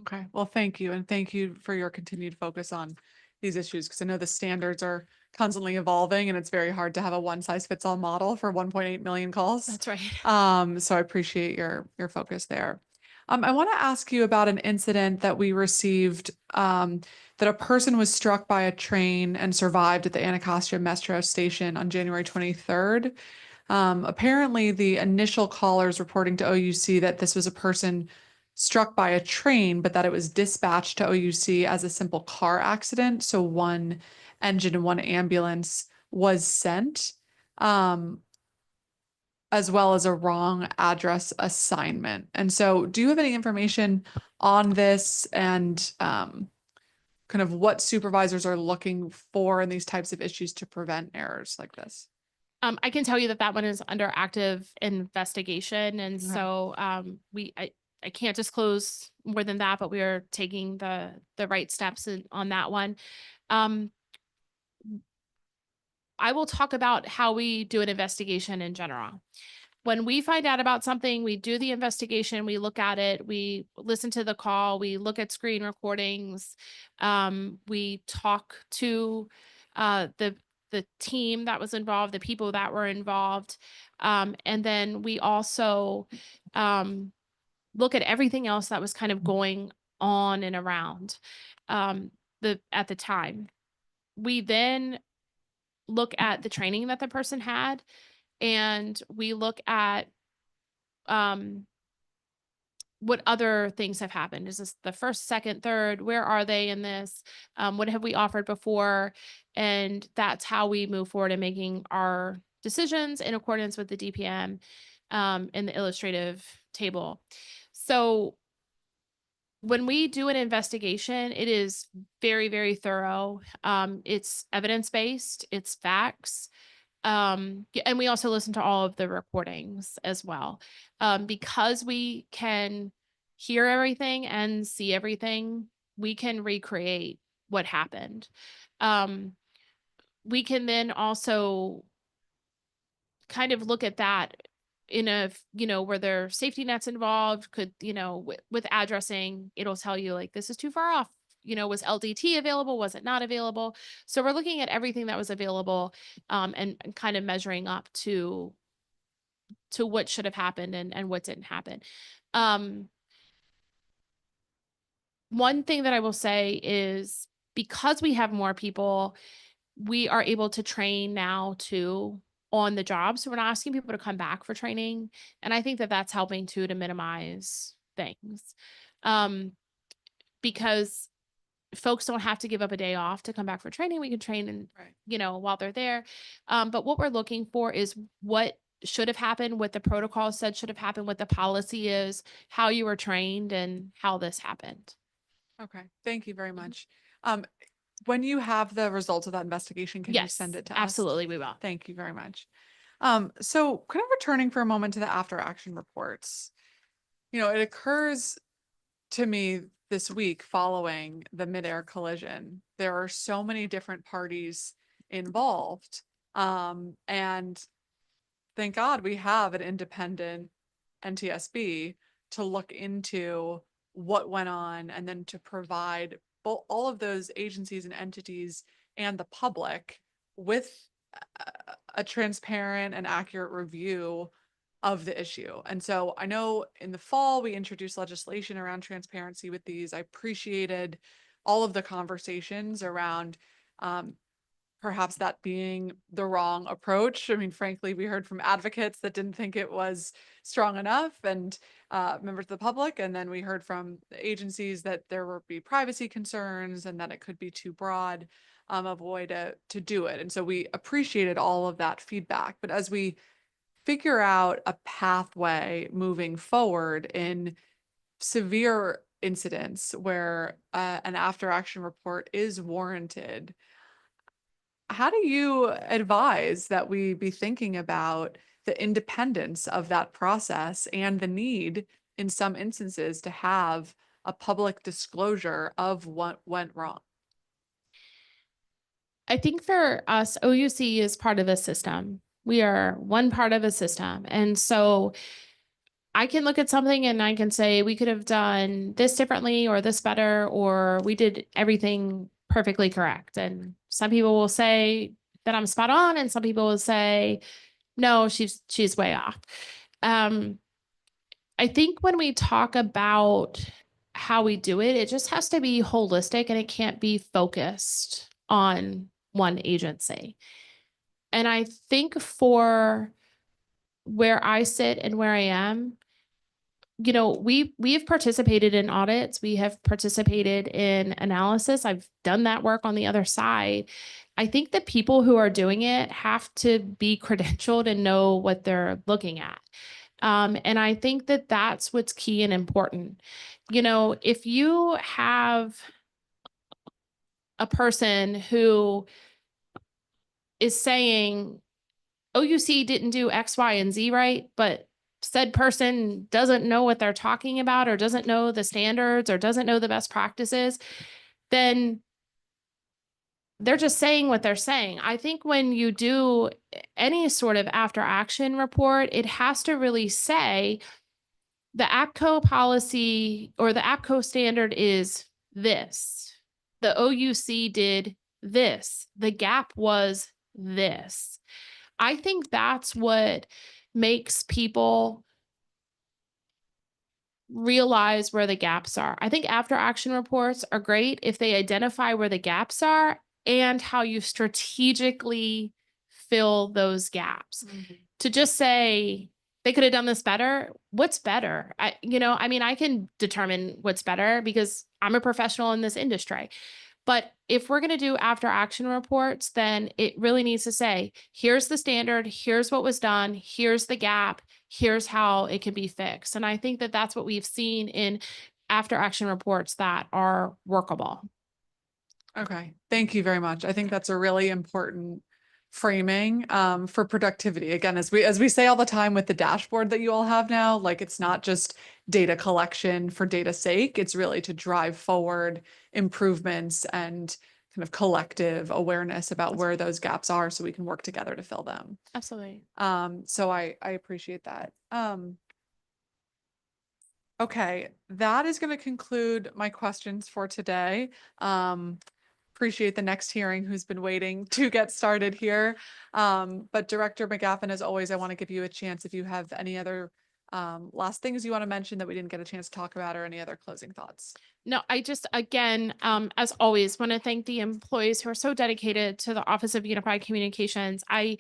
Okay, well, thank you. And thank you for your continued focus on these issues, because I know the standards are constantly evolving and it's very hard to have a one size fits all model for 1.8 million calls. That's right. So I appreciate your focus there. I want to ask you about an incident that we received, that a person was struck by a train and survived at the Anacostia Metro station on January 23rd. Apparently the initial callers reporting to OUC that this was a person struck by a train, but that it was dispatched to OUC as a simple car accident. So one engine and one ambulance was sent, as well as a wrong address assignment. And so do you have any information on this, and kind of what supervisors are looking for in these types of issues to prevent errors like this? I can tell you that one is under active investigation. And Okay. so I can't disclose more than that, but we are taking the right steps on that one. I will talk about how we do an investigation in general. When we find out about something, we do the investigation, we look at it, we listen to the call, we look at screen recordings, we talk to the team that was involved, the people that were involved, and then we also look at everything else that was kind of going on and around at the time. We then look at the training that the person had, and we look at what other things have happened. Is this the first, second, third? Where are they in this? What have we offered before? And that's how we move forward in making our decisions in accordance with the DPM in the illustrative table. So when we do an investigation, it is very, very thorough. It's evidence-based, it's facts. And we also listen to all of the recordings as well. Because we can hear everything and see everything, we can recreate what happened. We can then also kind of look at that in a, were there safety nets involved? Could, with addressing, it'll tell you like, this is too far off. Was LDT available? Was it not available? So we're looking at everything that was available, and kind of measuring up to what should have happened and what didn't happen. One thing that I will say is, because we have more people, we are able to train now too on the job. So we're not asking people to come back for training. And I think that that's helping too, to minimize things. Because folks don't have to give up a day off to come back for training. We can train and, while they're there. But what we're looking for is, what should have happened, what the protocol said should have happened, what the policy is, how you were trained, and how this happened. Okay, thank you very much. When you have the results of that investigation, can you Yes, send it to us? absolutely, we will. Thank you very much. So kind of returning for a moment to the after action reports. You know, it occurs to me this week following the midair collision. There are so many different parties involved. And thank God we have an independent NTSB to look into what went on and then to provide all of those agencies and entities and the public with a transparent and accurate review of the issue. And so I know in the fall we introduced legislation around transparency with these. I appreciated all of the conversations around perhaps that being the wrong approach. I mean, frankly, we heard from advocates that didn't think it was strong enough, and members of the public. And then we heard from the agencies that there would be privacy concerns and that it could be too broad of a way to do it. And so we appreciated all of that feedback. But as we figure out a pathway moving forward in severe incidents where an after action report is warranted, how do you advise that we be thinking about the independence of that process and the need in some instances to have a public disclosure of what went wrong? I think for us, OUC is part of the system. We are one part of a system. And so I can look at something and I can say, we could have done this differently or this better, or we did everything perfectly correct. And some people will say that I'm spot on, and some people will say, no, she's way off. I think when we talk about how we do it, it just has to be holistic and it can't be focused on one agency. And I think for where I sit and where I am, you know, we have participated in audits. We have participated in analysis. I've done that work on the other side. I think the people who are doing it have to be credentialed and know what they're looking at. And I think that that's what's key and important. You know, if you have a person who is saying OUC didn't do X, Y, and Z right, but said person doesn't know what they're talking about or doesn't know the standards or doesn't know the best practices, then they're just saying what they're saying. I think when you do any sort of after action report, it has to really say the APCO policy or the APCO standard is this. The OUC did this. The gap was this. I think that's what makes people realize where the gaps are. I think after action reports are great if they identify where the gaps are and how you strategically fill those gaps. To just say they could have done this better, what's better? I mean, I can determine what's better because I'm a professional in this industry. But if we're going to do after action reports, then it really needs to say, here's the standard, here's what was done, here's the gap, here's how it can be fixed. And I think that that's what we've seen in after action reports that are workable. Okay, thank you very much. I think that's a really important framing for productivity. Again, as we say all the time with the dashboard that you all have now, like it's not just data collection for data's sake, it's really to drive forward improvements and kind of collective awareness about where those gaps are so we can work together to fill them. Absolutely. So I appreciate that. Okay, that is going to conclude my questions for today. Appreciate the next hearing who's been waiting to get started here. But Director McGaffin, as always, I want to give you a chance if you have any other last things you want to mention that we didn't get a chance to talk about or any other closing thoughts. No, I just, again, as always, want to thank the employees who are so dedicated to the Office of Unified Communications. I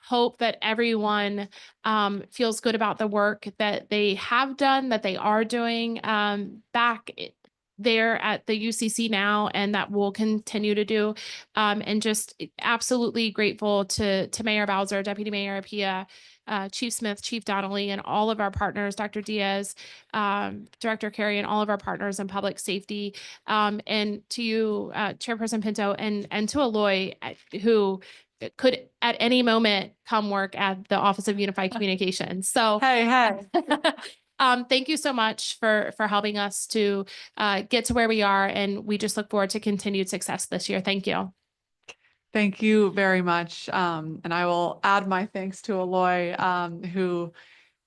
hope that everyone feels good about the work that they have done, that they are doing. Back there at the UCC now, and that we'll continue to do. And just absolutely grateful to Mayor Bowser, Deputy Mayor Apia, Chief Smith, Chief Donnelly, and all of our partners, Dr. Diaz, Director Carey, and all of our partners in public safety. And to you, Chairperson Pinto, and to Aloy, who could at any moment come work at the Office of Unified Communications. So Hey. thank you so much for helping us to get to where we are, and we just look forward to continued success this year. Thank you. Thank you very much. And I will add my thanks to Aloy, who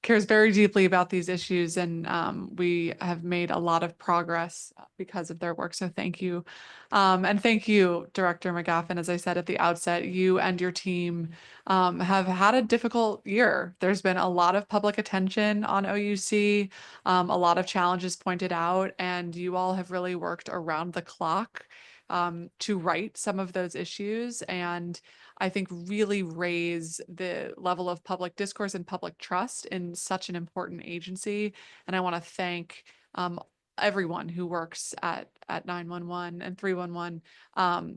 cares very deeply about these issues, and we have made a lot of progress because of their work. So thank you. And thank you, Director McGaffin. As I said at the outset, you and your team have had a difficult year. There's been a lot of public attention on OUC, a lot of challenges pointed out, and you all have really worked around the clock to right some of those issues, and I think really raise the level of public discourse and public trust in such an important agency. And I want to thank everyone who works at 911 and 311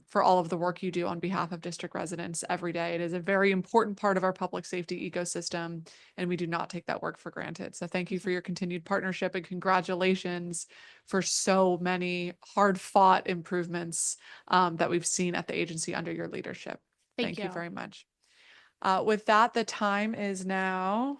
for all of the work you do on behalf of district residents every day. It is a very important part of our public safety ecosystem, and we do not take that work for granted. So thank you for your continued partnership, and congratulations for so many hard-fought improvements that we've seen at the agency under your leadership. Thank you very much. With that, the time is now